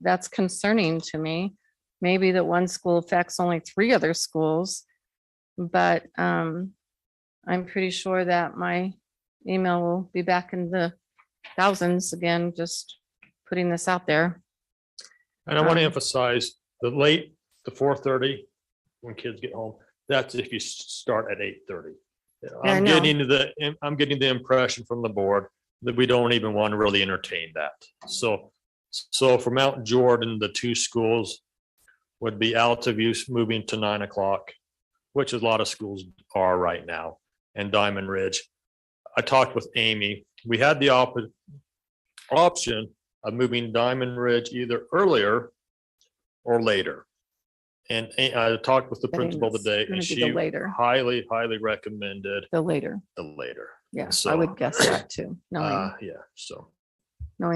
that's concerning to me. Maybe that one school affects only 3 other schools, but I'm pretty sure that my email will be back in the thousands again, just putting this out there. And I want to emphasize the 4:30, when kids get home, that's if you start at 8:30. I'm getting the impression from the board that we don't even want to really entertain that. So for Mount Jordan, the 2 schools would be Alta moving to 9 o'clock, which a lot of schools are right now, and Diamond Ridge. I talked with Amy. We had the option of moving Diamond Ridge either earlier or later. And I talked with the principal today, and she highly, highly recommended the later. Yeah, So I would guess that too, knowing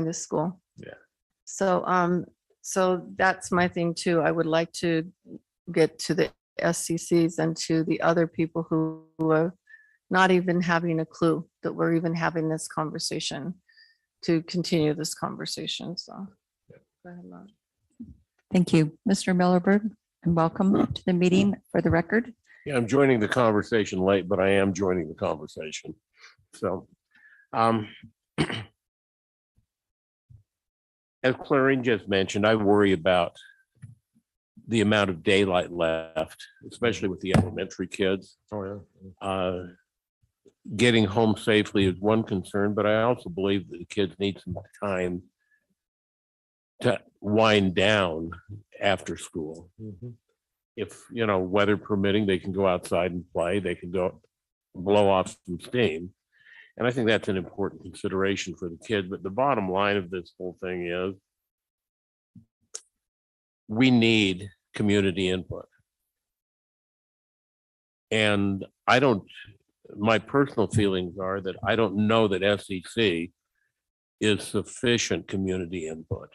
this school. Yeah. So that's my thing too. I would like to get to the SCCs and to the other people who are not even having a clue that we're even having this conversation, to continue this conversation. So. Go ahead, Maude. Thank you, Mr. Millerberg, and welcome to the meeting for the record. Yeah, I'm joining the conversation late, but I am joining the conversation. So, as Clarine just mentioned, I worry about the amount of daylight left, especially with the elementary kids. Oh, yeah. Getting home safely is one concern, but I also believe that the kids need some time to wind down after school. Mm-hmm. If, weather permitting, they can go outside and play, they can go blow off some steam. And I think that's an important consideration for the kid. But the bottom line of this whole thing is we need community input. And my personal feelings are that I don't know that SEC is sufficient community input.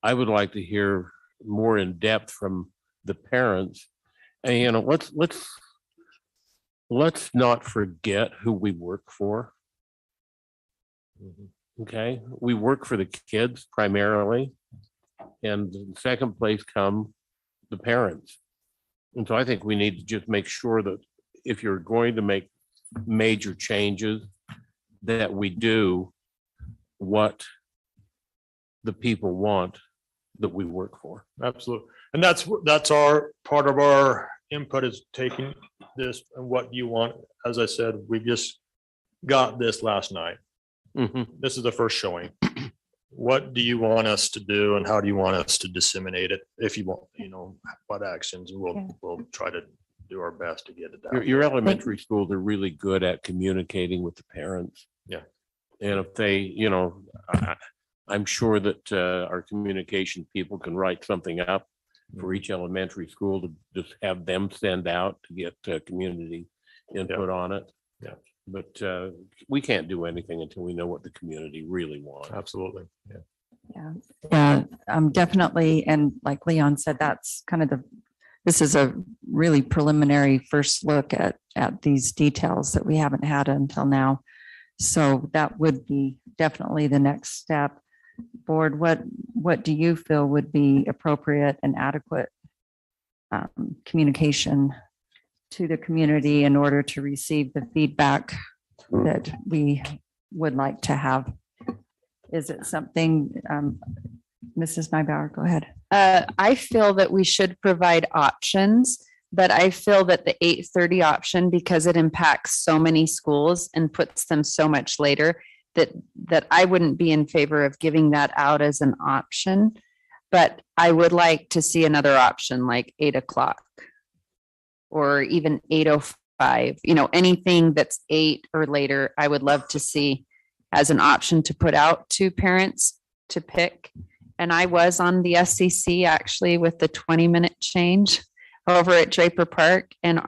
I would like to hear more in depth from the parents. And let's not forget who we work for. Okay, we work for the kids primarily, and in second place come the parents. And so I think we need to just make sure that if you're going to make major changes, that we do what the people want that we work for. Absolutely. And that's our part of our input, is taking this and what you want. As I said, we just got this last night. Mm-hmm. This is the first showing. What do you want us to do, and how do you want us to disseminate it? If you want, what actions, we'll try to do our best to get it out. Your elementary schools are really good at communicating with the parents. Yeah. And if they, I'm sure that our communication people can write something up for each elementary school to just have them send out to get community input on it. Yeah. But we can't do anything until we know what the community really wants. Absolutely. Yeah, definitely. And like Leon said, that's kind of this is a really preliminary first look at these details that we haven't had until now. So that would be definitely the next step. board, what do you feel would be appropriate and adequate communication to the community in order to receive the feedback that we would like to have? Is it something, Mrs. Nybauer, go ahead. I feel that we should provide options, but I feel that the 8:30 option, because it impacts so many schools and puts them so much later, that I wouldn't be in favor of giving that out as an option. But I would like to see another option like 8 o'clock or even 8:05, anything that's 8 or later, I would love to see as an option to put out to parents to pick. And I was on the SCC actually with the 20-minute change over at Draper Park, and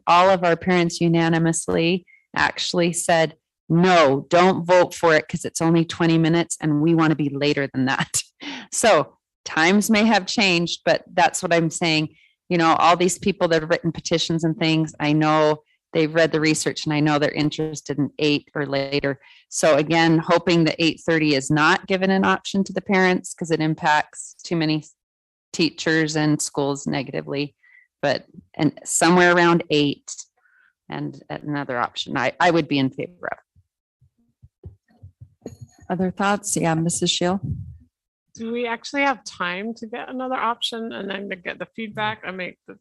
all of our parents unanimously actually said, no, don't vote for it because it's only 20 minutes and we want to be later than that. So times may have changed, but that's what I'm saying. All these people that have written petitions and things, I know they've read the research and I know they're interested in 8 or later. So again, hoping that 8:30 is not given an option to the parents because it impacts too many teachers and schools negatively, and somewhere around 8 and another option I would be in favor of. Other thoughts? Yeah, Mrs. Shield. Do we actually have time to get another option and then to get the feedback and make the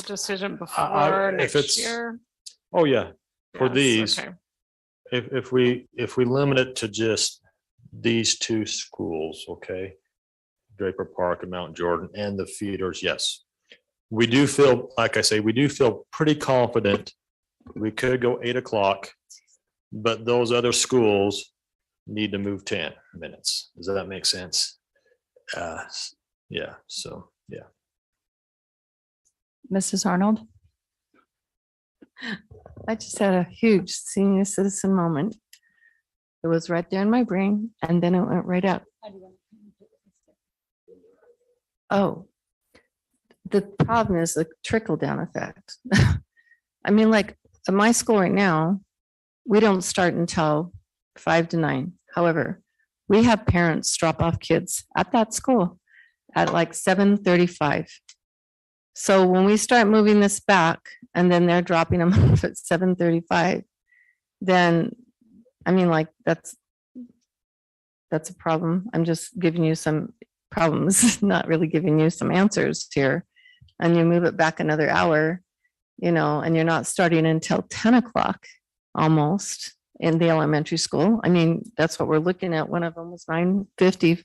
decision before if next it's- year? Oh, yeah. For Yes, these, okay. if we limit it to just these two schools, okay? Draper Park and Mount Jordan and the feeders, yes. We do feel, like I say, we do feel pretty confident we could go 8 o'clock, but those other schools need to move 10 minutes. Does that make sense? Yeah, so, yeah. Mrs. Arnold? I just had a huge senior citizen moment. It was right there in my brain and then it went right out. Oh, the problem is the trickle down effect. I mean, like at my school right now, we don't start until 5 to 9. However, we have parents drop off kids at that school at like 7:35. So when we start moving this back and then they're dropping them off at 7:35, then, I mean, like, that's a problem. I'm just giving you some problems, not really giving you some answers here. And you move it back another hour, and you're not starting until 10 o'clock almost in the elementary school. I mean, that's what we're looking at. One of them was 9:50.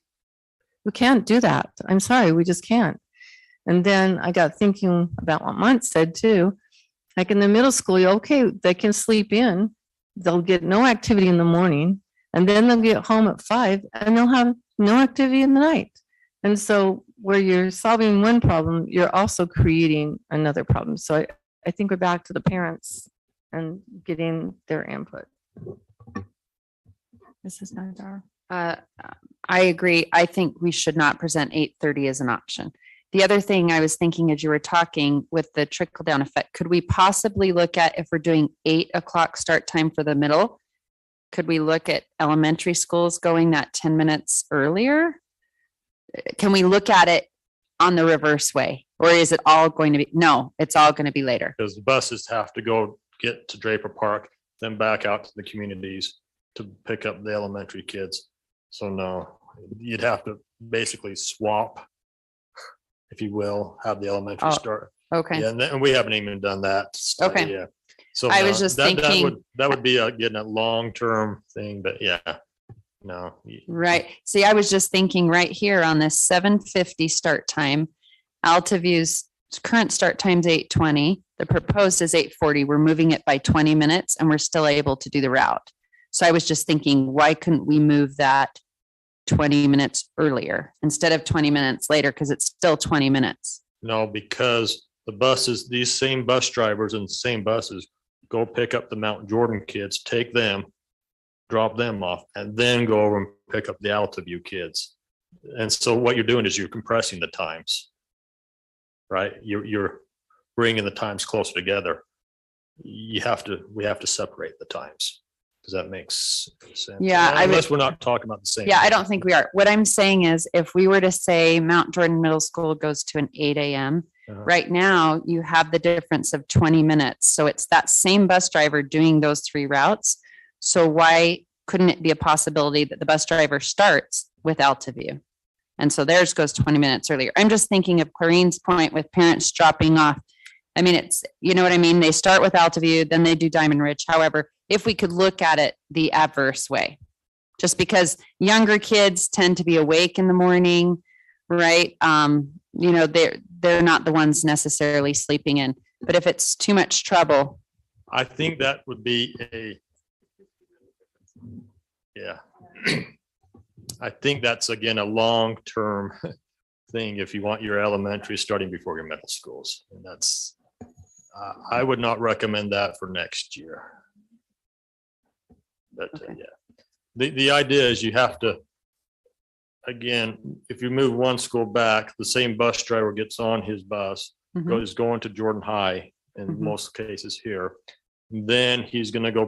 We can't do that. I'm sorry, we just can't. And then I got thinking about what Mont said too. Like in the middle school, okay, they can sleep in. They'll get no activity in the morning, and then they'll get home at 5 and they'll have no activity in the night. And so where you're solving one problem, you're also creating another problem. So I think we're back to the parents and getting their input. Mrs. Nybauer? I agree. I think we should not present 8:30 as an option. The other thing I was thinking as you were talking with the trickle down effect, could we possibly look at, if we're doing 8 o'clock start time for the middle, could we look at elementary schools going that 10 minutes earlier? Can we look at it on the reverse way? Or is it all going to be, no, it's all going to be later? Because the buses have to go get to Draper Park, then back out to the communities to pick up the elementary kids. So no, you'd have to basically swap, if you will, have the elementary start. Okay. Yeah, and we haven't even done that. study Okay. yet. So I no, was just that thinking- that would be getting a long-term thing, but yeah, no. Right. See, I was just thinking right here on this 7:50 start time, Altiview's current start time's 8:20. The proposed is 8:40. We're moving it by 20 minutes and we're still able to do the route. So I was just thinking, why couldn't we move that 20 minutes earlier instead of 20 minutes later? Because it's still 20 minutes. No, because the buses, these same bus drivers and same buses go pick up the Mount Jordan kids, take them, drop them off, and then go over and pick up the Altiview kids. And so what you're doing is you're compressing the times, right? You're bringing the times closer together. We have to separate the times. Does that make sense? Yeah, I would- Unless we're not talking about the same. Yeah, I don't think we are. What I'm saying is if we were to say Mount Jordan Middle School goes to an 8 a.m., right now you have the difference of 20 minutes. So it's that same bus driver doing those 3 routes. So why couldn't it be a possibility that the bus driver starts with Altaview? And so theirs goes 20 minutes earlier. I'm just thinking of Clarine's point with parents dropping off. I mean, it's, you know what I mean? They start with Altaview, then they do Diamond Ridge. However, if we could look at it the adverse way, just because younger kids tend to be awake in the morning, right? You know, they're not the ones necessarily sleeping in, but if it's too much trouble. I think that would be I think that's again, a long-term thing if you want your elementary starting before your middle schools. And that's, I would not recommend that for next year. But the idea is you have to, again, if you move one school back, the same bus driver gets on his bus, goes going to Jordan High in most cases here. Then he's going to go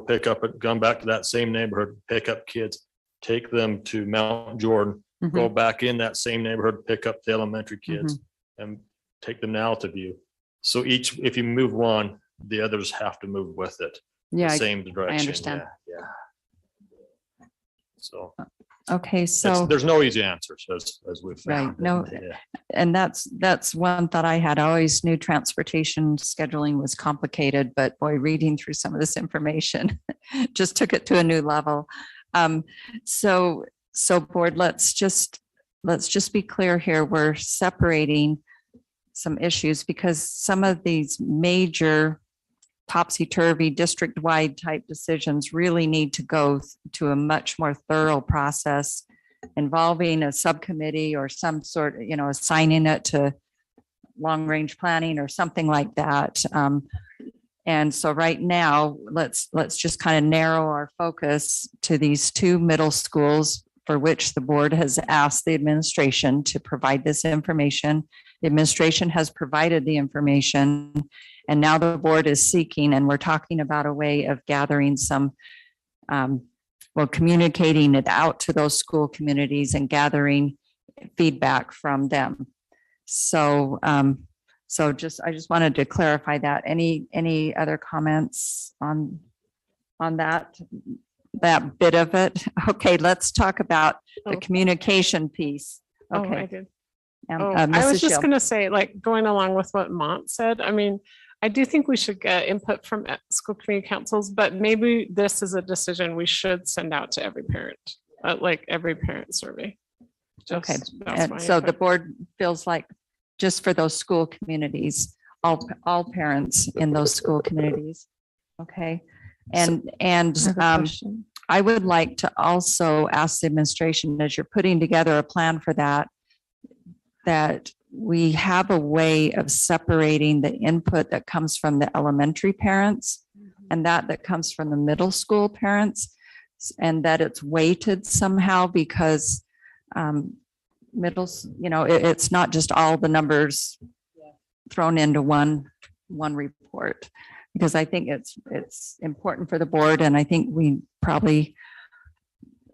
come back to that same neighborhood, pick up kids, take them to Mount Jordan, go back in that same neighborhood, pick up the elementary kids and take them to Altaview. So if you move one, the others have to move with it. Yeah, the same direction. I understand. Yeah. So. Okay, so. There's no easy answers as we've found. Right, no, and that's one thought I had. I always knew transportation scheduling was complicated, but boy, reading through some of this information just took it to a new level. So board, let's just be clear here. We're separating some issues because some of these major topsy-turvy district-wide type decisions really need to go to a much more thorough process involving a subcommittee or some sort, you know, assigning it to long-range planning or something like that. And so right now, let's just kind of narrow our focus to these 2 middle schools for which the board has asked the administration to provide this information. The administration has provided the information, and now the board is seeking, and we're talking about a way of gathering some, communicating it out to those school communities and gathering feedback from them. So, I just wanted to clarify that. Any other comments on that bit of it? Okay, let's talk about the communication piece. Okay. I did. I Mrs. was just Shill. going to say, like, going along with what Mont said, I mean, I do think we should get input from school community councils, but maybe this is a decision we should send out to every parent, like every parent survey. Okay, and so the board feels like just for those school communities, all parents in those school communities. Okay, and I would like to also ask the administration, as you're putting together a plan for that we have a way of separating the input that comes from the elementary parents and that comes from the middle school parents, and that it's weighted somehow because it's not just all the numbers thrown into one report, because I think it's important for the board, and I think we probably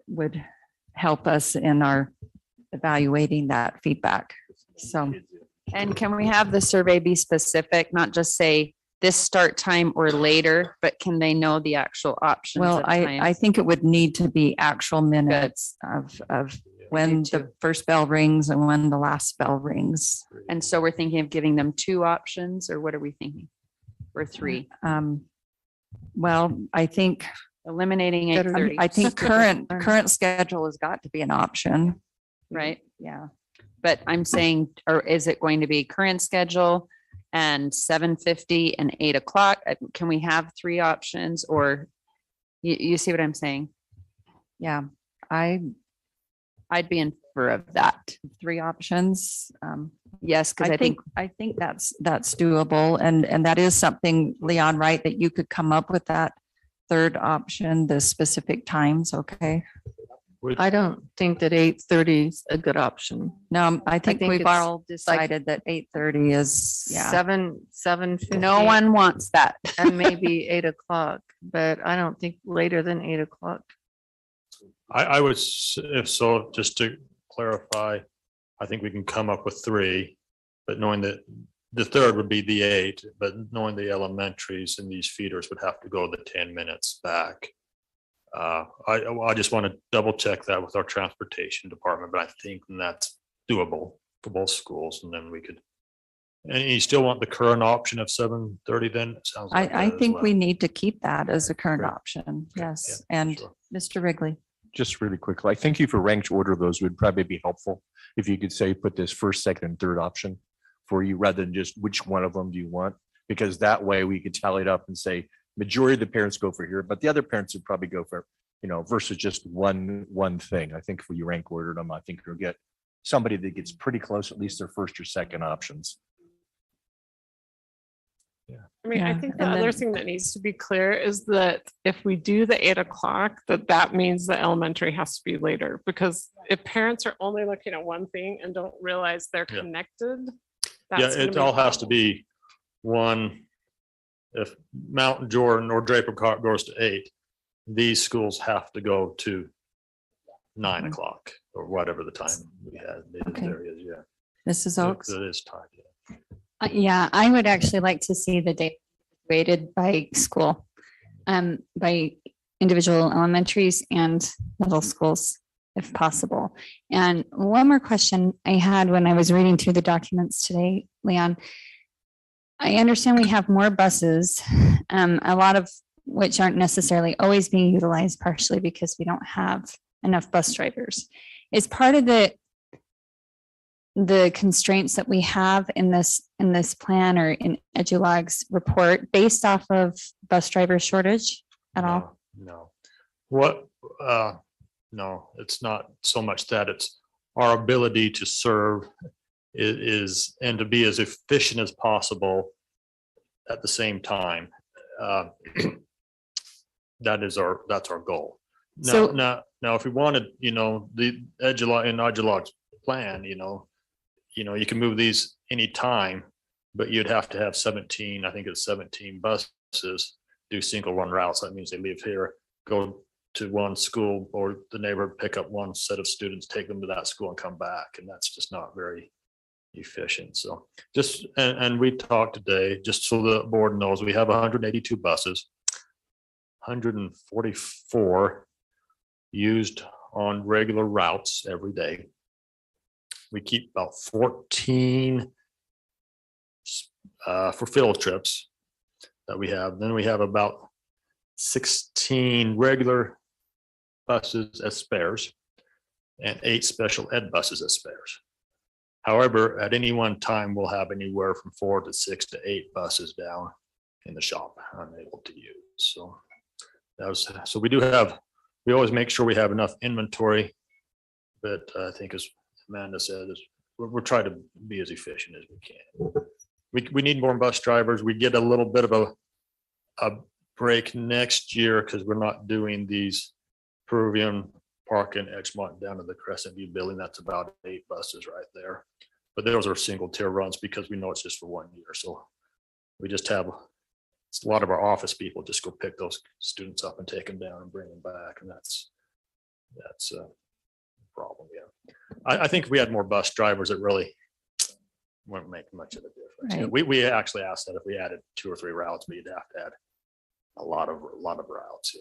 would help us in our evaluating that feedback. So, and can we have the survey be specific, not just say this start time or later, but can they know the actual options? Well, I think it would need to be actual minutes of when the first bell rings and when the last bell rings. And so we're thinking of giving them 2 options, or what are we thinking? Or 3? Well, I think eliminating 8:30. I think current schedule has got to be an option. Right. Yeah. But I'm saying, or is it going to be current schedule and 7:50 and 8 o'clock? Can we have 3 options, or you see what I'm saying? Yeah, I'd be in favor of that. 3 options. Yes, because I think that's doable, and that is something, Leon, right? That you could come up with that 3rd option, the specific times. Okay. I don't think that 8:30 is a good option. No, I think think we've it's all decided that 8:30 is, yeah. 7:50. No one wants that. And maybe 8 o'clock, but I don't think later than 8 o'clock. I would, if so, just to clarify, I think we can come up with 3, but knowing that the third would be the 8, but knowing the elementaries and these feeders would have to go the 10 minutes back. I just want to double check that with our transportation department, but I think that's doable for both schools, and then we could. And you still want the current option of 7:30 then? It sounds like I that as think well. we need to keep that as a current Great. option. Yes. Yeah, And sure. Mr. Wrigley. Just really quickly, I think if you ranked order those would probably be helpful. If you could say, put this first, second, and third option for you rather than just which one of them do you want? Because that way we could tally it up and say, majority of the parents go for here, but the other parents would probably go for, versus just one thing. I think if you rank order them, I think you'll get somebody that gets pretty close, at least their first or second options. I mean, I Yeah, think the and other then- thing that needs to be clear is that if we do the 8 o'clock, that means the elementary has to be later, because if parents are only looking at one thing and don't realize they're Yeah. connected. Yeah, that's gonna it be a all has to problem. be one. If Mount Jordan or Draper Park goes to 8, these schools have to go to 9 o'clock or whatever the time we had. Okay. There is, yeah. Mrs. Oaks. It is tied, yeah. Yeah, I would actually like to see the data rated by school, by individual elementaries and middle schools, if possible. And one more question I had when I was reading through the documents today, Leon. I understand we have more buses, a lot of which aren't necessarily always being utilized, partially because we don't have enough bus drivers. Is part of the constraints that we have in this plan or in EduLog's report based off of bus driver shortage at all? No. What, no, it's not so much that, it's our ability to serve is and to be as efficient as possible at the same time. That's our goal. So- Now, if we wanted, the EduLog's plan, you can move these anytime, but you'd have to have 17, I think it's 17 buses do single run routes. That means they leave here, go to one school or the neighborhood, pick up one set of students, take them to that school and come back. And that's just not very efficient. So and we talked today, just so the board knows, we have 182 buses, 144 used on regular routes every day. We keep about 14 for field trips that we have. Then we have about 16 regular buses as spares and 8 special ed buses as spares. However, at any one time, we'll have anywhere from 4 to 6 to 8 buses down in the shop unable to use. So we always make sure we have enough inventory, but I think as Amanda said, we're trying to be as efficient as we can. We need more bus drivers. We get a little bit of a break next year because we're not doing these Peruvian Park and Edgemont down to the Crescent View building. That's about 8 buses right there. But those are single tier runs because we know it's just for 1 year. So we just have a lot of our office people just go pick those students up and take them down and bring them back. And that's a problem. Yeah. I think if we had more bus drivers, it really wouldn't make much of a difference. Yeah, Right. we actually asked that if we added 2 or 3 routes, but you'd have to add a lot of routes.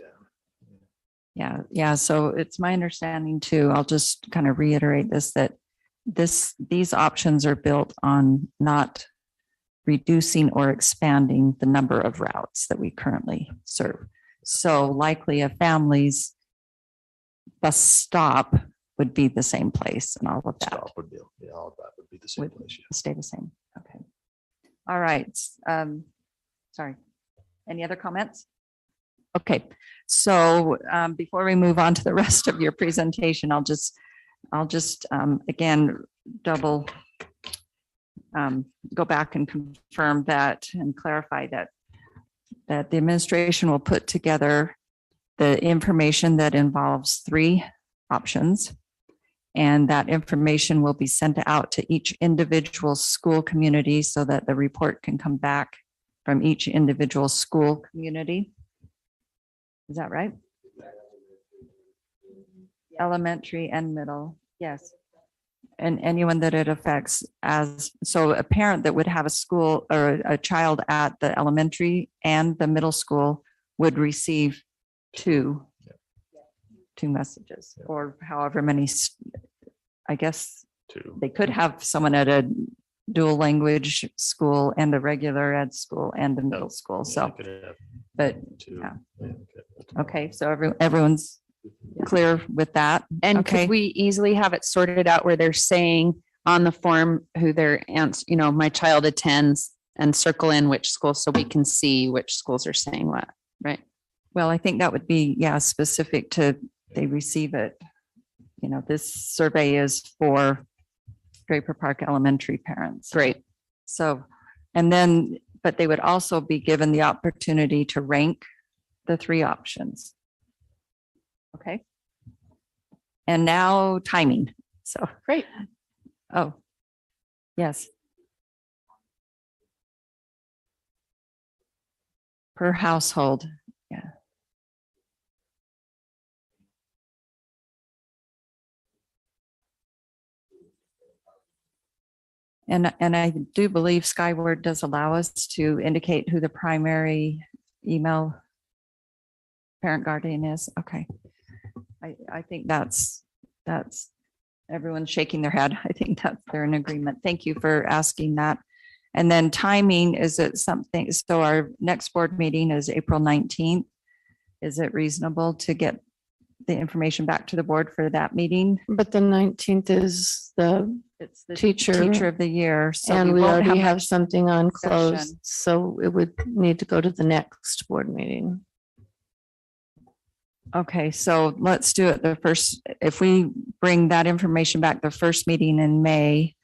Yeah. Yeah. So it's my understanding too, I'll just kind of reiterate this, that these options are built on not reducing or expanding the number of routes that we currently serve. So likely a family's bus stop would be the same place and all of that Stop would be, yeah, all of that would be the same would place. Yeah. stay the same. Okay. All right. Sorry. Any other comments? Okay. So before we move on to the rest of your presentation, I'll just again, double go back and confirm that and clarify that the administration will put together the information that involves 3 options. And that information will be sent out to each individual school community so that the report can come back from each individual school community. Is that right? Elementary and middle, yes. And anyone that it affects as, so a parent that would have a school or a child at the elementary and the middle school would receive two messages or however many, I guess they could have someone at a dual language school and a regular ed school and a middle school. So, but yeah. Okay, so everyone's clear with that. And okay. could we easily have it sorted out where they're saying on the form who their aunt, my child attends, and circle in which school so we can see which schools are saying what, right? Well, I think that would be, specific to they receive it. This survey is for Draper Park Elementary parents. Great. So, and then, but they would also be given the opportunity to rank the three options. Okay. And now timing. So great. Oh, yes. Per household. Yeah. And I do believe Skyward does allow us to indicate who the primary email parent guardian is. Okay. I think that's everyone's shaking their head. I think that they're in agreement. Thank you for asking that. And then timing, is it something, so our next board meeting is April 19th. Is it reasonable to get the information back to the board for that meeting? But the 19th is It's the teacher of the year. So and we won't already have much something on closed, discussion. so it would need to go to the next board meeting. Okay, so let's do it the first, if we bring that information back the first meeting in May.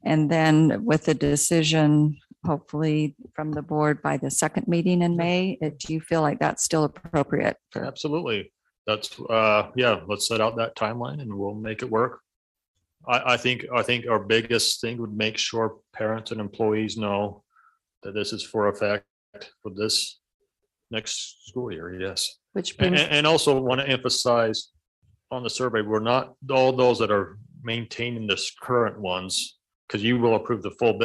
And then with the decision, hopefully from the board by the second meeting in May, do you feel like that's still appropriate? Absolutely. That's, let's set out that timeline and we'll make it work. I think our biggest thing would make sure parents and employees know that this is for effect for this next school year. Yes. Which brings, And also want to emphasize on the survey, we're not all those that are maintaining this current ones, because you will approve the full,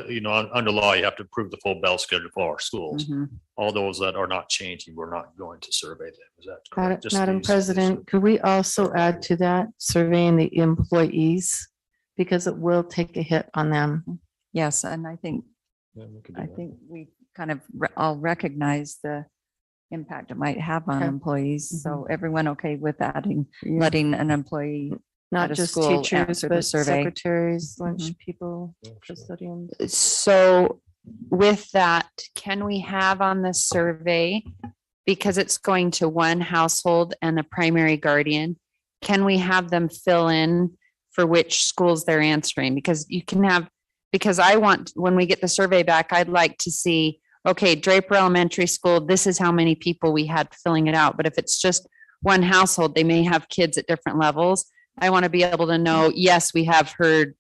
under law, you have to approve the full bell schedule for our schools. Mhm. All those that are not changing, we're not going to survey them. Is that correct? Just Madam these- President, could we also add to that surveying the employees? Because it will take a hit on them. Yes, and I think Yeah, we could do that. we kind of all recognize the impact it might have on Okay. employees. So everyone okay with adding, Yeah. letting an employee Not at a just school teachers, answer the but survey? secretaries, lunch Mhm. people, Yeah, sure. custodians. So with that, can we have on the survey, because it's going to one household and the primary guardian, can we have them fill in for which schools they're answering? Because I want, when we get the survey back, I'd like to see, okay, Draper Elementary School, this is how many people we had filling it out. But if it's just one household, they may have kids at different levels. I want to be able to know, yes, we have heard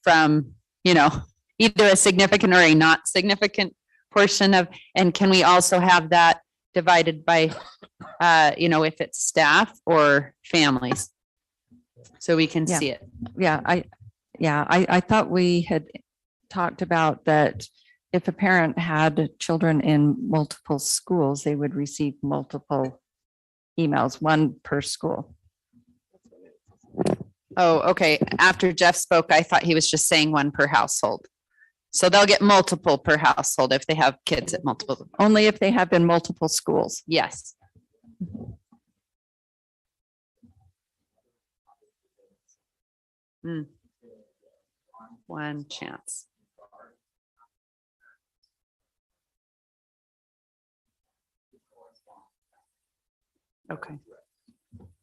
from, either a significant or a not significant portion of, and can we also have that divided by, if it's staff or families? So we can Yeah. see it. I thought we had talked about that if a parent had children in multiple schools, they would receive multiple emails, one per school. Oh, okay. After Jeff spoke, I thought he was just saying one per household. So they'll get multiple per household if they have kids at multiple. Only if they have been multiple schools. Yes. One chance. Okay.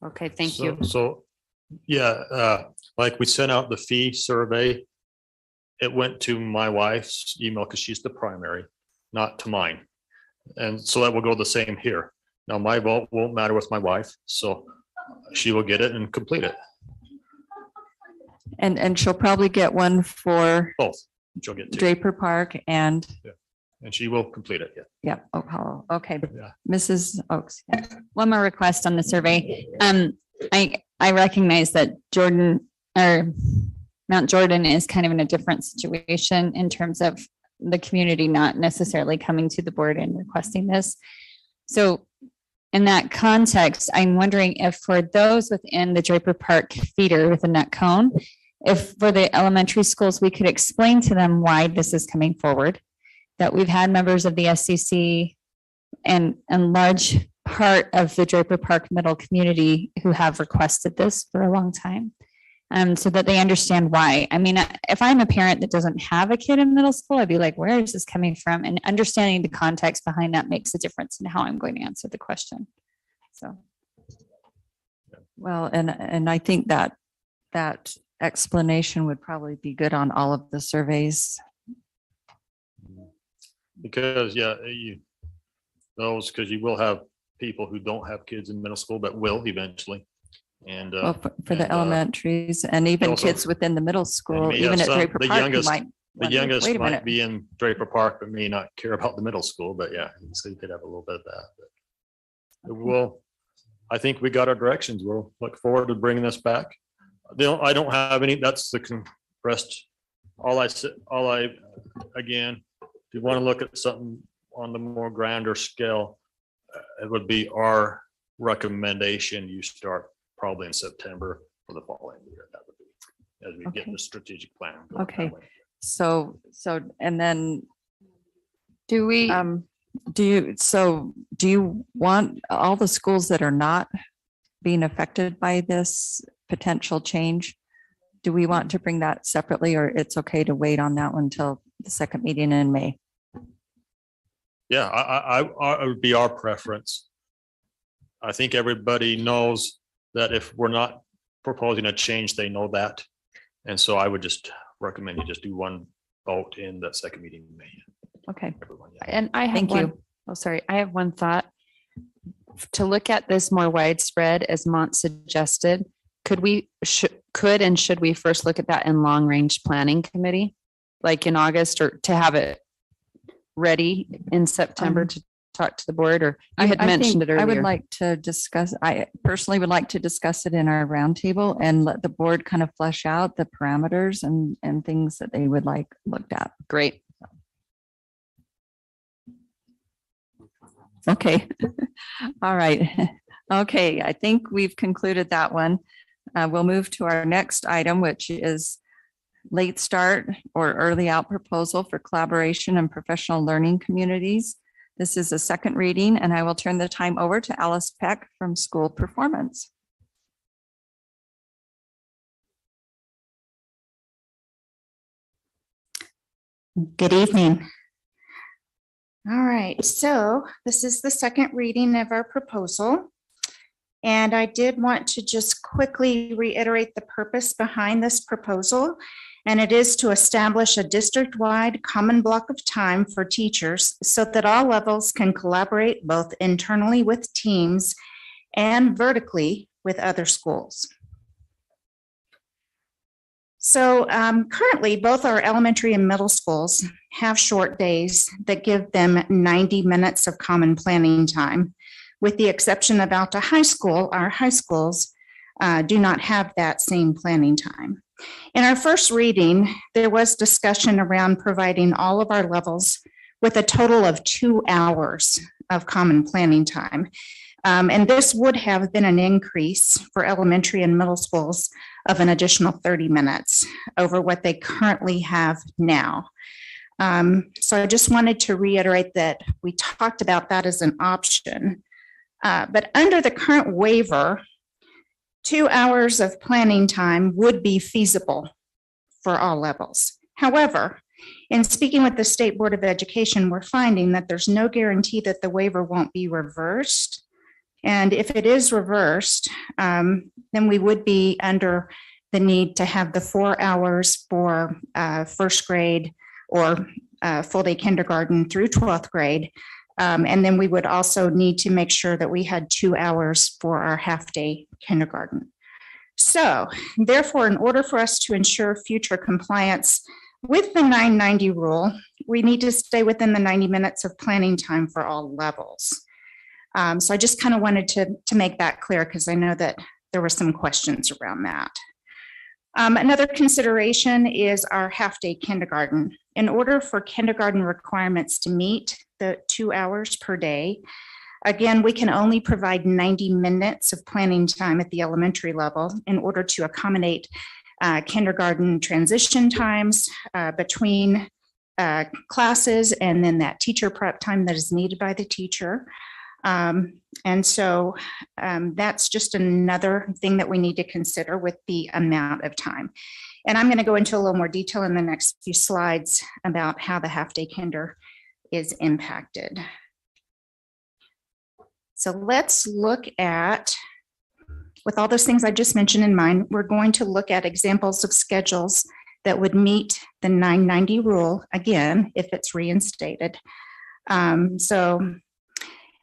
Okay, thank you. So, like we sent out the fee survey. It went to my wife's email because she's the primary, not to mine. And so that will go the same here. Now, my vote won't matter with my wife, so she will get it and complete it. And she'll probably get one for Both. She'll get two. Draper Park and, And she will complete it. Yeah. yeah, Oak Hollow. Okay, Yeah. Mrs. Oaks. Yeah. One more request on the survey. I recognize that Jordan or Mount Jordan is kind of in a different situation in terms of the community not necessarily coming to the board and requesting this. So in that context, I'm wondering if for those within the Draper Park feeder with the nut cone, if for the elementary schools, we could explain to them why this is coming forward, that we've had members of the SCC and large part of the Draper Park middle community who have requested this for a long time, so that they understand why. I mean, if I'm a parent that doesn't have a kid in middle school, I'd be like, where is this coming from? And understanding the context behind that makes a difference in how I'm going to answer the question. So. Well, and I think that explanation would probably be good on all of the surveys. Because because you will have people who don't have kids in middle school but will eventually. And Well, for the elementaries and even also- kids within the middle school, may even have at some- Draper the Park, who youngest- might. the wonder, youngest wait a might minute. be in Draper Park, but may not care about the middle school. But yeah, so you could have a little bit of that. But I think we got our directions. We'll look forward to bringing this back. I don't have any. That's the rest. Again, if you want to look at something on the more grander scale, it would be our recommendation. You start probably in September for the following year. That would be as we get Okay. the strategic plan. going that Okay. way. So, and then Do we, do you want all the schools that are not being affected by this potential change? Do we want to bring that separately, or it's okay to wait on that one until the second meeting in May? Yeah, it would be our preference. I think everybody knows that if we're not proposing a change, they know that. And so I would just recommend you just do one vote in the second meeting in May. Okay, Everyone, yeah. and I have thank one, you. oh, sorry, I have one thought. To look at this more widespread, as Mont suggested, could we, and should we first look at that in long range planning committee? Like in August, or to have it ready in September to talk to the board, or you had I mentioned think it earlier. I would like to discuss, I personally would like to discuss it in our roundtable and let the board kind of flesh out the parameters and things that they would like looked at. Great. Okay. All right. Okay, I think we've concluded that one. We'll move to our next item, which is late start or early out proposal for collaboration and professional learning communities. This is a second reading, and I will turn the time over to Alice Peck from School Performance. Good evening. All right, so this is the second reading of our proposal. And I did want to just quickly reiterate the purpose behind this proposal. And it is to establish a district-wide common block of time for teachers so that all levels can collaborate both internally with teams and vertically with other schools. So currently, both our elementary and middle schools have short days that give them 90 minutes of common planning time. With the exception of Alta High School, our high schools do not have that same planning time. In our first reading, there was discussion around providing all of our levels with a total of 2 hours of common planning time. And this would have been an increase for elementary and middle schools of an additional 30 minutes over what they currently have now. So I just wanted to reiterate that we talked about that as an option. But under the current waiver, 2 hours of planning time would be feasible for all levels. However, in speaking with the State Board of Education, we're finding that there's no guarantee that the waiver won't be reversed. And if it is reversed, then we would be under the need to have the 4 hours for first grade or full day kindergarten through 12th grade And then we would also need to make sure that we had 2 hours for our half-day kindergarten. So therefore, in order for us to ensure future compliance with the 990 rule, we need to stay within the 90 minutes of planning time for all levels. So I just kind of wanted to make that clear because I know that there were some questions around that. Another consideration is our half-day kindergarten. In order for kindergarten requirements to meet the 2 hours per day, again, we can only provide 90 minutes of planning time at the elementary level in order to accommodate kindergarten transition times between classes and then that teacher prep time that is needed by the teacher. And so that's just another thing that we need to consider with the amount of time. And I'm going to go into a little more detail in the next few slides about how the half-day kinder is impacted. So let's look at, with all those things I just mentioned in mind, we're going to look at examples of schedules that would meet the 990 rule, again, if it's reinstated. So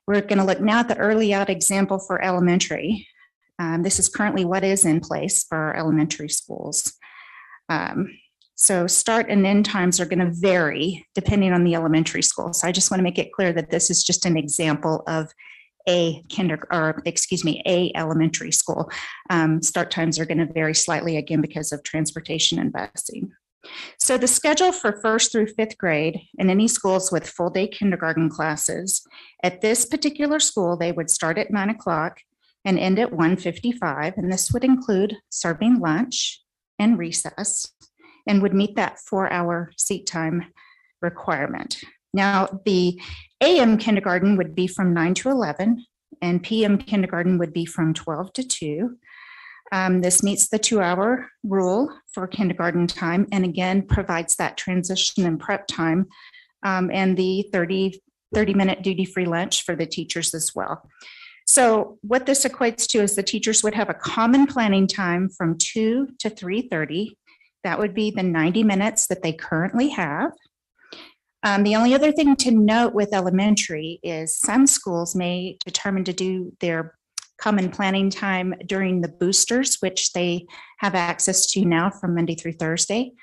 we're going to look now at the early out example for elementary. This is currently what is in place for our elementary schools. So start and end times are going to vary depending on the elementary school. So I just want to make it clear that this is just an example of a elementary school. Start times are going to vary slightly again because of transportation and busing. So the schedule for 1st through 5th grade in any schools with full day kindergarten classes, at this particular school, they would start at 9 o'clock and end at 1:55. And this would include serving lunch and recess and would meet that 4-hour seat time requirement. Now, the AM kindergarten would be from 9 to 11 and PM kindergarten would be from 12 to 2. This meets the 2-hour rule for kindergarten time and again provides that transition and prep time and the 30-minute duty-free lunch for the teachers as well. So what this equates to is the teachers would have a common planning time from 2 to 3:30. That would be the 90 minutes that they currently have. The only other thing to note with elementary is some schools may determine to do their common planning time during the boosters, which they have access to now from Monday through Thursday,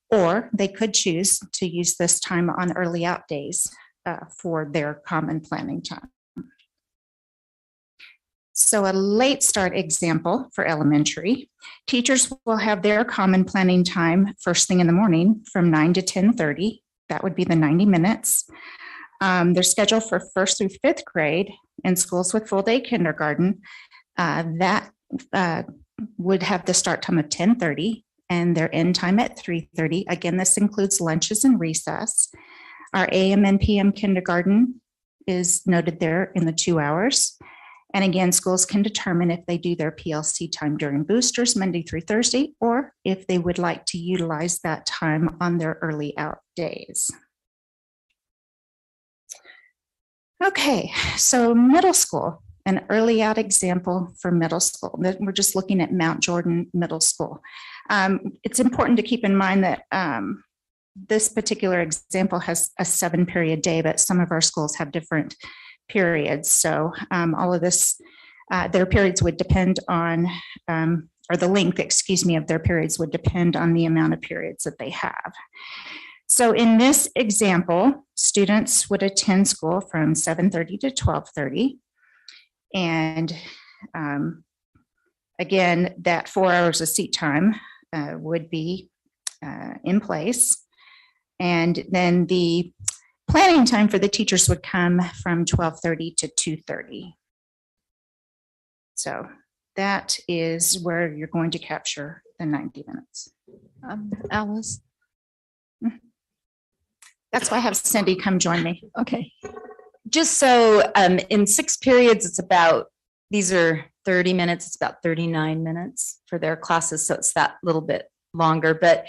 or they could choose to use this time on early out days for their common planning time. So a late start example for elementary, teachers will have their common planning time first thing in the morning from 9 to 10:30. That would be the 90 minutes. Their schedule for 1st through 5th grade in schools with full day kindergarten, that would have the start time of 10:30 and their end time at 3:30. Again, this includes lunches and recess. Our AM and PM kindergarten is noted there in the 2 hours. And again, schools can determine if they do their PLC time during boosters Monday through Thursday, or if they would like to utilize that time on their early out days. Okay, so middle school, an early out example for middle school. We're just looking at Mount Jordan Middle School. It's important to keep in mind that this particular example has a 7-period day, but some of our schools have different periods. So all of this, their periods would depend on, or the length, of their periods would depend on the amount of periods that they have. So in this example, students would attend school from 7:30 to 12:30. And again, that 4 hours of seat time would be in place. And then the planning time for the teachers would come from 12:30 to 2:30. So that is where you're going to capture the 90 minutes. Alice? That's why I have Cindy come join me. Okay. Just so in 6 periods, it's about, these are 30 minutes, it's about 39 minutes for their classes. So it's that little bit longer, but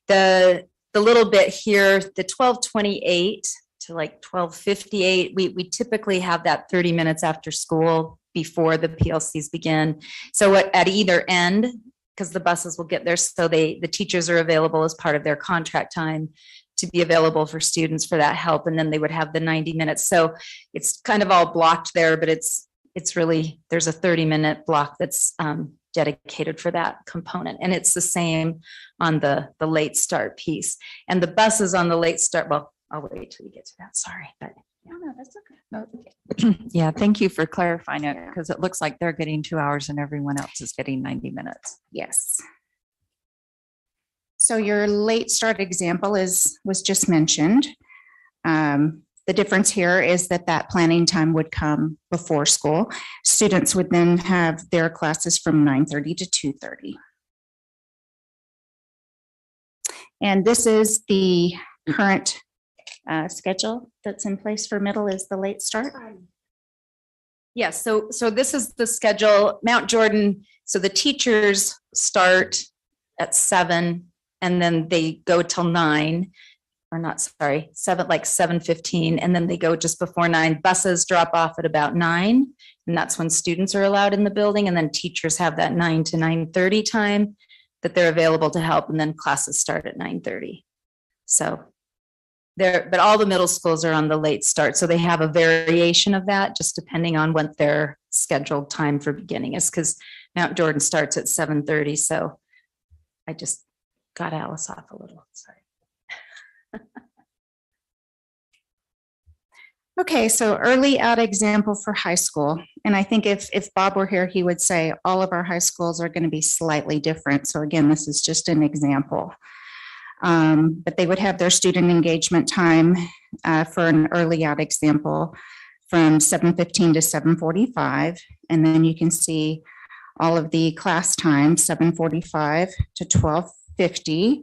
the little bit here, the 12:28 to like 12:58, we typically have that 30 minutes after school before the PLCs begin. So at either end, because the buses will get there, so the teachers are available as part of their contract time to be available for students for that help. And then they would have the 90 minutes. So it's kind of all blocked there, but it's really, there's a 30-minute block that's dedicated for that component. And it's the same on the late start piece. And the buses on the late start, well, I'll wait till you get to that. Sorry, but No, that's okay. Yeah, thank you for clarifying it, because it looks like they're getting 2 hours and everyone else is getting 90 minutes. Yes. So your late start example was just mentioned. The difference here is that planning time would come before school. Students would then have their classes from 9:30 to 2:30. And this is the current schedule that's in place for middle is the late start. yes, so this is the schedule, Mount Jordan. So the teachers start at 7 and then they go till 9. Or not, sorry, 7:15, and then they go just before 9. Buses drop off at about 9, and that's when students are allowed in the building. And then teachers have that 9 to 9:30 time that they're available to help, and then classes start at 9:30. So but all the middle schools are on the late start, so they have a variation of that, just depending on what their scheduled time for beginning is, because Mount Jordan starts at 7:30. So I just got Alice off a little, sorry. Okay, so early out example for high school. And I think if Bob were here, he would say all of our high schools are going to be slightly different. So again, this is just an example. But they would have their student engagement time for an early out example from 7:15 to 7:45. And then you can see all of the class time, 7:45 to 12:50.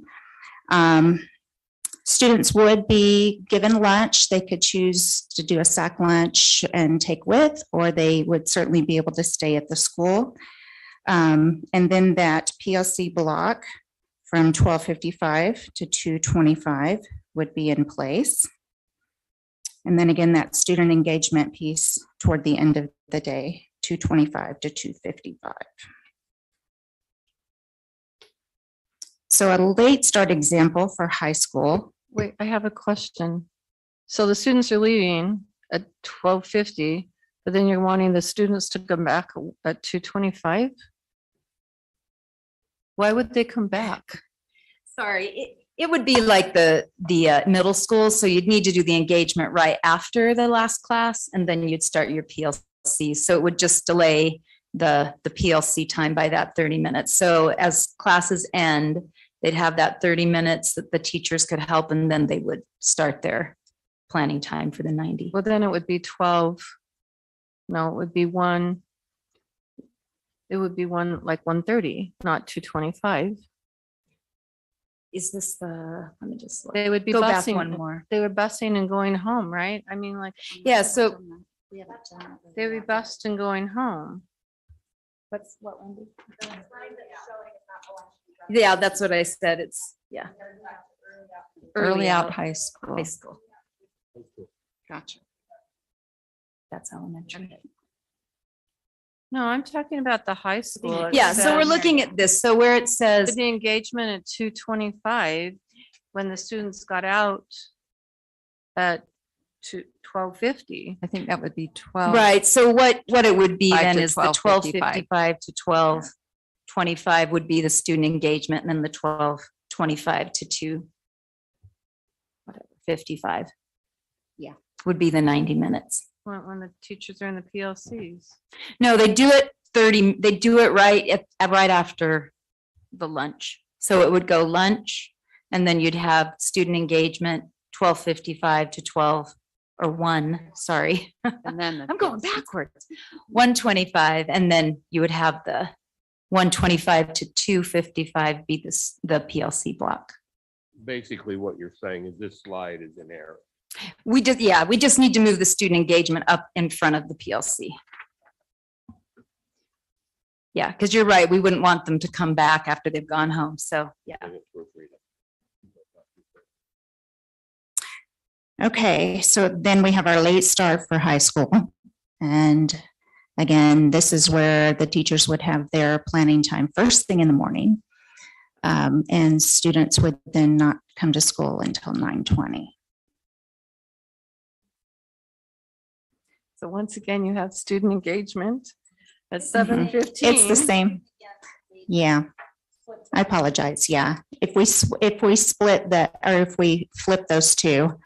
Students would be given lunch. They could choose to do a sack lunch and take with, or they would certainly be able to stay at the school. And then that PLC block from 12:55 to 2:25 would be in place. And then again, that student engagement piece toward the end of the day, 2:25 to 2:55. So a late start example for high school. Wait, I have a question. So the students are leaving at 12:50, but then you're wanting the students to come back at 2:25? Why would they come back? Sorry, it would be like the middle school. So you'd need to do the engagement right after the last class, and then you'd start your PLC. So it would just delay the PLC time by that 30 minutes. So as classes end, they'd have that 30 minutes that the teachers could help, and then they would start their planning time for the 90. Well, then it would be 12. No, it would be 1. It would be 1:30, not 2:25. Is this the, let me just look. They would be Go back busing. one more. They were busing and going home, right? I mean, like, Yeah, so they would be bused and going home. what, Wendy? Yeah, that's what I said. It's, yeah. Early out high school. High school. Gotcha. That's elementary. No, I'm talking about the high school. It Yeah, so we're says- looking at this. So where it says, The engagement at 2:25, when the students got out at 12:50. I think that would be 12. right, so what it would be 5 then to is the 12:55 to 12:25 would be the student engagement, and then the 12:25 to 2:55. Yeah, would be the 90 minutes. When the teachers are in the PLCs. No, they do it right right after the lunch. So it would go lunch, and then you'd have student engagement, 12:55 to 12 or 1, sorry. And then I'm going backwards. 1:25, and then you would have the 1:25 to 2:55 be the PLC block. Basically, what you're saying is this slide is in error. We just need to move the student engagement up in front of the PLC. Yeah, because you're right. We wouldn't want them to come back after they've gone home. So, yeah. And it's worth reading. Okay, so then we have our late start for high school. And again, this is where the teachers would have their planning time first thing in the morning. And students would then not come to school until 9:20. So once again, you have student engagement at Mhm. 7:15. It's the same. Yeah. I apologize. Yeah. If we split that, or if we flip those two,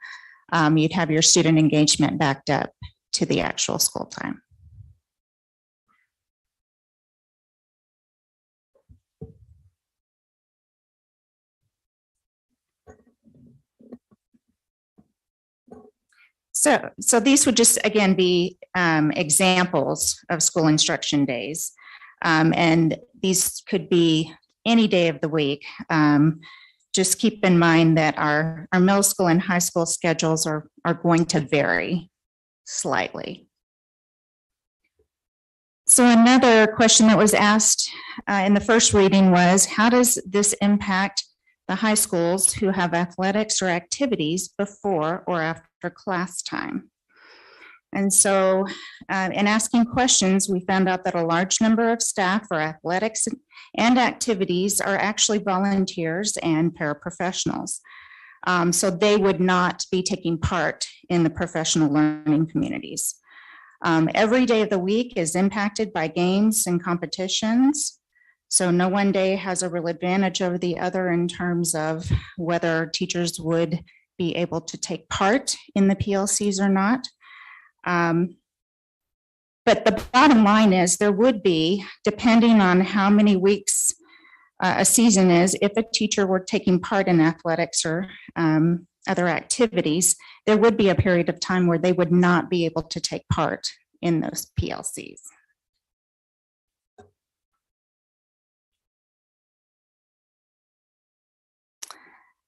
you'd have your student engagement backed up to the actual school time. So these would just, again, be examples of school instruction days. And these could be any day of the week. Just keep in mind that our middle school and high school schedules are going to vary slightly. So another question that was asked in the first reading was, how does this impact the high schools who have athletics or activities before or after class time? And so in asking questions, we found out that a large number of staff for athletics and activities are actually volunteers and paraprofessionals. So they would not be taking part in the professional learning communities. Every day of the week is impacted by games and competitions. So no one day has a real advantage over the other in terms of whether teachers would be able to take part in the PLCs or not. But the bottom line is there would be, depending on how many weeks a season is, if a teacher were taking part in athletics or other activities, there would be a period of time where they would not be able to take part in those PLCs.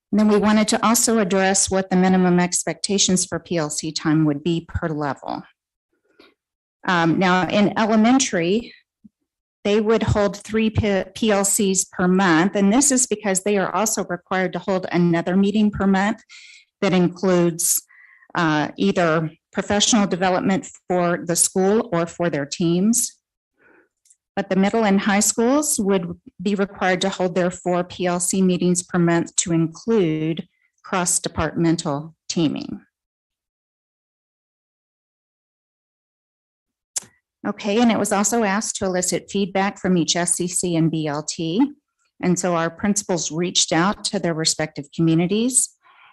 And then we wanted to also address what the minimum expectations for PLC time would be per level. Now in elementary, they would hold 3 PLCs per month, and this is because they are also required to hold another meeting per month that includes either professional development for the school or for their teams. But the middle and high schools would be required to hold their 4 PLC meetings per month to include cross-departmental teaming. Okay, and it was also asked to elicit feedback from each SCC and BLT. And so our principals reached out to their respective communities.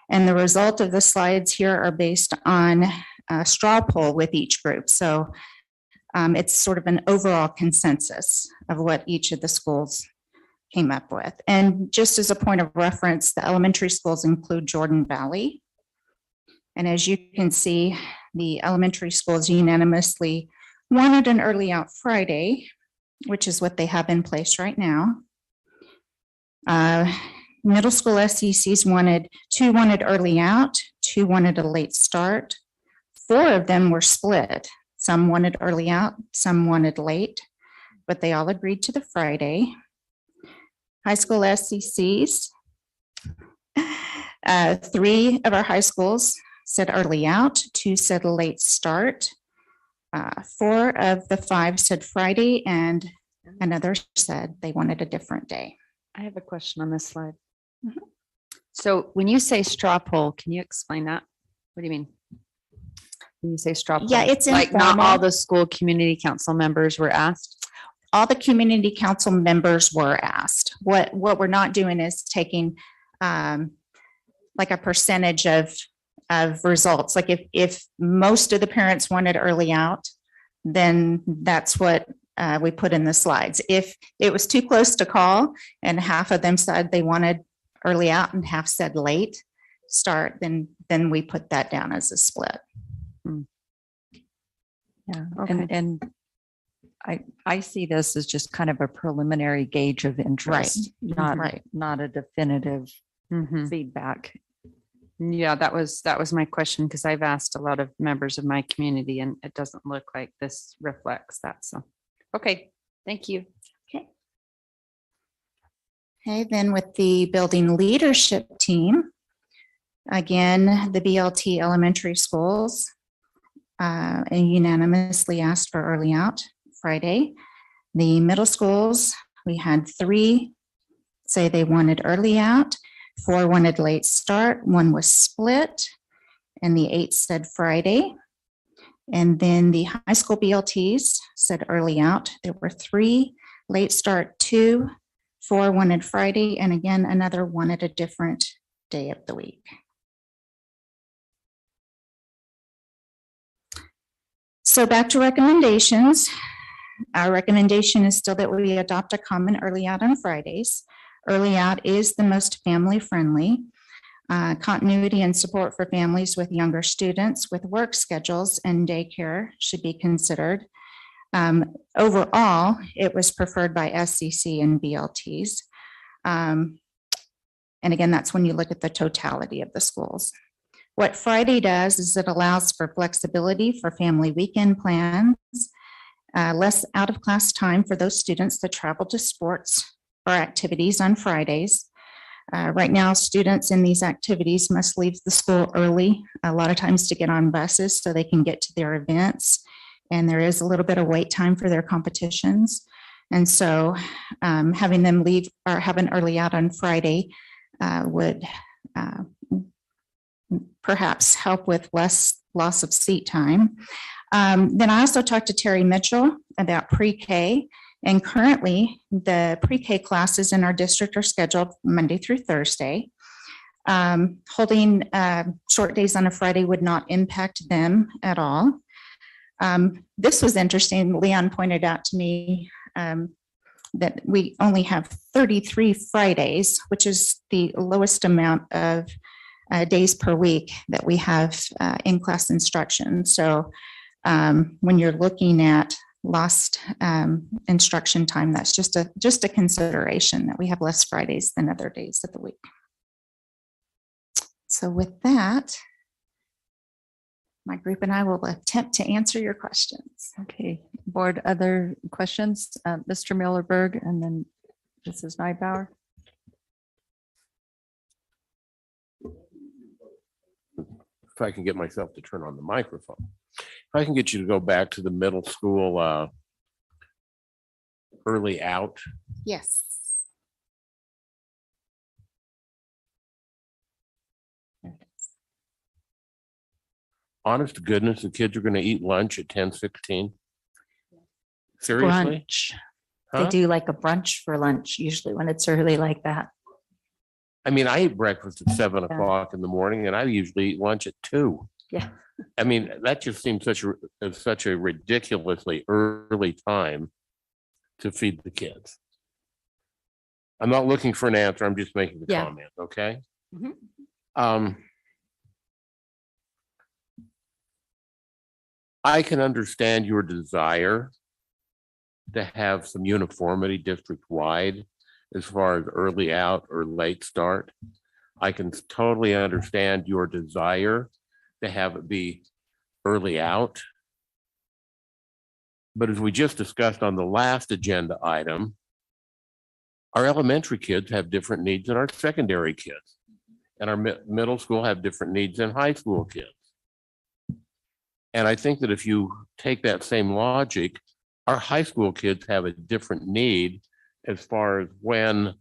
And the result of the slides here are based on a straw poll with each group. So it's sort of an overall consensus of what each of the schools came up with. And just as a point of reference, the elementary schools include Jordan Valley. And as you can see, the elementary schools unanimously wanted an early out Friday, which is what they have in place right now. Middle school SCCs wanted 2 wanted early out, 2 wanted a late start. 4 of them were split. Some wanted early out, some wanted late, but they all agreed to the Friday. High school SCCs, 3 of our high schools said early out, 2 said a late start. 4 of the 5 said Friday, and another said they wanted a different day. I have a question on this slide. Mm-hmm. So when you say straw poll, can you explain that? What do you mean? When you say straw poll? Yeah, it's like not informal. all the school community council members were asked? All the community council members were asked. What we're not doing is taking like a percentage of results. Like if most of the parents wanted early out, then that's what we put in the slides. If it was too close to call and half of them said they wanted early out and half said late start, then we put that down as a split. Yeah, Okay. and I see this as just kind of a preliminary gauge of interest, not a definitive feedback. Yeah, that was my question, because I've asked a lot of members of my community and it doesn't look like this reflects that. So, okay, thank you. Okay, then with the building leadership team, again, the BLT elementary schools unanimously asked for early out Friday. The middle schools, we had 3 say they wanted early out, 4 wanted late start, 1 was split, and the 8 said Friday. And then the high school BLTs said early out. There were 3 late start, 2, 4 wanted Friday, and again, another wanted a different day of the week. So back to recommendations. Our recommendation is still that we adopt a common early out on Fridays. Early out is the most family friendly. Continuity and support for families with younger students with work schedules and daycare should be considered. Overall, it was preferred by SCC and BLTs. And again, that's when you look at the totality of the schools. What Friday does is it allows for flexibility for family weekend plans, less out of class time for those students that travel to sports or activities on Fridays. Right now, students in these activities must leave the school early, a lot of times to get on buses so they can get to their events. And there is a little bit of wait time for their competitions. And so having them leave or have an early out on Friday would perhaps help with less loss of seat time. Then I also talked to Terry Mitchell about pre-K. And currently, the pre-K classes in our district are scheduled Monday through Thursday. Holding short days on a Friday would not impact them at all. This was interesting. Leon pointed out to me that we only have 33 Fridays, which is the lowest amount of days per week that we have in-class instruction. So when you're looking at lost instruction time, that's just a consideration that we have less Fridays than other days of the week. So with that, my group and I will attempt to answer your questions. Okay, board, other questions? Mr. Millerberg and then Mrs. Neibauer. If I can get myself to turn on the microphone. If I can get you to go back to the middle school early out. Yes. Honest to goodness, the kids are going to eat lunch at 10:16. Seriously? Brunch. Huh? They do like a brunch for lunch usually when it's early like that. I mean, I eat breakfast at 7 o'clock in the morning, and I usually eat lunch at 2. Yeah. I mean, that just seems such a ridiculously early time to feed the kids. I'm not looking for an answer. I'm just making the Yeah. comment. Okay. Mhm. I can understand your desire to have some uniformity district-wide as far as early out or late start. I can totally understand your desire to have it be early out. But as we just discussed on the last agenda item, our elementary kids have different needs than our secondary kids. And our middle school have different needs than high school kids. And I think that if you take that same logic, our high school kids have a different need as far as when,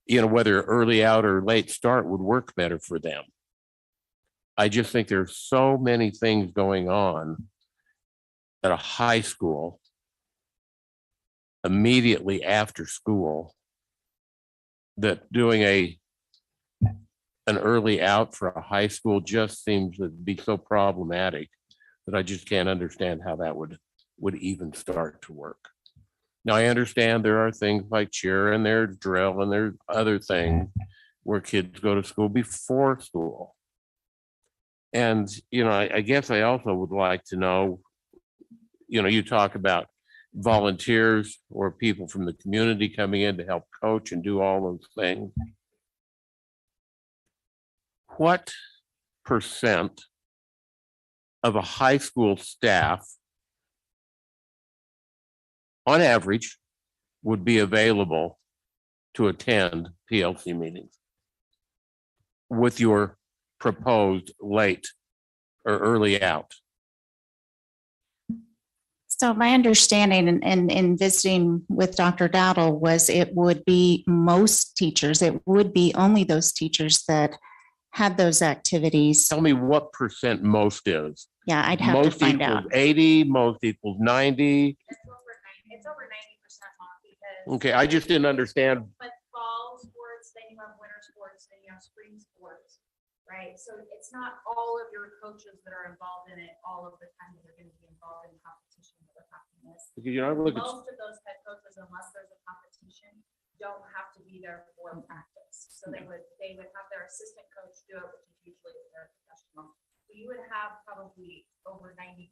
whether early out or late start would work better for them. I just think there's so many things going on at a high school immediately after school that doing an early out for a high school just seems to be so problematic that I just can't understand how that would even start to work. Now, I understand there are things like cheer and there's drill and there's other things where kids go to school before school. And, I guess I also would like to know, you talk about volunteers or people from the community coming in to help coach and do all those things. What percent of a high school staff, on average, would be available to attend PLC meetings with your proposed late or early out? So my understanding in visiting with Dr. Dowdle was it would be most teachers, it would be only those teachers that had those activities. Tell me what % most is. Yeah, I'd have to Most find equals out. 80, most equals 90. It's over 90% Okay, I just didn't understand. But fall sports, then you have winter sports, then you have spring sports, right? So it's not all of your coaches that are involved in it all of the time that are going to be involved in competition that are happening this. Because you know, I look at Most of those head coaches, unless there's a competition, don't have to be there for practice. So they would have their assistant coach do it, which is usually their professional. So you would have probably over 90%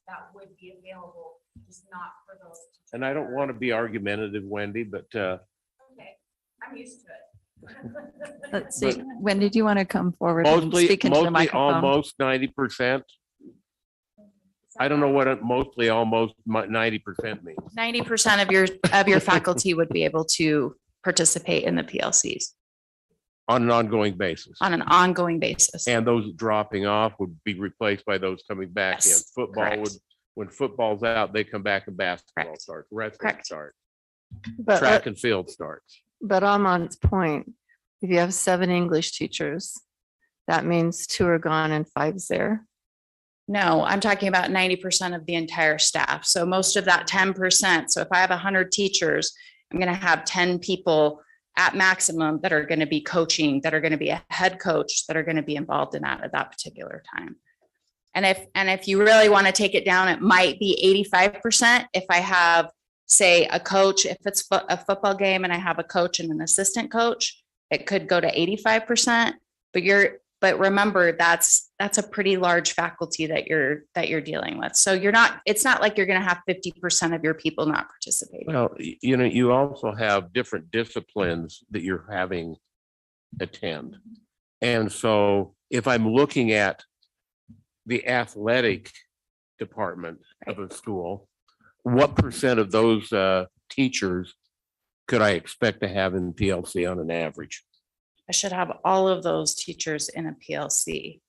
that would be available, just not for those. and I don't want to be argumentative, Wendy, but Okay, I'm used to it. Let's see, when did you want to come forward and mostly, speak into the mostly, microphone? almost 90%. I don't know what mostly, almost 90% means. 90% of your faculty would be able to participate in the PLCs On an ongoing basis. on an ongoing basis. And those dropping off would be replaced by those coming back in. Yes, Football correct. would, when football's out, they come back and basketball Correct. starts, wrestling Correct. starts, But, track and field starts. but Armand's point, if you have 7 English teachers, that means 2 are gone and 5's there. No, I'm talking about 90% of the entire staff. So most of that 10%. So if I have 100 teachers, I'm going to have 10 people at maximum that are going to be coaching, that are going to be a head coach, that are going to be involved in that at that particular time. And if you really want to take it down, it might be 85%. If I have, say, a coach, if it's a football game and I have a coach and an assistant coach, it could go to 85%. But remember, that's a pretty large faculty that you're dealing with. So it's not like you're going to have 50% of your people not participating. Well, you know, you also have different disciplines that you're having attend. And so if I'm looking at the athletic department of a school, what % of those teachers could I expect to have in PLC on an average? I should have all of those teachers in a PLC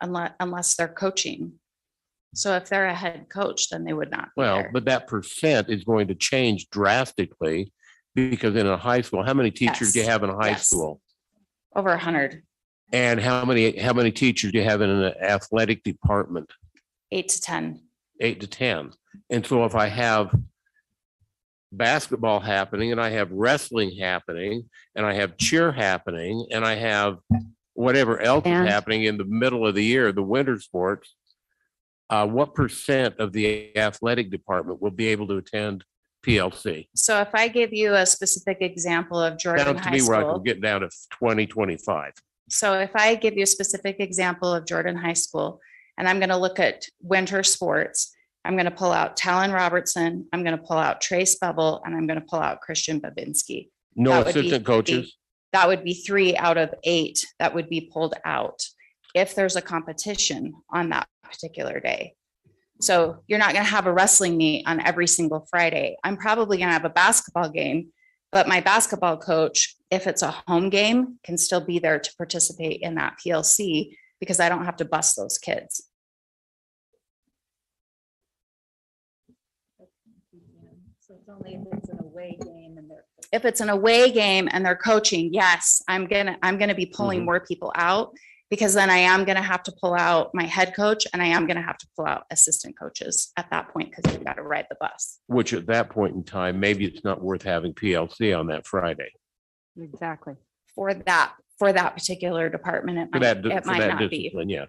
unless they're coaching. So if they're a head coach, then they would not be Well, there. but that % is going to change drastically because in a high school, how many teachers do you Yes. have in a high Yes. school? Over 100, And how many teachers do you have in an athletic department? 8 to 10. 8 to 10. And so if I have basketball happening and I have wrestling happening and I have cheer happening and I have whatever else And- is happening in the middle of the year, the winter sports, what % of the athletic department will be able to attend PLC? So if I give you a specific example of Jordan Sounds to High me where I School. can get down to 20, 25. So if I give you a specific example of Jordan High School, and I'm going to look at winter sports, I'm going to pull out Talon Robertson, I'm going to pull out Trace Bevel, and I'm going to pull out Christian Babinski. No That would be assistant 3. coaches? That would be 3 out of 8 that would be pulled out if there's a competition on that particular day. So you're not going to have a wrestling meet on every single Friday. I'm probably going to have a basketball game, but my basketball coach, if it's a home game, can still be there to participate in that PLC because I don't have to bus those kids. So it's only if it's an away game and they're. If it's an away game and they're coaching, yes, I'm gonna be pulling Mhm. more people out because then I am gonna have to pull out my head coach and I am gonna have to pull out assistant coaches at that point because they've got to ride the bus. Which at that point in time, maybe it's not worth having PLC on that Friday. Exactly. For that particular department, For it that, might for that not be. discipline, yeah.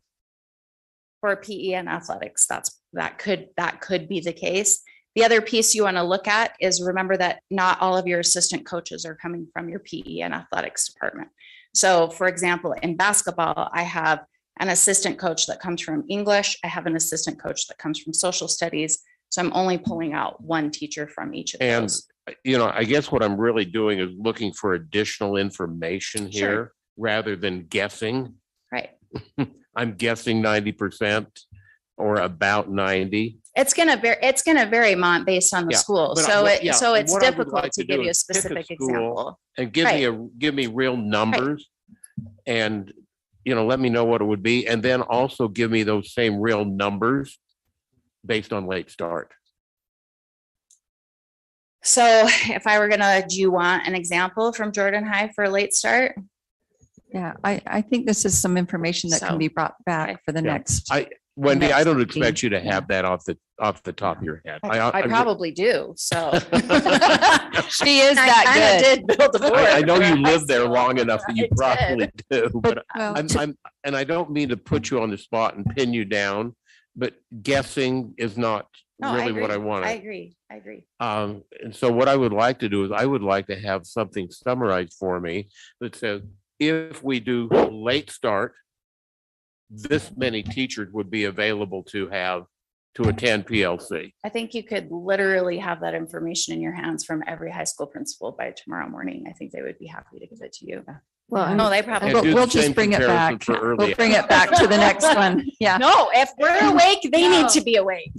For PE and athletics, that could be the case. The other piece you want to look at is remember that not all of your assistant coaches are coming from your PE and athletics department. So for example, in basketball, I have an assistant coach that comes from English. I have an assistant coach that comes from social studies. So I'm only pulling out one teacher from each of And, those. you know, I guess what I'm really doing is looking for additional information Sure. here rather than guessing. Right. I'm guessing 90% or about 90. It's gonna vary based on the Yeah, school. but So what- yeah, so it's what I would difficult like to to do give you a is pick a specific school example. And give me real numbers and, you know, let me know what it would be. And then also give me those same real numbers based on late start. So if I were gonna, do you want an example from Jordan High for a late start? Yeah, I think this is some information that So, can be brought back okay. for the Yeah. next. Wendy, I next don't meeting. expect you to have that off the top of your head. I probably do, so. She is I that kinda good. did build a board. I know you for lived there high long school. enough that you I probably did. do, but Well, and I don't mean to put you on the spot and pin you down, but guessing is not No, really what I agree. want I to. agree, I agree. And so what I would like to do is I would like to have something summarized for me that says, if we do late start, this many teachers would be available to attend PLC. I think you could literally have that information in your hands from every high school principal by tomorrow morning. I think they would be happy to give it to you. Well, No, they probably. And But do the we'll just same bring it comparison back. for early We'll bring it back to the next one. Yeah. No, if we're awake, they need to be awake.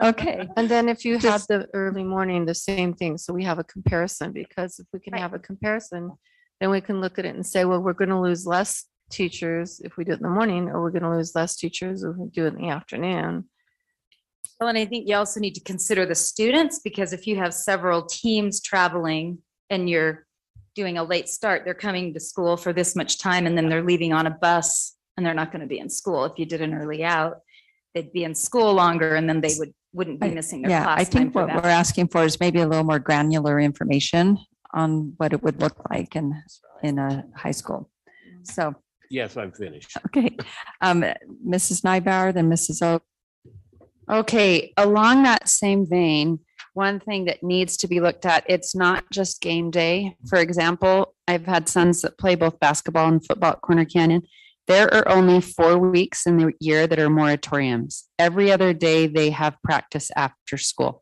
Okay. and then if you have Just- the early morning, the same thing. So we have a comparison, because if we can Right. have a comparison, then we can look at it and say, well, we're going to lose less teachers if we do it in the morning, or we're going to lose less teachers if we do it in the afternoon. Well, and I think you also need to consider the students, because if you have several teams traveling and you're doing a late start, they're coming to school for this much time and then they're leaving on a bus and they're not going to be in school. If you did an early out, they'd be in school longer and then they wouldn't be missing their Yeah, class I time think for what we're that. asking for is maybe a little more granular information on what it would look like in a high school. So, Yes, I'm finished. okay. Mrs. Nybauer, then Mrs. Oak. Okay, along that same vein, one thing that needs to be looked at, it's not just game day. For example, I've had sons that play both basketball and football at Corner Canyon. There are only 4 weeks in the year that are moratoriums. Every other day they have practice after school,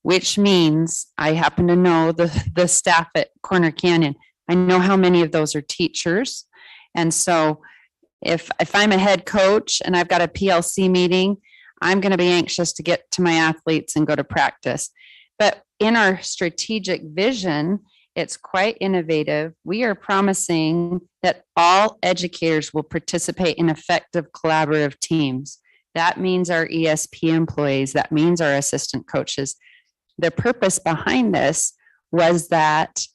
which means I happen to know the staff at Corner Canyon. I know how many of those are teachers. And so if I'm a head coach and I've got a PLC meeting, I'm going to be anxious to get to my athletes and go to practice. But in our strategic vision, it's quite innovative. We are promising that all educators will participate in effective collaborative teams. That means our ESP employees, that means our assistant coaches. The purpose behind this was that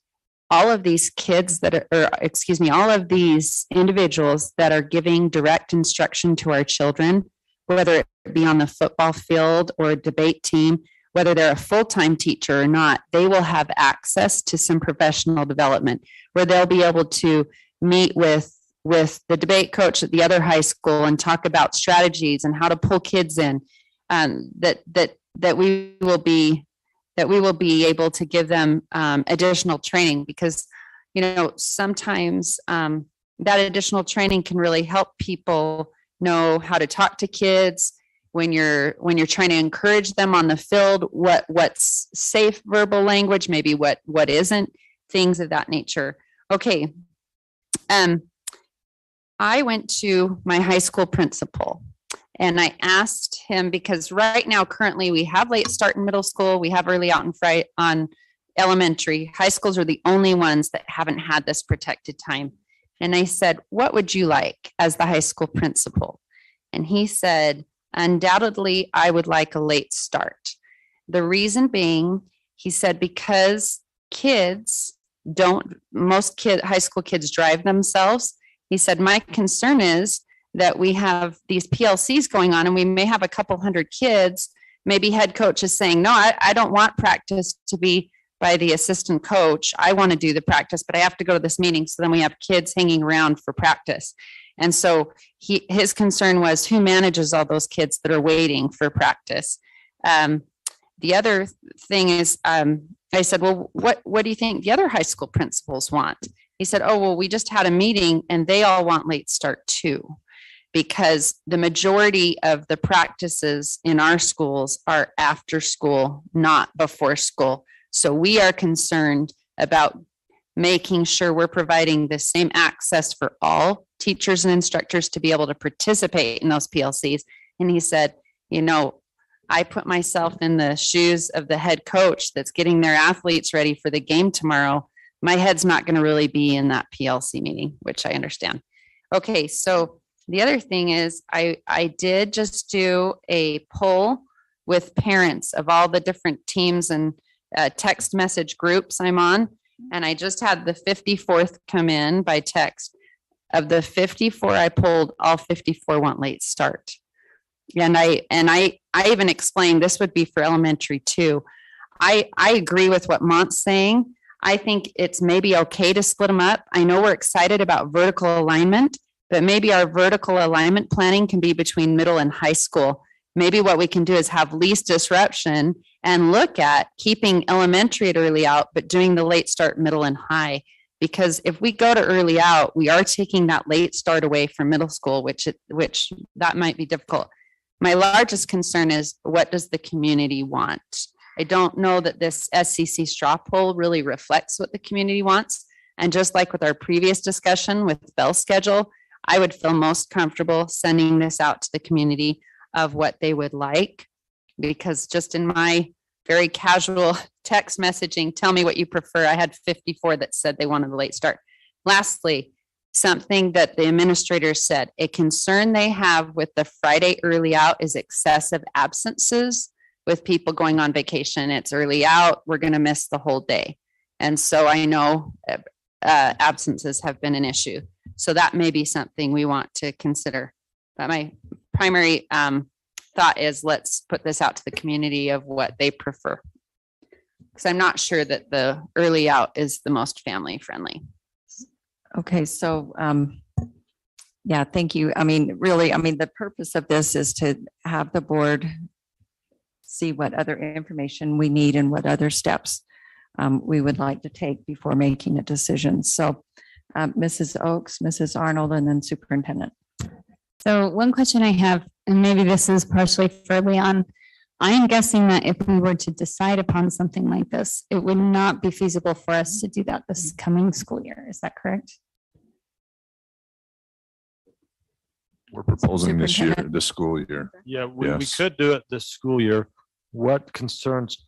all of these kids all of these individuals that are giving direct instruction to our children, whether it be on the football field or a debate team, whether they're a full-time teacher or not, they will have access to some professional development where they'll be able to meet with the debate coach at the other high school and talk about strategies and how to pull kids in, that we will be able to give them additional training, because sometimes that additional training can really help people know how to talk to kids when you're trying to encourage them on the field, what's safe verbal language, maybe what isn't, things of that nature. Okay. I went to my high school principal and I asked him, because right now, currently we have late start in middle school. We have early out in Friday on elementary. High schools are the only ones that haven't had this protected time. And I said, what would you like as the high school principal? And he said, undoubtedly, I would like a late start. The reason being, he said, because high school kids drive themselves. He said, my concern is that we have these PLCs going on and we may have a couple hundred kids. Maybe head coach is saying, no, I don't want practice to be by the assistant coach. I want to do the practice, but I have to go to this meeting. So then we have kids hanging around for practice. And so his concern was, who manages all those kids that are waiting for practice? The other thing is, I said, well, what do you think the other high school principals want? He said, oh, well, we just had a meeting and they all want late start too, because the majority of the practices in our schools are after school, not before school. So we are concerned about making sure we're providing the same access for all teachers and instructors to be able to participate in those PLCs. And he said, I put myself in the shoes of the head coach that's getting their athletes ready for the game tomorrow. My head's not going to really be in that PLC meeting, which I understand. Okay, so the other thing is I did just do a poll with parents of all the different teams and text message groups I'm on. And I just had the 54th come in by text. Of the 54 I pulled, all 54 want late start. And I even explained this would be for elementary too. I agree with what Mont's saying. I think it's maybe okay to split them up. I know we're excited about vertical alignment, but maybe our vertical alignment planning can be between middle and high school. Maybe what we can do is have least disruption and look at keeping elementary at early out, but doing the late start middle and high. Because if we go to early out, we are taking that late start away from middle school, which that might be difficult. My largest concern is, what does the community want? I don't know that this SCC straw poll really reflects what the community wants. And just like with our previous discussion with Bell schedule, I would feel most comfortable sending this out to the community of what they would like. Because just in my very casual text messaging, tell me what you prefer, I had 54 that said they wanted a late start. Lastly, something that the administrators said, a concern they have with the Friday early out is excessive absences with people going on vacation. It's early out, we're going to miss the whole day. And so I know absences have been an issue. So that may be something we want to consider. But my primary thought is, let's put this out to the community of what they prefer. Because I'm not sure that the early out is the most family friendly. Okay, so, yeah, thank you. I mean, really, the purpose of this is to have the board see what other information we need and what other steps we would like to take before making a decision. So, Mrs. Oakes, Mrs. Arnold, and then Superintendent. So one question I have, and maybe this is partially for Leon, I am guessing that if we were to decide upon something like this, it would not be feasible for us to do that this coming school year. Is that correct? We're proposing this school year. Yeah, we Yes. could do it this school year. What concerns,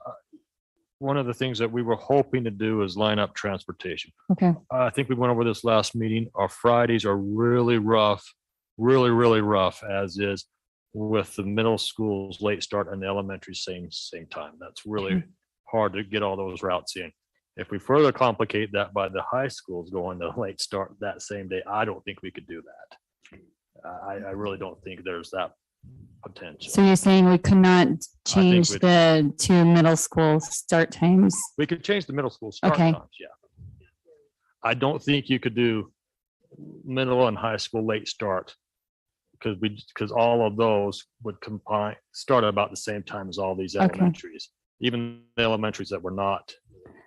one of the things that we were hoping to do is line up transportation. Okay. I think we went over this last meeting. Our Fridays are really rough, really rough, as is with the middle school's late start and the elementary same time. That's really hard to get all those routes in. If we further complicate that by the high schools going to late start that same day, I don't think we could do that. I really don't think there's that potential. So you're saying we could not change the two middle school start times? We could change the middle school start Okay. times, yeah. I don't think you could do middle and high school late start because all of those would start at about the same time as all these Okay. elementaries, even the elementaries that we're not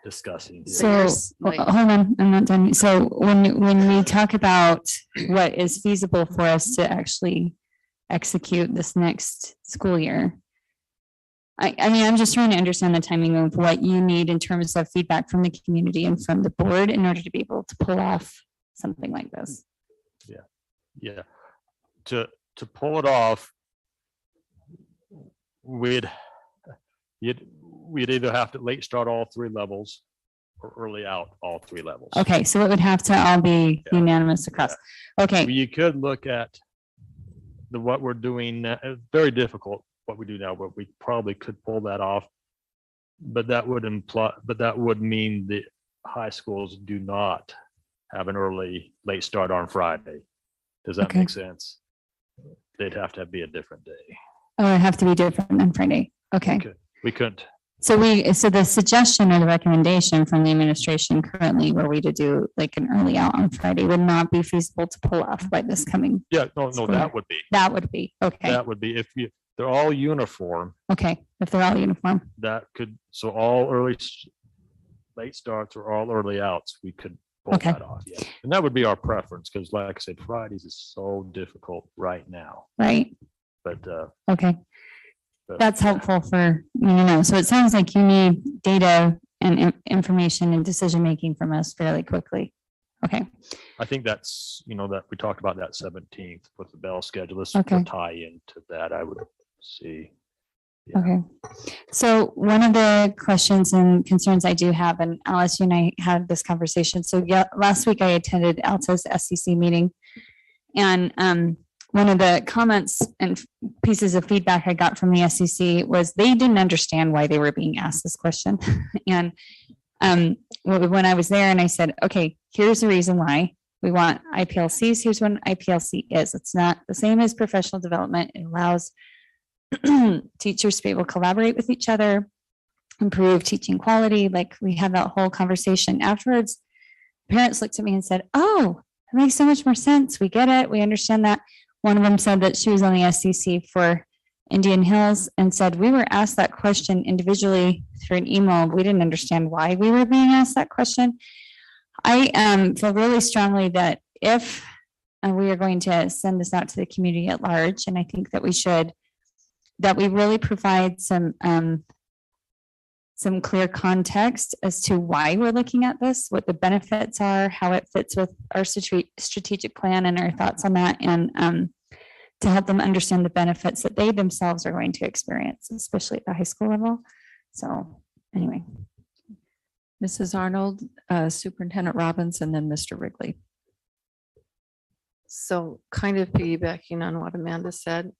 discussing. So hold on, I'm not done. So when we talk about what is feasible for us to actually execute this next school year, I mean, I'm just trying to understand the timing of what you need in terms of feedback from the community and from the board in order to be able to pull off something like this. Yeah. To pull it off, we'd either have to late start all three levels or early out all three levels. Okay, so it would have to all be unanimous across. Okay, You could look at what we're doing now. It's very difficult what we do now, but we probably could pull that off. But that would mean the high schools do not have an late start on Friday. Does that Okay. make sense? They'd have to be a different day. oh, it'd have to be different on Friday. Okay. We couldn't. So the suggestion or the recommendation from the administration currently were we to do like an early out on Friday would not be feasible to pull off by this coming. Yeah, no, School year. that would be. That would be, okay, That would be if they're all uniform, okay, if they're all uniform. that could, so all late starts or all early outs, we could pull Okay. that off. Yeah. And that would be our preference because like I said, Fridays is so difficult right now. Right, But okay. but- That's helpful for, so it sounds like you need data and information and decision-making from us fairly quickly. Okay, I think that's, that we talked about that 17th with the Bell schedule. This Okay. would tie into that, I would see. Yeah. okay. So one of the questions and concerns I do have, and Alice, you and I had this conversation. So yeah, last week I attended Alta's SCC meeting. And one of the comments and pieces of feedback I got from the SEC was they didn't understand why they were being asked this question. And when I was there and I said, okay, here's the reason why we want IPLCs. Here's what an IPLC is. It's not the same as professional development. It allows teachers to be able to collaborate with each other, improve teaching quality. Like we had that whole conversation afterwards. Parents looked at me and said, oh, it makes so much more sense. We get it. We understand that. One of them said that she was on the SEC for Indian Hills and said, we were asked that question individually through an email. We didn't understand why we were being asked that question. I feel really strongly that if we are going to send this out to the community at large, and I think that we should, that we really provide some clear context as to why we're looking at this, what the benefits are, how it fits with our strategic plan and our thoughts on that, and to help them understand the benefits that they themselves are going to experience, especially at the high school level. So anyway. Mrs. Arnold, Superintendent Robbins, and then Mr. Wrigley. So kind of piggybacking on what Amanda said,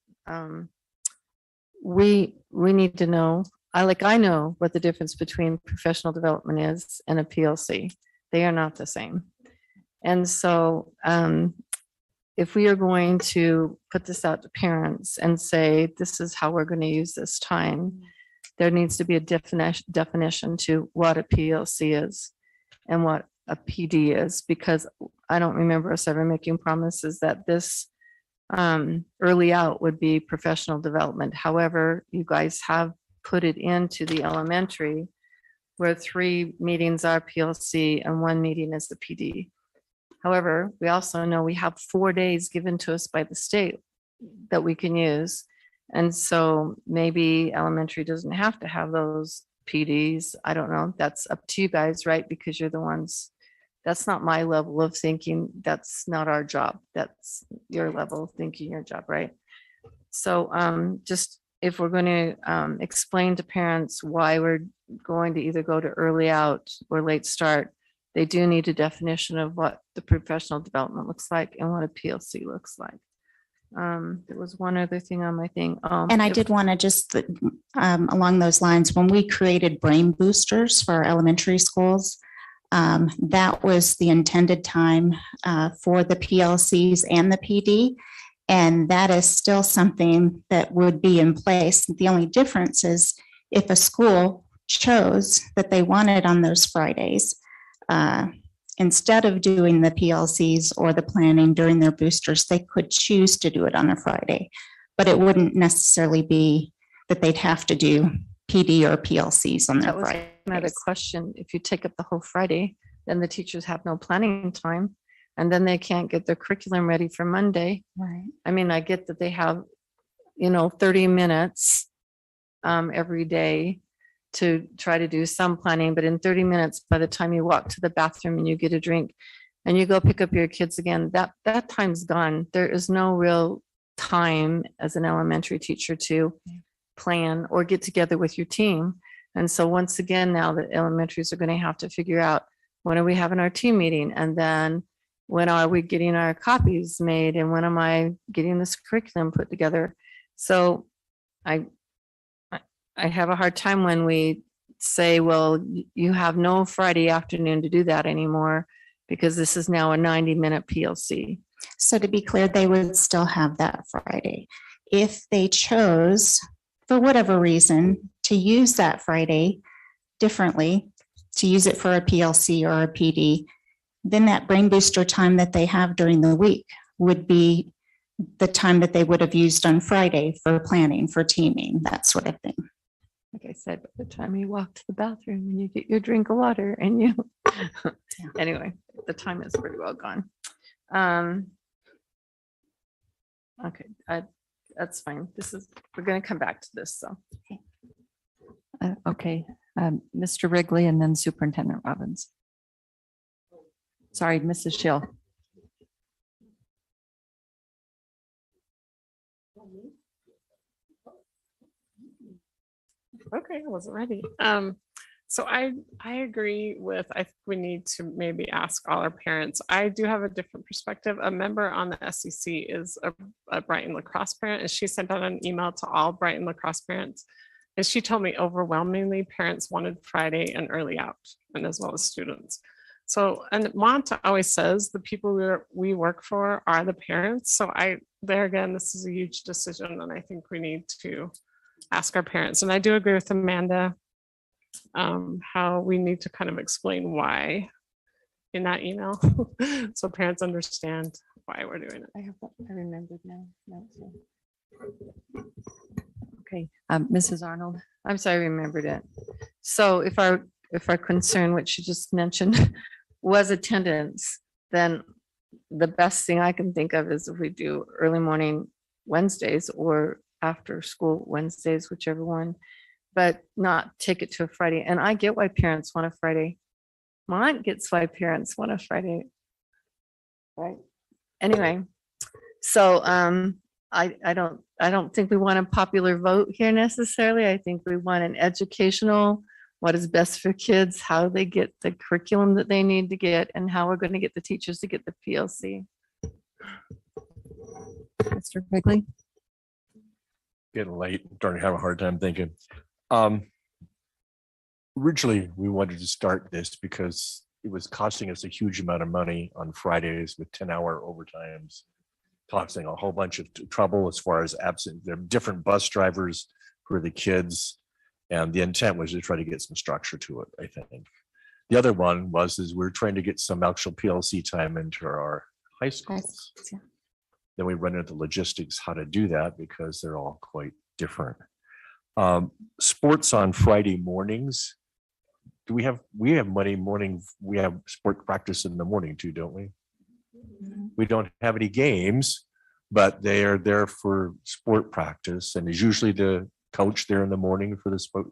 we need to know, I know what the difference between professional development is and a PLC. They are not the same. And so if we are going to put this out to parents and say, this is how we're going to use this time, there needs to be a definition to what a PLC is and what a PD is, because I don't remember us ever making promises that this early out would be professional development. However, you guys have put it into the elementary where 3 meetings are PLC and 1 meeting is the PD. However, we also know we have 4 days given to us by the state that we can use. And so maybe elementary doesn't have to have those PDs. I don't know. That's up to you guys, right? Because you're the ones, that's not my level of thinking. That's not our job. That's your level of thinking, your job, right? So just if we're going to explain to parents why we're going to either go to early out or late start, they do need a definition of what the professional development looks like and what a PLC looks like. There was one other thing on my thing. And I did want to just along those lines, when we created brain boosters for our elementary schools, that was the intended time for the PLCs and the PD. And that is still something that would be in place. The only difference is if a school chose that they wanted on those Fridays, instead of doing the PLCs or the planning during their boosters, they could choose to do it on a Friday, but it wouldn't necessarily be that they'd have to do PD or PLCs on their Friday. Another question, if you take up the whole Friday, then the teachers have no planning time and then they can't get their curriculum ready for Monday. Right. I mean, I get that they have, 30 minutes every day to try to do some planning, but in 30 minutes, by the time you walk to the bathroom and you get a drink and you go pick up your kids again, that time's gone. There is no real time as an elementary teacher to plan or get together with your team. And so once again, now the elementaries are going to have to figure out, when are we having our team meeting? And then when are we getting our copies made? And when am I getting this curriculum put together? So I have a hard time when we say, well, you have no Friday afternoon to do that anymore because this is now a 90-minute PLC. So to be clear, they would still have that Friday. If they chose, for whatever reason, to use that Friday differently, to use it for a PLC or a PD, then that brain booster time that they have during the week would be the time that they would have used on Friday for planning, for teaming, that sort of thing. Like I said, by the time you walk to the bathroom and you get your drink of water and you, anyway, the time is pretty well gone. Okay, that's fine. We're going to come back to this, so. Okay, Mr. Wrigley and then Superintendent Robbins. Sorry, Mrs. Schill. Okay, I wasn't ready. So I agree with, I think we need to maybe ask all our parents. I do have a different perspective. A member on the SEC is a Brighton lacrosse parent, and she sent out an email to all Brighton lacrosse parents. And she told me overwhelmingly parents wanted Friday and early out, and as well as students. So, and Monta always says the people we work for are the parents. So there again, this is a huge decision, and I think we need to ask our parents. And I do agree with Amanda, how we need to kind of explain why in that email, so parents understand why we're doing it. I remembered now. No, so. Okay, Mrs. Arnold. I'm sorry, I remembered it. So if our concern, which you just mentioned, was attendance, then the best thing I can think of is if we do early morning Wednesdays or after school Wednesdays, whichever one, but not take it to a Friday. And I get why parents want a Friday. My aunt gets why parents want a Friday. Right. Anyway, so I don't think we want a popular vote here necessarily. I think we want an educational, what is best for kids, how they get the curriculum that they need to get, and how we're going to get the teachers to get the PLC. Mr. Quigley. Getting late, starting to have a hard time thinking. Originally, we wanted to start this because it was costing us a huge amount of money on Fridays with 10-hour overtimes, causing a whole bunch of trouble as far as absent. There are different bus drivers for the kids, and the intent was to try to get some structure to it, I think. The other one is we're trying to get some actual PLC time into our high schools. Yeah. Then we run into the logistics how to do that because they're all quite different. Sports on Friday mornings. Do we have Monday morning? We have sport practice in the morning too, don't we? We don't have any games, but they are there for sport practice, and there's usually the coach there in the morning for the sport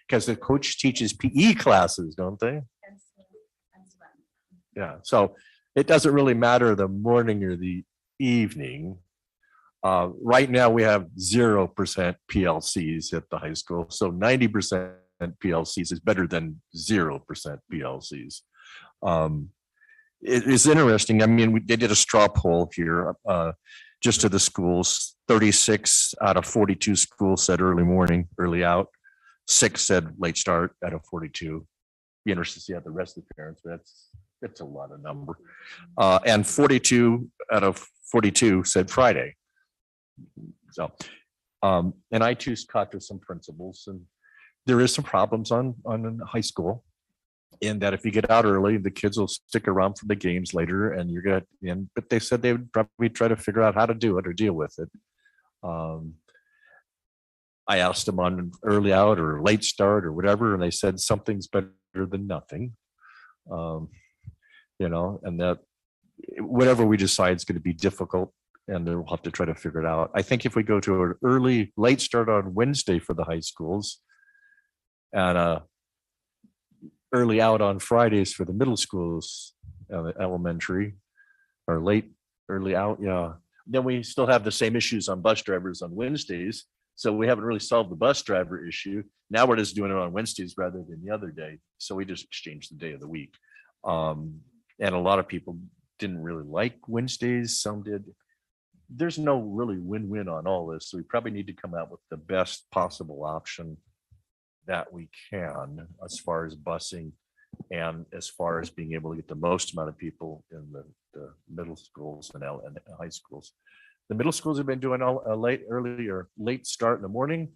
because the coach teaches PE classes, don't they? Yeah, so it doesn't really matter the morning or the evening. Right now we have 0% PLCs at the high school, so 90% PLCs is better than 0% PLCs. It is interesting. I mean, they did a straw poll here just to the schools. 36 out of 42 schools said early morning, early out. 6 said late start out of 42. Be interested to see how the rest of the parents, but that's a lot of number. And 42 out of 42 said Friday. So, and I too talked to some principals, and there is some problems on high school in that if you get out early, the kids will stick around for the games later, and you're gonna. But they said they would probably try to figure out how to do it or deal with it. I asked them on early out or late start or whatever, and they said something's better than nothing. And that whatever we decide is going to be difficult, and then we'll have to try to figure it out. I think if we go to an late start on Wednesday for the high schools, and early out on Fridays for the middle schools, elementary, or early out, yeah. Then we still have the same issues on bus drivers on Wednesdays. So we haven't really solved the bus driver issue. Now we're just doing it on Wednesdays rather than the other day. So we just exchanged the day of the week. And a lot of people didn't really like Wednesdays. Some did. There's no really win-win on all this. So we probably need to come out with the best possible option that we can as far as busing and as far as being able to get the most amount of people in the middle schools and high schools. The middle schools have been doing a late start in the morning.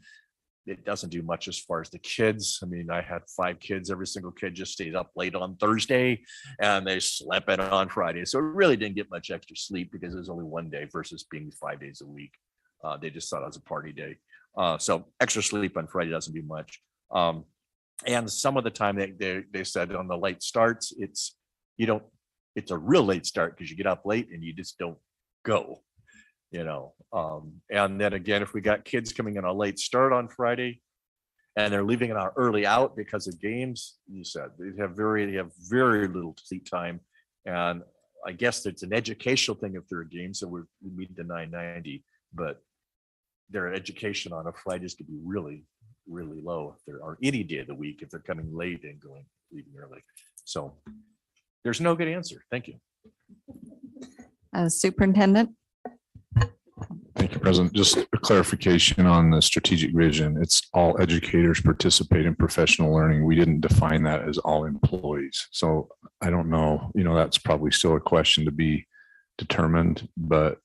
It doesn't do much as far as the kids. I mean, I had 5 kids. Every single kid just stayed up late on Thursday and they slept in on Friday. So it really didn't get much extra sleep because it was only one day versus being 5 days a week. They just thought it was a party day. So extra sleep on Friday doesn't do much. And some of the time they said on the late starts, it's a real late start because you get up late and you just don't go. And then again, if we got kids coming in a late start on Friday and they're leaving an hour early out because of games, you said they have very little seat time. And I guess it's an educational thing if they're a game, so we meet the 990, but their education on a Friday is going to be really, really low if there or any day of the week if they're coming late and leaving early. So there's no good answer. Thank you. Superintendent? Thank you, President. Just a clarification on the strategic vision. It's all educators participate in professional learning. We didn't define that as all employees. So I don't know, that's probably still a question to be determined, but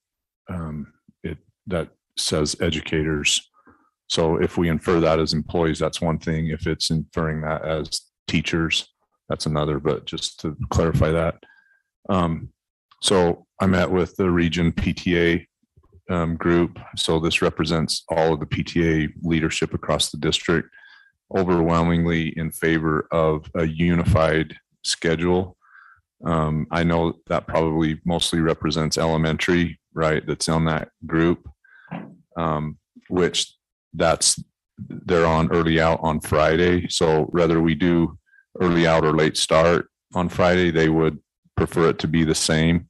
that says educators. So if we infer that as employees, that's one thing. If it's inferring that as teachers, that's another, but just to clarify that. So I met with the region PTA group. So this represents all of the PTA leadership across the district, overwhelmingly in favor of a unified schedule. I know that probably mostly represents elementary, right? That's on that group, which they're on early out on Friday. So whether we do early out or late start on Friday, they would prefer it to be the same.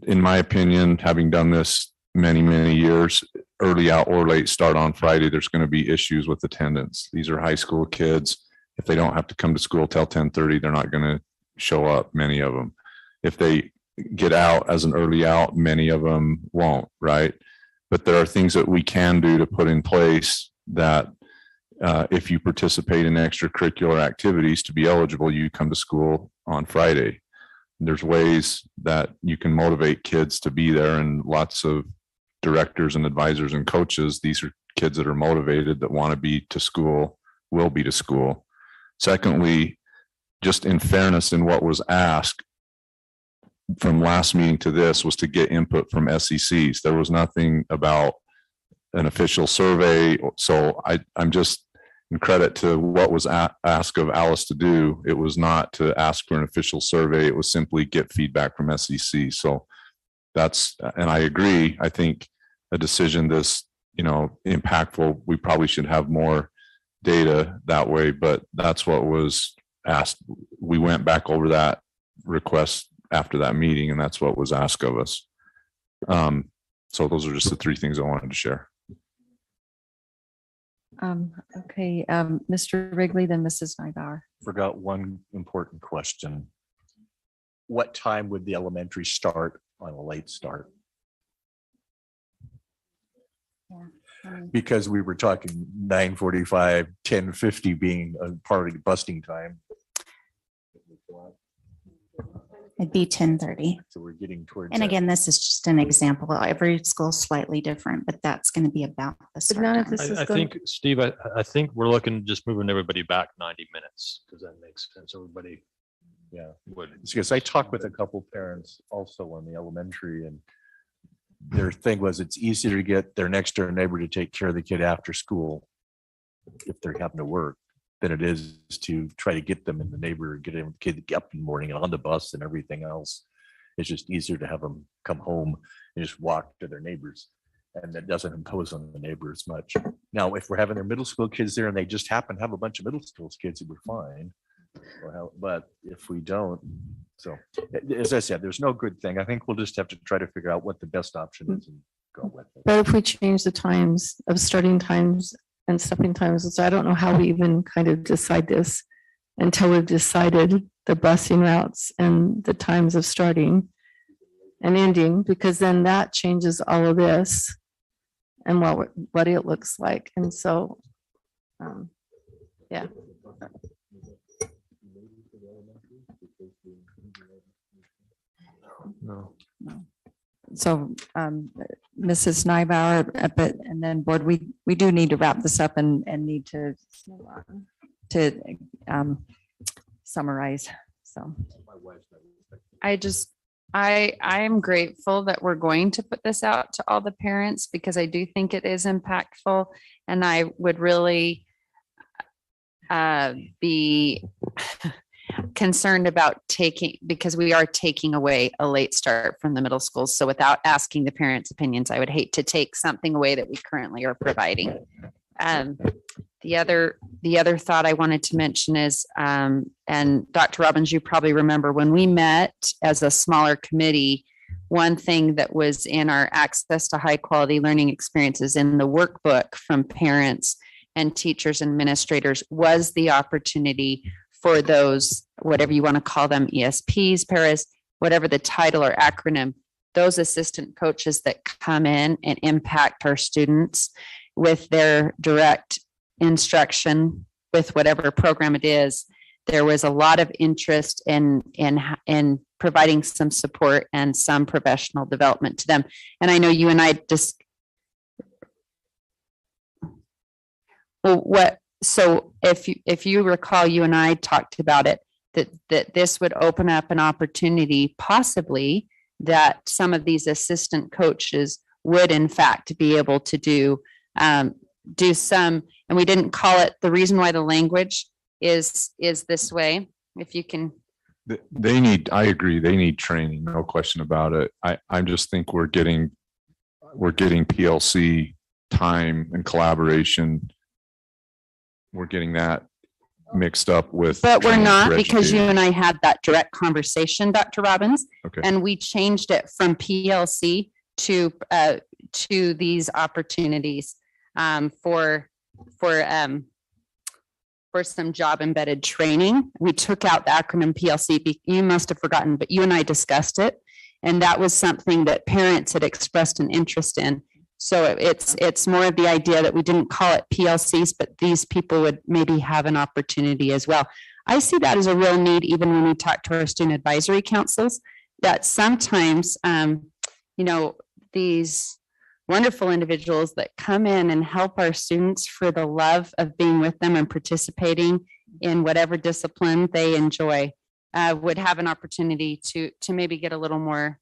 In my opinion, having done this many, many years, early out or late start on Friday, there's going to be issues with attendance. These are high school kids. If they don't have to come to school till 10:30, they're not going to show up, many of them. If they get out as an early out, many of them won't, right? But there are things that we can do to put in place that if you participate in extracurricular activities to be eligible, you come to school on Friday. There's ways that you can motivate kids to be there, and lots of directors and advisors and coaches, these are kids that are motivated, that want to be to school, will be to school. Secondly, just in fairness in what was asked from last meeting to this was to get input from SECs. There was nothing about an official survey. So I'm just in credit to what was asked of Alice to do. It was not to ask for an official survey. It was simply get feedback from SEC. So and I agree. I think a decision this, impactful, we probably should have more data that way, but that's what was asked. We went back over that request after that meeting, and that's what was asked of us. So those are just the three things I wanted to share. Okay, Mr. Wrigley, then Mrs. Neubauer. Forgot one important question. What time would the elementary start on a late start? Because we were talking 9:45, 10:50 being a part of busting time. It'd be 10:30. So we're getting towards. And again, this is just an example. Every school's slightly different, but that's going to be about the start time. I think, Steve, I think we're looking just moving everybody back 90 minutes. Does that make sense? Everybody. Yeah, it's because I talked with a couple parents also in the elementary, and their thing was it's easier to get their next door neighbor to take care of the kid after school if they're having to work than it is to try to get them in the neighborhood, get them kid up in the morning on the bus and everything else. It's just easier to have them come home and just walk to their neighbors. And that doesn't impose on the neighbors much. Now, if we're having their middle school kids there and they just happen to have a bunch of middle school kids, we're fine. But if we don't, so as I said, there's no good thing. I think we'll just have to try to figure out what the best option is and go with it. But if we change the times of starting times and stopping times, so I don't know how we even kind of decide this until we've decided the busing routes and the times of starting and ending, because then that changes all of this and what it looks like. And so, yeah. No. So Mrs. Neubauer, and then board, we do need to wrap this up and need to summarize. So I am grateful that we're going to put this out to all the parents, because I do think it is impactful, and I would really be concerned about because we are taking away a late start from the middle schools. So without asking the parents' opinions, I would hate to take something away that we currently are providing. The other thought I wanted to mention is, and Dr. Robbins, you probably remember when we met as a smaller committee, one thing that was in our access to high quality learning experiences in the workbook from parents and teachers and administrators was the opportunity for those, whatever you want to call them, ESPs, paras, whatever the title or acronym, those assistant coaches that come in and impact our students with their direct instruction with whatever program it is. There was a lot of interest in providing some support and some professional development to them. And I know you and I just, so if you recall, you and I talked about it, that this would open up an opportunity possibly that some of these assistant coaches would in fact be able to do some, and we didn't call it, the reason why the language is this way, if you can. I agree, they need training, no question about it. I just think we're getting PLC time and collaboration. We're getting that mixed up with. But we're training not, for because you educators. and I had that direct conversation, Dr. Robbins, Okay. and we changed it from PLC to these opportunities for some job embedded training. We took out the acronym PLC. You must have forgotten, but you and I discussed it. And that was something that parents had expressed an interest in. So it's more of the idea that we didn't call it PLCs, but these people would maybe have an opportunity as well. I see that as a real need, even when we talk to our student advisory councils, that sometimes, these wonderful individuals that come in and help our students for the love of being with them and participating in whatever discipline they enjoy, would have an opportunity to maybe get a little more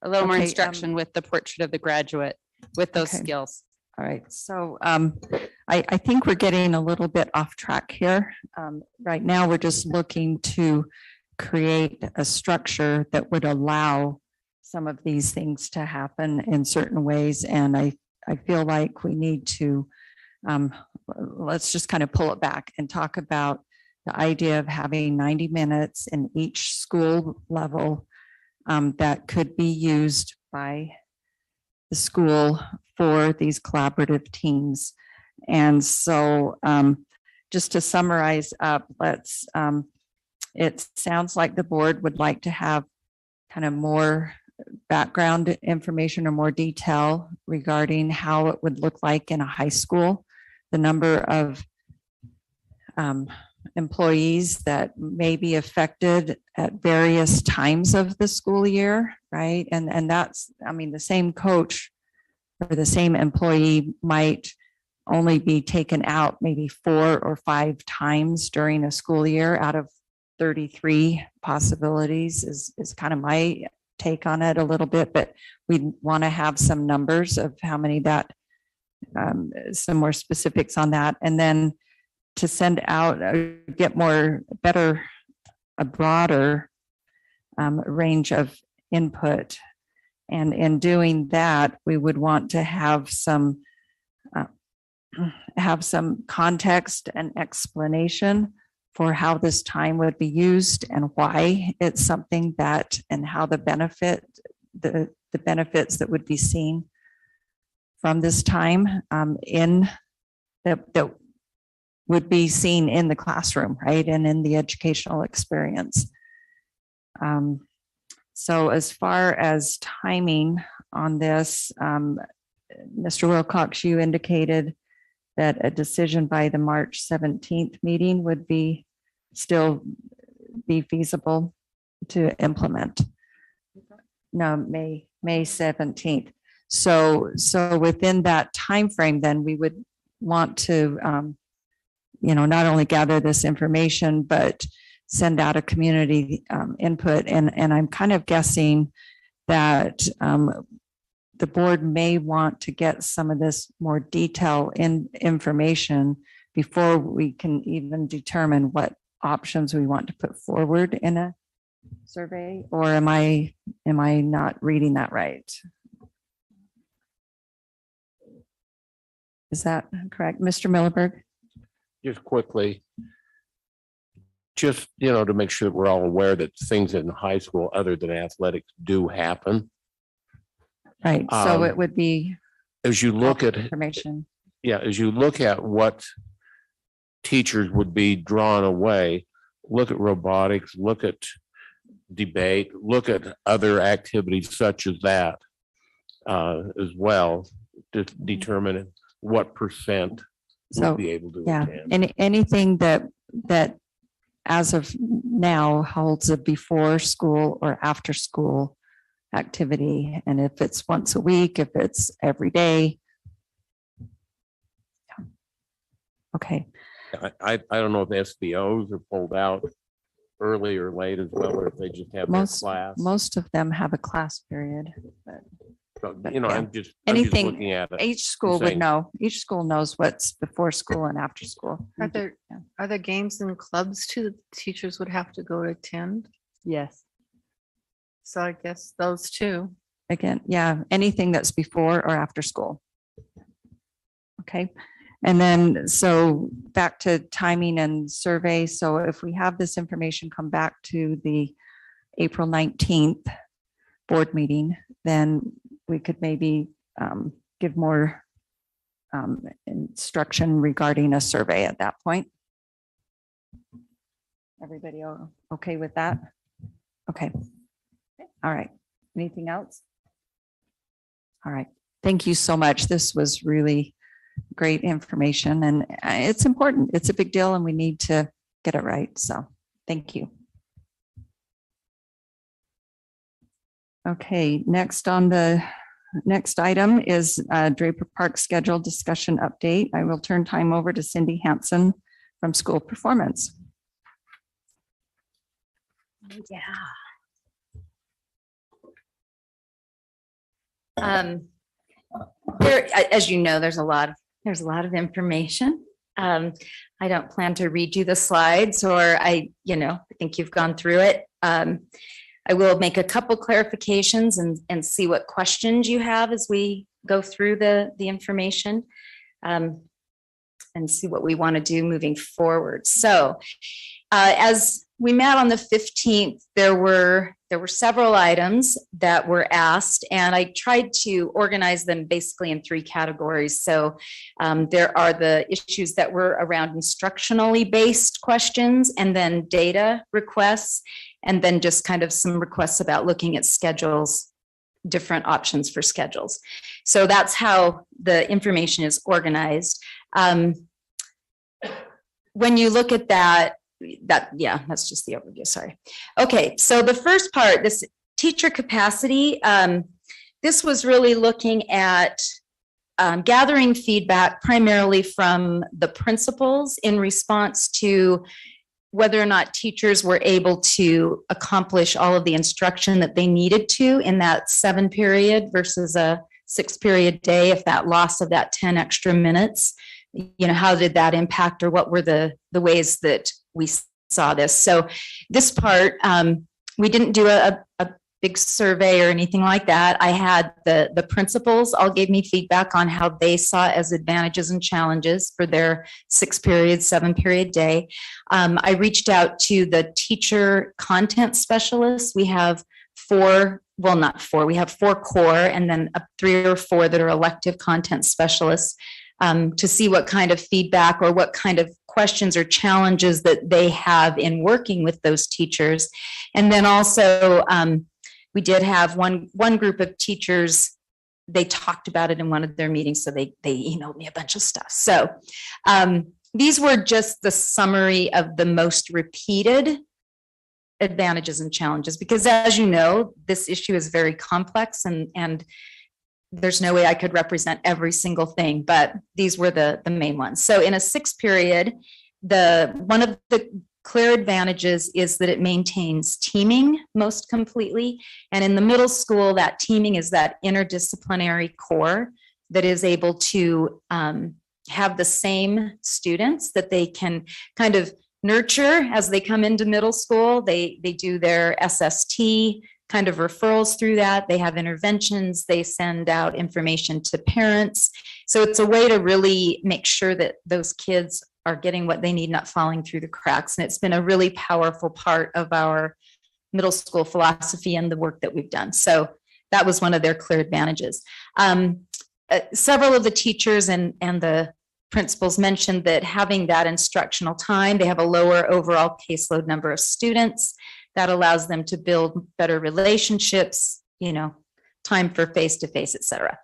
instruction with the portrait of the graduate with those skills. All right, so I think we're getting a little bit off track here. Right now, we're just looking to create a structure that would allow some of these things to happen in certain ways. And I feel like we need to, let's just kind of pull it back and talk about the idea of having 90 minutes in each school level that could be used by the school for these collaborative teams. And so just to summarize up, it sounds like the board would like to have kind of more background information or more detail regarding how it would look like in a high school, the number of employees that may be affected at various times of the school year, right? And that's, the same coach or the same employee might only be taken out maybe 4 or 5 times during a school year out of 33 possibilities is kind of my take on it a little bit, but we want to have some numbers of how many that, some more specifics on that. And then to send out, get a broader range of input. And in doing that, we would want to have some context and explanation for how this time would be used and why it's something that, and how the benefits that would be seen from this time that would be seen in the classroom, right? And in the educational experience. So as far as timing on this, Mr. Wilcox, you indicated that a decision by the March 17th meeting would still be feasible to implement. No, May 17th. So within that time frame, then we would want to, not only gather this information, but send out a community input. And I'm kind of guessing that the board may want to get some of this more detail in information before we can even determine what options we want to put forward in a survey. Or am I not reading that right? Is that correct, Mr. Milliberg? Just quickly, to make sure that we're all aware that things in high school other than athletics do happen. Right, so it would be as you look at information. yeah, as you look at what teachers would be drawn away, look at robotics, look at debate, look at other activities such as that as well, to determine what percent So, would be able to yeah, attend. anything that as of now holds a before school or after school activity. And if it's once a week, if it's every day. Yeah. Okay, I don't know if SBOs are pulled out early or late as well, or if they just have their class. most of them have a class period, but So, but you know, yeah. I'm just anything, looking at it. each school would saying- know, each school knows what's before school and after school. Are there games and clubs too that teachers would have to go to attend? Yes. So I guess those two. Again, yeah, anything that's before or after school. Okay, and then so back to timing and survey. So if we have this information come back to the April 19th board meeting, then we could maybe give more instruction regarding a survey at that point. Everybody okay with that? Okay. All right. Anything else? All right. Thank you so much. This was really great information, and it's important. It's a big deal and we need to get it right. So thank you. Okay, next on the next item is Draper Park schedule discussion update. I will turn time over to Cindy Hansen from School Performance. Yeah. There, as you know, there's a lot of information. I don't plan to read you the slides, or I think you've gone through it. I will make a couple clarifications and see what questions you have as we go through the information, and see what we want to do moving forward. So as we met on the 15th, there were several items that were asked, and I tried to organize them basically in three categories. So there are the issues that were around instructionally based questions, and then data requests, and then just kind of some requests about looking at schedules, different options for schedules. So that's how the information is organized. When you look at that's just the overview, sorry. Okay, so the first part, this teacher capacity, this was really looking at gathering feedback primarily from the principals in response to whether or not teachers were able to accomplish all of the instruction that they needed to in that 7 period versus a 6 period day. If that loss of that 10 extra minutes, how did that impact, or what were the ways that we saw this? So this part, we didn't do a big survey or anything like that. I had the principals all gave me feedback on how they saw as advantages and challenges for their 6 period, 7 period day. I reached out to the teacher content specialists. We have 4, well, not 4, we have 4 core, and then 3 or 4 that are elective content specialists, to see what kind of feedback or what kind of questions or challenges that they have in working with those teachers. And then also, we did have one group of teachers, they talked about it in one of their meetings, so they emailed me a bunch of stuff. So these were just the summary of the most repeated advantages and challenges, because as you know, this issue is very complex, and there's no way I could represent every single thing, but these were the main ones. So in a 6 period, one of the clear advantages is that it maintains teaming most completely. And in the middle school, that teaming is that interdisciplinary core that is able to have the same students that they can kind of nurture as they come into middle school. They do their SST kind of referrals through that. They have interventions. They send out information to parents. So it's a way to really make sure that those kids are getting what they need, not falling through the cracks. And it's been a really powerful part of our middle school philosophy and the work that we've done. So that was one of their clear advantages. Several of the teachers and the principals mentioned that having that instructional time, they have a lower overall caseload number of students. That allows them to build better relationships, time for face-to-face, et cetera.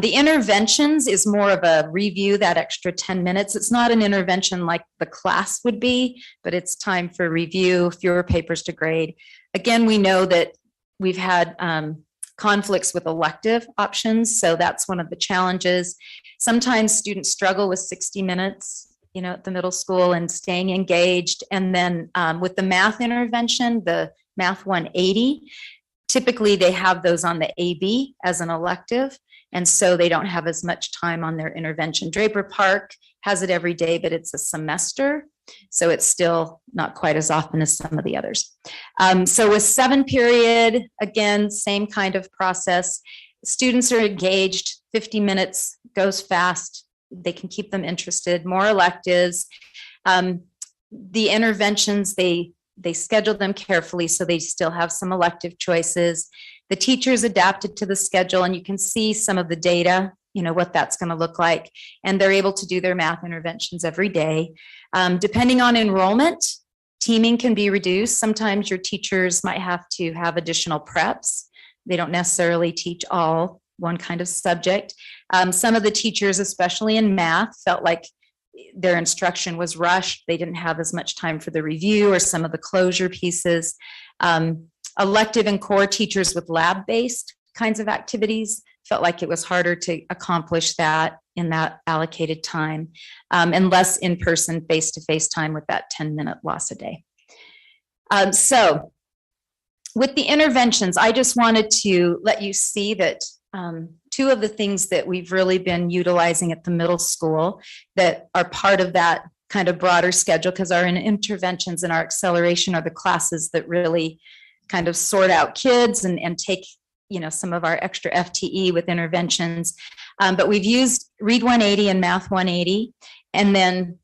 The interventions is more of a review, that extra 10 minutes. It's not an intervention like the class would be, but it's time for review, fewer papers to grade. Again, we know that we've had conflicts with elective options, so that's one of the challenges. Sometimes students struggle with 60 minutes, at the middle school and staying engaged. And then with the math intervention, the Math 180, typically they have those on the AB as an elective. And so they don't have as much time on their intervention. Draper Park has it every day, but it's a semester. So it's still not quite as often as some of the others. So with 7 period, again, same kind of process. Students are engaged, 50 minutes goes fast. They can keep them interested, more electives. The interventions, they schedule them carefully so they still have some elective choices. The teachers adapted to the schedule, and you can see some of the data, what that's going to look like. And they're able to do their math interventions every day. Depending on enrollment, teaming can be reduced. Sometimes your teachers might have to have additional preps. They don't necessarily teach all one kind of subject. Some of the teachers, especially in math, felt like their instruction was rushed. They didn't have as much time for the review or some of the closure pieces. Elective and core teachers with lab-based kinds of activities felt like it was harder to accomplish that in that allocated time, and less in-person face-to-face time with that 10-minute loss a day. So with the interventions, I just wanted to let you see that two of the things that we've really been utilizing at the middle school that are part of that kind of broader schedule, because our interventions and our acceleration are the classes that really kind of sort out kids and take some of our extra FTE with interventions. But we've used Read 180 and Math 180, and then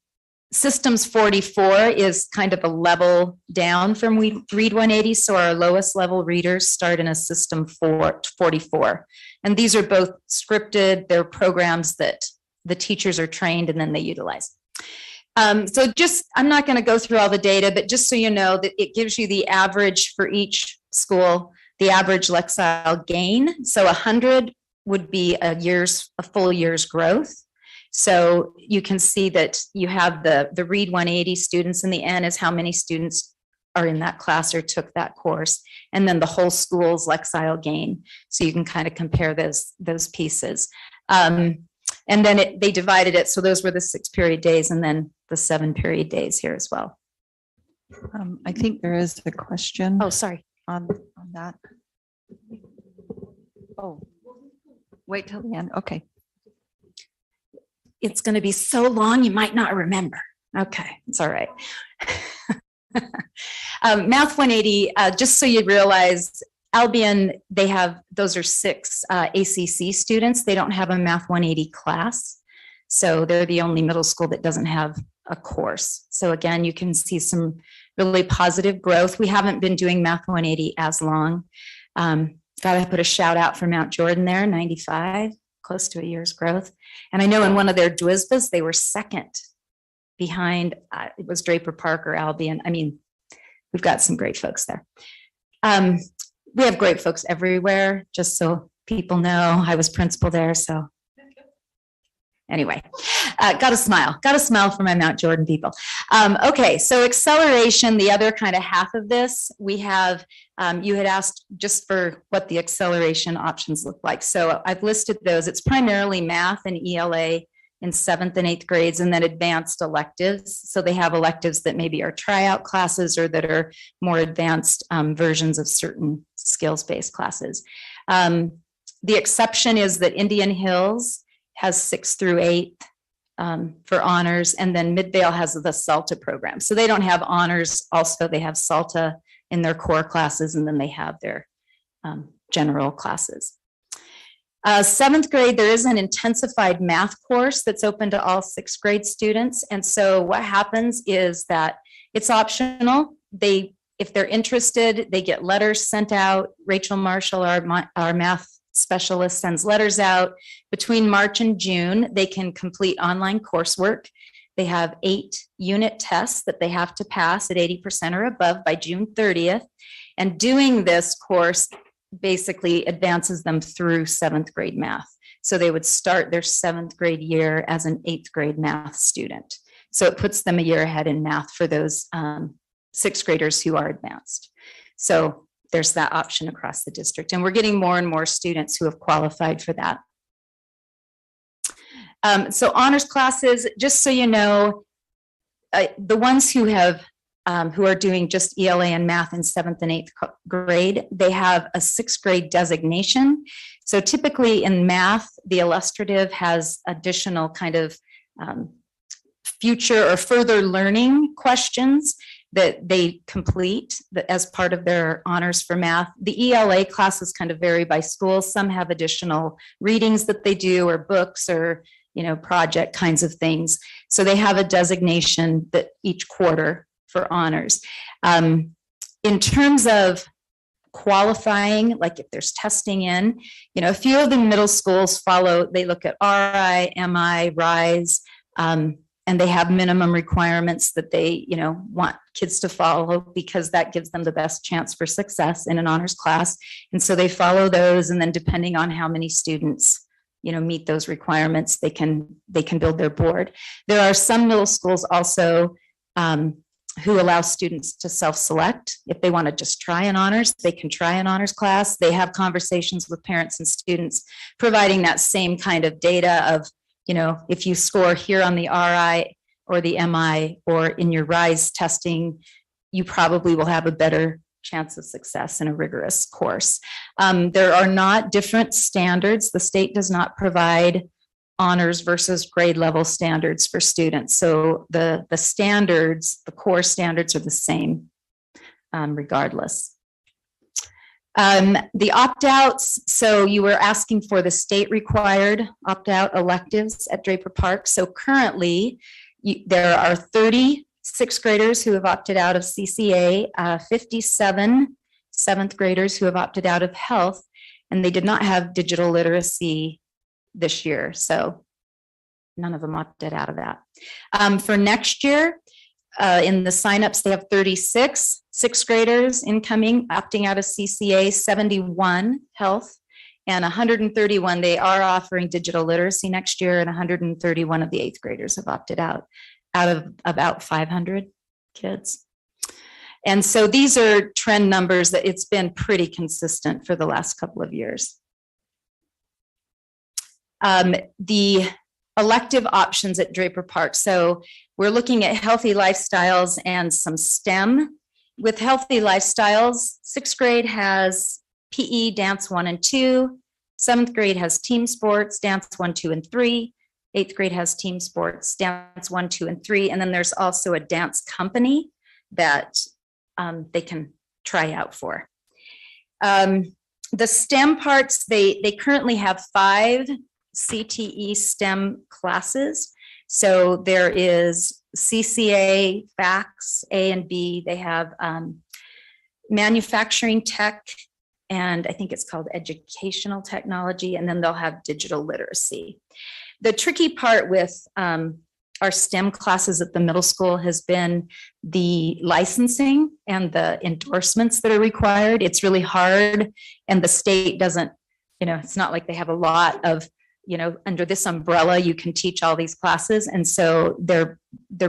Systems 44 is kind of a level down from Read 180. So our lowest level readers start in a System 44. And these are both scripted. They're programs that the teachers are trained and then they utilize. So I'm not going to go through all the data, but just so you know that it gives you the average for each school, the average Lexile gain. So 100 would be a full year's growth. So you can see that you have the Read 180 students, and the N is how many students are in that class or took that course, and then the whole school's Lexile gain. So you can kind of compare those pieces. And then they divided it. So those were the 6 period days, and then the 7 period days here as well. I think there is a question. Oh, sorry. On that. Oh, wait till the end. Okay. It's going to be so long, you might not remember. Okay, it's all right. Math 180, just so you realize, Albion, those are 6 ACC students. They don't have a Math 180 class. So they're the only middle school that doesn't have a course. So again, you can see some really positive growth. We haven't been doing Math 180 as long. Got to put a shout out for Mount Jordan there, 95, close to a year's growth. And I know in one of their DWISBAs, they were second behind, it was Draper Park or Albion. I mean, we've got some great folks there. We have great folks everywhere, just so people know. I was principal there, so. Anyway, got a smile for my Mount Jordan people. Okay, so acceleration, the other kind of half of this, we have, you had asked just for what the acceleration options look like. So I've listed those. It's primarily math and ELA in 7th and 8th grades, and then advanced electives. So they have electives that maybe are tryout classes or that are more advanced versions of certain skills-based classes. The exception is that Indian Hills has 6th through 8th for honors, and then Midvale has the SALTA program. So they don't have honors. Also, they have SALTA in their core classes, and then they have their general classes. 7th grade, there is an intensified math course that's open to all 6th grade students. And so what happens is that it's optional. If they're interested, they get letters sent out. Rachel Marshall, our math specialist sends letters out. Between March and June, they can complete online coursework. They have 8 unit tests that they have to pass at 80% or above by June 30th. And doing this course basically advances them through 7th grade math. So they would start their 7th grade year as an 8th grade math student. So it puts them a year ahead in math for those 6th graders who are advanced. So there's that option across the district. And we're getting more and more students who have qualified for that. So honors classes, just so you know, the ones who are doing just ELA and math in 7th and 8th grade, they have a 6th grade designation. So typically in math, the illustrative has additional kind of future or further learning questions that they complete as part of their honors for math. The ELA classes kind of vary by school. Some have additional readings that they do, or books, or project kinds of things. So they have a designation that each quarter for honors. In terms of qualifying, like if there's testing in, a few of the middle schools they look at RI, MI, RISE, and they have minimum requirements that they, want kids to follow, because that gives them the best chance for success in an honors class. And so they follow those, and then depending on how many students meet those requirements, they can build their board. There are some middle schools also who allow students to self-select. If they want to just try an honors, they can try an honors class. They have conversations with parents and students, providing that same kind of data of, if you score here on the RI or the MI or in your RISE testing, you probably will have a better chance of success in a rigorous course. There are not different standards. The state does not provide honors versus grade level standards for students. So the standards, the core standards, are the same regardless. The opt-outs, so you were asking for the state required opt-out electives at Draper Park. So currently there are 30 6th graders who have opted out of CCA, 57 7th graders who have opted out of health, and they did not have digital literacy this year. So none of them opted out of that. For next year, in the signups, they have 36 6th graders incoming, opting out of CCA, 71 health, and 131. They are offering digital literacy next year, and 131 of the 8th graders have opted out of about 500 kids. And so these are trend numbers that it's been pretty consistent for the last couple of years. The elective options at Draper Park. So we're looking at healthy lifestyles and some STEM. With healthy lifestyles, 6th grade has PE, dance 1 and 2. 7th grade has team sports, dance 1, 2, and 3. 8th grade has team sports, dance 1, 2, and 3. And then there's also a dance company that they can try out for. The STEM parts, they currently have 5 CTE STEM classes. So there is CCA, FACS, A and B. They have manufacturing tech, and I think it's called educational technology, and then they'll have digital literacy. The tricky part with our STEM classes at the middle school has been the licensing and the endorsements that are required. It's really hard, and the state doesn't, it's not like they have a lot of, under this umbrella, you can teach all these classes. And so they're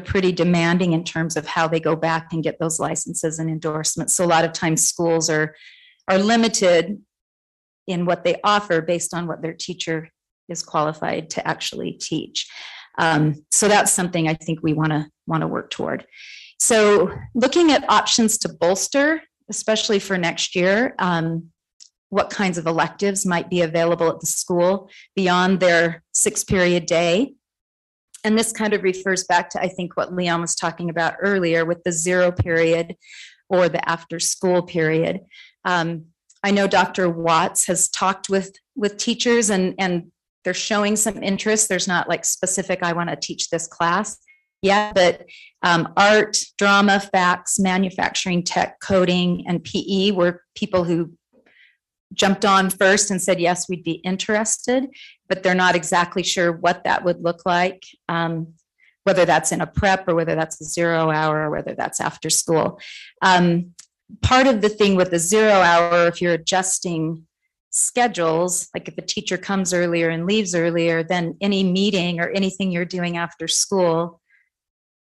pretty demanding in terms of how they go back and get those licenses and endorsements. So a lot of times schools are limited in what they offer based on what their teacher is qualified to actually teach. So that's something I think we want to work toward. So looking at options to bolster, especially for next year, what kinds of electives might be available at the school beyond their 6-period day. And this kind of refers back to, I think, what Leon was talking about earlier with the 0 period or the after school period. I know Dr. Watts has talked with teachers, and they're showing some interest. There's not like specific, I want to teach this class yet, but art, drama, FACS, manufacturing, tech, coding, and PE were people who jumped on first and said, yes, we'd be interested, but they're not exactly sure what that would look like, whether that's in a prep or whether that's a 0 hour or whether that's after school. Part of the thing with the 0 hour, if you're adjusting schedules, like if a teacher comes earlier and leaves earlier, then any meeting or anything you're doing after school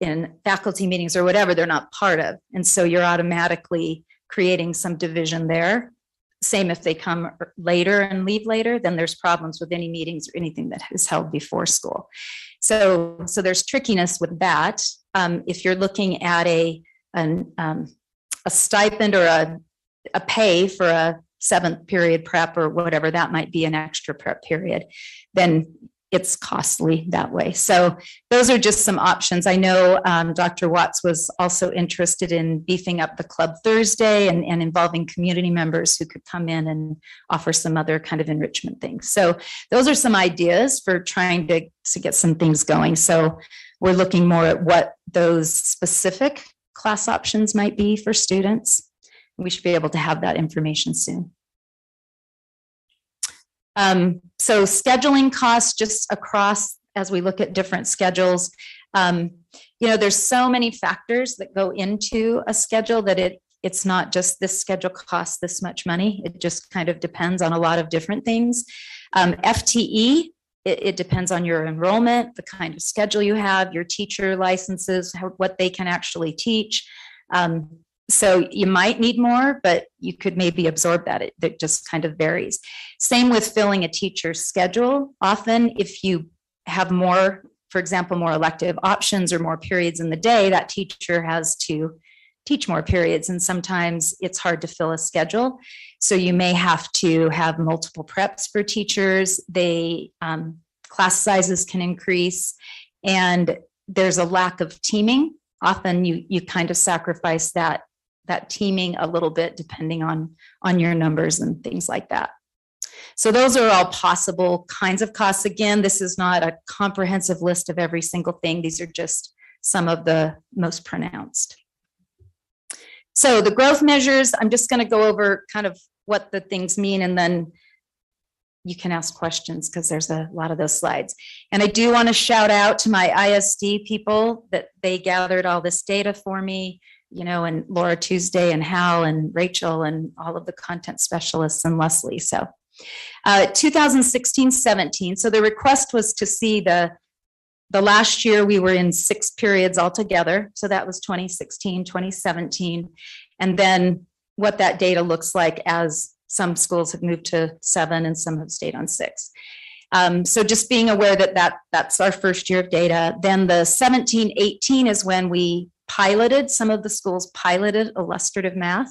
in faculty meetings or whatever, they're not part of. And so you're automatically creating some division there. Same if they come later and leave later, then there's problems with any meetings or anything that is held before school. So there's trickiness with that. If you're looking at a stipend or a pay for a 7th period prep or whatever, that might be an extra prep period, then it's costly that way. So those are just some options. I know Dr. Watts was also interested in beefing up the Club Thursday and involving community members who could come in and offer some other kind of enrichment things. So those are some ideas for trying to get some things going. So we're looking more at what those specific class options might be for students. We should be able to have that information soon. So scheduling costs just across as we look at different schedules. There's so many factors that go into a schedule that it's not just this schedule costs this much money. It just kind of depends on a lot of different things. FTE, it depends on your enrollment, the kind of schedule you have, your teacher licenses, what they can actually teach. So you might need more, but you could maybe absorb that. It just kind of varies. Same with filling a teacher's schedule. Often if you have more, for example, more elective options or more periods in the day, that teacher has to teach more periods. And sometimes it's hard to fill a schedule. So you may have to have multiple preps for teachers. Class sizes can increase, and there's a lack of teaming. Often you kind of sacrifice that teaming a little bit depending on your numbers and things like that. So those are all possible kinds of costs. Again, this is not a comprehensive list of every single thing. These are just some of the most pronounced. So the growth measures, I'm just going to go over kind of what the things mean, and then you can ask questions because there's a lot of those slides. And I do want to shout out to my ISD people that they gathered all this data for me, and Laura Tuesday and Hal and Rachel and all of the content specialists and Leslie. So 2016-17. So the request was to see the last year we were in 6 periods altogether. So that was 2016, 2017. And then what that data looks like as some schools have moved to 7 and some have stayed on 6. So just being aware that's our first year of data. Then the 17-18 is when we piloted, some of the schools piloted illustrative math.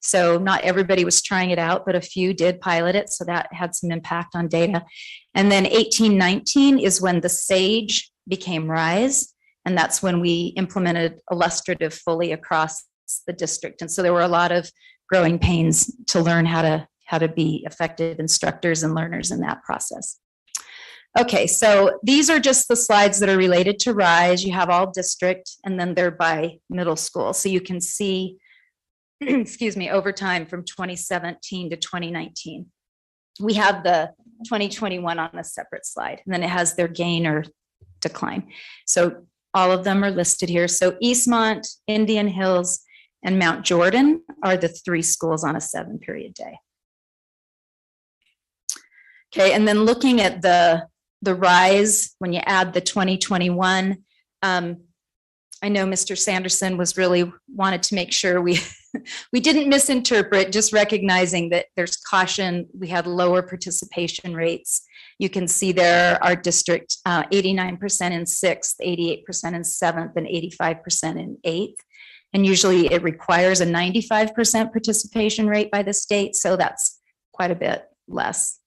So not everybody was trying it out, but a few did pilot it. So that had some impact on data. And then 18-19 is when the SAGE became RISE. And that's when we implemented illustrative fully across the district. And so there were a lot of growing pains to learn how to be effective instructors and learners in that process. Okay, so these are just the slides that are related to RISE. You have all district, and then they're by middle school. So you can see, excuse me, over time from 2017 to 2019. We have the 2021 on a separate slide, and then it has their gain or decline. So all of them are listed here. So Eastmont, Indian Hills, and Mount Jordan are the 3 schools on a 7-period day. Okay, and then looking at the RISE, when you add the 2021, I know Mr. Sanderson was really wanted to make sure we didn't misinterpret, just recognizing that there's caution. We had lower participation rates. You can see there our district 89% in 6th, 88% in 7th, and 85% in 8th. And usually it requires a 95% participation rate by the state, so that's quite a bit less.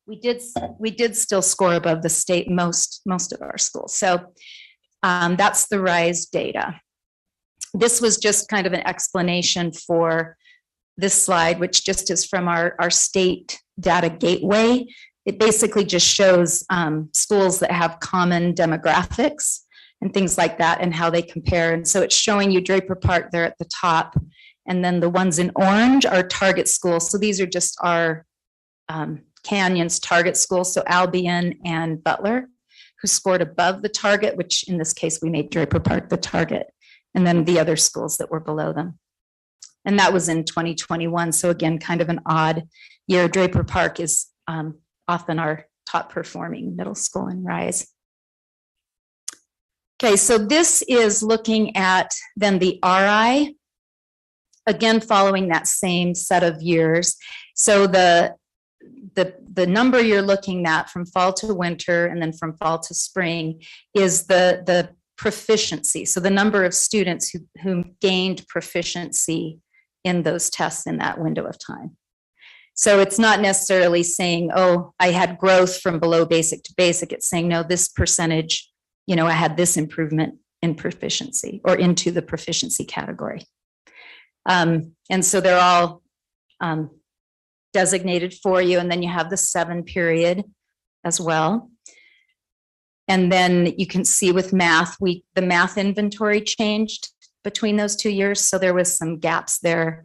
We did still score above the state most of our schools. So that's the RISE data. This was just kind of an explanation for this slide, which just is from our state data gateway. It basically just shows schools that have common demographics and things like that and how they compare. And so it's showing you Draper Park there at the top. And then the ones in orange are target schools. So these are just our Canyon's target schools. So Albion and Butler, who scored above the target, which in this case, we made Draper Park the target. And then the other schools that were below them. And that was in 2021. So again, kind of an odd year. Draper Park is often our top performing middle school in RISE. Okay, so this is looking at then the RI, again, following that same set of years. So the number you're looking at from fall to winter and then from fall to spring is the proficiency. So the number of students who gained proficiency in those tests in that window of time. So it's not necessarily saying, oh, I had growth from below basic to basic. It's saying, no, this percentage, I had this improvement in proficiency or into the proficiency category. And so they're all designated for you. And then you have the 7 period as well. And then you can see with math, the math inventory changed between those 2 years. So there was some gaps there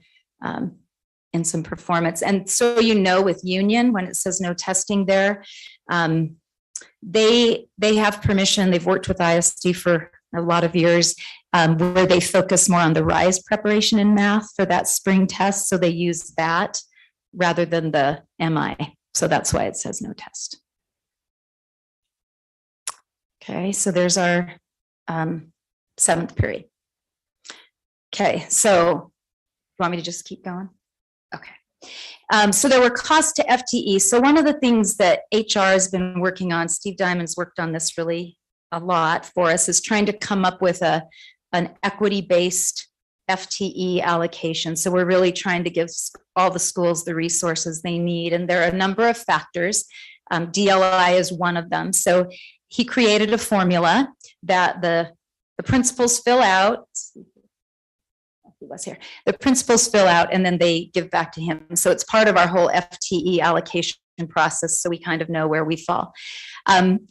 in some performance. And so, with union, when it says no testing there, they have permission. They've worked with ISD for a lot of years where they focus more on the RISE preparation in math for that spring test. So they use that rather than the MI. So that's why it says no test. Okay, so there's our 7th period. Okay, so you want me to just keep going? Okay. So there were costs to FTE. So one of the things that HR has been working on, Steve Diamond's worked on this really a lot for us, is trying to come up with an equity-based FTE allocation. So we're really trying to give all the schools the resources they need. And there are a number of factors. DLI is one of them. So he created a formula that the principals fill out. He was here. The principals fill out and then they give back to him. So it's part of our whole FTE allocation process. So we kind of know where we fall.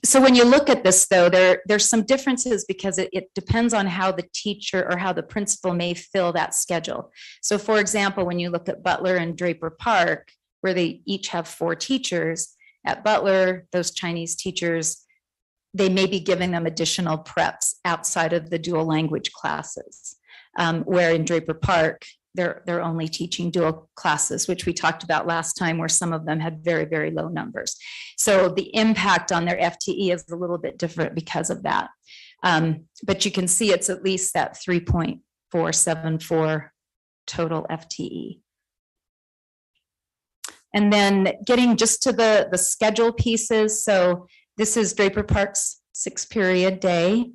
So when you look at this, though, there's some differences because it depends on how the teacher or how the principal may fill that schedule. So for example, when you look at Butler and Draper Park, where they each have 4 teachers, at Butler, those Chinese teachers, they may be giving them additional preps outside of the dual language classes. Where in Draper Park, they're only teaching dual classes, which we talked about last time, where some of them had very, very low numbers. So the impact on their FTE is a little bit different because of that. But you can see it's at least that 3.474 total FTE. And then getting just to the schedule pieces. So this is Draper Park's 6-period day.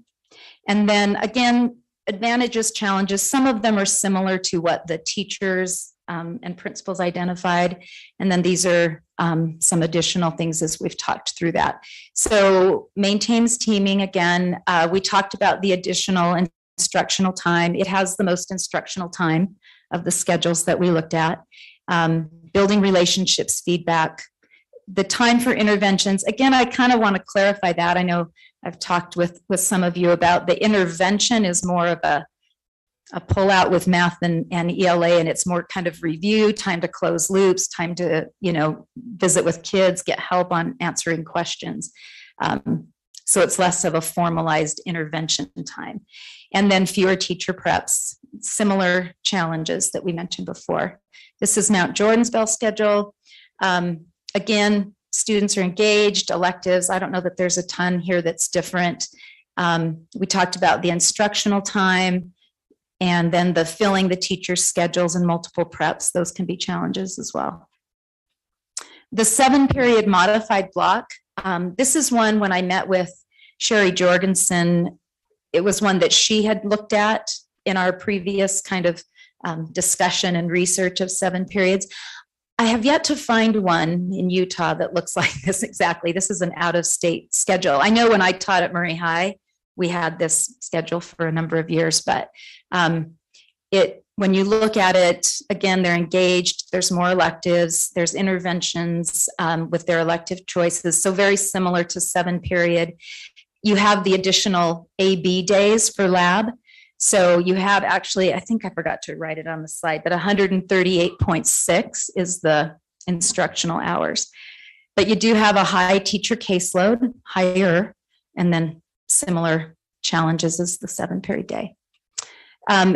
And then again, advantages, challenges, some of them are similar to what the teachers and principals identified. And then these are some additional things as we've talked through that. So maintains teaming again. We talked about the additional instructional time. It has the most instructional time of the schedules that we looked at. Building relationships, feedback, the time for interventions. Again, I kind of want to clarify that. I know I've talked with some of you about the intervention is more of a pull-out with math and ELA, and it's more kind of review, time to close loops, time to, visit with kids, get help on answering questions. So it's less of a formalized intervention time. And then fewer teacher preps, similar challenges that we mentioned before. This is Mount Jordan's bell schedule. Again, students are engaged, electives. I don't know that there's a ton here that's different. We talked about the instructional time and then the filling the teacher's schedules and multiple preps. Those can be challenges as well. The 7-period modified block. This is one when I met with Sherry Jorgensen, it was one that she had looked at in our previous kind of discussion and research of 7 periods. I have yet to find one in Utah that looks like this exactly. This is an out-of-state schedule. I know when I taught at Murray High, we had this schedule for a number of years, but when you look at it, again, they're engaged, there's more electives, there's interventions with their elective choices. So very similar to 7 period. You have the additional AB days for lab. So you have actually, I think I forgot to write it on the slide, but 138.6 is the instructional hours. But you do have a high teacher caseload, higher, and then similar challenges as the 7-period day.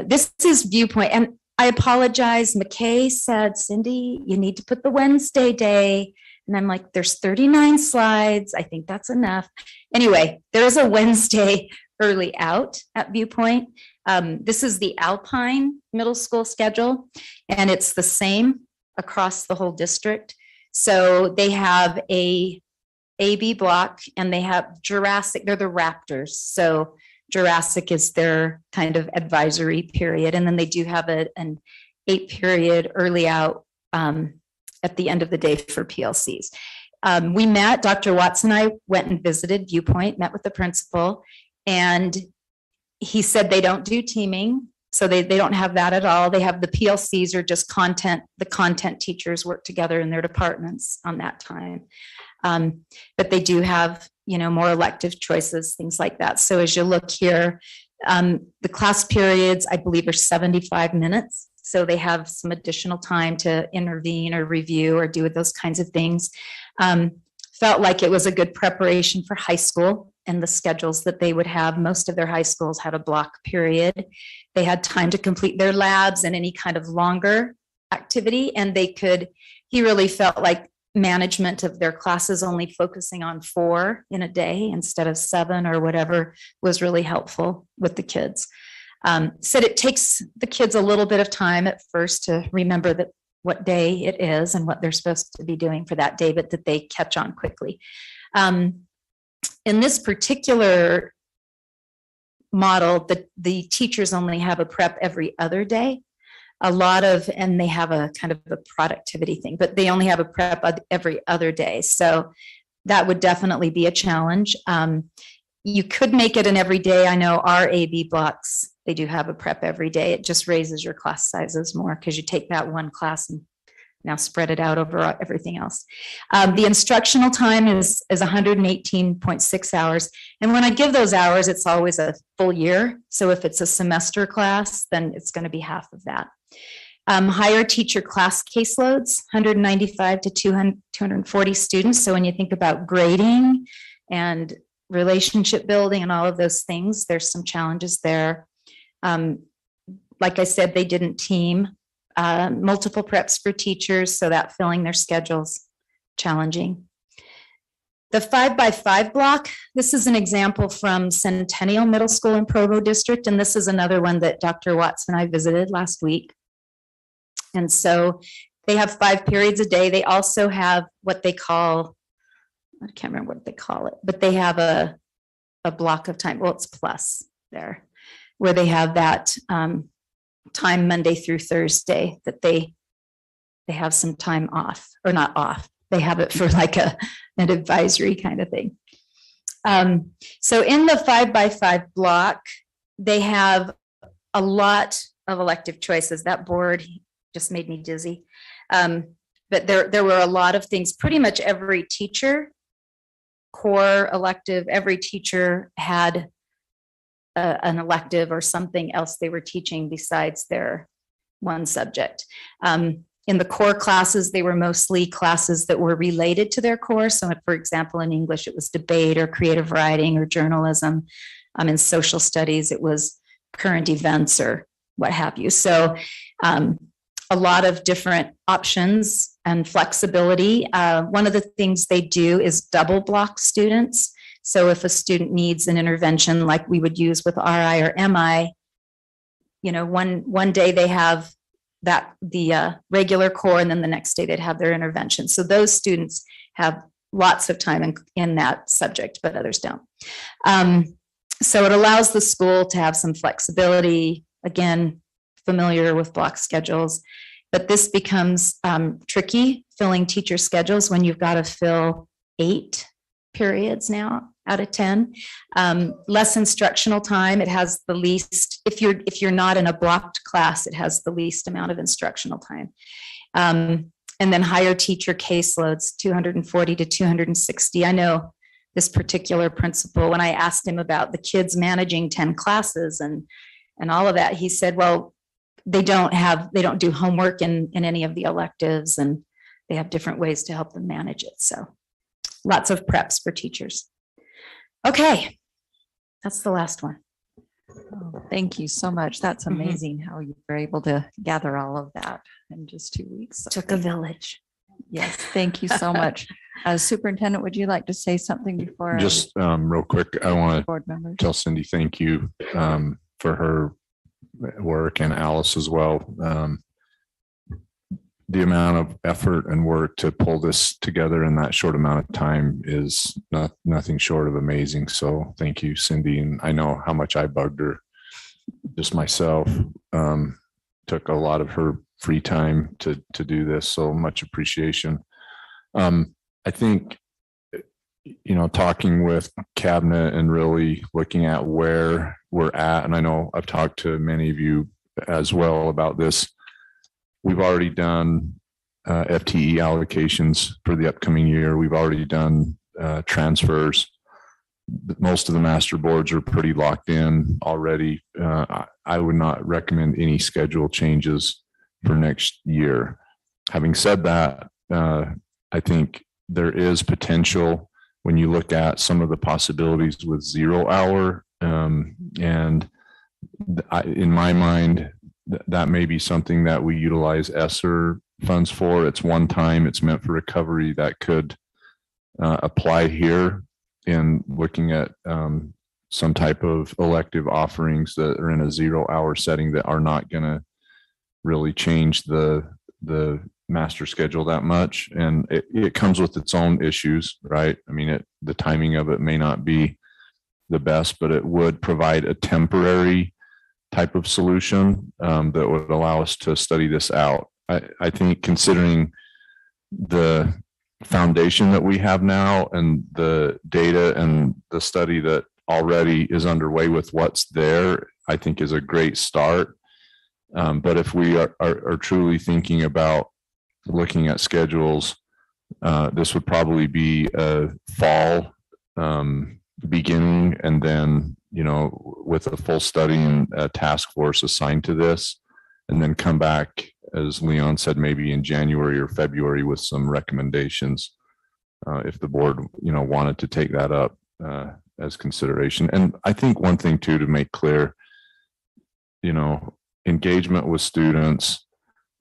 This is viewpoint, and I apologize. McKay said, Cindy, you need to put the Wednesday day. And I'm like, there's 39 slides. I think that's enough. Anyway, there is a Wednesday early out at Viewpoint. This is the Alpine Middle School schedule, and it's the same across the whole district. So they have a AB block, and they have Jurassic, they're the Raptors. So Jurassic is their kind of advisory period. And then they do have an 8-period early out at the end of the day for PLCs. We met, Dr. Watts and I went and visited Viewpoint, met with the principal, and he said they don't do teaming. So they don't have that at all. They have the PLCs are just content. The content teachers work together in their departments on that time. But they do have, more elective choices, things like that. So as you look here, the class periods, I believe, are 75 minutes. So they have some additional time to intervene or review or do those kinds of things. Felt like it was a good preparation for high school and the schedules that they would have. Most of their high schools had a block period. They had time to complete their labs and any kind of longer activity. And he really felt like management of their classes only focusing on 4 in a day instead of 7 or whatever was really helpful with the kids. Said it takes the kids a little bit of time at first to remember that what day it is and what they're supposed to be doing for that day, but that they catch on quickly. In this particular model, the teachers only have a prep every other day. And they have a kind of a productivity thing, but they only have a prep every other day. So that would definitely be a challenge. You could make it an every day. I know our AB blocks, they do have a prep every day. It just raises your class sizes more because you take that one class and now spread it out over everything else. The instructional time is 118.6 hours. And when I give those hours, it's always a full year. So if it's a semester class, then it's going to be half of that. Higher teacher class caseloads, 195 to 240 students. So when you think about grading and relationship building and all of those things, there's some challenges there. Like I said, they didn't team. Multiple preps for teachers, so that filling their schedules challenging. The 5x5 block, this is an example from Centennial Middle School in Provo District, and this is another one that Dr. Watts and I visited last week. And so they have 5 periods a day. They also have what they call, I can't remember what they call it, but they have a block of time. Well, it's plus there, where they have that time Monday through Thursday that they have some time off, or not off. They have it for like an advisory kind of thing. So in the 5x5 block, they have a lot of elective choices. That board just made me dizzy. But there were a lot of things. Pretty much every teacher, core elective, every teacher had an elective or something else they were teaching besides their one subject. In the core classes, they were mostly classes that were related to their core. So for example, in English, it was debate or creative writing or journalism. In social studies, it was current events or what have you. So a lot of different options and flexibility. One of the things they do is double block students. So if a student needs an intervention like we would use with RI or MI, one day they have the regular core, and then the next day they'd have their intervention. So those students have lots of time in that subject, but others don't. So it allows the school to have some flexibility, again, familiar with block schedules, but this becomes tricky filling teacher schedules when you've got to fill 8 periods now out of 10. Less instructional time. It has the least, if you're not in a blocked class, it has the least amount of instructional time. And then higher teacher caseloads, 240 to 260. I know this particular principal, when I asked him about the kids managing 10 classes and and all of that. He said, well, they don't do homework in any of the electives, and they have different ways to help them manage it. So lots of preps for teachers. Okay, that's the last one. Oh, thank you so much. That's Mhm. amazing how you were able to gather all of that in just 2 weeks. Took a village. Yes, thank you so much. Superintendent, would you like to say something before? Just real quick, I want to Board members. tell Cindy thank you for her work, and Alice as well. The amount of effort and work to pull this together in that short amount of time is nothing short of amazing. So thank you, Cindy. And I know how much I bugged her just myself. Took a lot of her free time to do this. So much appreciation. I think, talking with cabinet and really looking at where we're at, and I know I've talked to many of you as well about this. We've already done FTE allocations for the upcoming year. We've already done transfers. Most of the master boards are pretty locked in already. I would not recommend any schedule changes for next year. Having said that, I think there is potential when you look at some of the possibilities with 0 hour. In my mind, that may be something that we utilize ESSER funds for. It's one time, it's meant for recovery that could apply here in looking at some type of elective offerings that are in a 0 hour setting that are not going to really change the master schedule that much. And it comes with its own issues, right? I mean, the timing of it may not be the best, but it would provide a temporary type of solution that would allow us to study this out. I think considering the foundation that we have now and the data and the study that already is underway with what's there, I think is a great start. But if we are truly thinking about looking at schedules, this would probably be a fall beginning, and then, with a full study and a task force assigned to this, and then come back, as Leon said, maybe in January or February with some recommendations, if the board, wanted to take that up as consideration. And I think one thing too, to make clear, engagement with students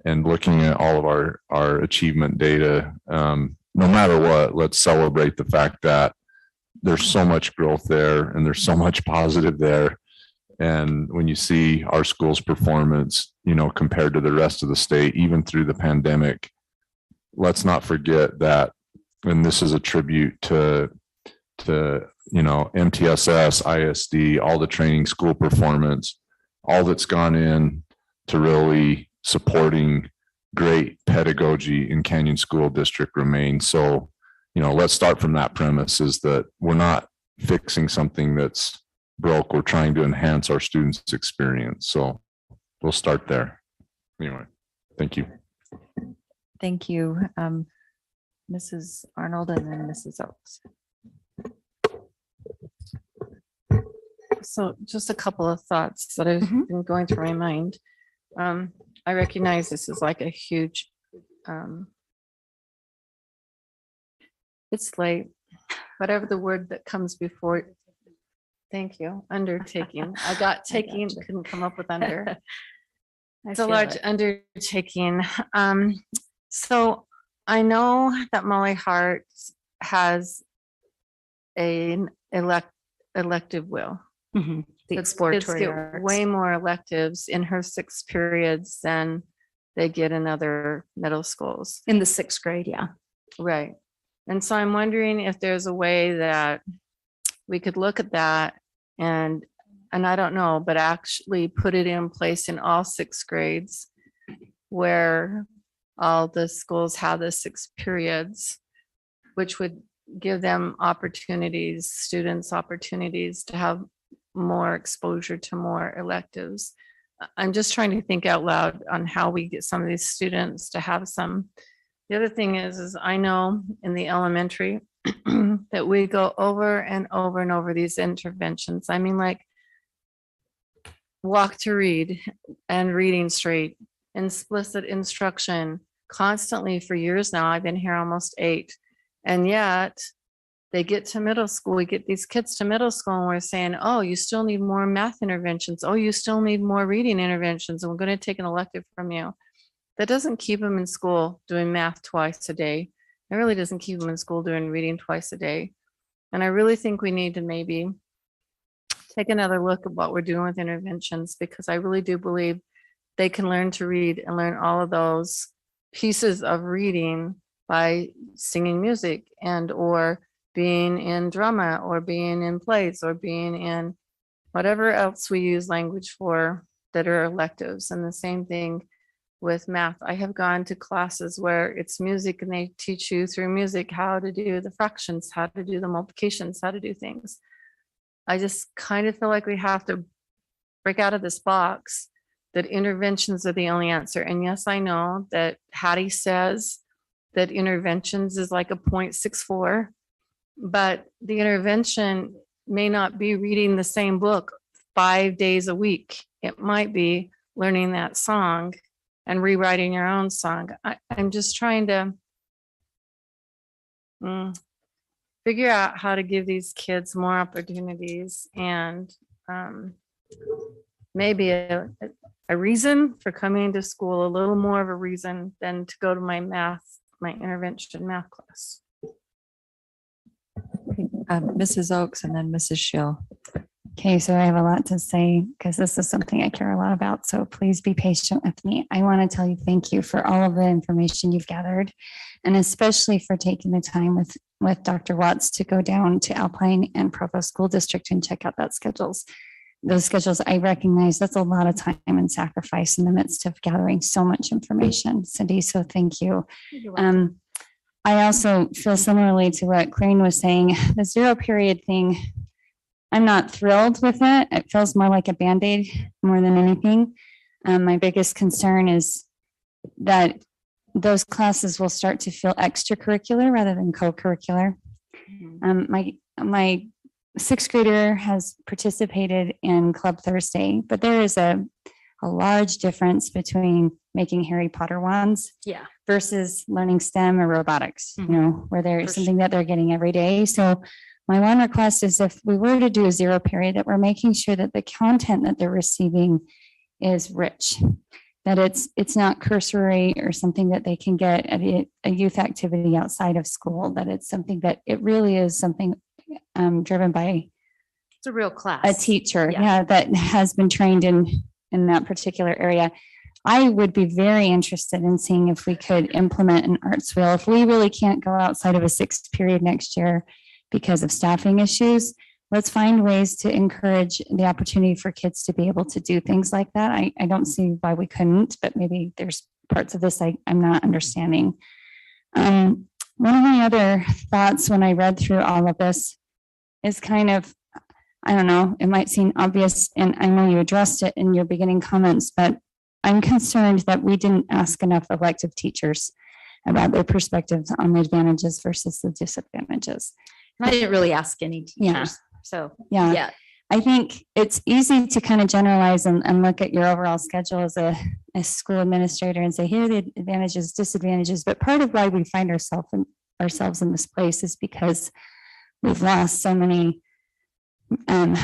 and looking at all of our achievement data, no matter what, let's celebrate the fact that there's so much growth there and there's so much positive there. And when you see our school's performance, compared to the rest of the state, even through the pandemic, let's not forget that, and this is a tribute to MTSS, ISD, all the training, school performance, all that's gone in to really supporting great pedagogy in Canyon School District remains. So, let's start from that premise, is that we're not fixing something that's broke. We're trying to enhance our students' experience. So we'll start there. Anyway, thank you. Thank you, Mrs. Arnold, and then Mrs. Oaks. So just a couple of thoughts that have been going through my mind. I recognize this is like a huge, it's late, whatever the word that comes before. Thank you. Undertaking. I got taking, couldn't come up with under. It's a large undertaking. So I know that Molly Hart has an elective will. The Kids exploratory get arts. way more electives in her 6 periods than they get in other middle schools. In the 6th grade, yeah. Right. And so I'm wondering if there's a way that we could look at that and I don't know, but actually put it in place in all 6 grades where all the schools have the 6 periods, which would give them opportunities, students opportunities to have more exposure to more electives. I'm just trying to think out loud on how we get some of these students to have some. The other thing is I know in the elementary that we go over and over and over these interventions. I mean, like walk to read and reading straight, explicit instruction constantly for years now. I've been here almost 8. And yet they get to middle school, we get these kids to middle school and we're saying, oh, you still need more math interventions. Oh, you still need more reading interventions. And we're going to take an elective from you. That doesn't keep them in school doing math twice a day. It really doesn't keep them in school doing reading twice a day. And I really think we need to maybe take another look at what we're doing with interventions, because I really do believe they can learn to read and learn all of those pieces of reading by singing music and or being in drama or being in plays or being in whatever else we use language for that are electives. And the same thing with math. I have gone to classes where it's music and they teach you through music how to do the fractions, how to do the multiplications, how to do things. I just kind of feel like we have to break out of this box that interventions are the only answer. And yes, I know that Hattie says that interventions is like a 0.64, but the intervention may not be reading the same book 5 days a week. It might be learning that song and rewriting your own song. I'm just trying to figure out how to give these kids more opportunities and maybe a reason for coming to school, a little more of a reason than to go to my intervention math class. Mrs. Oaks and then Mrs. Schill. Okay, so I have a lot to say because this is something I care a lot about. So please be patient with me. I want to tell you thank you for all of the information you've gathered, and especially for taking the time with Dr. Watts to go down to Alpine and Provo School District and check out those schedules. I recognize that's a lot of time and sacrifice in the midst of gathering so much information, Cindy. So thank you. I also feel similarly to what Crane was saying. The 0 period thing, I'm not thrilled with it. It feels more like a Band-Aid more than anything. My biggest concern is that those classes will start to feel extracurricular rather than co-curricular. My 6th grader has participated in Club Thursday, but there is a large difference between making Harry Potter wands versus learning STEM or robotics, where there's something that they're getting every day. So my one request is if we were to do a 0 period, that we're making sure that the content that they're receiving is rich, that it's not cursory or something that they can get at a youth activity outside of school, that it's something that it really is something driven by It's a real class. a teacher that has been trained in that particular area. I would be very interested in seeing if we could implement an arts wheel. If we really can't go outside of a 6th period next year because of staffing issues, let's find ways to encourage the opportunity for kids to be able to do things like that. I don't see why we couldn't, but maybe there's parts of this I'm not understanding. One of my other thoughts when I read through all of this is kind of, I don't know, it might seem obvious, and I know you addressed it in your beginning comments, but I'm concerned that we didn't ask enough elective teachers about their perspectives on the advantages versus the disadvantages. I didn't really ask any teachers. Yeah. So, yeah. I think it's easy to kind of generalize and look at your overall schedule as a school administrator and say, here are the advantages, disadvantages. But part of why we find ourselves in this place is because we've lost so many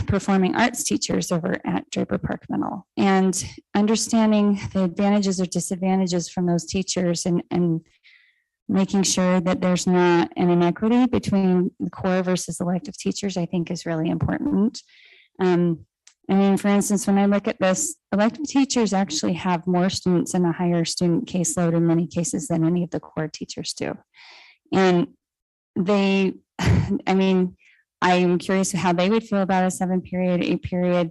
performing arts teachers over at Draper Park Middle, and understanding the advantages or disadvantages from those teachers and making sure that there's not an inequity between the core versus elective teachers, I think is really important. I mean, for instance, when I look at this, elective teachers actually have more students and a higher student caseload in many cases than any of the core teachers do. And I'm curious how they would feel about a 7 period, 8 period,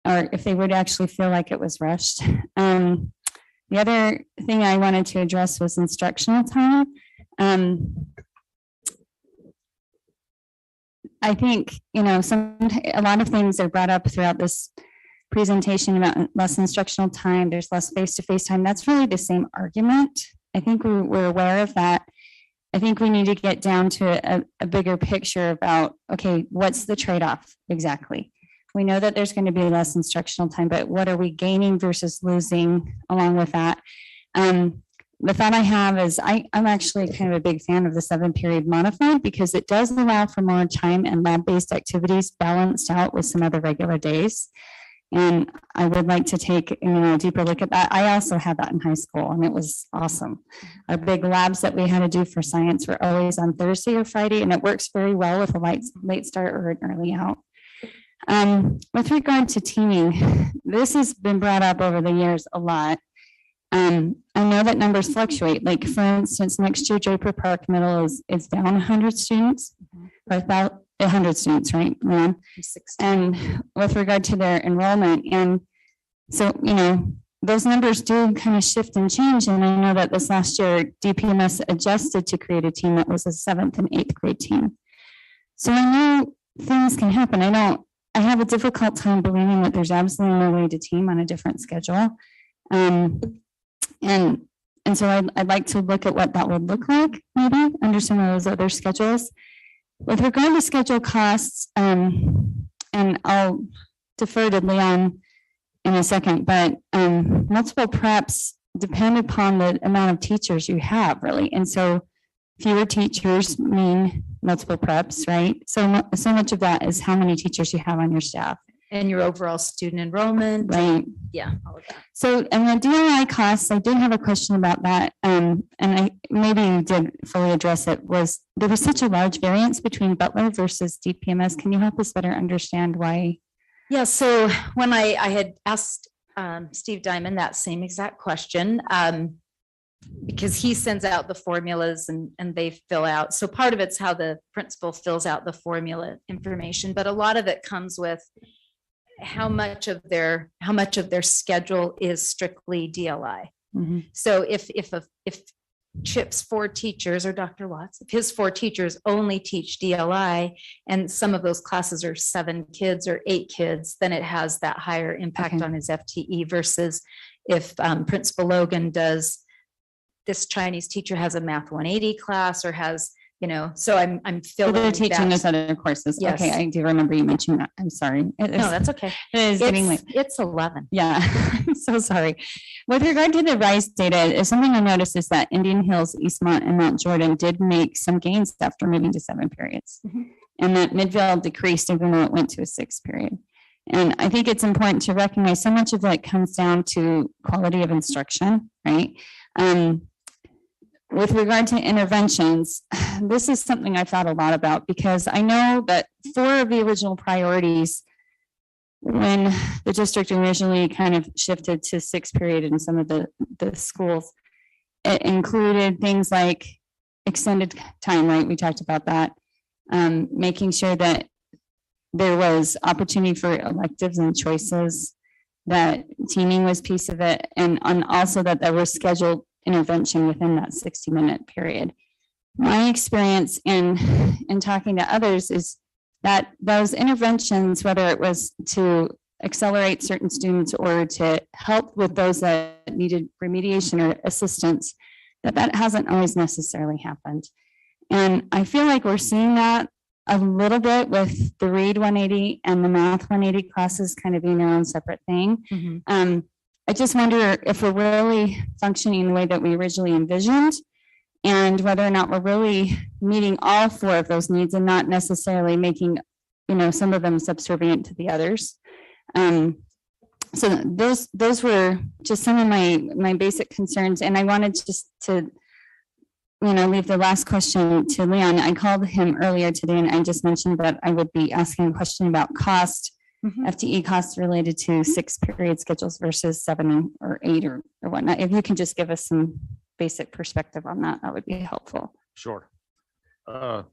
or if they would actually feel like it was rushed. The other thing I wanted to address was instructional time. I think, a lot of things are brought up throughout this presentation about less instructional time, there's less face-to-face time. That's really the same argument. I think we're aware of that. I think we need to get down to a bigger picture about, okay, what's the trade-off exactly? We know that there's going to be less instructional time, but what are we gaining versus losing along with that? The thought I have is I'm actually kind of a big fan of the 7-period modified because it does allow for more time and lab-based activities balanced out with some other regular days. And I would like to take a deeper look at that. I also had that in high school and it was awesome. Our big labs that we had to do for science were always on Thursday or Friday, and it works very well with a late start or an early out. With regard to teaming, this has been brought up over the years a lot. I know that numbers fluctuate. Like for instance, next year Draper Park Middle is down 100 students, or about 100 students, right? Yeah. And with regard to their enrollment, and so those numbers do kind of shift and change. And I know that this last year DPMS adjusted to create a team that was a 7th and 8th grade team. So I know things can happen. I have a difficult time believing that there's absolutely no way to team on a different schedule. And so I'd like to look at what that would look like, maybe under some of those other schedules. With regard to schedule costs, and I'll defer to Leon in a second, but multiple preps depend upon the amount of teachers you have, really. And so fewer teachers mean multiple preps, right? So much of that is how many teachers you have on your staff. And your overall student enrollment. Right. Yeah, all of that. So, and the DLI costs, I did have a question about that. And I maybe you did fully address it, there was such a large variance between Butler versus DPMS. Can you help us better understand why? Yeah, so when I had asked Steve Diamond that same exact question, because he sends out the formulas and they fill out. So part of it's how the principal fills out the formula information, but a lot of it comes with how much of their schedule is strictly DLI. Mm-hmm. So if Chip's 4 teachers, or Dr. Watts, if his 4 teachers only teach DLI and some of those classes are 7 kids or 8 kids, then it has that higher impact on his FTE versus if Principal Logan does, this Chinese teacher has a Math 180 class or has, so I'm filling. They're teaching those other courses. Yes. Okay, I do remember you mentioning that. I'm sorry. No, that's okay. It is getting late. It's 11. Yeah, I'm so sorry. With regard to the RISE data, something I noticed is that Indian Hills, Eastmont, and Mount Jordan did make some gains after moving to 7 periods. Mm-hmm. And that Midvale decreased even though it went to a 6th period. And I think it's important to recognize so much of that comes down to quality of instruction, right? With regard to interventions, this is something I thought a lot about because I know that 4 of the original priorities when the district originally kind of shifted to 6th period in some of the schools, it included things like extended time, right? We talked about that. Making sure that there was opportunity for electives and choices, that teaming was piece of it, and also that there was scheduled intervention within that 60-minute period. My experience in talking to others is that those interventions, whether it was to accelerate certain students or to help with those that needed remediation or assistance, that hasn't always necessarily happened. And I feel like we're seeing that a little bit with the Read 180 and the Math 180 classes kind of being their own separate thing. Mm-hmm. I just wonder if we're really functioning the way that we originally envisioned and whether or not we're really meeting all 4 of those needs and not necessarily making, some of them subservient to the others. So those were just some of my basic concerns. And I wanted just to, leave the last question to Leon. I called him earlier today and I just mentioned that I would be asking a question about cost. Mm-hmm. FTE costs related to 6 period schedules versus 7 or 8 or whatnot. If you can just give us some basic perspective on that, that would be helpful. Sure.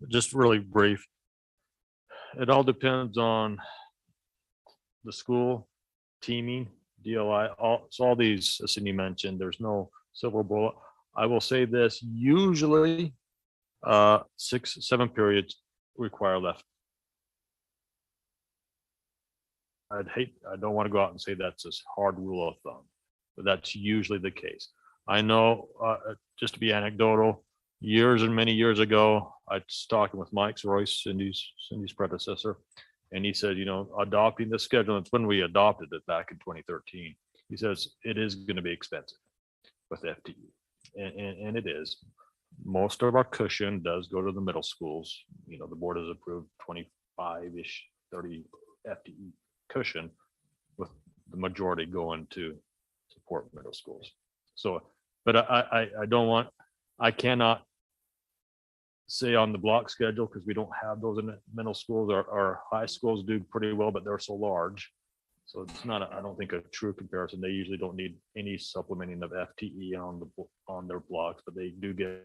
Just really brief. It all depends on the school, teaming, DLI, all these, as Cindy mentioned, there's no silver bullet. I will say this, usually 6, 7 periods require left. I don't want to go out and say that's a hard rule of thumb, but that's usually the case. I know, just to be anecdotal, years and many years ago, I was talking with Mike Royce, Cindy's predecessor, And he said, you know, adopting the schedule, it's when we adopted it back in 2013. He says it is going to be expensive with FTE. And it is. Most of our cushion does go to the middle schools. You know, the board has approved 25-ish, 30 FTE cushion, with the majority going to support middle schools. So, but I cannot say on the block schedule because we don't have those in the middle schools. Our high schools do pretty well, but they're so large. So it's not, I don't think, a true comparison. They usually don't need any supplementing of FTE on their blocks, but they do get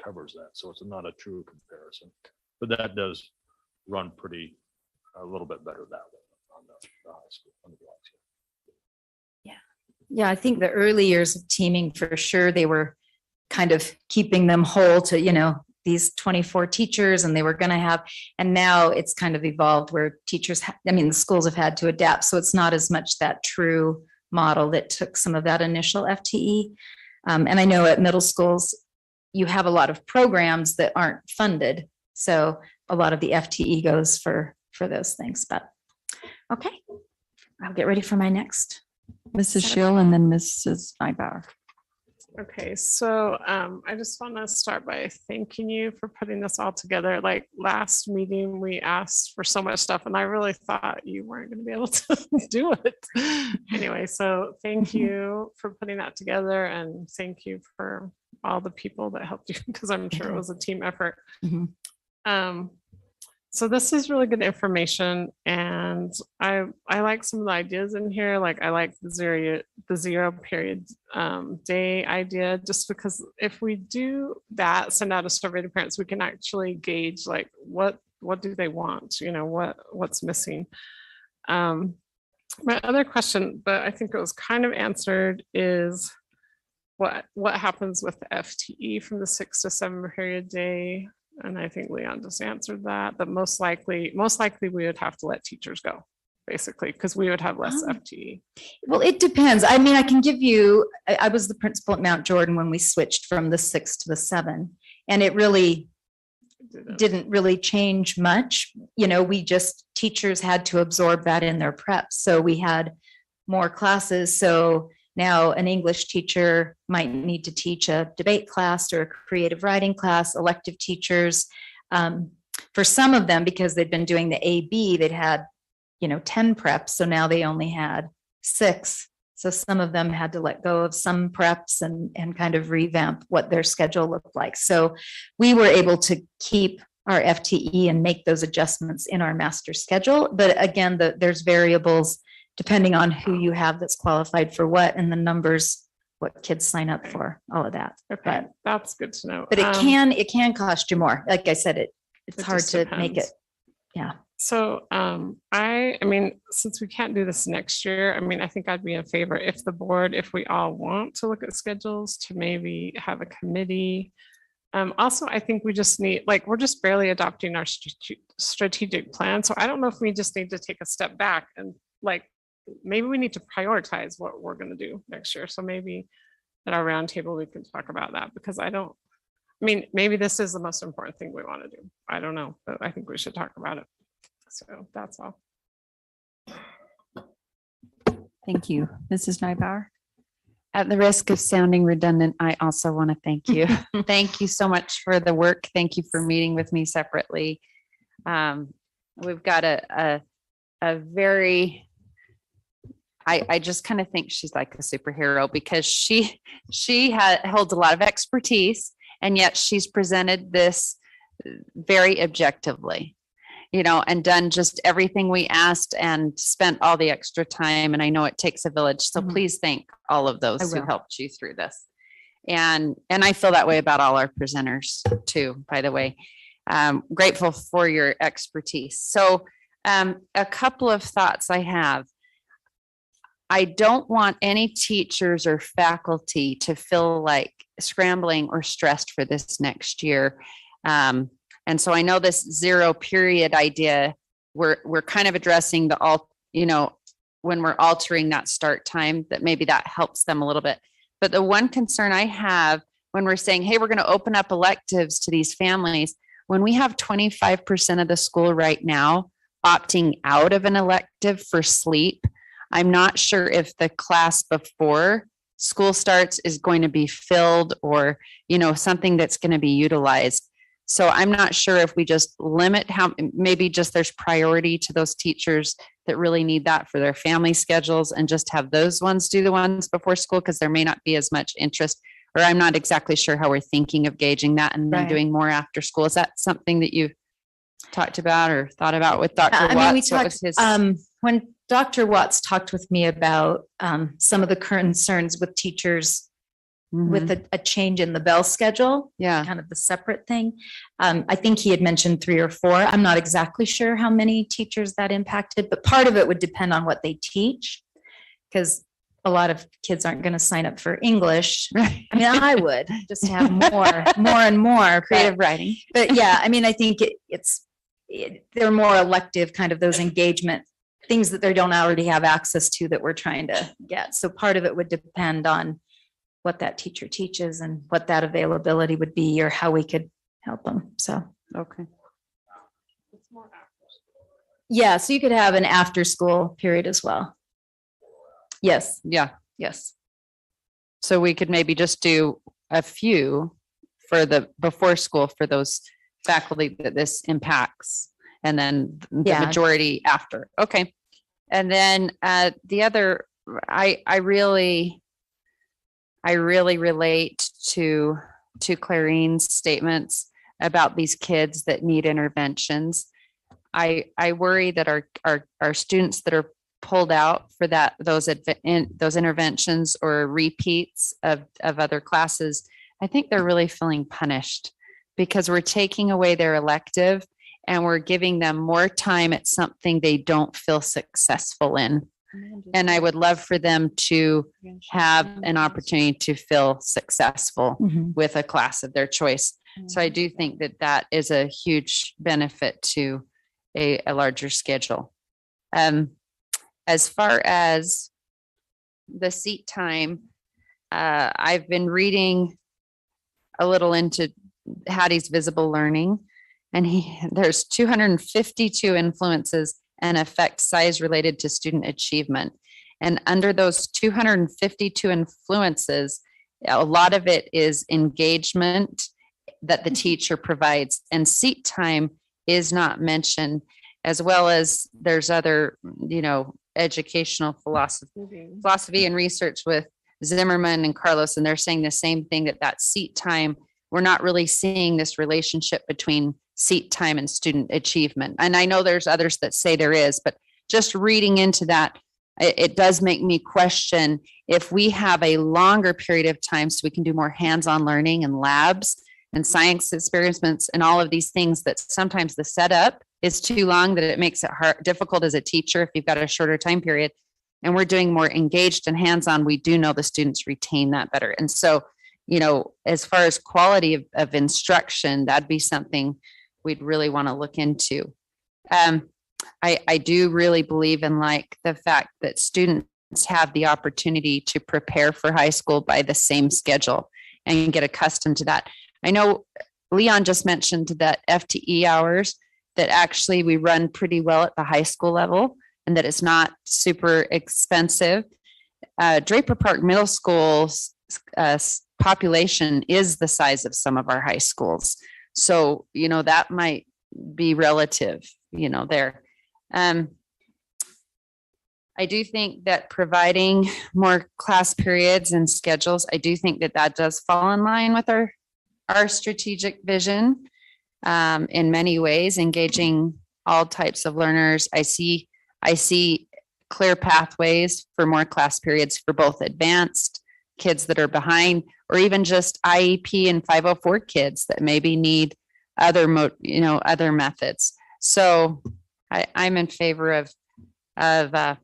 covers that. So it's not a true comparison, but that does run pretty a little bit better that way on the high school, on the blocks. Yeah, I think the early years of teaming, for sure, they were kind of keeping them whole to, you know, these 24 teachers, and they were going to have, and now it's kind of evolved where teachers, the schools have had to adapt. So it's not as much that true model that took some of that initial FTE. And I know at middle schools, you have a lot of programs that aren't funded. So a lot of the FTE goes for those things, but okay, I'll get ready for my next. Mrs. Schill and then Mrs. Nybauer. Okay, so I just want to start by thanking you for putting this all together. Like last meeting, we asked for so much stuff and I really thought you weren't going to be able to do it. Anyway, so thank you for putting that together, and thank you for all the people that helped you, because I'm sure it was a team effort. So this is really good information, and I like some of the ideas in here. Like I like the zero period day idea, just because if we do that, send out a survey to parents, we can actually gauge like what do they want, you know, what's missing. My other question, but I think it was kind of answered, is what happens with the FTE from the 6 to 7 period day. And I think Leon just answered that, but most likely we would have to let teachers go, basically, because we would have less FTE. Well, it depends. I mean, I can give you, I was the principal at Mount Jordan when we switched from the 6 to the 7, and it really didn't really change much. You know, teachers had to absorb that in their prep. So we had more classes. So now an English teacher might need to teach a debate class or a creative writing class. Elective teachers, for some of them, because they'd been doing the AB, they'd had, 10 preps. So now they only had 6. So some of them had to let go of some preps and kind of revamp what their schedule looked like. So we were able to keep our FTE and make those adjustments in our master schedule. But again, there's variables depending on who you have that's qualified for what, and the numbers, what kids sign up for, all of that. Okay, but that's good to know. But it can cost you more. Like I said, it's hard to make it. Yeah. So I mean, since we can't do this next year, I mean, I think I'd be in favor if the board, if we all want to look at schedules, to maybe have a committee. Also, I think we just need, like, we're just barely adopting our strategic plan. So I don't know if we just need to take a step back and maybe we need to prioritize what we're going to do next year. So maybe at our roundtable, we can talk about that, because maybe this is the most important thing we want to do. I don't know, but I think we should talk about it. So that's all. Thank you. Mrs. Nybauer. At the risk of sounding redundant, I also want to thank you. Thank you so much for the work. Thank you for meeting with me separately. We've got a very, I just kind of think she's like a superhero, because she holds a lot of expertise, and yet she's presented this very objectively, and done just everything we asked and spent all the extra time. And I know it takes a village. So please thank all of those who helped you through this. And I feel that way about all our presenters too, by the way. Grateful for your expertise. So a couple of thoughts I have. I don't want any teachers or faculty to feel like scrambling or stressed for this next year. And so I know this 0 period idea, we're kind of addressing when we're altering that start time, that maybe that helps them a little bit. But the one concern I have when we're saying, hey, we're going to open up electives to these families, when we have 25% of the school right now opting out of an elective for sleep, I'm not sure if the class before school starts is going to be filled or, something that's going to be utilized. So I'm not sure if we just limit how, maybe just there's priority to those teachers that really need that for their family schedules and just have those ones do the ones before school because there may not be as much interest. Or I'm not exactly sure how we're thinking of gauging that and then Right. doing more after school. Is that something that you've talked about or thought about with Dr. I mean, Watts? we What talked, was his? when Dr. Watts talked with me about some of the concerns with teachers with a change in the bell schedule, Yeah. kind of the separate thing. I think he had mentioned 3 or 4. I'm not exactly sure how many teachers that impacted, but part of it would depend on what they teach. Because a lot of kids aren't going to sign up for English. Right. I mean, I would just to have more and more Creative writing. But yeah, I mean, I think they're more elective, kind of those engagement things that they don't already have access to that we're trying to get. So part of it would depend on what that teacher teaches and what that availability would be or how we could help them. So, Okay. yeah, so you could have an after school period as well. Yes, Yeah. yes. So we could maybe just do a few for the before school for those faculty that this impacts and then the Yeah. majority after. Okay. And then the other, I really relate to Clarine's statements about these kids that need interventions. I worry that our students that are pulled out for those interventions or repeats of other classes, I think they're really feeling punished because we're taking away their elective and we're giving them more time at something they don't feel successful in. And I would love for them to have an opportunity to feel successful with a class of their choice. So I do think that that is a huge benefit to a larger schedule. As far as the seat time, I've been reading a little into Hattie's visible learning, and there's 252 influences and effect size related to student achievement. And under those 252 influences, a lot of it is engagement that the teacher provides, and seat time is not mentioned, as well as there's other, educational philosophy and research with Zimmerman and Carlos, and they're saying the same thing, that seat time, we're not really seeing this relationship between seat time and student achievement. And I know there's others that say there is, but just reading into that, it does make me question if we have a longer period of time so we can do more hands-on learning and labs and science experiments and all of these things, that sometimes the setup is too long, that it makes it difficult as a teacher if you've got a shorter time period. And we're doing more engaged and hands-on, we do know the students retain that better. And so, as far as quality of instruction, that'd be something we'd really want to look into. I do really believe in the fact that students have the opportunity to prepare for high school by the same schedule and get accustomed to that. I know Leon just mentioned that FTE hours, that actually we run pretty well at the high school level and that it's not super expensive. Draper Park Middle School's population is the size of some of our high schools. So, that might be relative, there. I do think that providing more class periods and schedules, I do think that does fall in line with our strategic vision in many ways, engaging all types of learners. I see clear pathways for more class periods for both advanced kids that are behind, or even just IEP and 504 kids that maybe need other methods. So I'm in favor of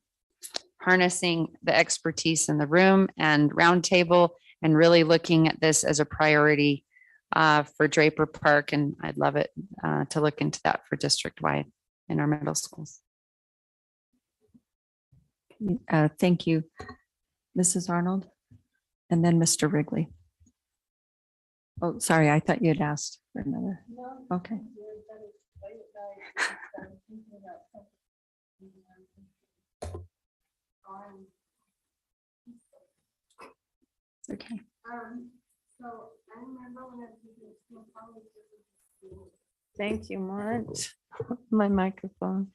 harnessing the expertise in the room and roundtable and really looking at this as a priority for Draper Park. And I'd love it to look into that for district-wide in our middle schools. Thank you, Mrs. Arnold. And then Mr. Wrigley. Oh, sorry, I thought you had asked for another. Okay. It's okay. Thank you, Mont. My microphone.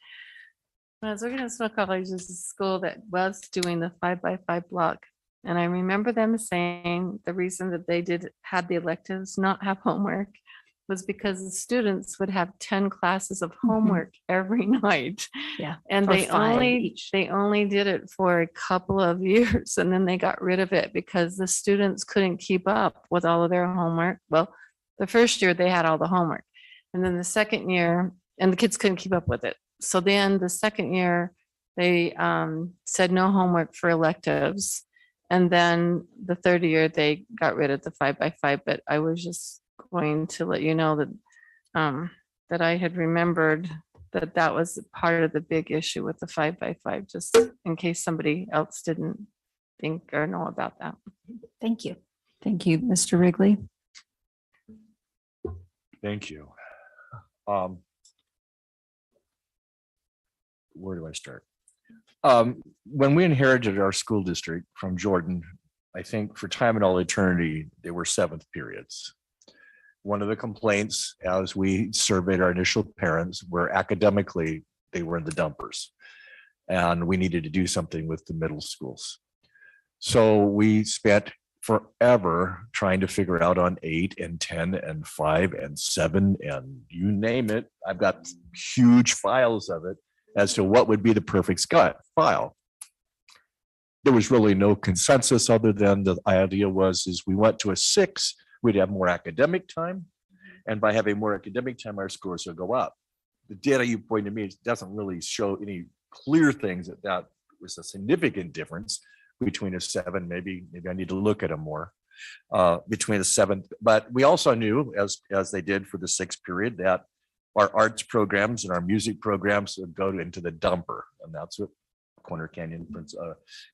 When I was working at Snow College, there's a school that was doing the 5x5 block. And I remember them saying the reason that they had the electives not have homework was because the students would have 10 classes of homework every night. Yeah, And or they 5 only, each. they only did it for a couple of years and then they got rid of it because the students couldn't keep up with all of their homework. Well, the first year they had all the homework. And then the second year, and the kids couldn't keep up with it. So then the second year, they said no homework for electives. And then the third year, they got rid of the 5x5. But I was just going to let you know that that I had remembered that that was part of the big issue with the 5x5, just in case somebody else didn't think or know about that. Thank you. Thank you, Mr. Wrigley. Thank you. Where do I start? When we inherited our school district from Jordan, I think for time and all eternity, they were 7th periods. One of the complaints as we surveyed our initial parents were academically, they were in the dumpers. And we needed to do something with the middle schools. So we spent forever trying to figure out on 8 and 10 and 5 and 7 and you name it. I've got huge files of it as to what would be the perfect file. There was really no consensus other than the idea is we went to a 6, we'd have more academic time. And by having more academic time, our scores will go up. The data you pointed to me doesn't really show any clear things that was a significant difference between a 7, maybe I need to look at them more, between the 7th. But we also knew, as they did for the 6th period, that our arts programs and our music programs would go into the dumper. And that's what Corner Canyon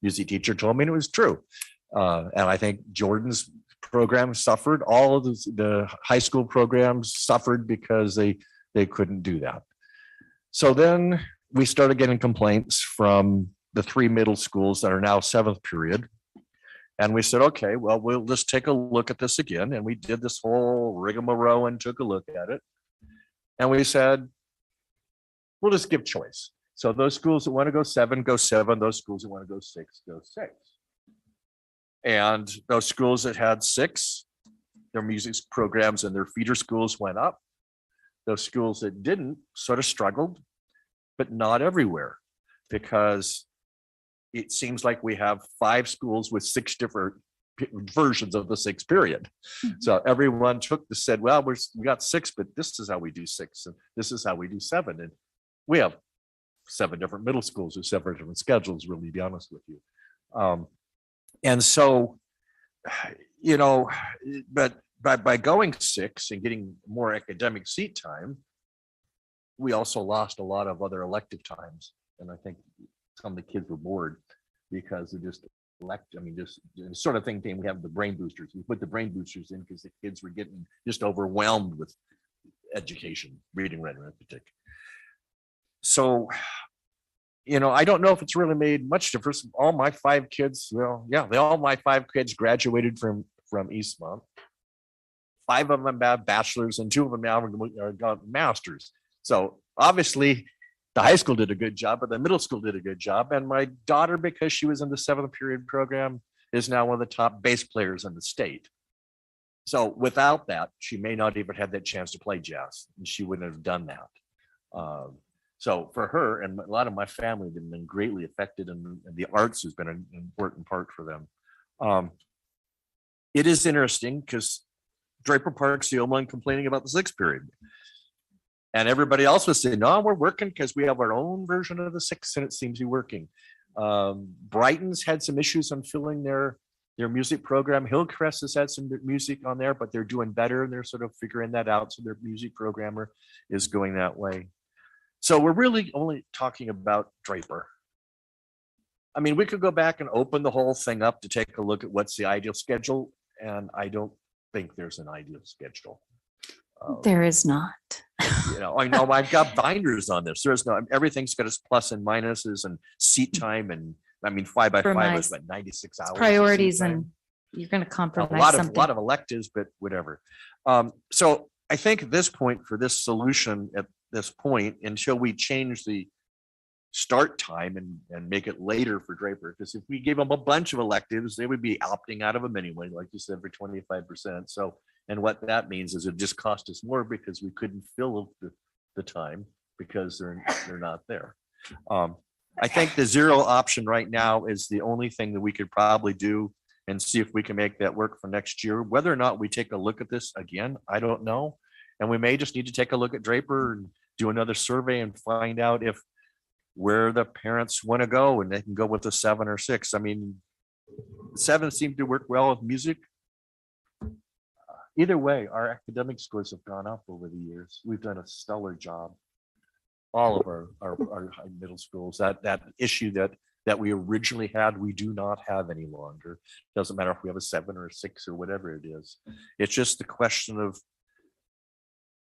music teacher told me, and it was true. And I think Jordan's program suffered. All of the high school programs suffered because they couldn't do that. So then we started getting complaints from the 3 middle schools that are now 7th period. And we said, okay, well, we'll just take a look at this again. And we did this whole rigmarole and took a look at it. And we said, we'll just give choice. So those schools that want to go 7, go 7. Those schools that want to go 6, go 6. And those schools that had 6, their music programs and their feeder schools went up. Those schools that didn't sort of struggled, but not everywhere, because it seems like we have 5 schools with 6 different versions of the 6th period. So everyone said, well, we got 6, but this is how we do 6, and this is how we do 7. And we have 7 different middle schools with 7 different schedules, really, to be honest with you. And so, but by going 6 and getting more academic seat time, we also lost a lot of other elective times. And I think some of the kids were bored because they're just just the sort of thing we have the brain boosters. We put the brain boosters in because the kids were getting just overwhelmed with education, reading, writing, arithmetic. So, I don't know if it's really made much difference. All my 5 kids, all my 5 kids graduated from Eastmont. 5 of them have bachelors and 2 of them now got masters. So obviously the high school did a good job, but the middle school did a good job. And my daughter, because she was in the 7th period program, is now one of the top bass players in the state. So without that, she may not even have that chance to play jazz, and she wouldn't have done that. So for her and a lot of my family have been greatly affected, and the arts has been an important part for them. It is interesting because Draper Park's the only one complaining about the 6th period. And everybody else was saying, no, we're working because we have our own version of the 6th, and it seems to be working. Brighton's had some issues on filling their music program. Hillcrest has had some music on there, but they're doing better, and they're sort of figuring that out. So their music programmer is going that way. So we're really only talking about Draper. I mean, we could go back and open the whole thing up to take a look at what's the ideal schedule. And I don't think there's an ideal schedule. There is not. I know I've got binders on this. There's no, everything's got its plus and minuses and seat time. And I mean, 5 by 5 is what, 96 hours. of seat Priorities, time. and you're going to A compromise lot something. of electives, but whatever. So I think at this point, for this solution at this point, until we change the start time and make it later for Draper, because if we gave them a bunch of electives, they would be opting out of them anyway, like you said, for 25%. So, and what that means is it just cost us more because we couldn't fill the time because they're not there. I think the zero option right now is the only thing that we could probably do and see if we can make that work for next year. Whether or not we take a look at this again, I don't know. And we may just need to take a look at Draper and do another survey and find out if where the parents want to go, and they can go with a 7 or 6. I mean, 7 seemed to work well with music. Either way, our academic scores have gone up over the years. We've done a stellar job. All of our middle schools, that issue that we originally had, we do not have any longer. Doesn't matter if we have a 7 or a 6 or whatever it is. It's just the question of,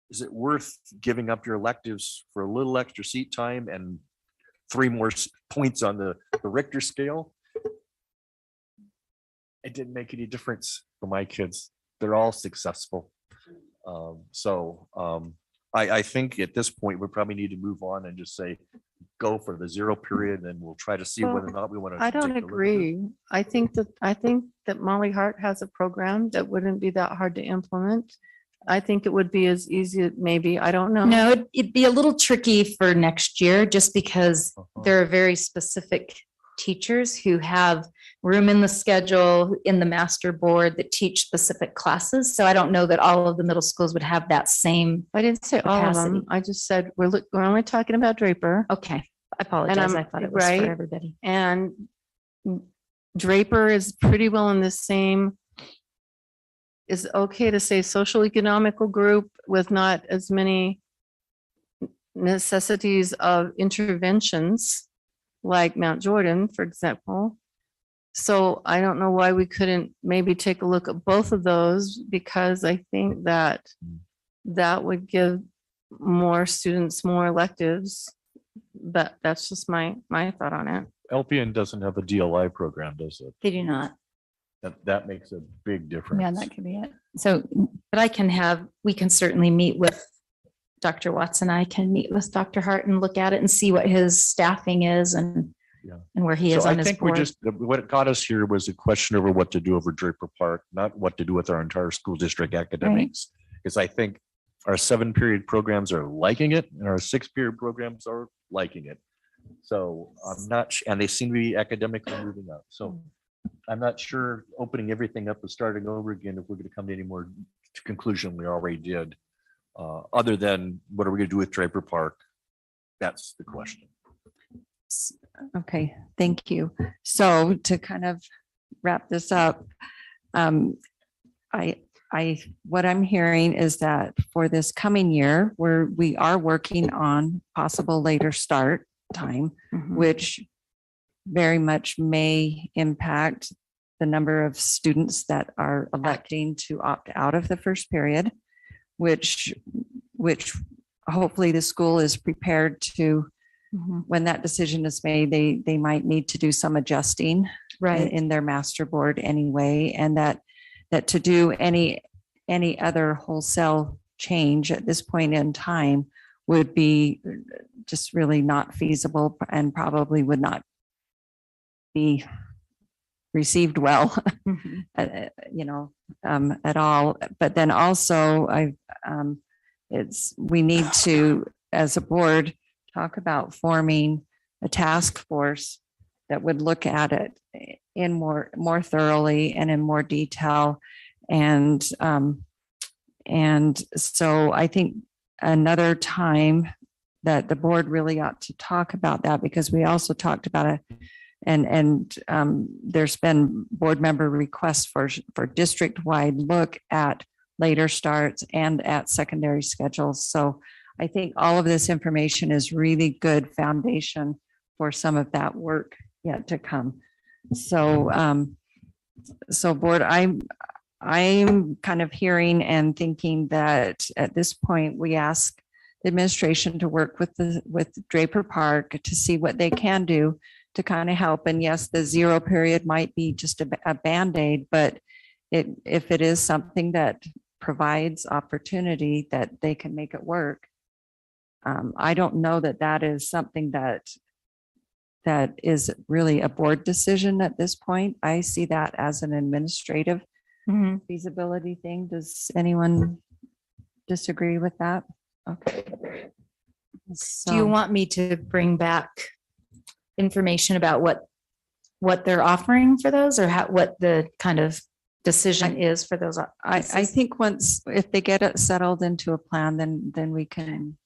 is it worth giving up your electives for a little extra seat time and 3 more points on the Richter scale? It didn't make any difference for my kids. They're all successful. I think at this point, we probably need to move on and just say, go for the 0 period, and we'll try to see whether or not we want to. I don't agree. I think that Molly Hart has a program that wouldn't be that hard to implement. I think it would be as easy, maybe, I don't know. No, it'd be a little tricky for next year just because there are very specific teachers who have room in the schedule in the master board that teach specific classes. So I don't know that all of the middle schools would have that same. I didn't say all of them. capacity. I just said, we're only talking about Draper. Okay, I apologize. I thought it was for right. everybody. And Draper is pretty well in the same, is okay to say social economical group with not as many necessities of interventions like Mount Jordan, for example. So I don't know why we couldn't maybe take a look at both of those, because I think that would give more students more electives. But that's just my thought on it. LPN doesn't have a DLI program, does it? They do not. That makes a big difference. Yeah, that could be it. So, but we can certainly meet with Dr. Watson. I can meet with Dr. Hart and look at it and see what his staffing is and where he is So on I his think we board. just, what got us here was a question over what to do over Draper Park, not what to do with our entire school district academics. Because I think our 7-period programs are liking it and our 6-period programs are liking it. So I'm not, and they seem to be academically moving up. So I'm not sure opening everything up and starting over again, if we're going to come to any more conclusion we already did. Other than what are we going to do with Draper Park? That's the question. Okay, thank you. So to kind of wrap this up, what I'm hearing is that for this coming year, we are working on possible later start time, which very much may impact the number of students that are electing to opt out of the first period, which hopefully the school is prepared to, when that decision is made, they might need to do some adjusting in their master board anyway, and that to do any other wholesale change at this point in time would be just really not feasible and probably would not be received well, at all. But then also we need to, as a board, talk about forming a task force that would look at it in more thoroughly and in more detail. And so I think another time that the board really ought to talk about that, because we also talked about it, and there's been board member requests for district-wide look at later starts and at secondary schedules. So I think all of this information is really good foundation for some of that work yet to come. So, board, I'm kind of hearing and thinking that at this point, we ask the administration to work with Draper Park to see what they can do to kind of help. And yes, the 0 period might be just a Band-Aid, but if it is something that provides opportunity that they can make it work, I don't know that that is something that is really a board decision at this point. I see that as an administrative feasibility thing. Does anyone disagree with that? Okay. Do you want me to bring back information about what they're offering for those, or what the kind of decision is for those? I think if they get it settled into a plan, then we can,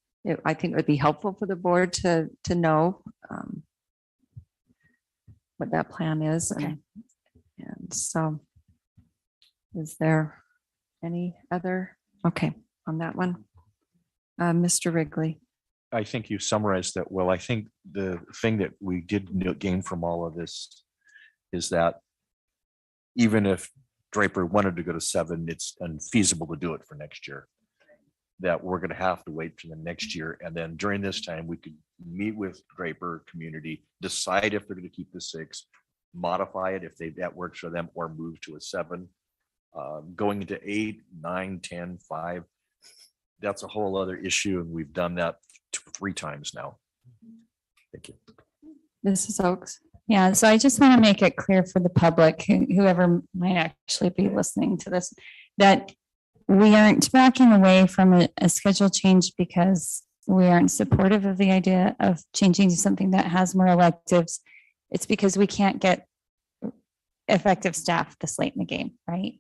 I think it would be helpful for the board to know what that plan is. Okay. And so is there any other, okay, on that one? Mr. Wrigley. I think you summarized that well. I think the thing that we did gain from all of this is that even if Draper wanted to go to 7, it's unfeasible to do it for next year. That we're going to have to wait for the next year. And then during this time, we could meet with Draper community, decide if they're going to keep the 6, modify it if that works for them, or move to a 7. Going into 8, 9, 10, 5, that's a whole other issue. And we've done that 3 times now. Thank you. Mrs. Oaks. Yeah, so I just want to make it clear for the public, whoever might actually be listening to this, that we aren't backing away from a schedule change because we aren't supportive of the idea of changing to something that has more electives. It's because we can't get effective staff this late in the game, right?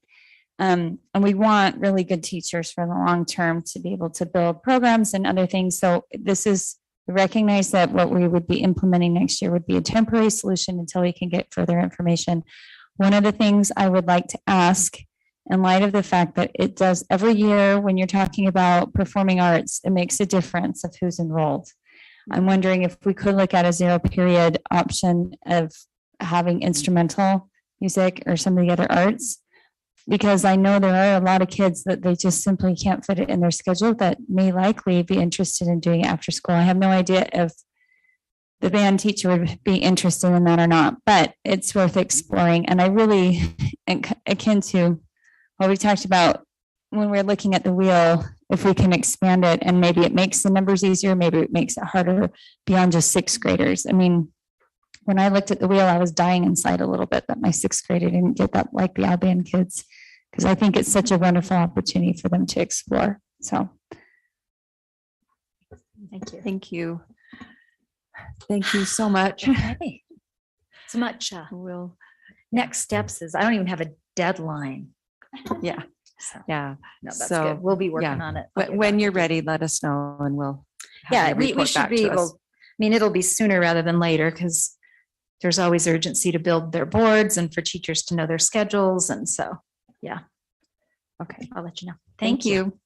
And we want really good teachers for the long term to be able to build programs and other things. So this is recognize that what we would be implementing next year would be a temporary solution until we can get further information. One of the things I would like to ask, in light of the fact that it does every year when you're talking about performing arts, it makes a difference of who's enrolled. I'm wondering if we could look at a 0 period option of having instrumental music or some of the other arts, because I know there are a lot of kids that they just simply can't fit it in their schedule that may likely be interested in doing it after school. I have no idea if the band teacher would be interested in that or not, but it's worth exploring. And I really, akin to what we talked about when we're looking at the wheel, if we can expand it and maybe it makes the numbers easier, maybe it makes it harder beyond just 6th graders. I mean, when I looked at the wheel, I was dying inside a little bit that my 6th grader didn't get that like the Albion kids, because I think it's such a wonderful opportunity for them to explore. So. Thank you. Thank you. Thank you so much. Okay. So much. We'll, Next steps is, I don't even have a deadline. yeah, So, yeah. no, that's So, good. We'll be working yeah. on it. When you're ready, let us know and we'll. have Yeah, you we report should back be to us. able, I mean, it'll be sooner rather than later because there's always urgency to build their boards and for teachers to know their schedules. And so, yeah. Okay. I'll let you know. Thank you.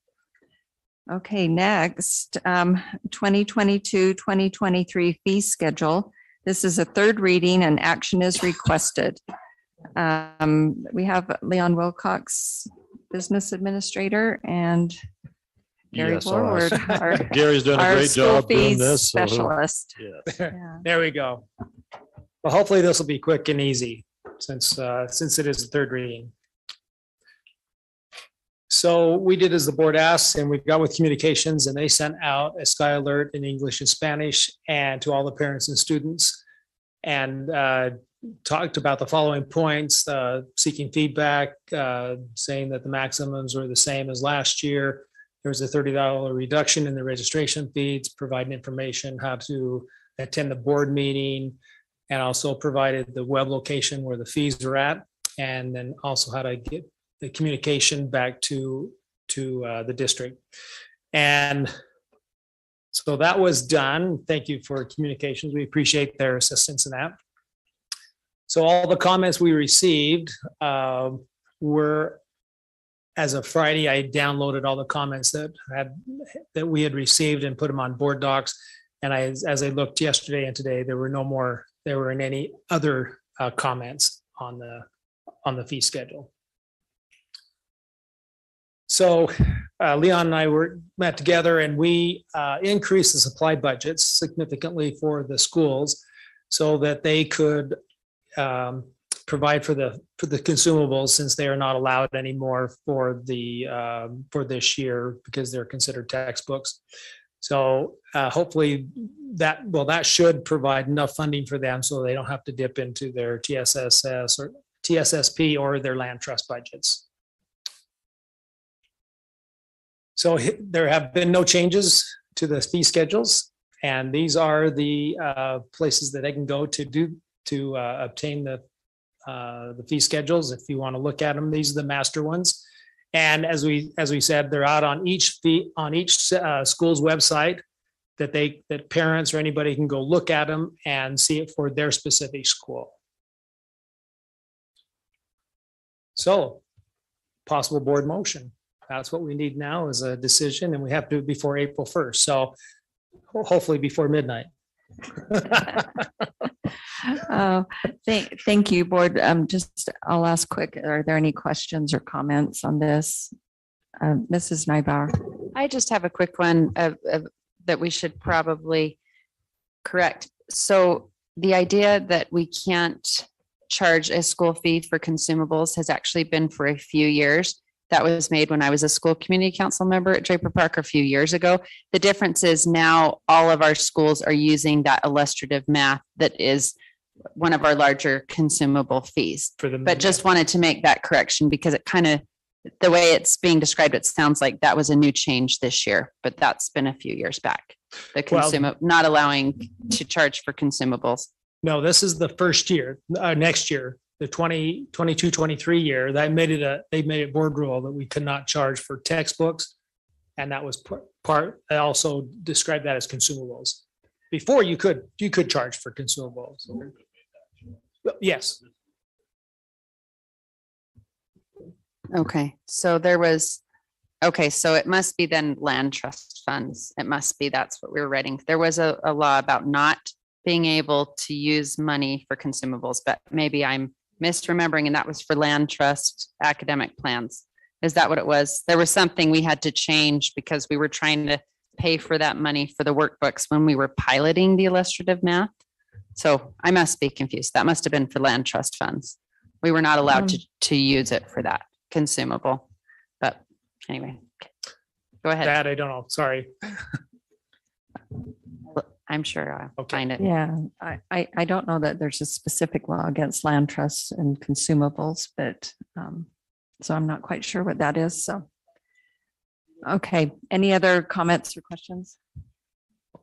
Okay, next, 2022-2023 fee schedule. This is a 3rd reading and action is requested. We have Leon Wilcox, Business Administrator, and Gary Yes, Forward, our Gary's doing a our great school job doing fees this. so he'll- specialist. Yes. Yeah. There we go. Well, hopefully this will be quick and easy since it is the 3rd reading. So we did as the board asked, and we got with communications, and they sent out a Sky Alert in English and Spanish and to all the parents and students, and talked about the following points: seeking feedback, saying that the maximums were the same as last year. There was a $30 reduction in the registration fees, providing information how to attend the board meeting, and also provided the web location where the fees are at, and then also how to get the communication back to the district. And so that was done. Thank you for communications. We appreciate their assistance in that. So all the comments we received were, as of Friday, I downloaded all the comments that we had received and put them on board docs. And as I looked yesterday and today, there weren't any other comments on the fee schedule. So Leon and I met together and we increased the supply budgets significantly for the schools so that they could provide for the consumables, since they are not allowed anymore for this year because they're considered textbooks. So hopefully that should provide enough funding for them so they don't have to dip into their TSSS or TSSP or their land trust budgets. So there have been no changes to the fee schedules, and these are the places that they can go to obtain the fee schedules. If you want to look at them, these are the master ones. And as we said, they're out on each school's website that parents or anybody can go look at them and see it for their specific school. So, possible board motion. That's what we need now, is a decision, and we have to do it before April 1st. So hopefully before midnight. Thank you, board. I'll ask quick, are there any questions or comments on this? Mrs. Nybauer. I just have a quick one that we should probably correct. So the idea that we can't charge a school fee for consumables has actually been for a few years. That was made when I was a school community council member at Draper Park a few years ago. The difference is now all of our schools are using that illustrative math that is one of our larger consumable fees. But just wanted to make that correction because it kind of, the way it's being described, it sounds like that was a new change this year, but that's been a few years back. The not allowing to charge for consumables. No, this is the first year, next year. The 2022-23 year, they made it board rule that we could not charge for textbooks. And that was part, I also described that as consumables. Before you could charge for consumables. Yes. Okay, so so it must be then land trust funds. It must be, that's what we were writing. There was a law about not being able to use money for consumables, but maybe I'm misremembering, and that was for land trust academic plans. Is that what it was? There was something we had to change because we were trying to pay for that money for the workbooks when we were piloting the illustrative math. So I must be confused. That must have been for land trust funds. We were not allowed to use it for that consumable. But anyway, go ahead. That I don't know. Sorry. I'm sure I'll find it. Yeah, I don't know that there's a specific law against land trusts and consumables, but so I'm not quite sure what that is. So, okay, any other comments or questions?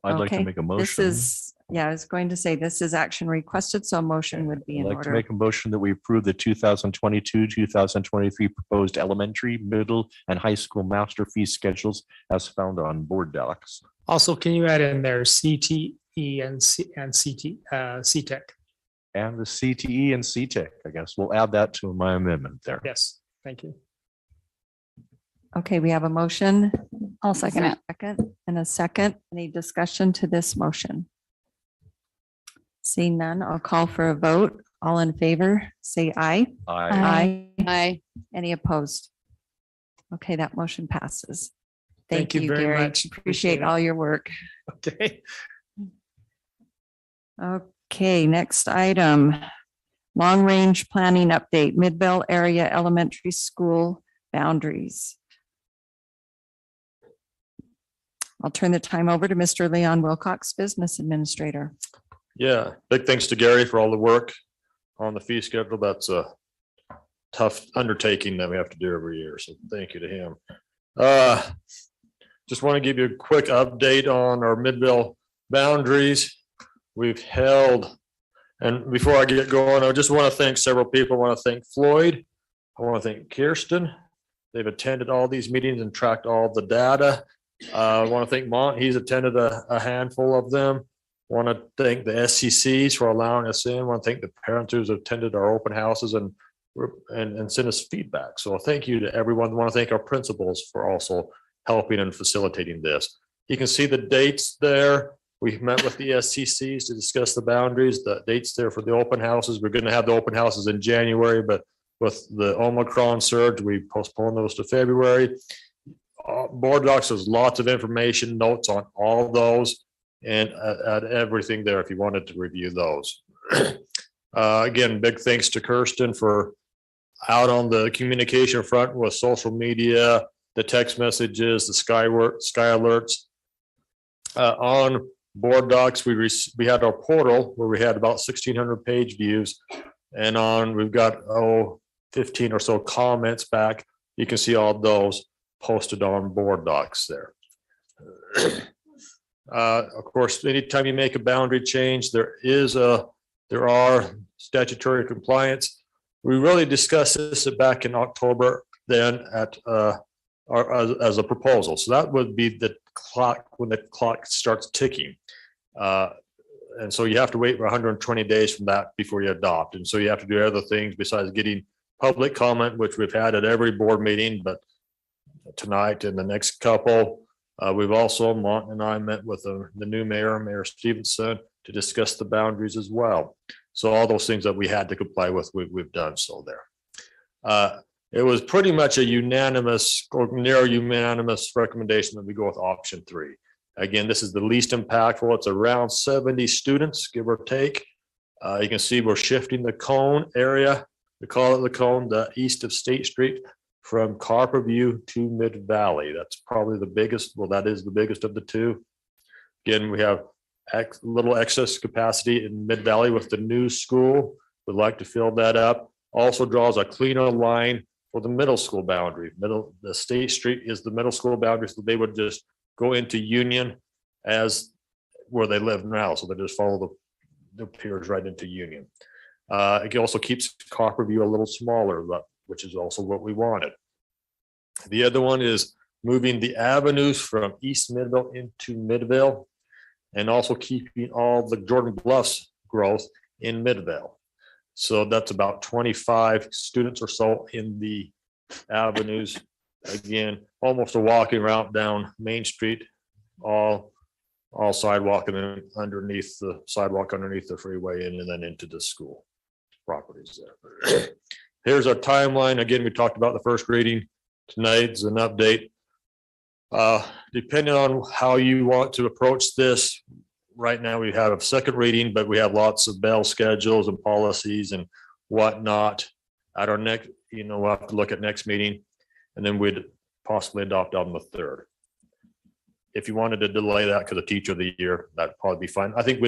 I'd like to make a motion. This is, I was going to say this is action requested, so a motion would be in I'd order. like to make a motion that we approve the 2022-2023 proposed elementary, middle, and high school master fee schedules as found on board docs. Also, can you add in there CTE and CTEC? And the CTE and CTEC, I guess. We'll add that to my amendment there. Yes, thank you. Okay, we have a motion. I'll second it. Second and a second. Any discussion to this motion? Seeing none, I'll call for a vote. All in favor, say aye. Aye. Aye. Any opposed? Okay, that motion passes. Thank you very Gary. much. Appreciate all your work. Okay. Okay, next item. Long-range planning update, Midvale area elementary school boundaries. I'll turn the time over to Mr. Leon Wilcox, Business Administrator. Yeah, big thanks to Gary for all the work on the fee schedule. That's a tough undertaking that we have to do every year. So thank you to him. Just want to give you a quick update on our Midvale boundaries. We've held, and before I get going, I just want to thank several people. I want to thank Floyd. I want to thank Kirsten. They've attended all these meetings and tracked all the data. I want to thank Mont. He's attended a handful of them. I want to thank the SCCs for allowing us in. I want to thank the parents who's attended our open houses and sent us feedback. So thank you to everyone. I want to thank our principals for also helping and facilitating this. You can see the dates there. We met with the SCCs to discuss the boundaries, the dates there for the open houses. We're going to have the open houses in January, but with the Omicron surge, we postponed those to February. Board docs, there's lots of information, notes on all those, and add everything there if you wanted to review those. Again, big thanks to Kirsten for out on the communication front with social media, the text messages, the sky alerts. On board docs, we had our portal where we had about 1,600 page views, and we've got 15 or so comments back. You can see all those posted on board docs there. Of course, anytime you make a boundary change, there are statutory compliance. We really discussed this back in October then at as a proposal. So that would be the clock when the clock starts ticking. And so you have to wait for 120 days from that before you adopt. And so you have to do other things besides getting public comment, which we've had at every board meeting, but tonight and the next couple. We've also, Mont and I met with the new mayor, Mayor Stevenson, to discuss the boundaries as well. So all those things that we had to comply with, we've done so there. It was pretty much a unanimous or near unanimous recommendation that we go with option 3. Again, this is the least impactful. It's around 70 students, give or take. You can see we're shifting the cone area. We call it the cone, the east of State Street, from Copperview to Midvale. That's probably the biggest. Well, that is the biggest of the two. Again, we have little excess capacity in Midvale with the new school. We'd like to fill that up. Also draws a cleaner line for the middle school boundary. The State Street is the middle school boundary, so they would just go into Union as where they live now. So they just follow the piers right into Union. It also keeps Copperview a little smaller, which is also what we wanted. The other one is moving the avenues from East Midvale into Midvale, and also keeping all the Jordan Bluffs growth in Midvale. So that's about 25 students or so in the avenues. Again, almost a walking route down Main Street, all sidewalk and then underneath the sidewalk, underneath the freeway, and then into the school properties there. Here's our timeline. Again, we talked about the first reading. Tonight's an update. Depending on how you want to approach this, right now we have a second reading, but we have lots of bell schedules and policies and whatnot. At our next, we'll have to look at next meeting, and then we'd possibly adopt on the 3rd. If you wanted to delay that because of teacher of the year, that'd probably be fine. I think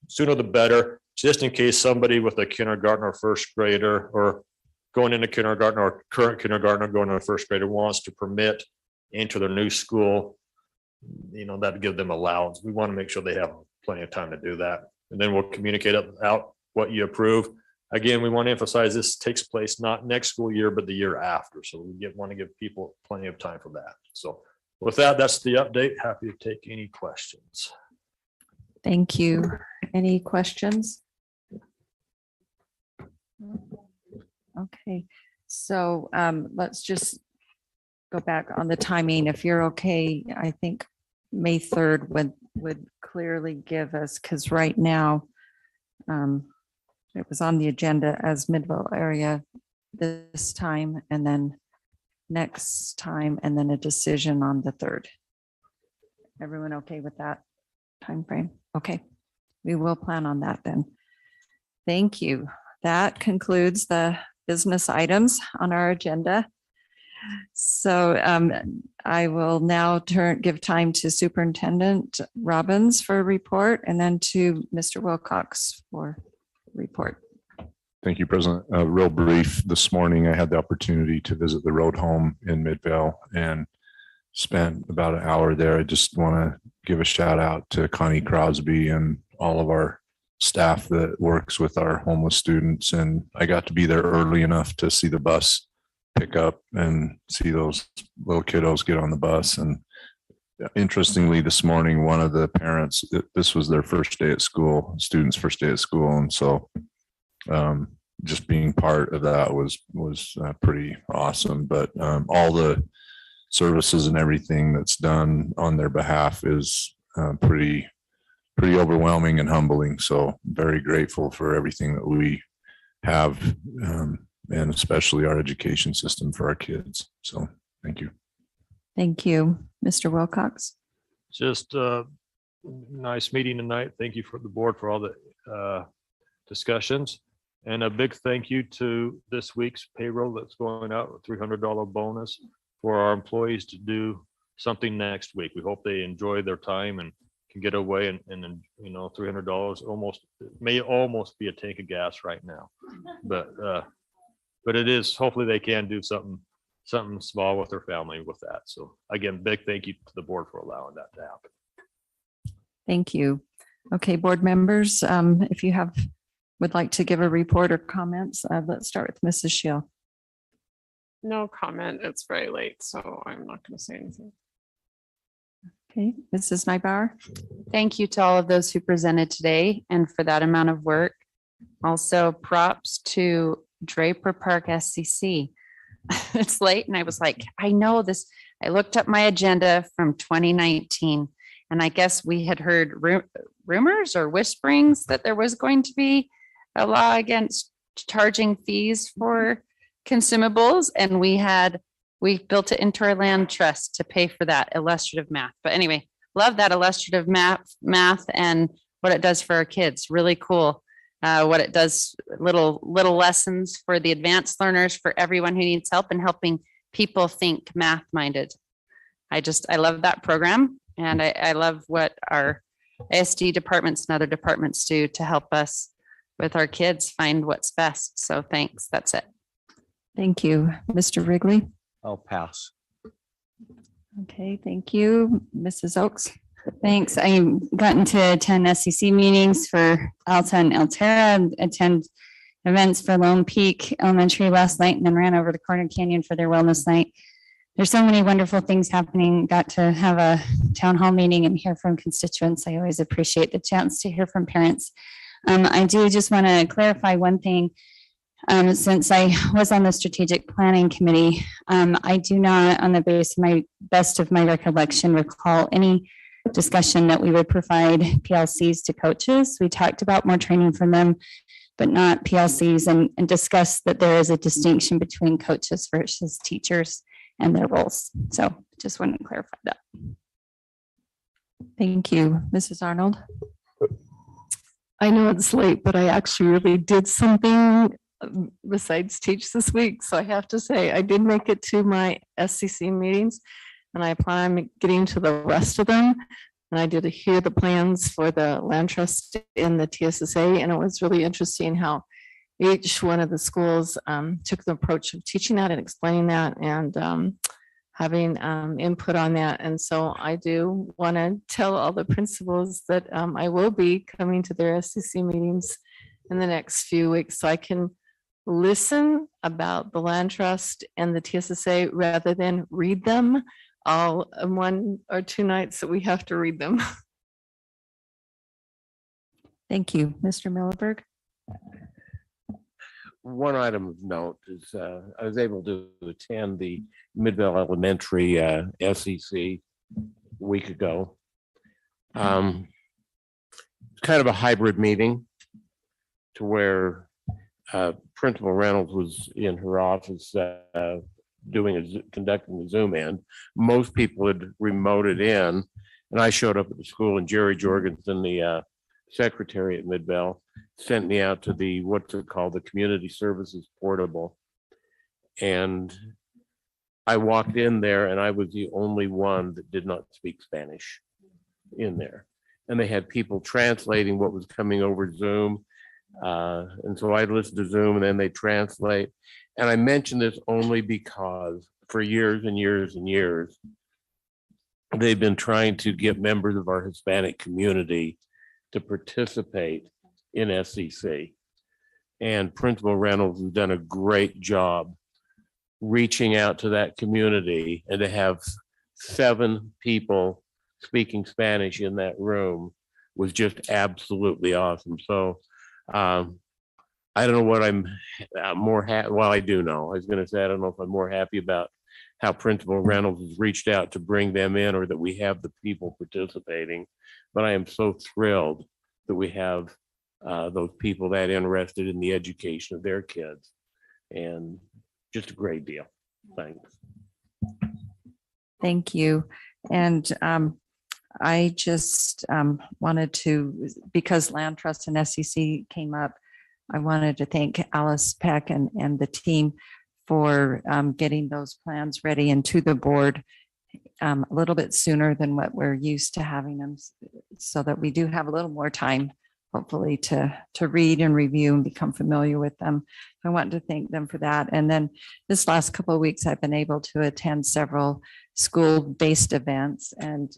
sooner the better, just in case somebody with a kindergarten or first grader or going into kindergarten or current kindergartner going to a first grader wants to permit into their new school, that'd give them allowance. We want to make sure they have plenty of time to do that. And then we'll communicate out what you approve. Again, we want to emphasize this takes place not next school year, but the year after. So we want to give people plenty of time for that. So with that, that's the update. Happy to take any questions. Thank you. Any questions? Okay, so let's just go back on the timing. If you're okay, I think May 3rd would clearly give us, because right now it was on the agenda as Midvale area this time, and then next time, and then a decision on the 3rd. Everyone okay with that time frame? Okay, we will plan on that then. Thank you. That concludes the business items on our agenda. So I will now give time to Superintendent Robbins for a report, and then to Mr. Wilcox for report. Thank you, President. Real brief, this morning I had the opportunity to visit the road home in Midvale and spent about an hour there. I just want to give a shout out to Connie Crosby and all of our staff that works with our homeless students. And I got to be there early enough to see the bus pick up and see those little kiddos get on the bus. And interestingly, this morning, one of the parents, this was their first day at school, students' first day at school. And so just being part of that was pretty awesome. But all the services and everything that's done on their behalf is pretty overwhelming and humbling. So very grateful for everything that we have and especially our education system for our kids. So thank you. Thank you. Mr. Wilcox. Just a nice meeting tonight. Thank you for the board for all the discussions. And a big thank you to this week's payroll that's going out, a $300 bonus for our employees to do something next week. We hope they enjoy their time and can get away and you know, $300 may almost be a tank of gas right now. But it is, hopefully they can do something small with their family with that. So again, big thank you to the board for allowing that to happen. Thank you. Okay, board members, if you would like to give a report or comments, let's start with Mrs. Shield. No comment. It's very late, so I'm not going to say anything. Okay, Mrs. Nybauer. Thank you to all of those who presented today and for that amount of work. Also, props to Draper Park SCC. It's late and I was like, I know this. I looked up my agenda from 2019 and I guess we had heard rumors or whisperings that there was going to be a law against charging fees for consumables, and we built it into our land trust to pay for that illustrative math. But anyway, love that illustrative math and what it does for our kids. Really cool. What it does, little lessons for the advanced learners, for everyone who needs help, and helping people think math minded. I love that program, and I love what our ASD departments and other departments do to help us with our kids find what's best. So thanks. That's it. Thank you. Mr. Wrigley. I'll pass. Okay, thank you. Mrs. Oaks. Thanks. I've gotten to attend SEC meetings for Alta and Altera, attend events for Lone Peak Elementary last night, and then ran over to Corner Canyon for their wellness night. There's so many wonderful things happening. Got to have a town hall meeting and hear from constituents. I always appreciate the chance to hear from parents. I do just want to clarify one thing. Since I was on the strategic planning committee, I do not, on the best of my recollection, recall any discussion that we would provide PLCs to coaches. We talked about more training from them, but not PLCs, and discussed that there is a distinction between coaches versus teachers and their roles. So just wanted to clarify that. Thank you. Mrs. Arnold. I know it's late, but I actually really did something besides teach this week. So I have to say, I did make it to my SCC meetings, and I plan on getting to the rest of them. And I did hear the plans for the land trust in the TSSA, and it was really interesting how each one of the schools took the approach of teaching that and explaining that and having input on that. And so I do want to tell all the principals that I will be coming to their SCC meetings in the next few weeks, so I can listen about the land trust and the TSSA rather than read them all in 1 or 2 nights that we have to read them. Thank you. Mr. Milliberg. One item of note is I was able to attend the Midvale Elementary SEC a week ago. It's kind of a hybrid meeting to where Principal Reynolds was in her office conducting a Zoom in. Most people had remoted in, and I showed up at the school, and Jerry Jorgensen, the secretary at Midvale, sent me out to the what's it called, the Community Services Portable. And I walked in there and I was the only one that did not speak Spanish in there. And they had people translating what was coming over Zoom. And so I listened to Zoom and then they translate. And I mention this only because for years and years and years, they've been trying to get members of our Hispanic community to participate in SCC. And Principal Reynolds has done a great job reaching out to that community, and to have 7 people speaking Spanish in that room was just absolutely awesome. So I don't know what I'm more happy. Well, I do know. I was going to say, I don't know if I'm more happy about how Principal Reynolds has reached out to bring them in, or that we have the people participating. But I am so thrilled that we have those people that interested in the education of their kids. and just a great deal. Thanks. Thank you. And I just wanted to, because Land Trust and SEC came up, I wanted to thank Alice Peck and the team for getting those plans ready and to the board a little bit sooner than what we're used to having them, so that we do have a little more time, hopefully, to read and review and become familiar with them. I want to thank them for that. And then this last couple of weeks, I've been able to attend several school-based events, and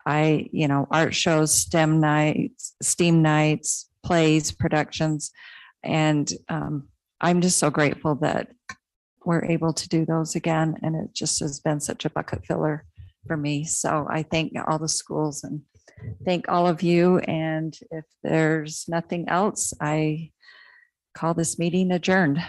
art shows, STEM nights, STEAM nights, plays, productions. And I'm just so grateful that we're able to do those again. And it just has been such a bucket filler for me. So I thank all the schools and thank all of you. And if there's nothing else, I call this meeting adjourned.